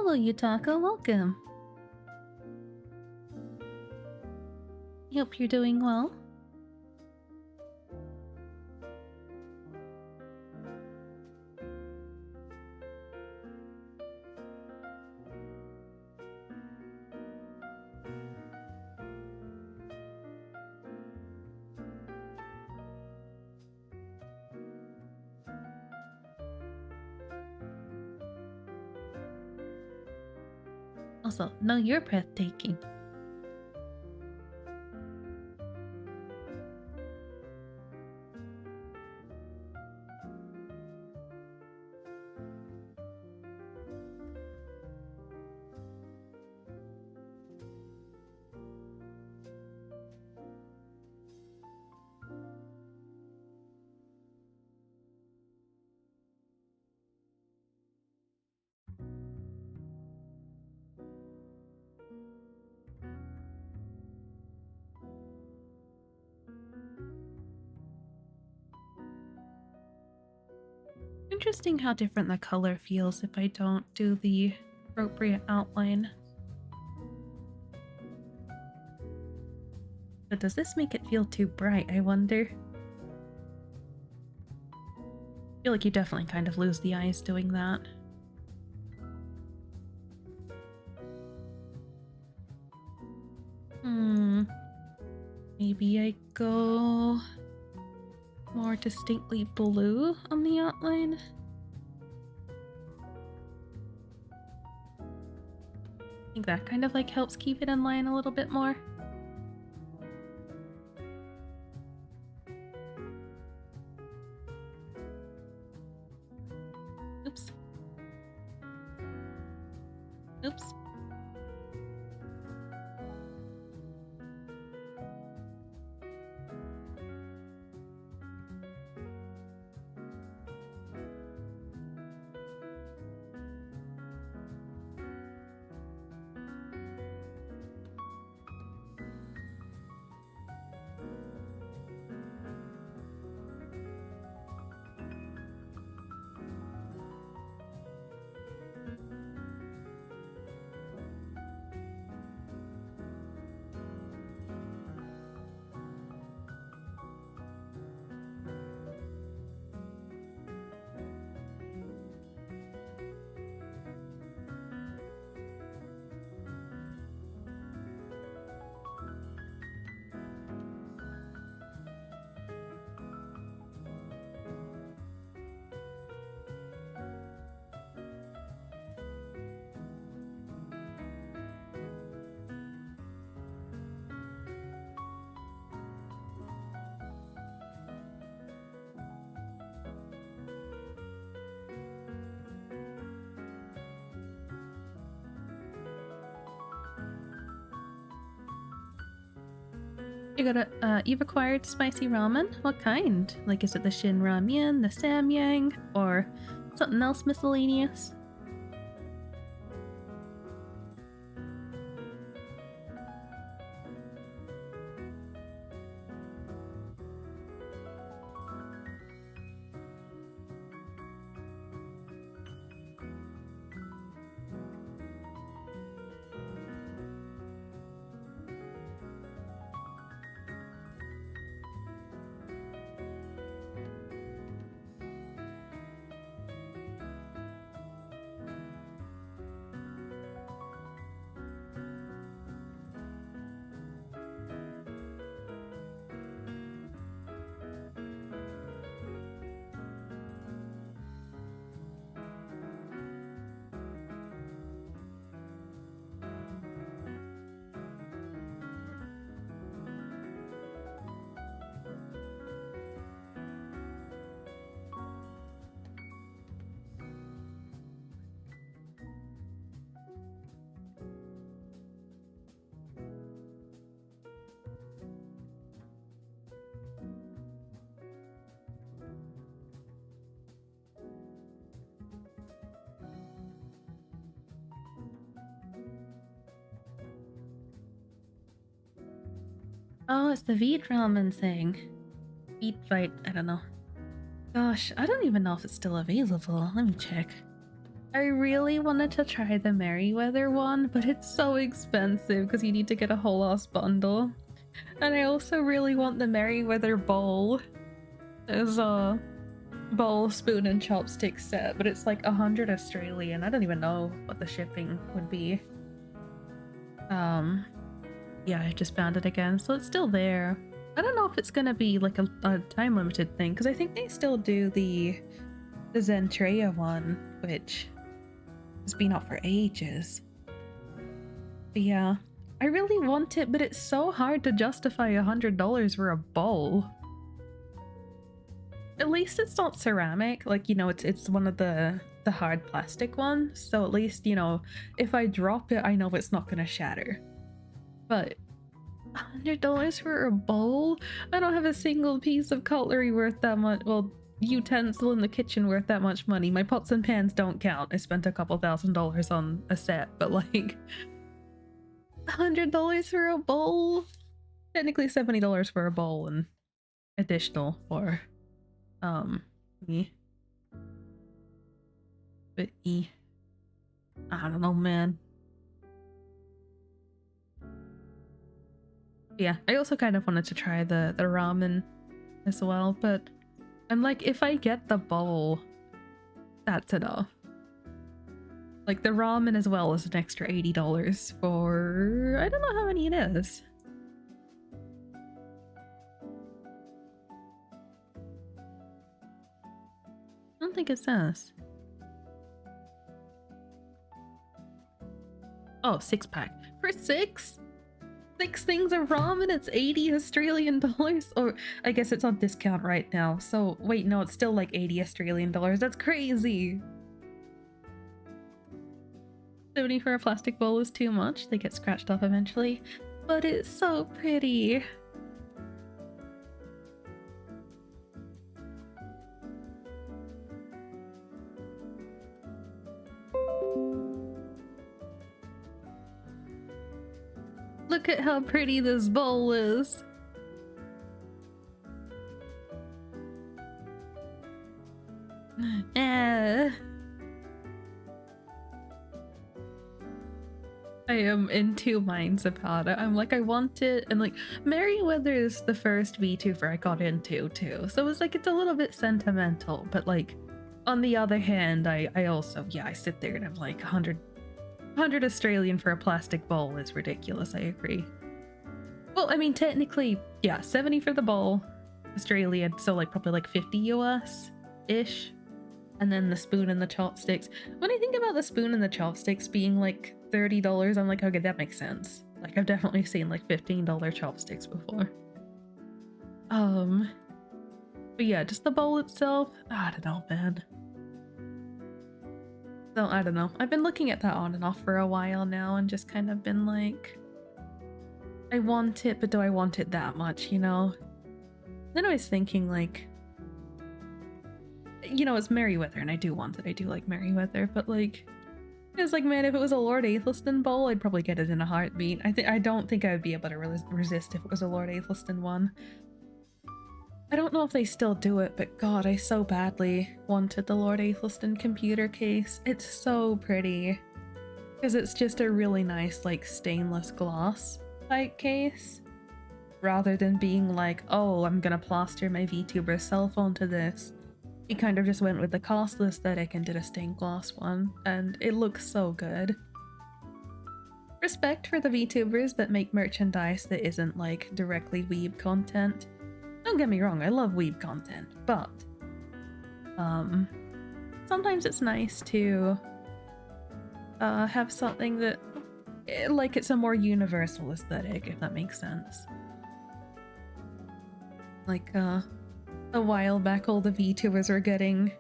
Hello, Yutaka. Welcome. I hope you're doing well. Also, no, you're breathtaking. Interesting how different the color feels if I don't do the appropriate outline. But does this make it feel too bright, I wonder? I feel like you definitely kind of lose the eyes doing that. Maybe I go more distinctly blue on the outline. I think that kind of like helps keep it in line a little bit more. Oops. Oops. You've acquired spicy ramen? What kind? Like, is it the Shin Ramyun, the Samyang, or something else miscellaneous? Oh, it's the Veet ramen thing. Veet Bite, I don't know. Gosh, I don't even know if it's still available. Let me check. I really wanted to try the Merryweather one, but it's so expensive because you need to get a whole ass bundle. And I also really want the Merryweather bowl. There's a bowl, spoon, and chopstick set, but it's like 100 Australian. I don't even know what the shipping would be. Yeah, I just found it again, so it's still there. I don't know if it's gonna be like a time limited thing, because I think they still do the Zentrea one, which has been out for ages. But yeah, I really want it, but it's so hard to justify $100 for a bowl. At least it's not ceramic, like, you know, it's one of the hard plastic ones, so at least, you know, if I drop it, I know it's not gonna shatter. But $100 for a bowl? I don't have a single piece of cutlery worth that much. Well, utensil in the kitchen worth that much money. My pots and pans don't count. I spent a couple $1,000s on a set, but like $100 for a bowl? Technically $70 for a bowl and additional for me. But I don't know, man. Yeah, I also kind of wanted to try the ramen as well, but I'm like, if I get the bowl, that's enough. Like the ramen as well is an extra $80 for I don't know how many it is. I don't think it says. Oh, 6-pack. For 6? 6 things of ramen, it's 80 Australian dollars. Or I guess it's on discount right now. So wait, no, it's still like 80 Australian dollars. That's crazy. 70 for a plastic bowl is too much. They get scratched off eventually. But it's so pretty. Look at how pretty this bowl is. Eh. I am in two minds about it. I'm like, I want it, and like, Merryweather is the first VTuber I got into too, so it's like, it's a little bit sentimental, but like, on the other hand, I also, yeah, I sit there and I'm like, 100 Australian for a plastic bowl is ridiculous, I agree. Well, I mean, technically, yeah, 70 for the bowl, Australian, so like, probably like 50 US-ish. And then the spoon and the chopsticks. When I think about the spoon and the chopsticks being like $30, I'm like, okay, that makes sense. Like, I've definitely seen like $15 chopsticks before. But yeah, just the bowl itself, I don't know, man. So, I don't know. I've been looking at that on and off for a while now and just kind of been like, I want it, but do I want it that much, you know? Then I was thinking like, you know, it's Merryweather, and I do want it. I do like Merryweather, but like, it's like, man, if it was a Lord Aethelstan bowl, I'd probably get it in a heartbeat. I don't think I would be able to resist if it was a Lord Aethelstan one. I don't know if they still do it, but god, I so badly wanted the Lord Aethelstan computer case. It's so pretty. Because it's just a really nice, like, stainless glass type case. Rather than being like, oh, I'm gonna plaster my VTuber cell phone to this. He kind of just went with the costless aesthetic and did a stained glass one, and it looks so good. Respect for the VTubers that make merchandise that isn't like directly weeb content. Don't get me wrong, I love weeb content, but sometimes it's nice to have something that like it's a more universal aesthetic, if that makes sense. Like a while back, all the VTubers were getting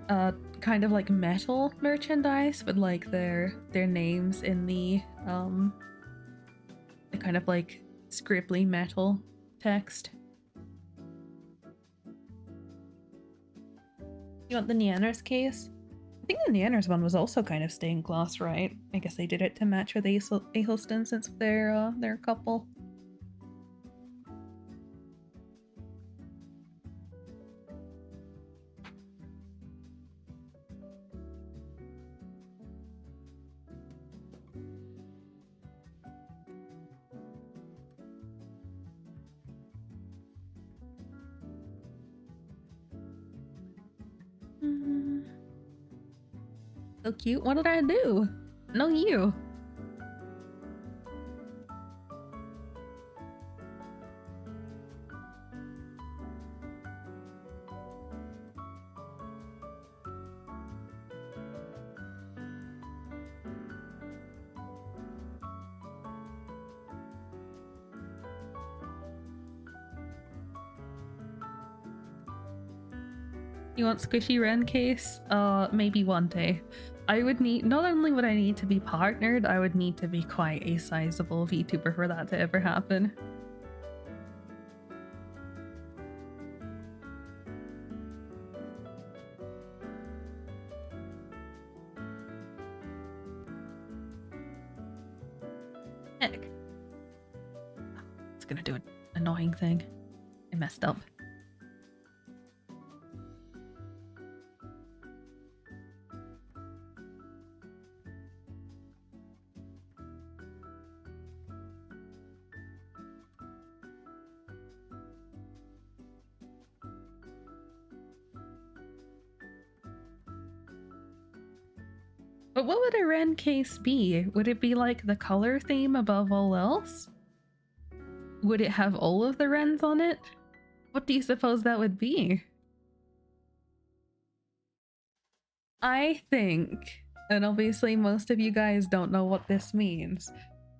kind of like metal merchandise with like their names in the kind of like scribbly metal text. You want the Neanners case? I think the Neanners one was also kind of stained glass, right? I guess they did it to match with Aethelstan since they're a couple. So cute. What did I do? No, you. You want squishy Ren case? Maybe one day. I would need, not only would I need to be partnered, I would need to be quite a sizable VTuber for that to ever happen. Heck. It's gonna do an annoying thing. I messed up. But what would a Ren case be? Would it be like the color theme above all else? Would it have all of the Rens on it? What do you suppose that would be? I think, and obviously most of you guys don't know what this means,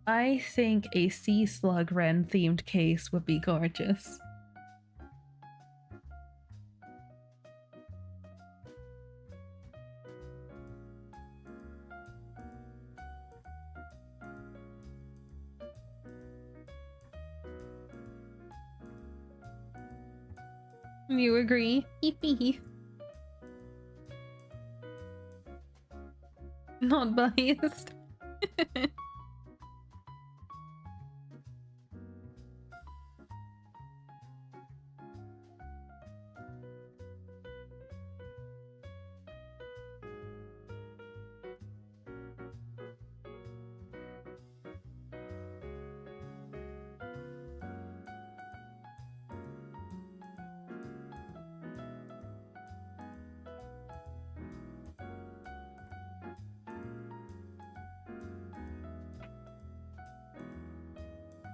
I think a sea slug Ren themed case would be gorgeous. You agree? Hee. Not biased.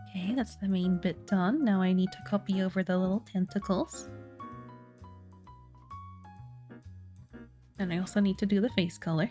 Okay, that's the main bit done. Now I need to copy over the little tentacles. And I also need to do the face color.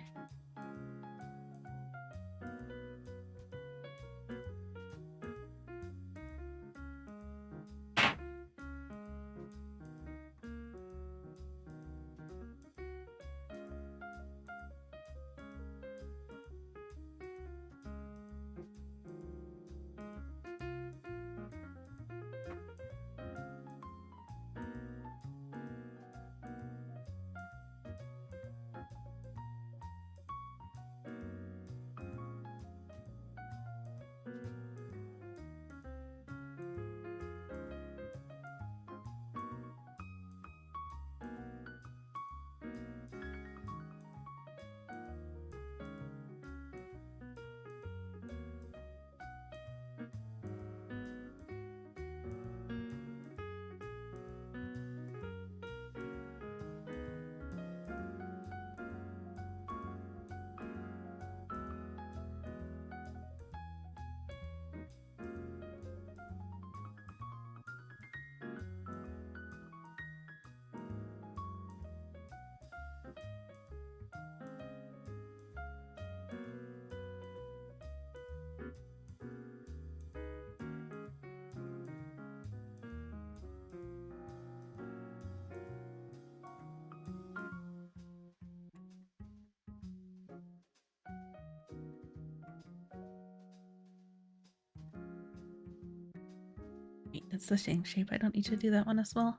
Wait, that's the same shape. I don't need to do that one as well.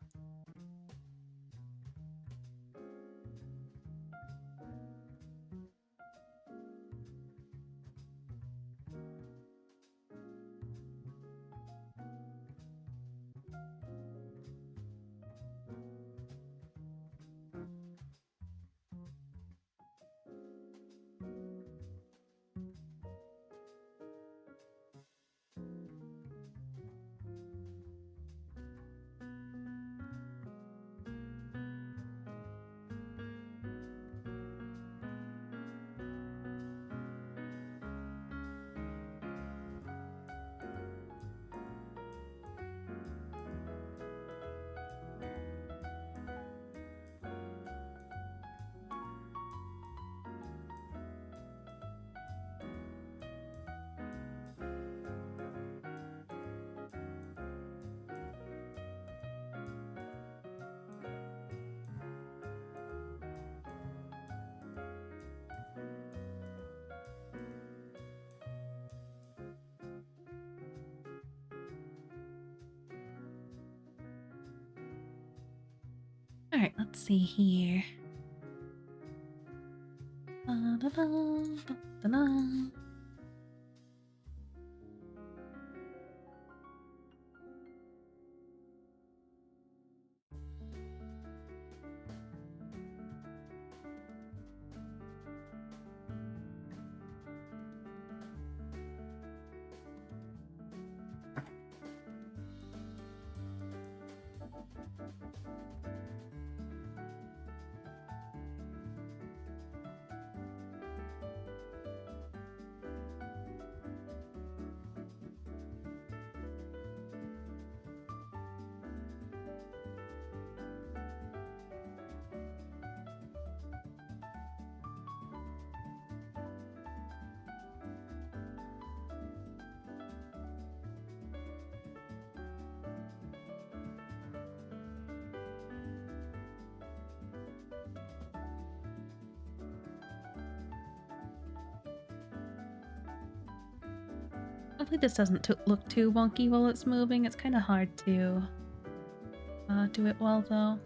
Alright, let's see here. Da-da-da-da-da-da. Hopefully this doesn't look too wonky while it's moving. It's kind of hard to do it well, though.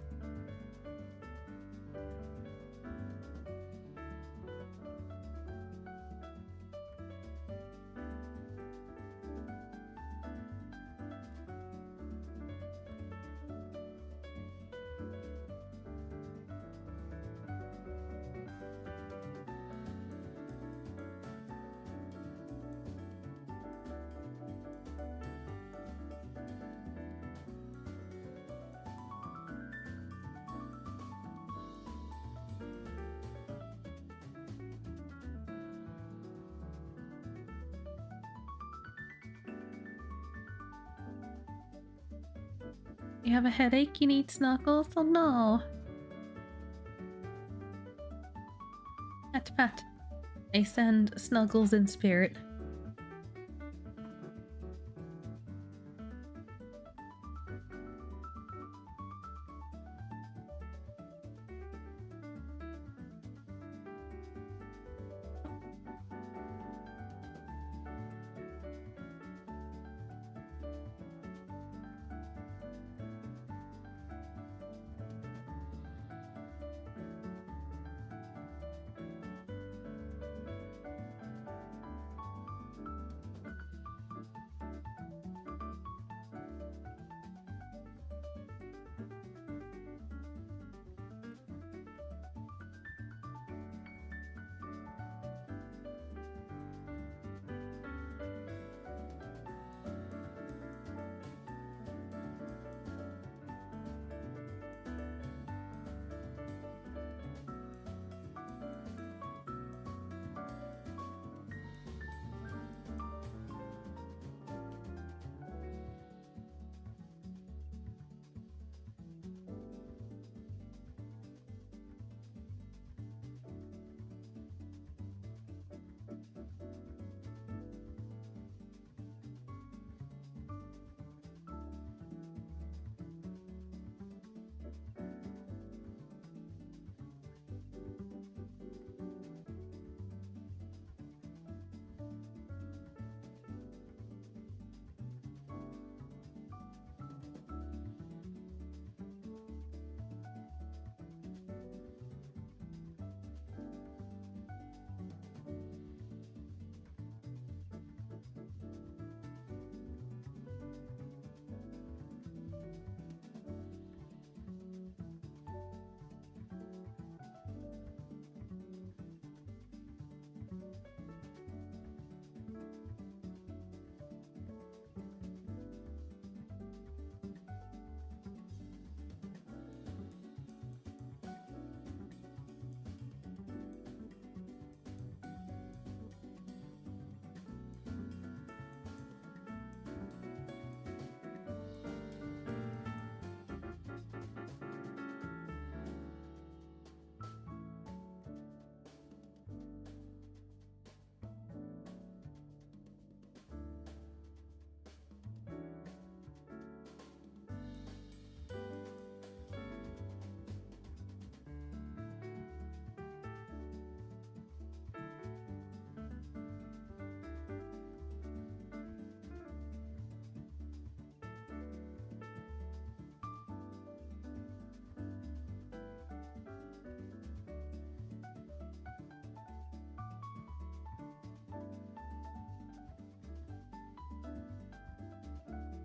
You have a headache? You need snuggles? Oh no! Pat pat. I send snuggles in spirit.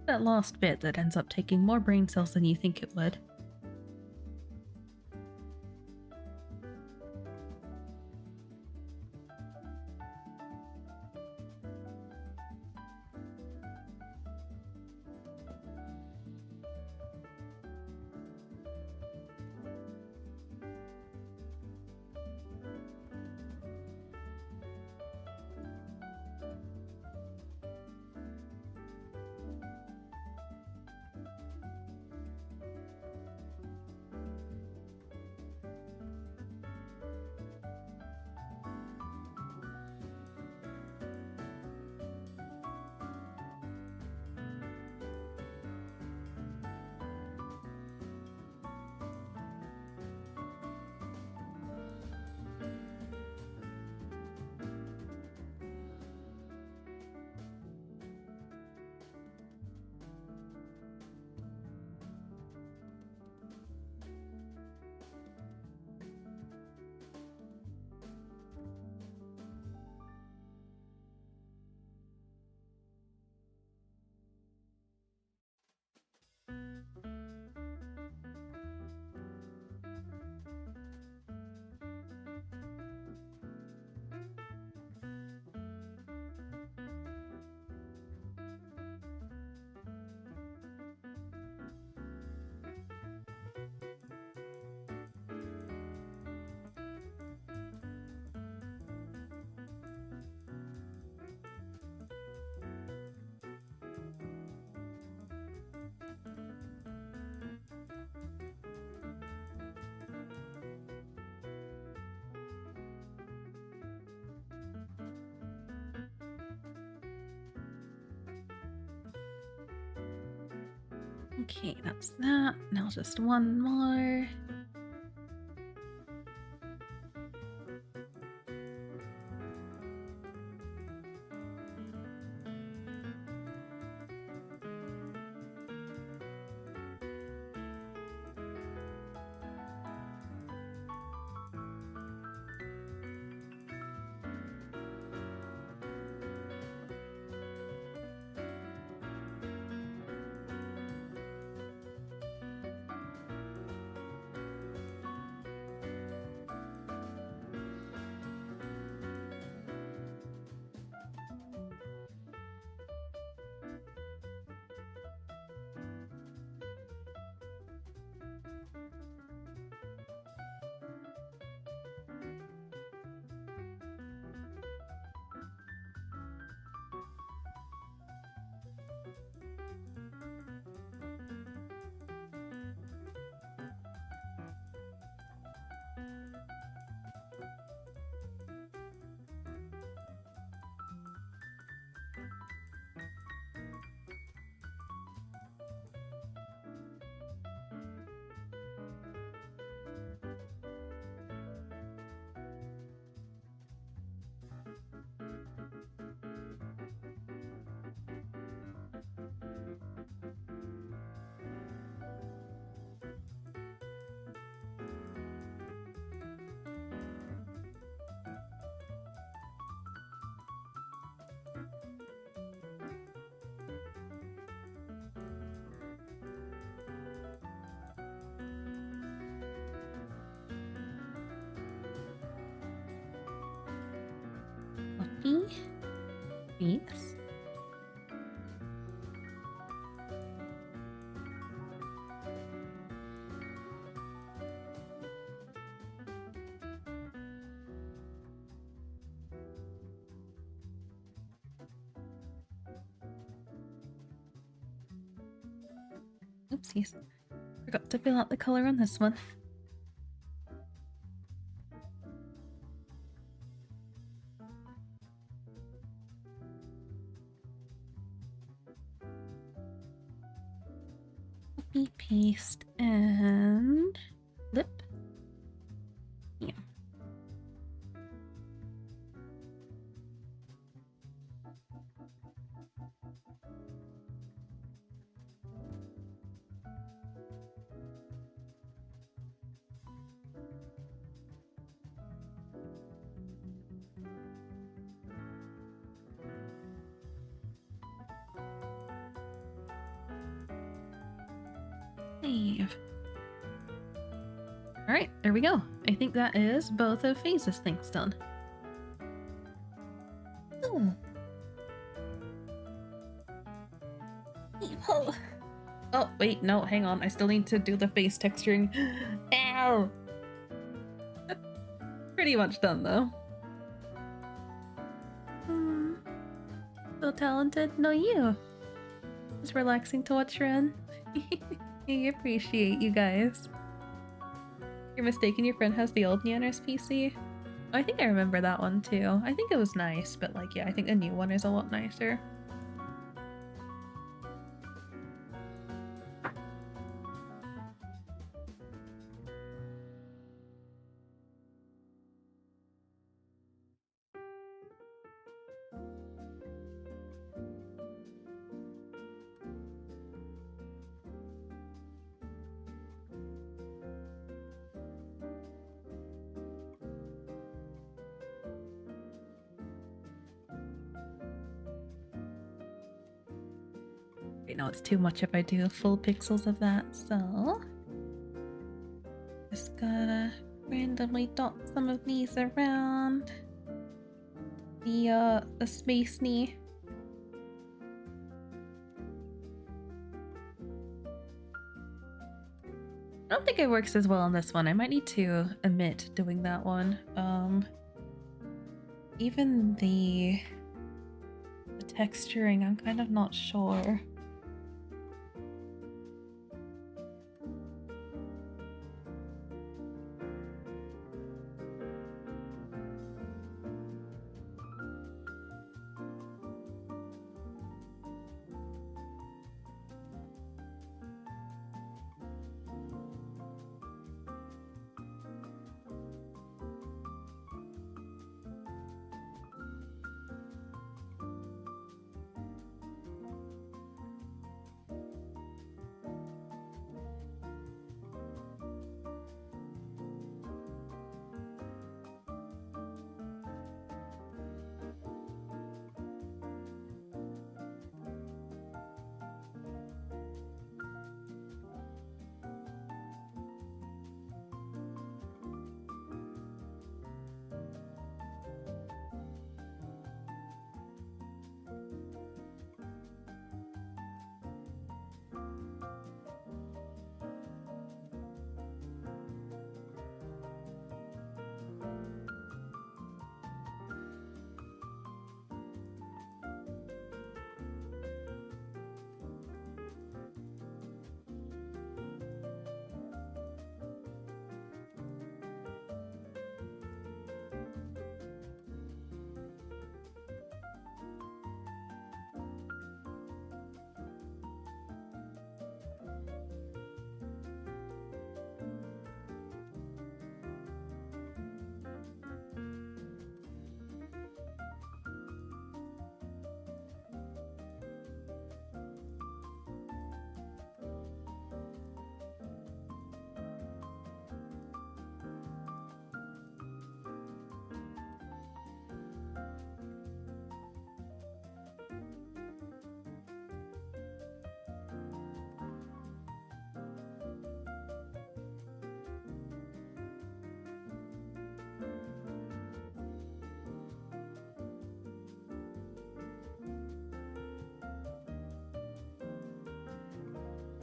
That last bit that ends up taking more brain cells than you think it would. Okay, that's that. Now just one more. Copy. Paste. Oopsies. Forgot to fill out the color on this one. Copy, paste, and flip. Yeah. Save. Alright, there we go. I think that is both of Phase's things done. Oh. Oh, wait, no, hang on. I still need to do the face texturing. Ow! Pretty much done, though. So talented. No, you. It's relaxing to watch run. I appreciate you guys. You're mistaken, your friend has the old Neander's PC. Oh, I think I remember that one too. I think it was nice, but like, yeah, I think the new one is a lot nicer. Wait, no, it's too much if I do full pixels of that, so just gotta randomly dot some of these around the space knee. I don't think it works as well on this one. I might need to omit doing that one. Even the texturing, I'm kind of not sure.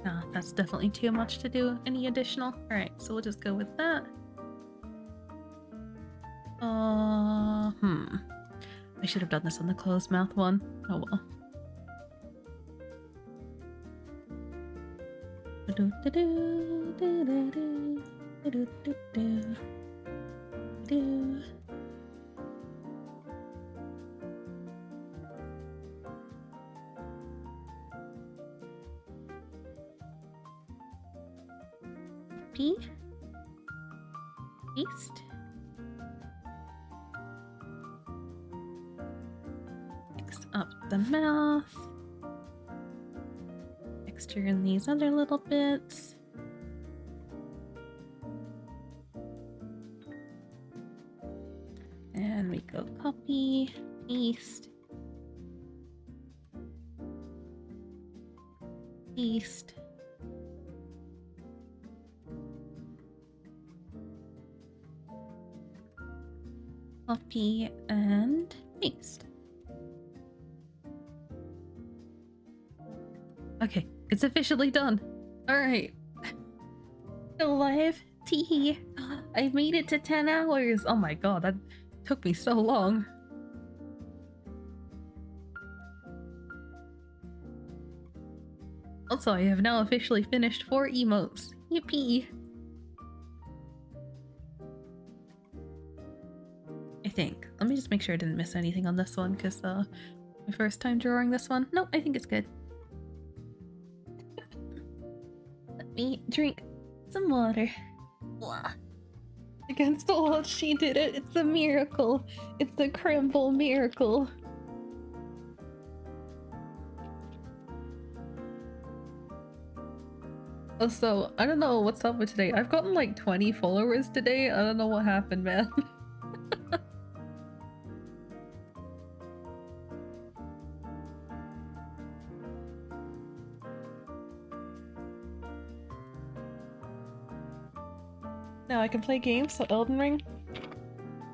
Nah, that's definitely too much to do any additional. Alright, so we'll just go with that. I should have done this on the closed mouth one. Oh well. P. Paste. Mix up the mouth. Texture in these other little bits. And we go copy, paste, paste, Copy and paste. Okay, it's officially done. Alright. Still alive. Teehee. I made it to 10 hours. Oh my god, that took me so long. Also, I have now officially finished 4 emotes. Yippee! I think. Let me just make sure I didn't miss anything on this one, because my first time drawing this one. Nope, I think it's good. Let me drink some water. Blah. Against all odds, she did it. It's a miracle. It's a crumble miracle. Also, I don't know what's up with today. I've gotten like 20 followers today. I don't know what happened, man. Now I can play games, so Elden Ring?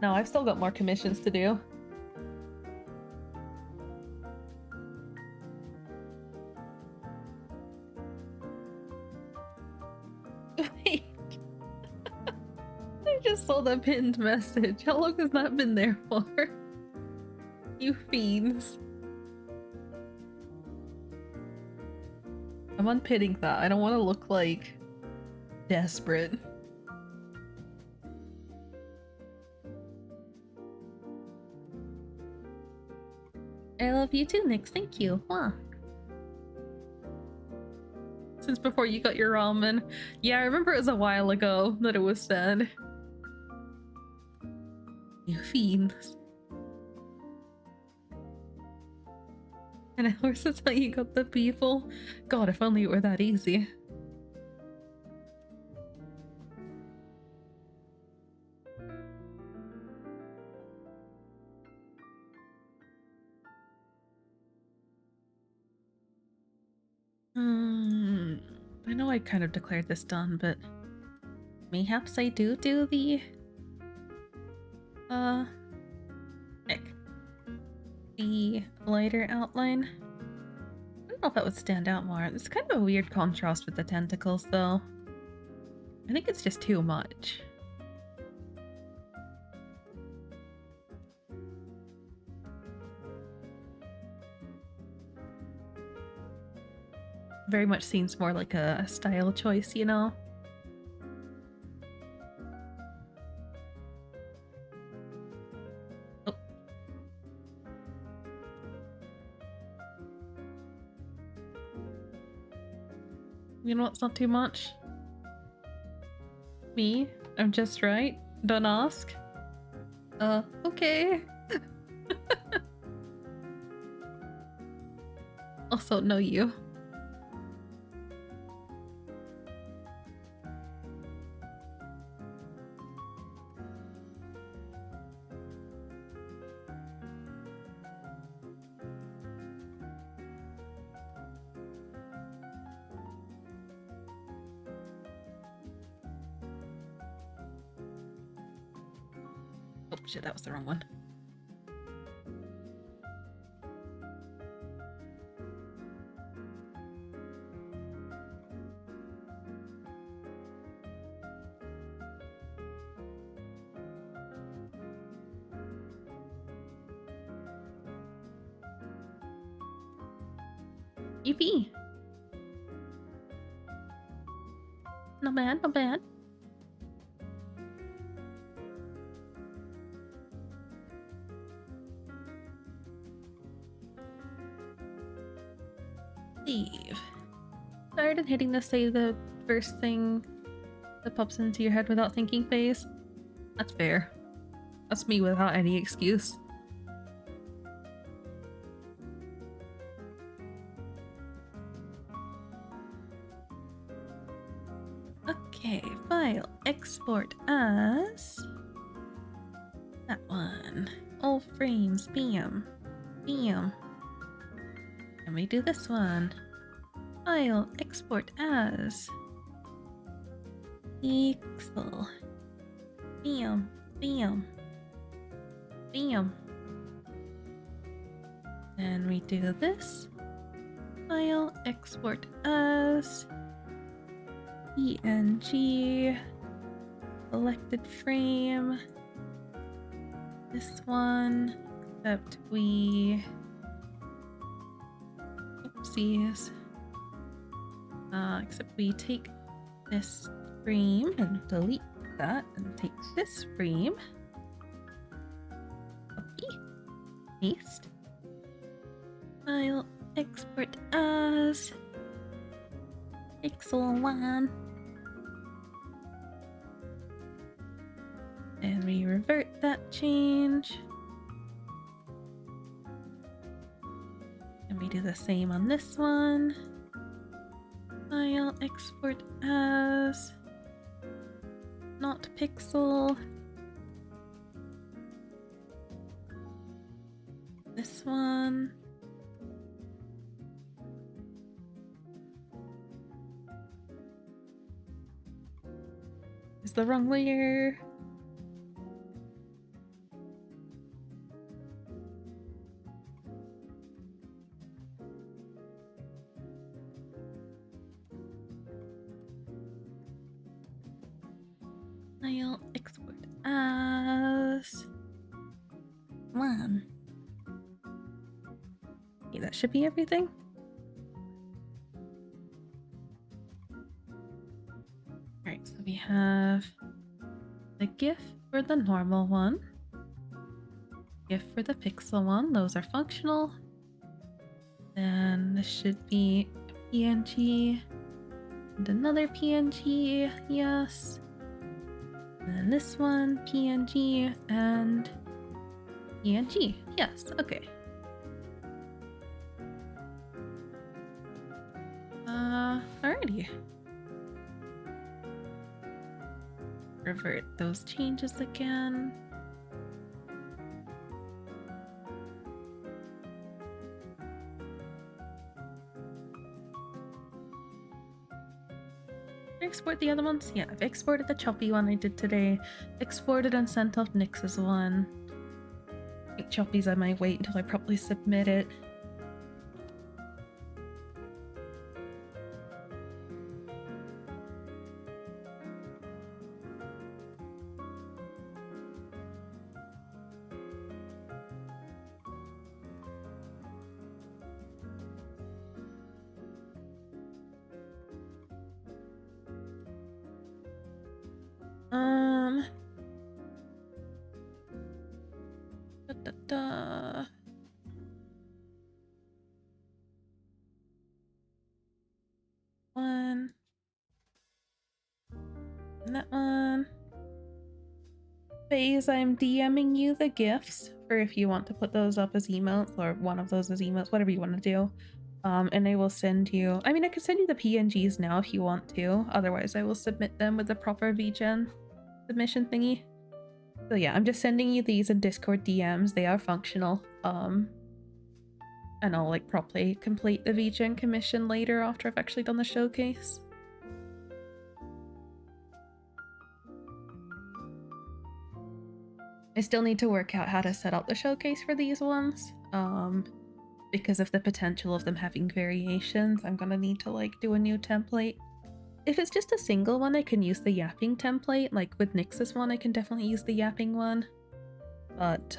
No, I've still got more commissions to do. Wait. I just saw the pinned message. How long has that been there for? You fiends. I'm unpinning that. I don't want to look like desperate. I love you too, Nix. Thank you. Wow. Since before you got your ramen. Yeah, I remember it was a while ago that it was said. You fiends. And of course that's how you got the people. God, if only it were that easy. I know I kind of declared this done, but mayhaps I do the Nick. The lighter outline. I don't know if that would stand out more. It's kind of a weird contrast with the tentacles, though. I think it's just too much. Very much seems more like a style choice, you know? Oh. You know what's not too much? Me? I'm just right. Don't ask. Okay. Also, no you. Oh shit, that was the wrong one. Yippee! Not bad, not bad. Save. Tired of hitting the say the first thing that pops into your head without thinking phase? That's fair. That's me without any excuse. Okay, file, export as that one. All frames, bam, bam. Let me do this one. File, export as pixel, bam, bam. Bam. Then we do this. File, export as PNG, selected frame. This one, except we, oopsies, except we take this frame and delete that and take this frame. Copy, paste. File, export as pixel 1. And we revert that change. And we do the same on this one. File, export as not pixel. This one. Is the wrong layer. File, export as 1. Okay, that should be everything. Alright, so we have the GIF for the normal one, GIF for the pixel one, those are functional. Then this should be a PNG and another PNG, yes. And then this one, PNG and PNG, yes, okay. Alrighty. Revert those changes again. Export the other ones? Yeah, I've exported the choppy one I did today. Exported and sent off Nyx's one. I think choppies I might wait until I properly submit it. One. And that one. Phase, I'm DMing you the GIFs for if you want to put those up as emotes, or one of those as emotes, whatever you want to do. And I will send you, I mean, I could send you the PNGs now if you want to. Otherwise, I will submit them with the proper VGen submission thingy. So yeah, I'm just sending you these in Discord DMs. They are functional. And I'll like properly complete the VGen commission later after I've actually done the showcase. I still need to work out how to set up the showcase for these ones. Because of the potential of them having variations, I'm gonna need to like do a new template. If it's just a single one, I can use the yapping template. Like with Nyx's one, I can definitely use the yapping one. But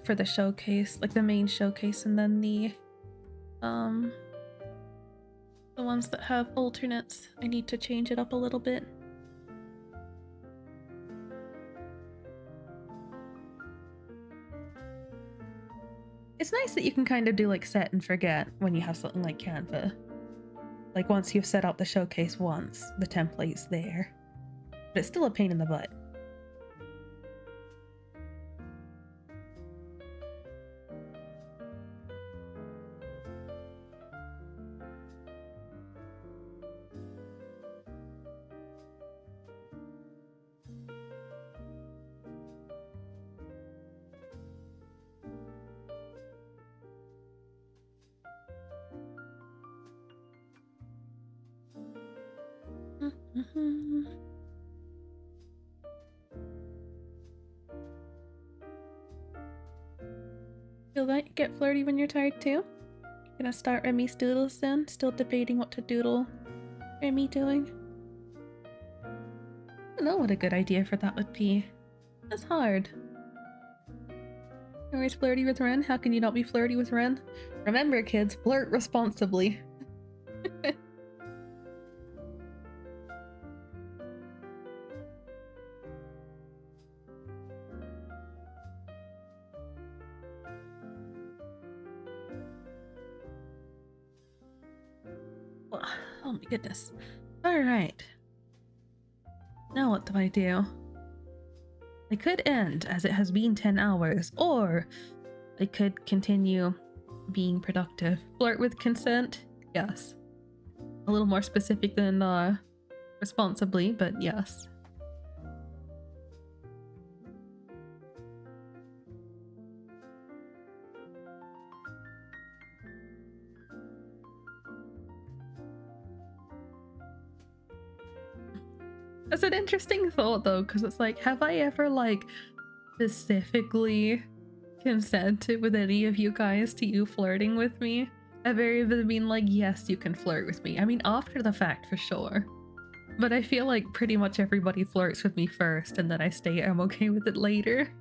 for the showcase, like the main showcase and then the ones that have alternates, I need to change it up a little bit. It's nice that you can kind of do like set and forget when you have something like Canva. Like once you've set up the showcase once, the template's there. But it's still a pain in the butt. still going to get flirty when you're tired too? Gonna start Remy's doodles soon? Still debating what to doodle Remy doing? I don't know what a good idea for that would be. That's hard. You're always flirty with Ren? How can you not be flirty with Ren? Remember kids, flirt responsibly. Oh my goodness. Alright. Now what do I do? I could end as it has been 10 hours, or I could continue being productive. Flirt with consent? Yes. A little more specific than responsibly, but yes. That's an interesting thought though, because it's like, have I ever like specifically consented with any of you guys to you flirting with me? Have I ever been like, yes, you can flirt with me? I mean, after the fact for sure. But I feel like pretty much everybody flirts with me first and then I state I'm okay with it later.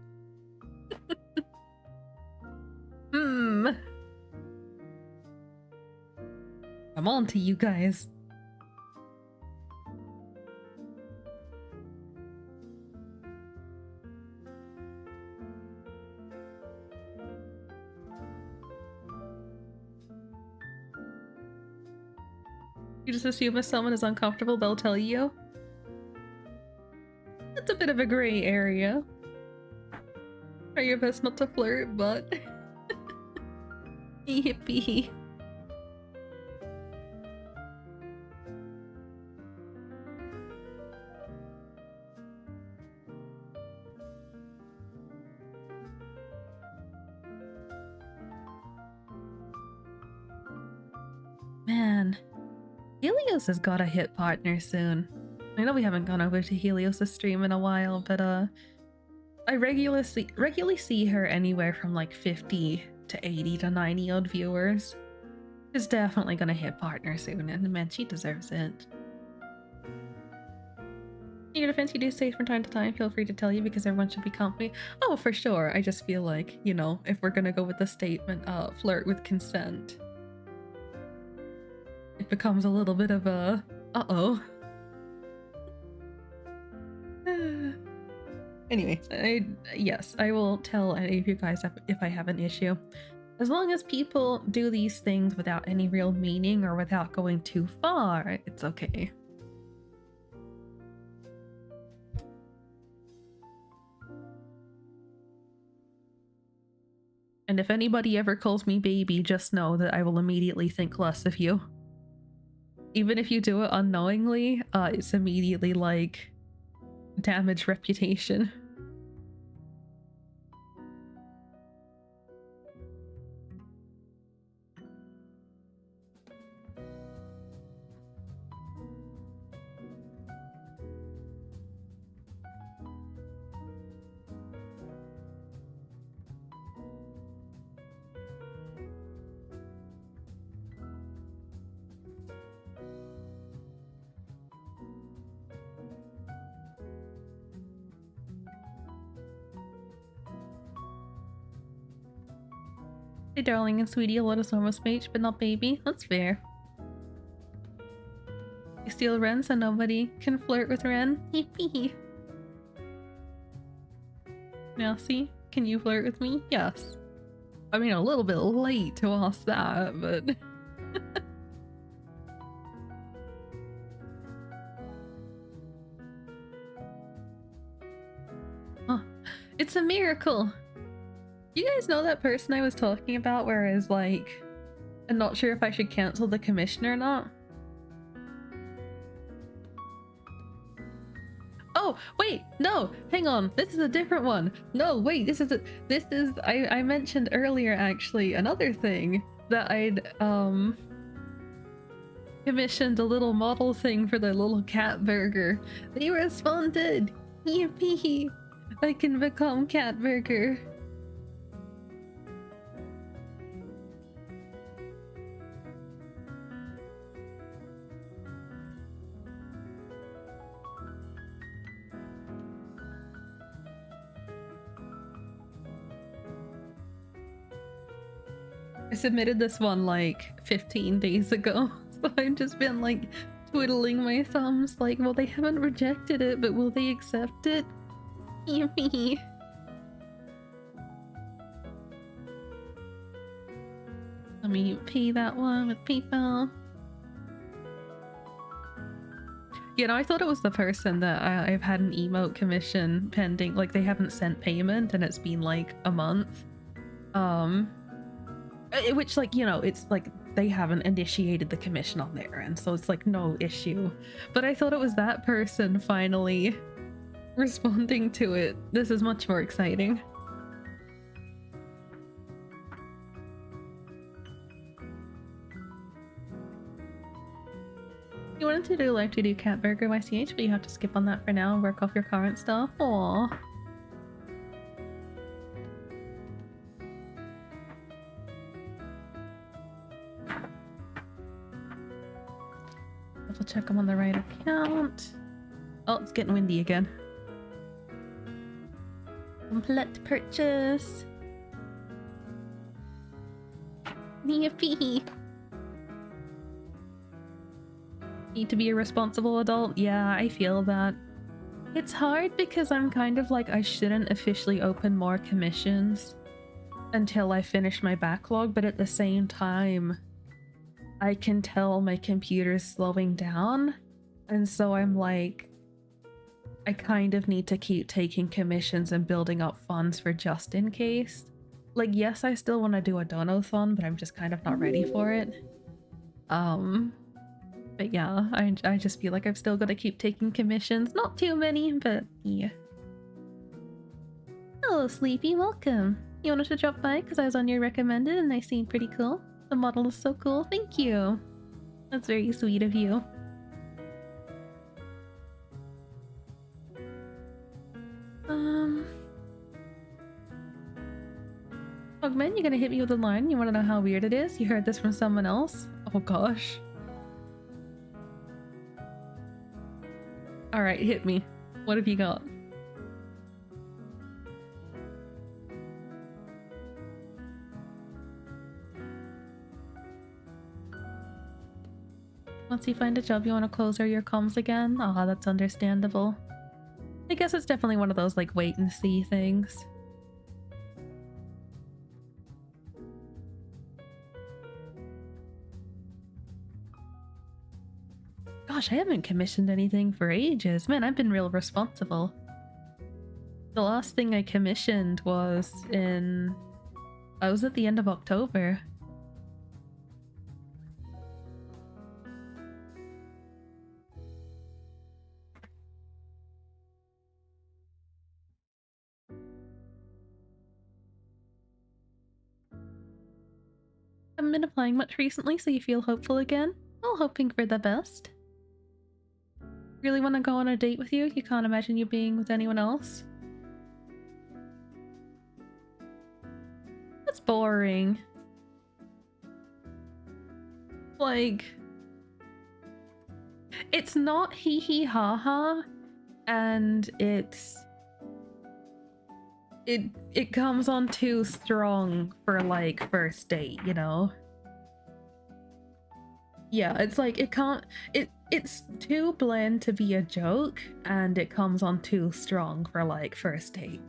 I'm on to you guys. You just assume if someone is uncomfortable, they'll tell you. That's a bit of a gray area. Try your best not to flirt, but... Yippee. Man. Helios has got a hit partner soon. I know we haven't gone over to Helios' stream in a while, but I regularly see her anywhere from like 50 to 80 to 90 odd viewers. She's definitely gonna hit partner soon, and man, she deserves it. You get offense you do say from time to time, feel free to tell you because everyone should be comfy. Oh, for sure. I just feel like, you know, if we're gonna go with the statement, flirt with consent, it becomes a little bit of a uh-oh. Anyway, yes, I will tell any of you guys if I have an issue. As long as people do these things without any real meaning or without going too far, it's okay. And if anybody ever calls me baby, just know that I will immediately think less of you. Even if you do it unknowingly, it's immediately like damaged reputation. Hey darling and sweetie, let us normal speech, but not baby. That's fair. You steal Ren so nobody can flirt with Ren? Hee. Now see? Can you flirt with me? Yes. I mean, a little bit late to ask that, but... Oh, it's a miracle! You guys know that person I was talking about where I was like, I'm not sure if I should cancel the commission or not? Oh, wait, no, hang on, this is a different one. No, wait, I mentioned earlier actually another thing that I'd commissioned a little model thing for the little cat burger. They responded, yippee, I can become cat burger. I submitted this one like 15 days ago, so I've just been like twiddling my thumbs like, well, they haven't rejected it, but will they accept it? Yippee. Let me pay that one with PayPal. You know, I thought it was the person that I've had an emote commission pending, like they haven't sent payment and it's been like a month. Which, like, you know, it's like they haven't initiated the commission on their end, so it's like no issue. But I thought it was that person finally responding to it. This is much more exciting. You wanted to do like to do cat burger YCH, but you have to skip on that for now and work off your current stuff. Aww. Double check I'm on the right account. Oh, it's getting windy again. Complete purchase. Yippee. Need to be a responsible adult? Yeah, I feel that. It's hard because I'm kind of like, I shouldn't officially open more commissions until I finish my backlog, but at the same time, I can tell my computer's slowing down, and so I'm like, I kind of need to keep taking commissions and building up funds for just in case. Like, yes, I still want to do a donathon, but I'm just kind of not ready for it. But yeah, I just feel like I've still got to keep taking commissions. Not too many, but yeah. Hello, Sleepy. Welcome. You wanted to drop by because I was on your recommended and they seem pretty cool. The model is so cool. Thank you. That's very sweet of you. Ogman, you're gonna hit me with a line? You want to know how weird it is? You heard this from someone else? Oh gosh. Alright, hit me. What have you got? Once you find a job, you want to close your comms again? Ah, that's understandable. I guess it's definitely one of those, like, wait and see things. Gosh, I haven't commissioned anything for ages. Man, I've been real responsible. The last thing I commissioned was I was at the end of October. Haven't been applying much recently, so you feel hopeful again? Well, hoping for the best. Really want to go on a date with you? You can't imagine you being with anyone else? That's boring. Like, it's not hee hee ha ha, and it comes on too strong for like first date, you know? Yeah, it's like it's too bland to be a joke, and it comes on too strong for like first date.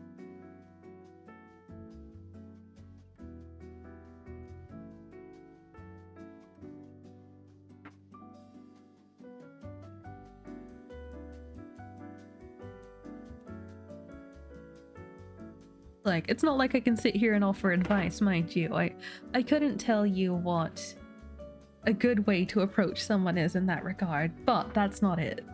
Like, it's not like I can sit here and offer advice, mind you. I couldn't tell you what a good way to approach someone is in that regard, but that's not it.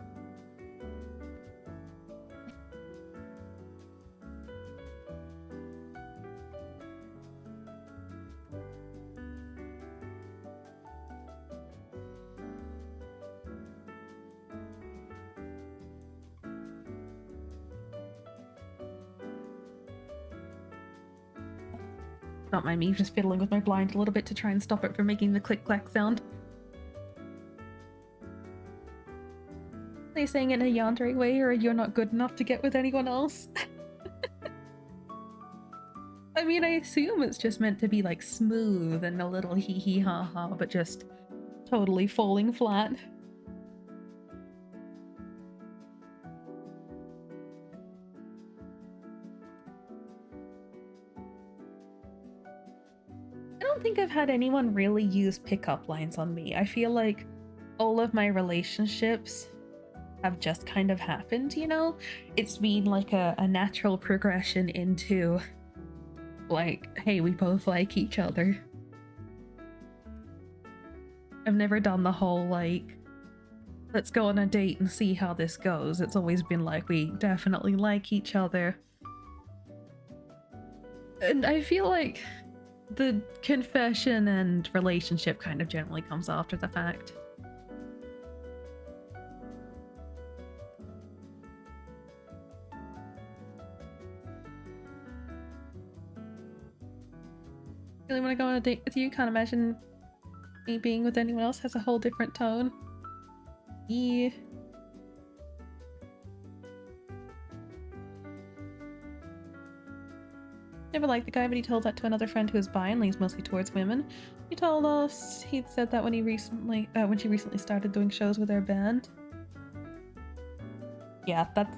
Not mind me, just fiddling with my blind a little bit to try and stop it from making the click-clack sound. Are you saying it in a yandere way, or you're not good enough to get with anyone else? I mean, I assume it's just meant to be like smooth and a little hee hee ha ha, but just totally falling flat. I don't think I've had anyone really use pickup lines on me. I feel like all of my relationships have just kind of happened, you know? It's been like a natural progression into like, hey, we both like each other. I've never done the whole like, let's go on a date and see how this goes. It's always been like, we definitely like each other. And I feel like the confession and relationship kind of generally comes after the fact. Really want to go on a date with you? Can't imagine me being with anyone else. Has a whole different tone. Yeah. Never liked the guy, but he told that to another friend who was bi and leans mostly towards women. He told us he'd said that when she recently started doing shows with their band. Yeah, that's.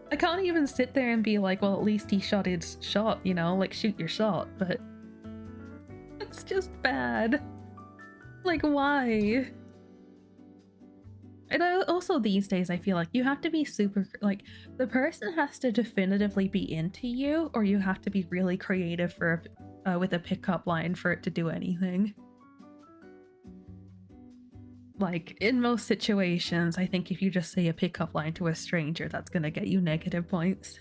I can't even sit there and be like, well, at least he shot his shot, you know, like shoot your shot, but it's just bad. Like, why? And also these days, I feel like you have to be super, like, the person has to definitively be into you, or you have to be really creative for with a pickup line for it to do anything. Like, in most situations, I think if you just say a pickup line to a stranger, that's gonna get you negative points.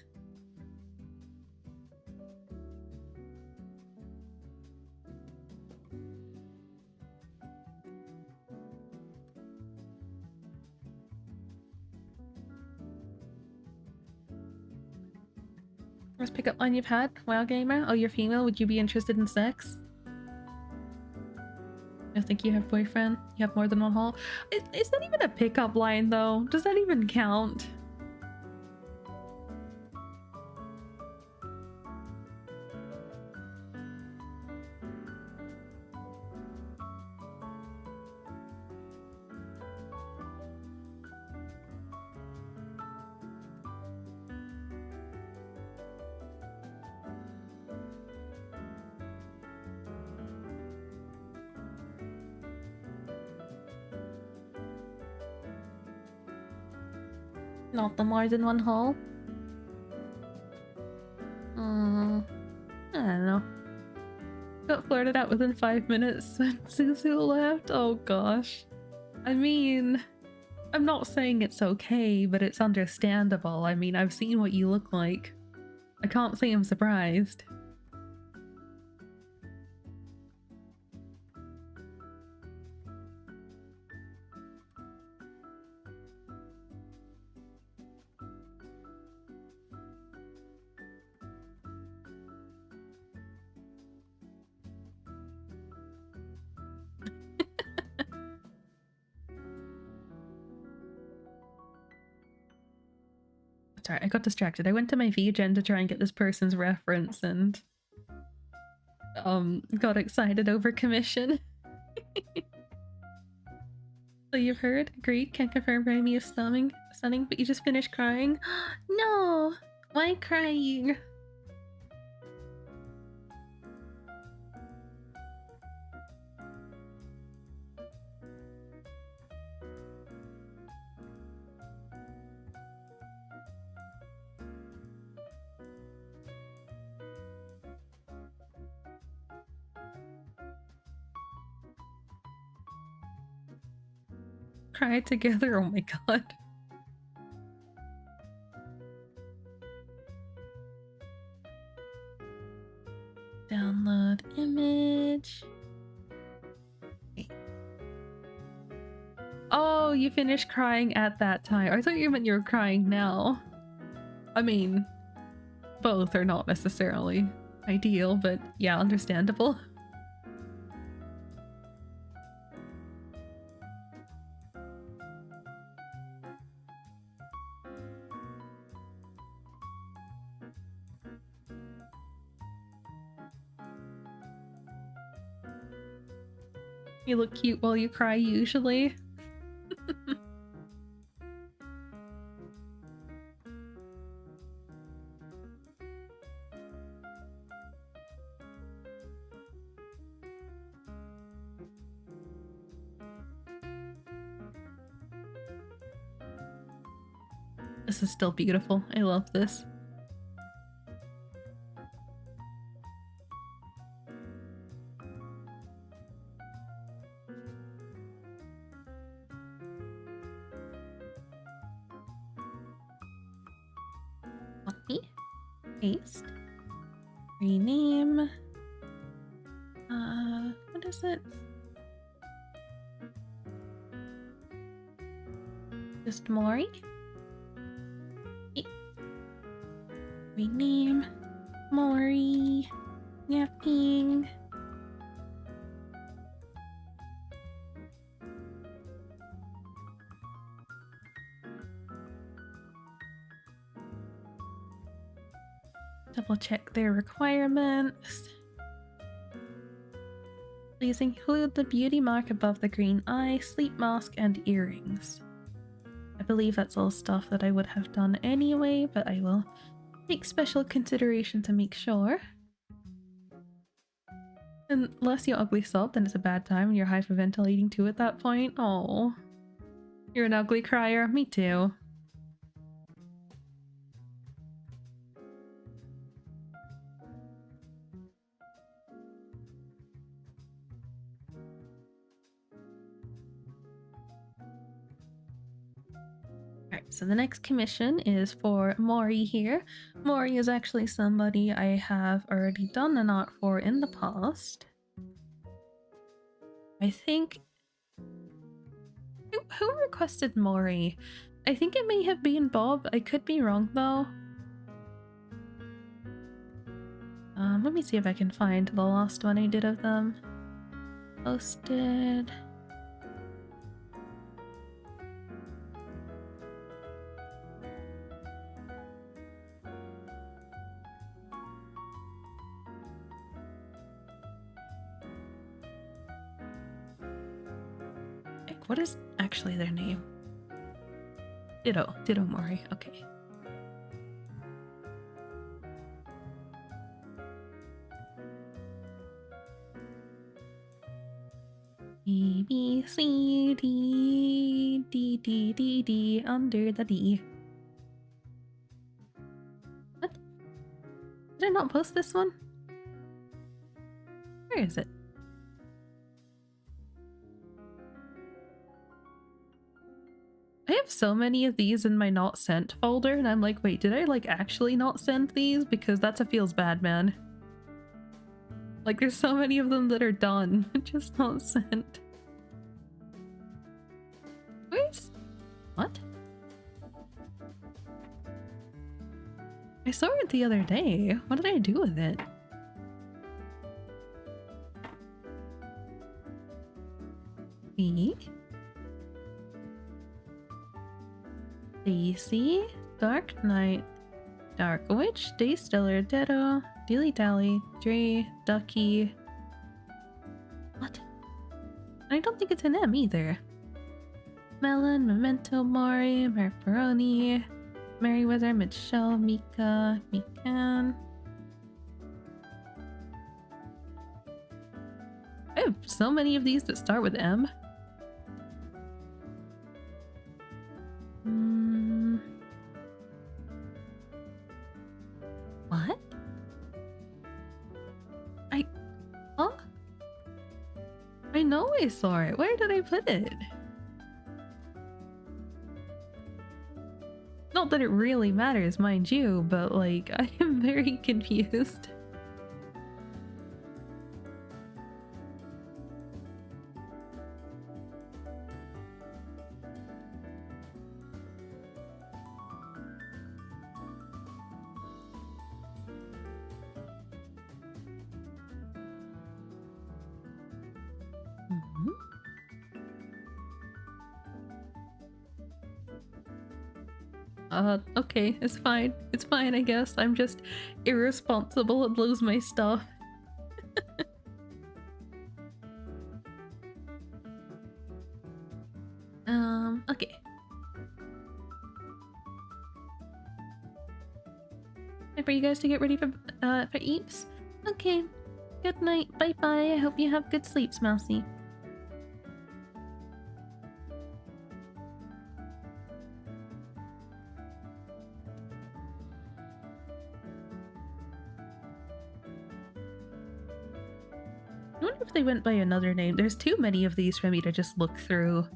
Worst pickup line you've had? Wow, gamer? Oh, you're female? Would you be interested in sex? I think you have boyfriend. You have more than one hole. Is that even a pickup line, though? Does that even count? Not the more than one hole? I don't know. Got flirted out within 5 minutes when Suzu left? Oh gosh. I mean, I'm not saying it's okay, but it's understandable. I mean, I've seen what you look like. I can't say I'm surprised. Sorry, I got distracted. I went to my VGen to try and get this person's reference and got excited over commission. So you've heard? Agreed. Can't confirm Remy is stunning, but you just finished crying? No! Why crying? Cry together? Oh my god. Download image. Oh, you finished crying at that time. I thought you meant you were crying now. I mean, both are not necessarily ideal, but yeah, understandable. You look cute while you cry usually. This is still beautiful. I love this. Copy. Paste. Rename. What is it? Just Mori? Rename. Mori. Yapping. Double check their requirements. Please include the beauty mark above the green eye, sleep mask, and earrings. I believe that's all stuff that I would have done anyway, but I will take special consideration to make sure. Unless you ugly sub, then it's a bad time and you're hyperventilating too at that point. Oh, you're an ugly crier. Me too. Alright, so the next commission is for Mori here. Mori is actually somebody I have already done an art for in the past. I think... Who requested Mori? I think it may have been Bob. I could be wrong though. Let me see if I can find the last one I did of them. Posted... What is actually their name? Ditto Mori, okay. A, B, C, D, D, D, D, D, under the D. What? Did I not post this one? Where is it? I have so many of these in my not sent folder, and I'm like, wait, did I like actually not send these? Because that's a feels bad, man. Like, there's so many of them that are done, just not sent. Where's... What? I saw it the other day. What did I do with it? Week? Daisy, Dark Knight, Dark Witch, Daystiller, Ditto, Dilly Dally, Dre, Ducky. What? I don't think it's an M either. Melon, Memento Mori, Marperoni, Merryweather, Michelle, Mika, Mikan. I have so many of these that start with M. What? Huh? I know I saw it. Where did I put it? Not that it really matters, mind you, but like, I am very confused. Okay, it's fine. It's fine, I guess. I'm just irresponsible and lose my stuff. Okay. Time for you guys to get ready for eats? Okay. Good night. Bye-bye. I hope you have good sleeps, Mousy. I wonder if they went by another name. There's too many of these for me to just look through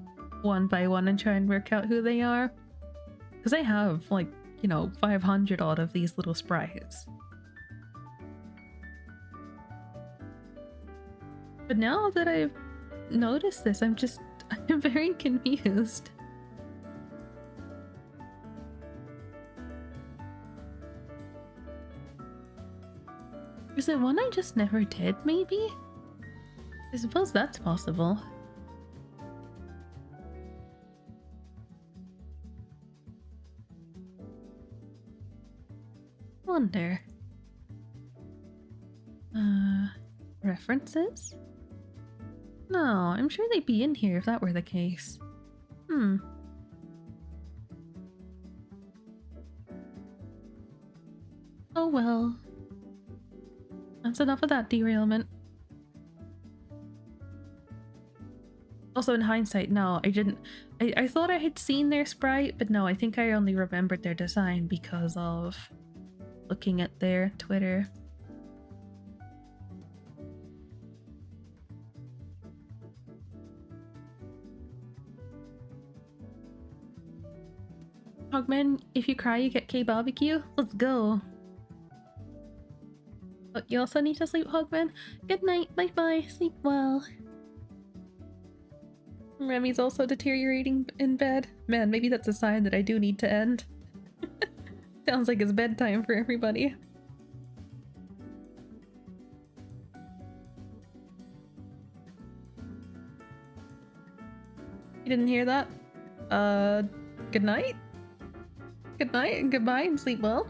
one by one and try and work out who they are. Because I have, like, you know, 500 odd of these little sprites. But now that I've noticed this, I'm very confused. Is it one I just never did, maybe? I suppose that's possible. Wonder. References? No, I'm sure they'd be in here if that were the case. Oh well. That's enough of that derailment. Also, in hindsight, no, I didn't. I thought I had seen their sprite, but no, I think I only remembered their design because of looking at their Twitter. Hogman, if you cry, you get K-barbecue. Let's go. Oh, you also need to sleep, Hogman. Good night. Bye-bye. Sleep well. Remy's also deteriorating in bed. Man, maybe that's a sign that I do need to end. Sounds like it's bedtime for everybody. You didn't hear that? Good night? Good night and goodbye and sleep well.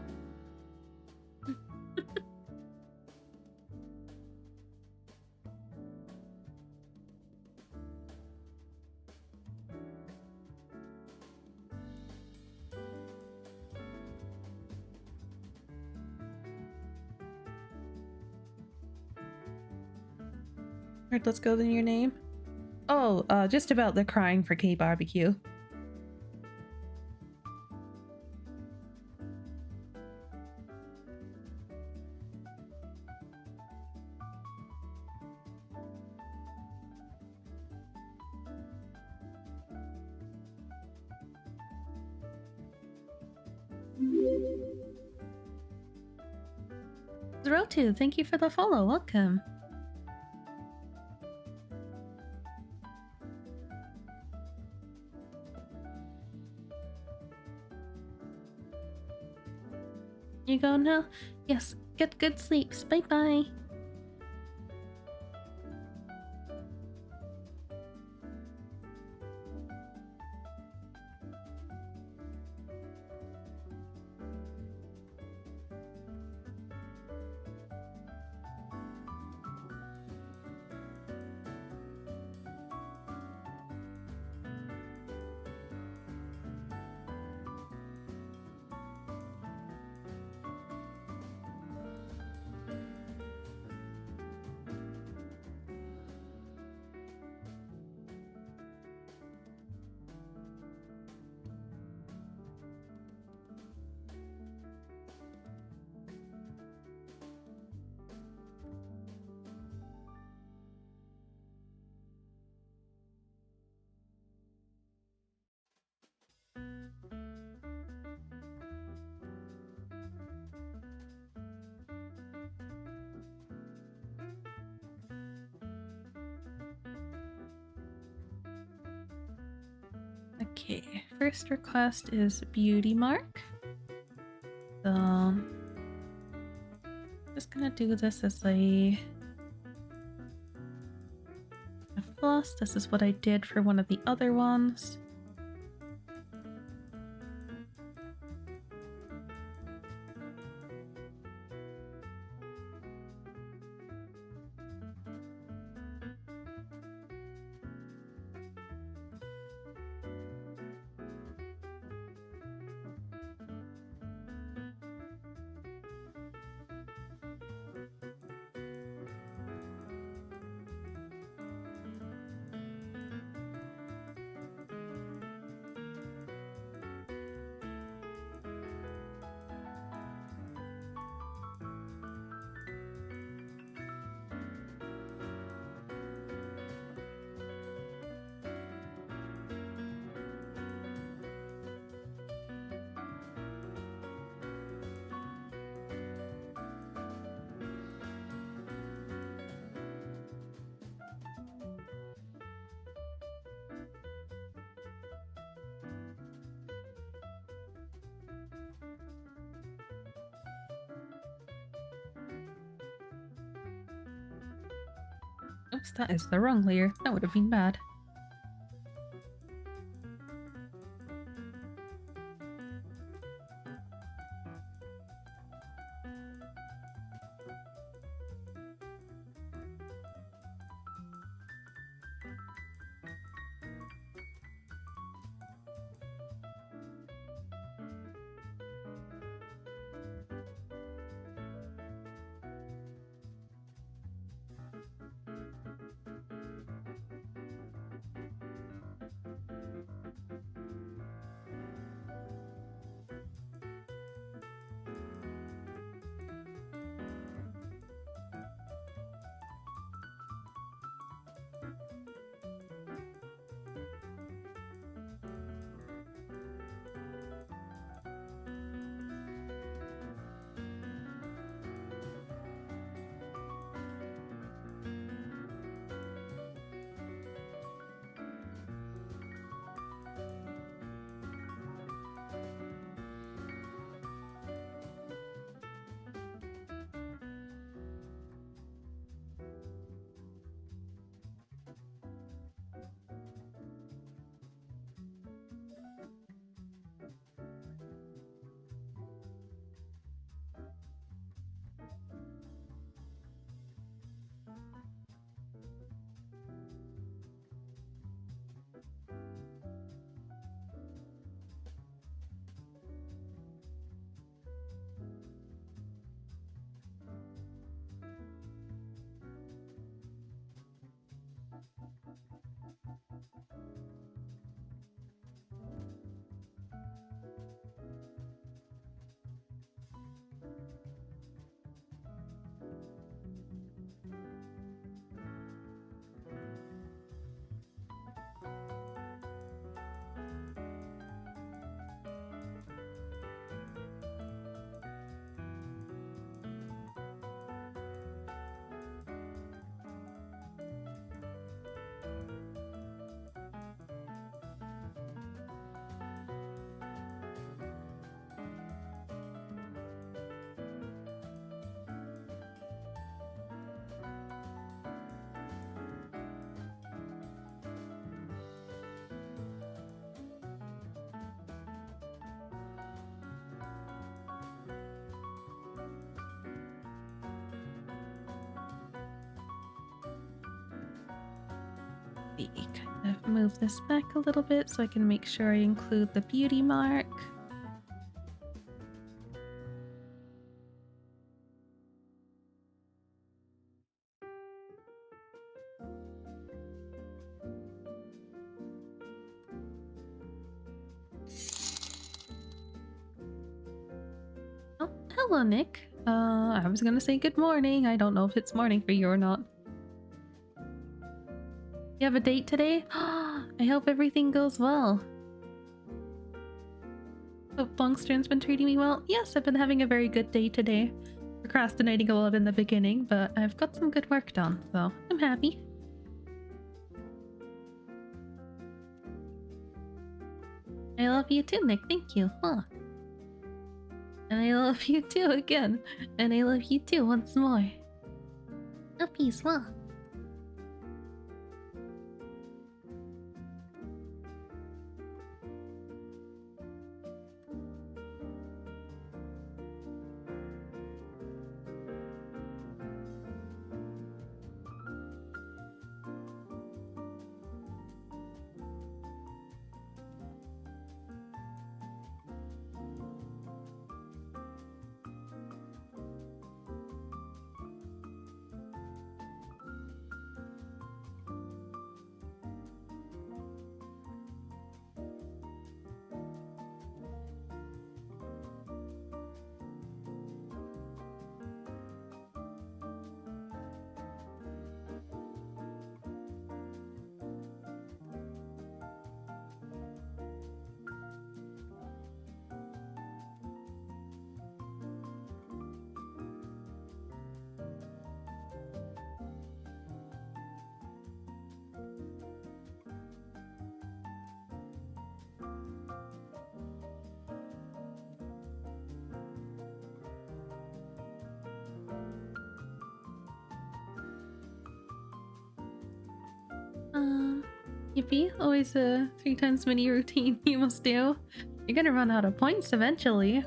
Alright, let's go then your name. Oh, just about the crying for K-barbecue. Zerotu, thank you for the follow. Welcome. You go now? Yes, get good sleeps. Bye-bye. Okay, first request is beauty mark. So just gonna do this as a floss. This is what I did for one of the other ones. Oops, that is the wrong layer. That would have been bad. Kind of move this back a little bit so I can make sure I include the beauty mark. Oh, hello, Nick. I was gonna say good morning. I don't know if it's morning for you or not. You have a date today? I hope everything goes well. Hope Longstern's been treating me well. Yes, I've been having a very good day today. Procrastinating a lot in the beginning, but I've got some good work done, so I'm happy. I love you too, Nick. Thank you. Huh. And I love you too again. And I love you too once more. A peace, huh? Yippee, always a 3 times mini routine you must do. You're gonna run out of points eventually.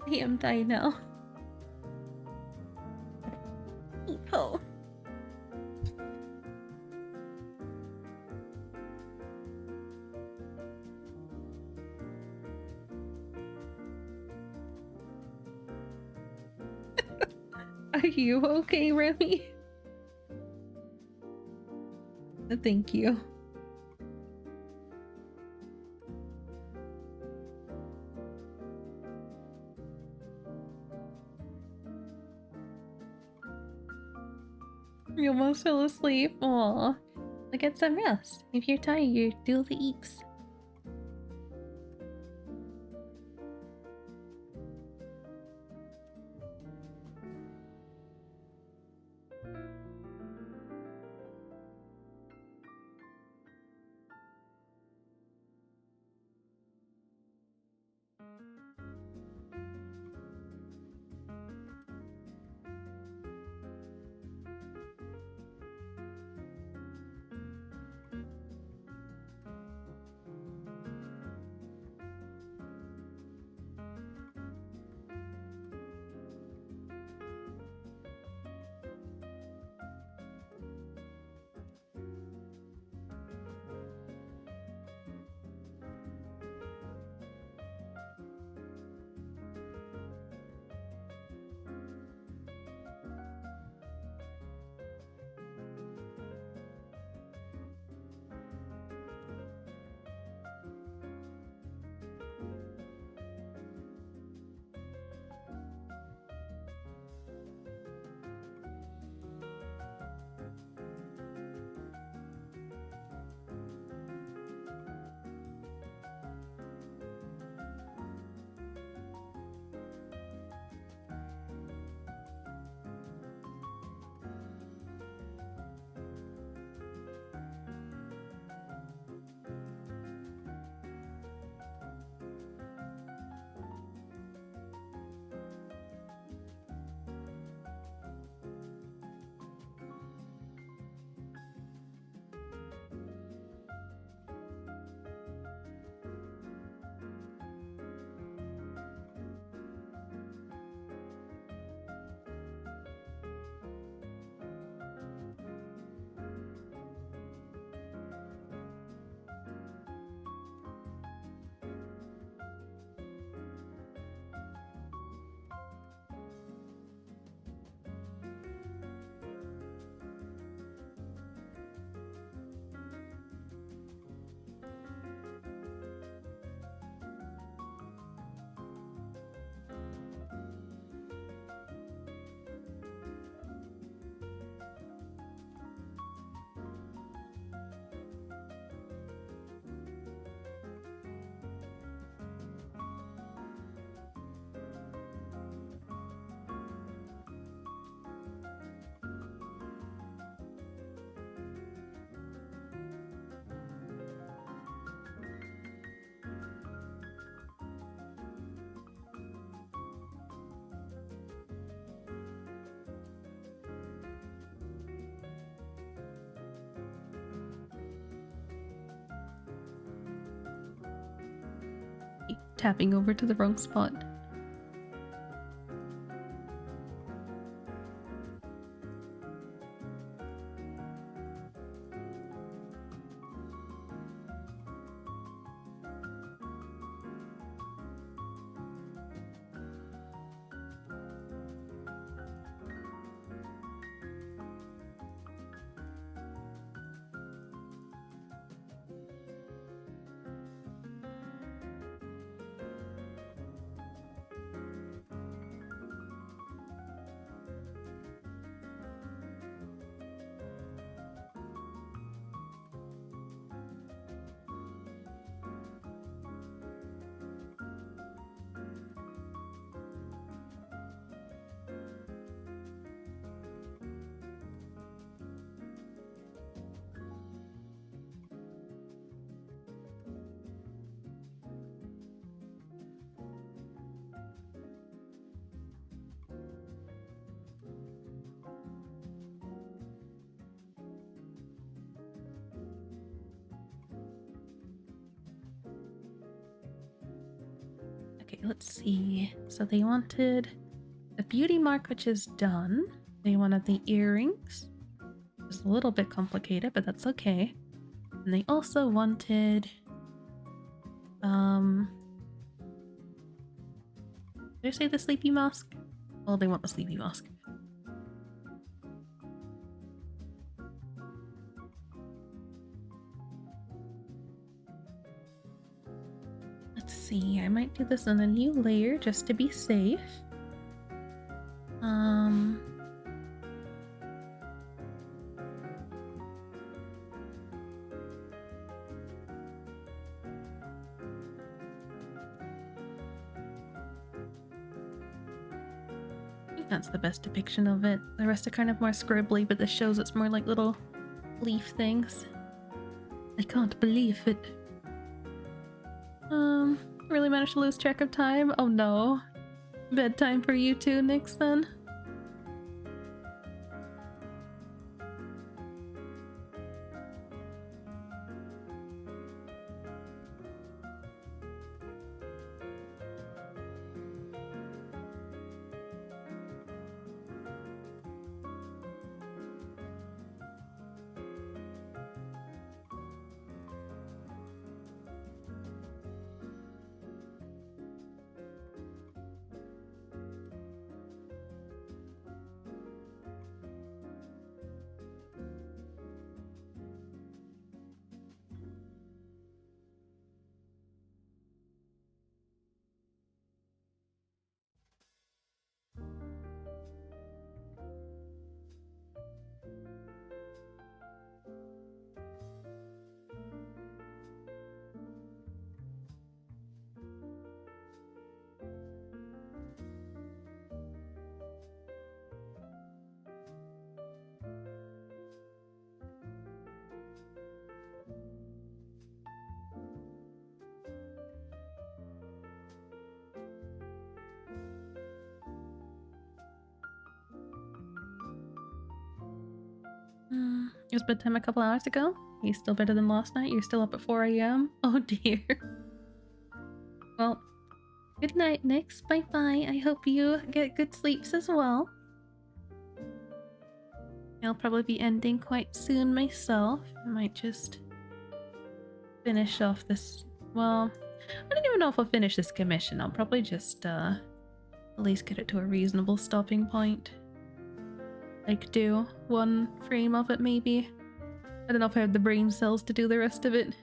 I am Dino. Oh. Are you okay, Remy? Thank you. You almost fell asleep. Aw. Well, get some rest. If you're tired, do the eeps. tapping over to the wrong spot. Okay, let's see. So they wanted the beauty mark, which is done. They wanted the earrings. It's a little bit complicated, but that's okay. And they also wanted did I say the sleepy mask? Well, they want the sleepy mask. Let's see, I might do this on a new layer just to be safe. I think that's the best depiction of it. The rest are kind of more scribbly, but this shows it's more like little leaf things. I can't believe it. Really managed to lose track of time? Oh no. Bedtime for you too, Nyx, then? It was bedtime a couple hours ago. Are you still better than last night? You're still up at 4 a.m.? Oh dear. Well, good night, Nyx. Bye bye. I hope you get good sleeps as well. I'll probably be ending quite soon myself. I might just finish off this. Well, I don't even know if I'll finish this commission. I'll probably just at least get it to a reasonable stopping point. Like do one frame of it maybe. I don't know if I have the brain cells to do the rest of it.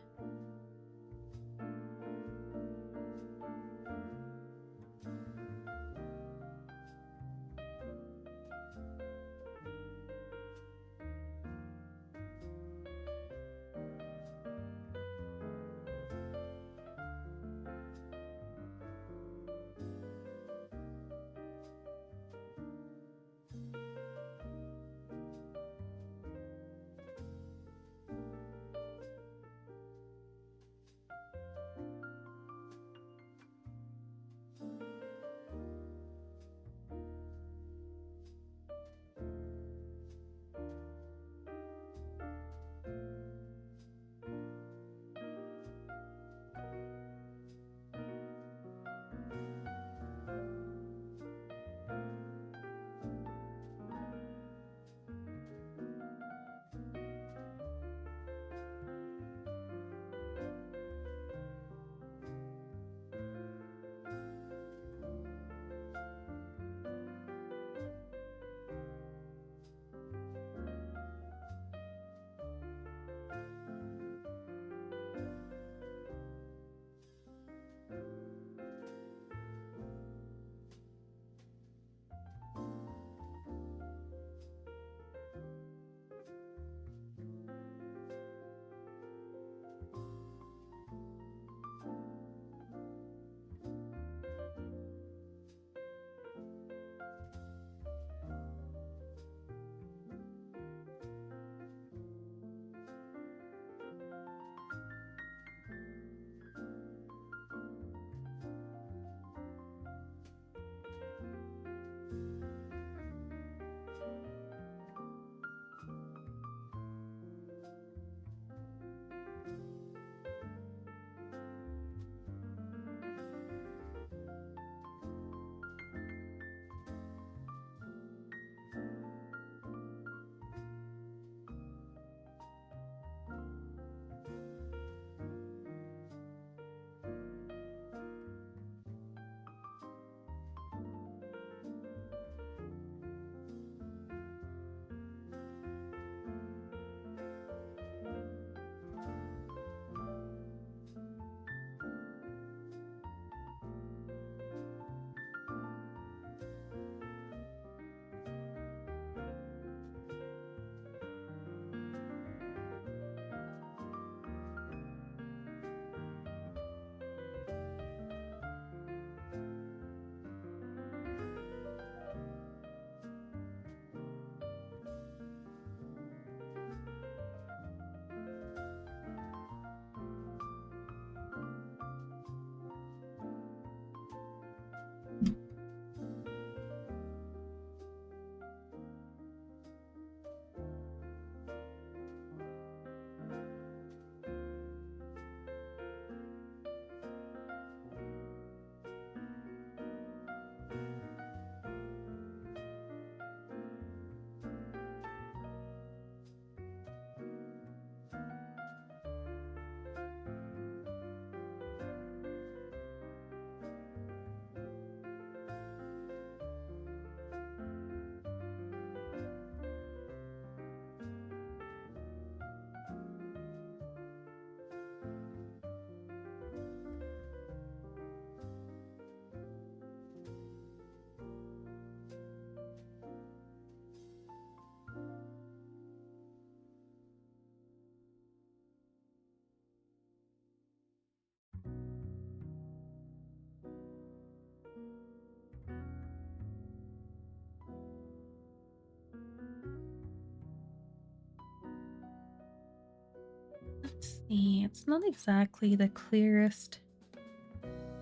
It's not exactly the clearest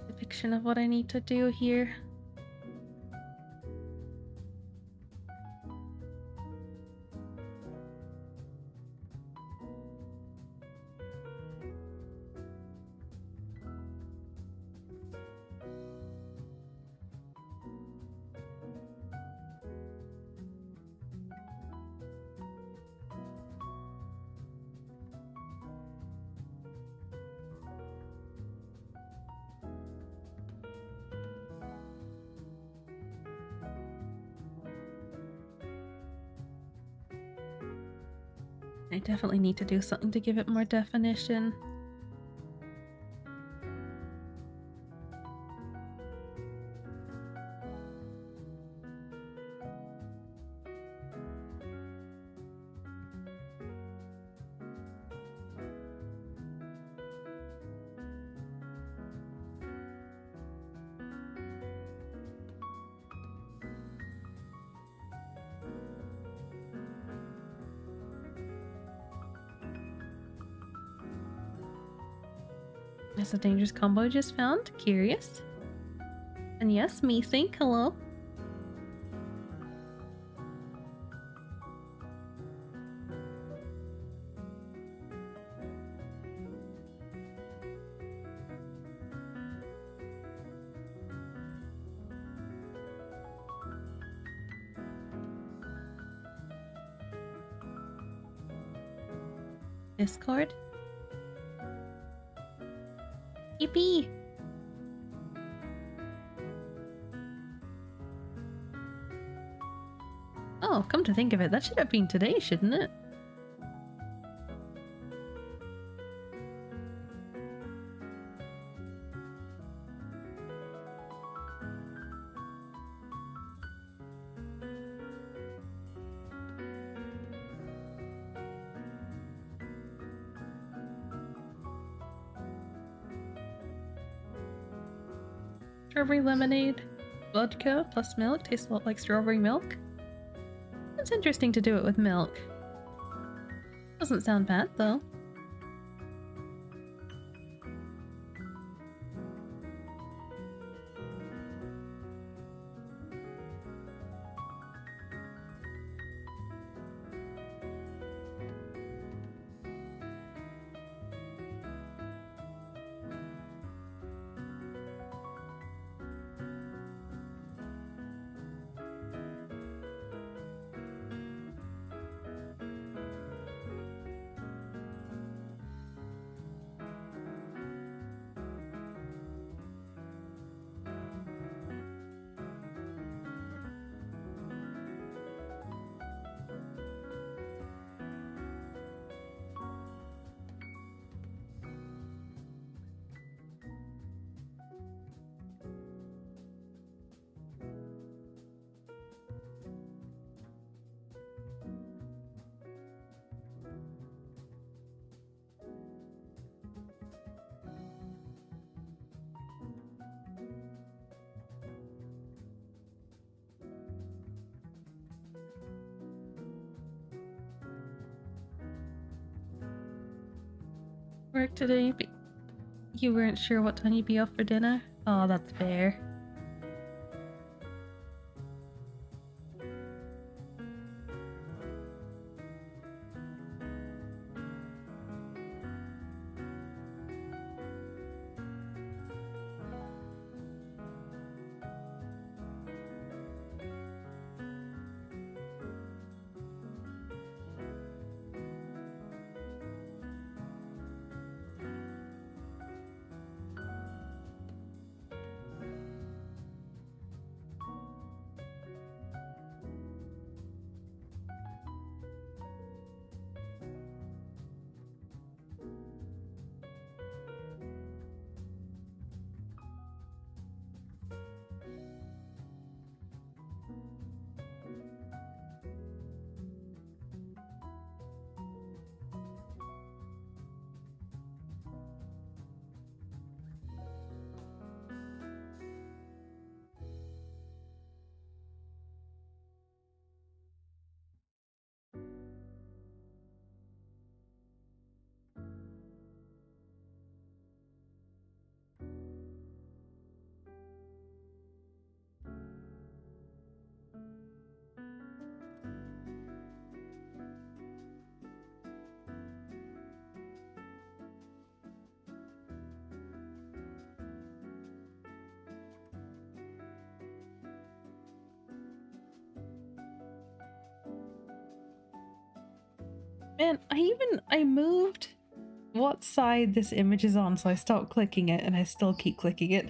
depiction of what I need to do here. I definitely need to do something to give it more definition. That's a dangerous combo I just found. Curious. And yes, me sync, hello. Discord. Yippee! Oh, come to think of it, that should have been today, shouldn't it? Strawberry lemonade, vodka plus milk tastes a lot like strawberry milk. It's interesting to do it with milk. Doesn't sound bad though. Work today, but you weren't sure what time you'd be off for dinner? Oh, that's fair. Man, I moved what side this image is on, so I stopped clicking it and I still keep clicking it.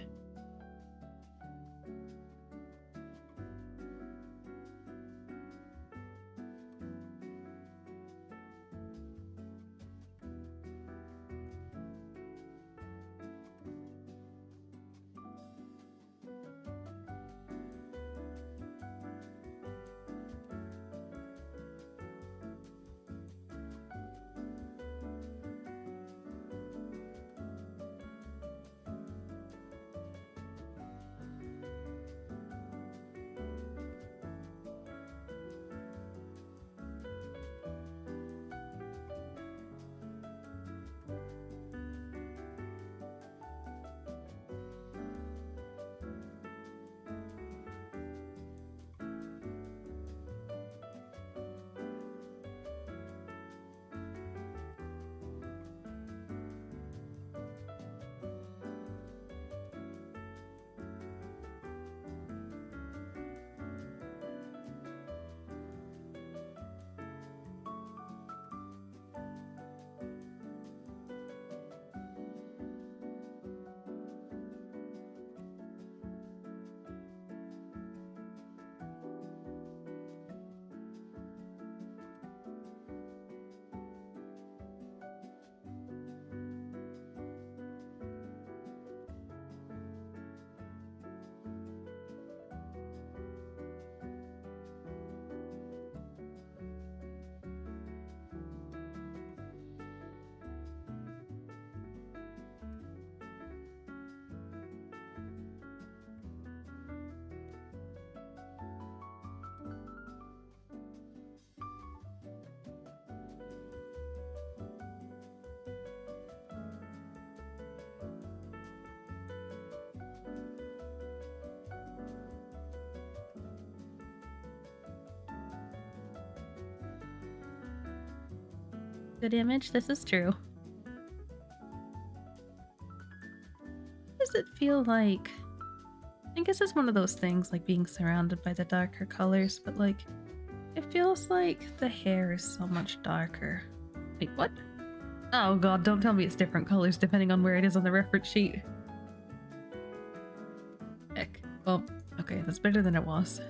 Good image, this is true. Does it feel like? I guess it's one of those things like being surrounded by the darker colors, but like it feels like the hair is so much darker. Wait, what? Oh god, don't tell me it's different colors depending on where it is on the reference sheet. Heck. Well, okay, that's better than it was.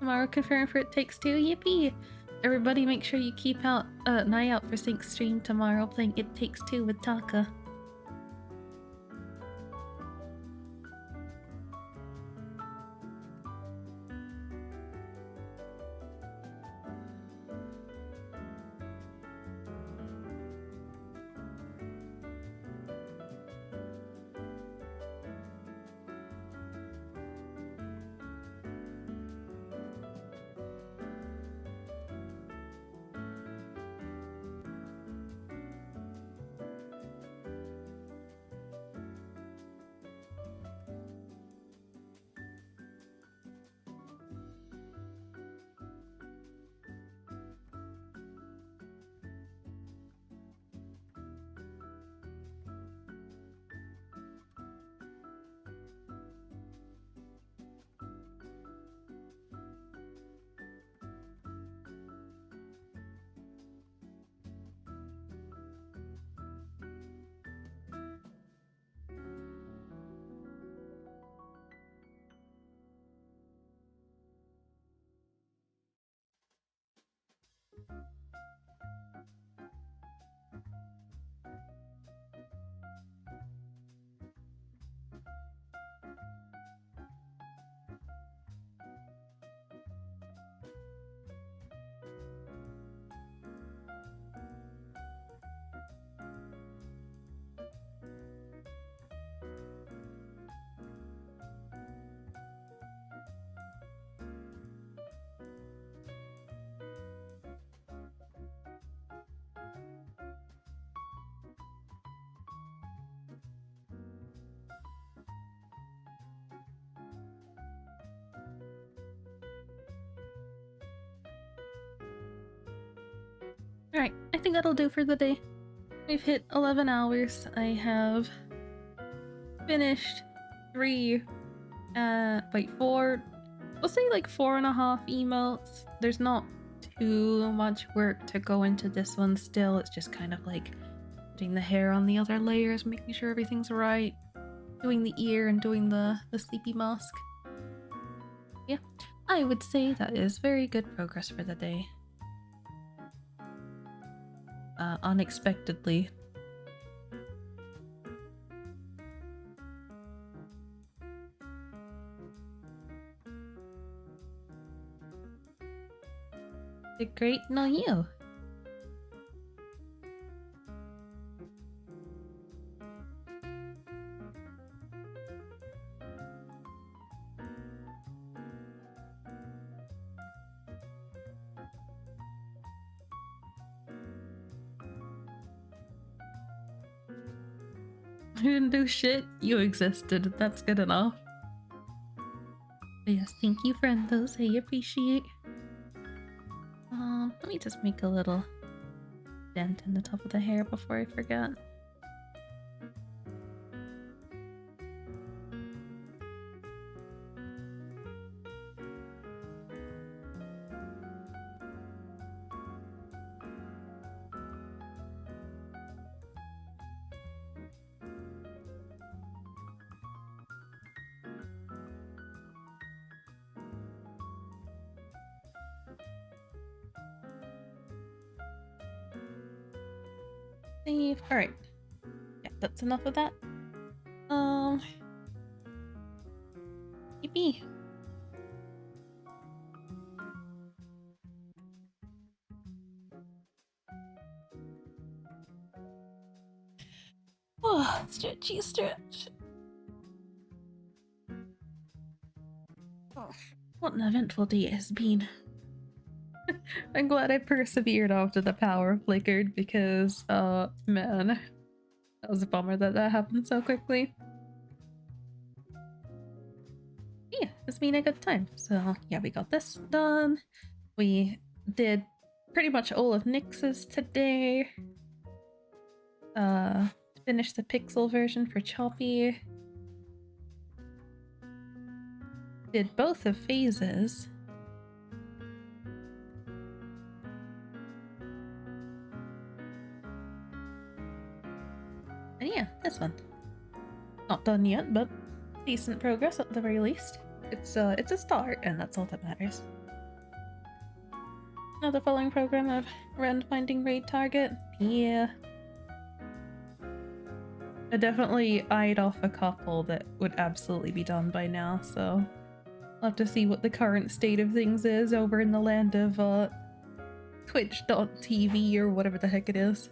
Tomorrow confirmed for It Takes Two. Yippee! Everybody make sure you keep out an eye out for Sync's stream tomorrow playing It Takes Two with Taka. Alright, I think that'll do for the day. We've hit 11 hours. I have finished 3, wait, 4, we'll say like 4.5 emotes. There's not too much work to go into this one still. It's just kind of like putting the hair on the other layers, making sure everything's right, doing the ear and doing the sleepy mask. Yeah, I would say that is very good progress for the day. Unexpectedly. Did great, no you. I didn't do shit. You existed. That's good enough. But yes, thank you, friendos. I appreciate. Let me just make a little dent in the top of the hair before I forget. Save. Alright. Yeah, that's enough of that. Yippee. Oh, stretchy stretch. Oh, what an eventful day it has been. I'm glad I persevered after the power flickered because, man, that was a bummer that happened so quickly. Yeah, it's been a good time. So yeah, we got this done. We did pretty much all of Nyx's today. Finished the pixel version for Choppy. Did both of phases. And yeah, this one. Not done yet, but decent progress at the very least. It's a start, and that's all that matters. Now the following program of Rend finding raid target. Yeah. I definitely eyed off a couple that would absolutely be done by now, so I'll have to see what the current state of things is over in the land of Twitch.tv or whatever the heck it is.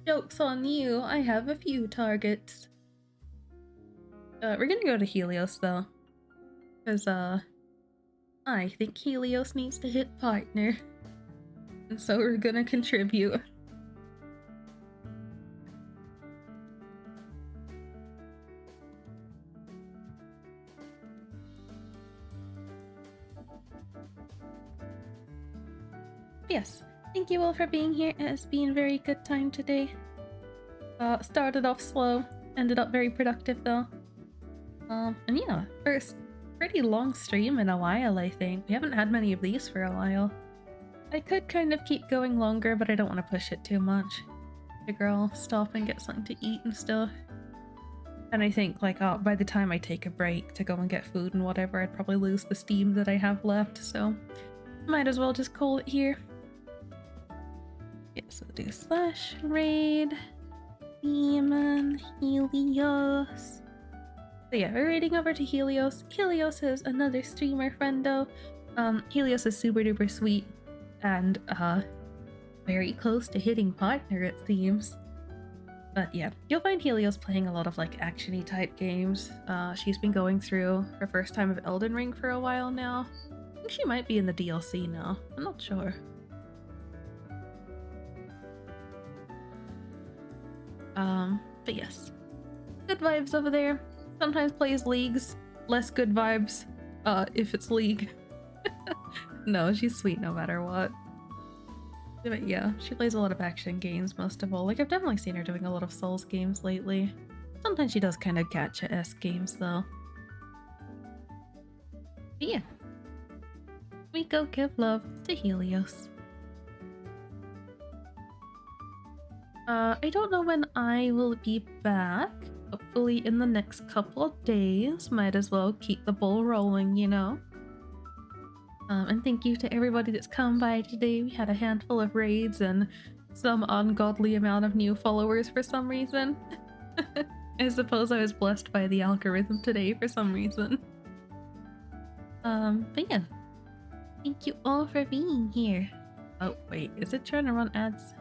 Joke's on you, I have a few targets. We're gonna go to Helios though. Because, I think Helios needs to hit partner. And so we're gonna contribute. Yes, thank you all for being here. It has been a very good time today. Started off slow, ended up very productive though. And yeah, first pretty long stream in a while, I think. We haven't had many of these for a while. I could kind of keep going longer, but I don't want to push it too much. figure I'll stop and get something to eat and stuff. And I think, like, oh, by the time I take a break to go and get food and whatever, I'd probably lose the steam that I have left, so might as well just call it here. Yeah, so do slash raid demon Helios. So yeah, we're raiding over to Helios. Helios is another streamer friendo. Helios is super duper sweet and very close to hitting partner, it seems. But yeah, you'll find Helios playing a lot of like action-y type games. She's been going through her first time of Elden Ring for a while now. I think she might be in the DLC now. I'm not sure. But yes. Good vibes over there. Sometimes plays leagues. Less good vibes, if it's League. No, she's sweet no matter what. But yeah, she plays a lot of action games most of all. Like, I've definitely seen her doing a lot of Souls games lately. Sometimes she does kind of gacha-esque games though. But yeah. We go give love to Helios. I don't know when I will be back. Hopefully in the next couple of days. Might as well keep the ball rolling, you know? And thank you to everybody that's come by today. We had a handful of raids and some ungodly amount of new followers for some reason. I suppose I was blessed by the algorithm today for some reason. But yeah. Thank you all for being here. Oh, wait, is it trying to run ads?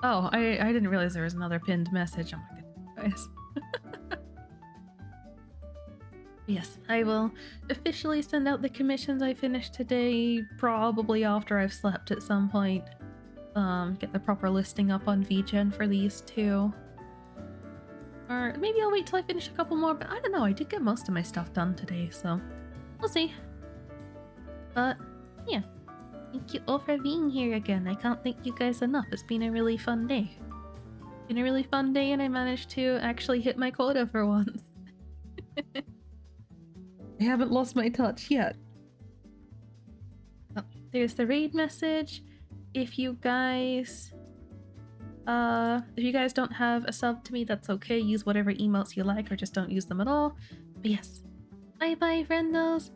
Oh, I didn't realize there was another pinned message. Oh my goodness, guys. Yes, I will officially send out the commissions I finished today, probably after I've slept at some point. Get the proper listing up on VGen for these two. Or maybe I'll wait till I finish a couple more, but I don't know, I did get most of my stuff done today, so we'll see. But yeah, thank you all for being here again. I can't thank you guys enough. It's been a really fun day. It's been a really fun day and I managed to actually hit my quota for once. I haven't lost my touch yet. Oh, there's the raid message. If you guys don't have a sub to me, that's okay. Use whatever emotes you like or just don't use them at all. But yes. Bye bye, friendos.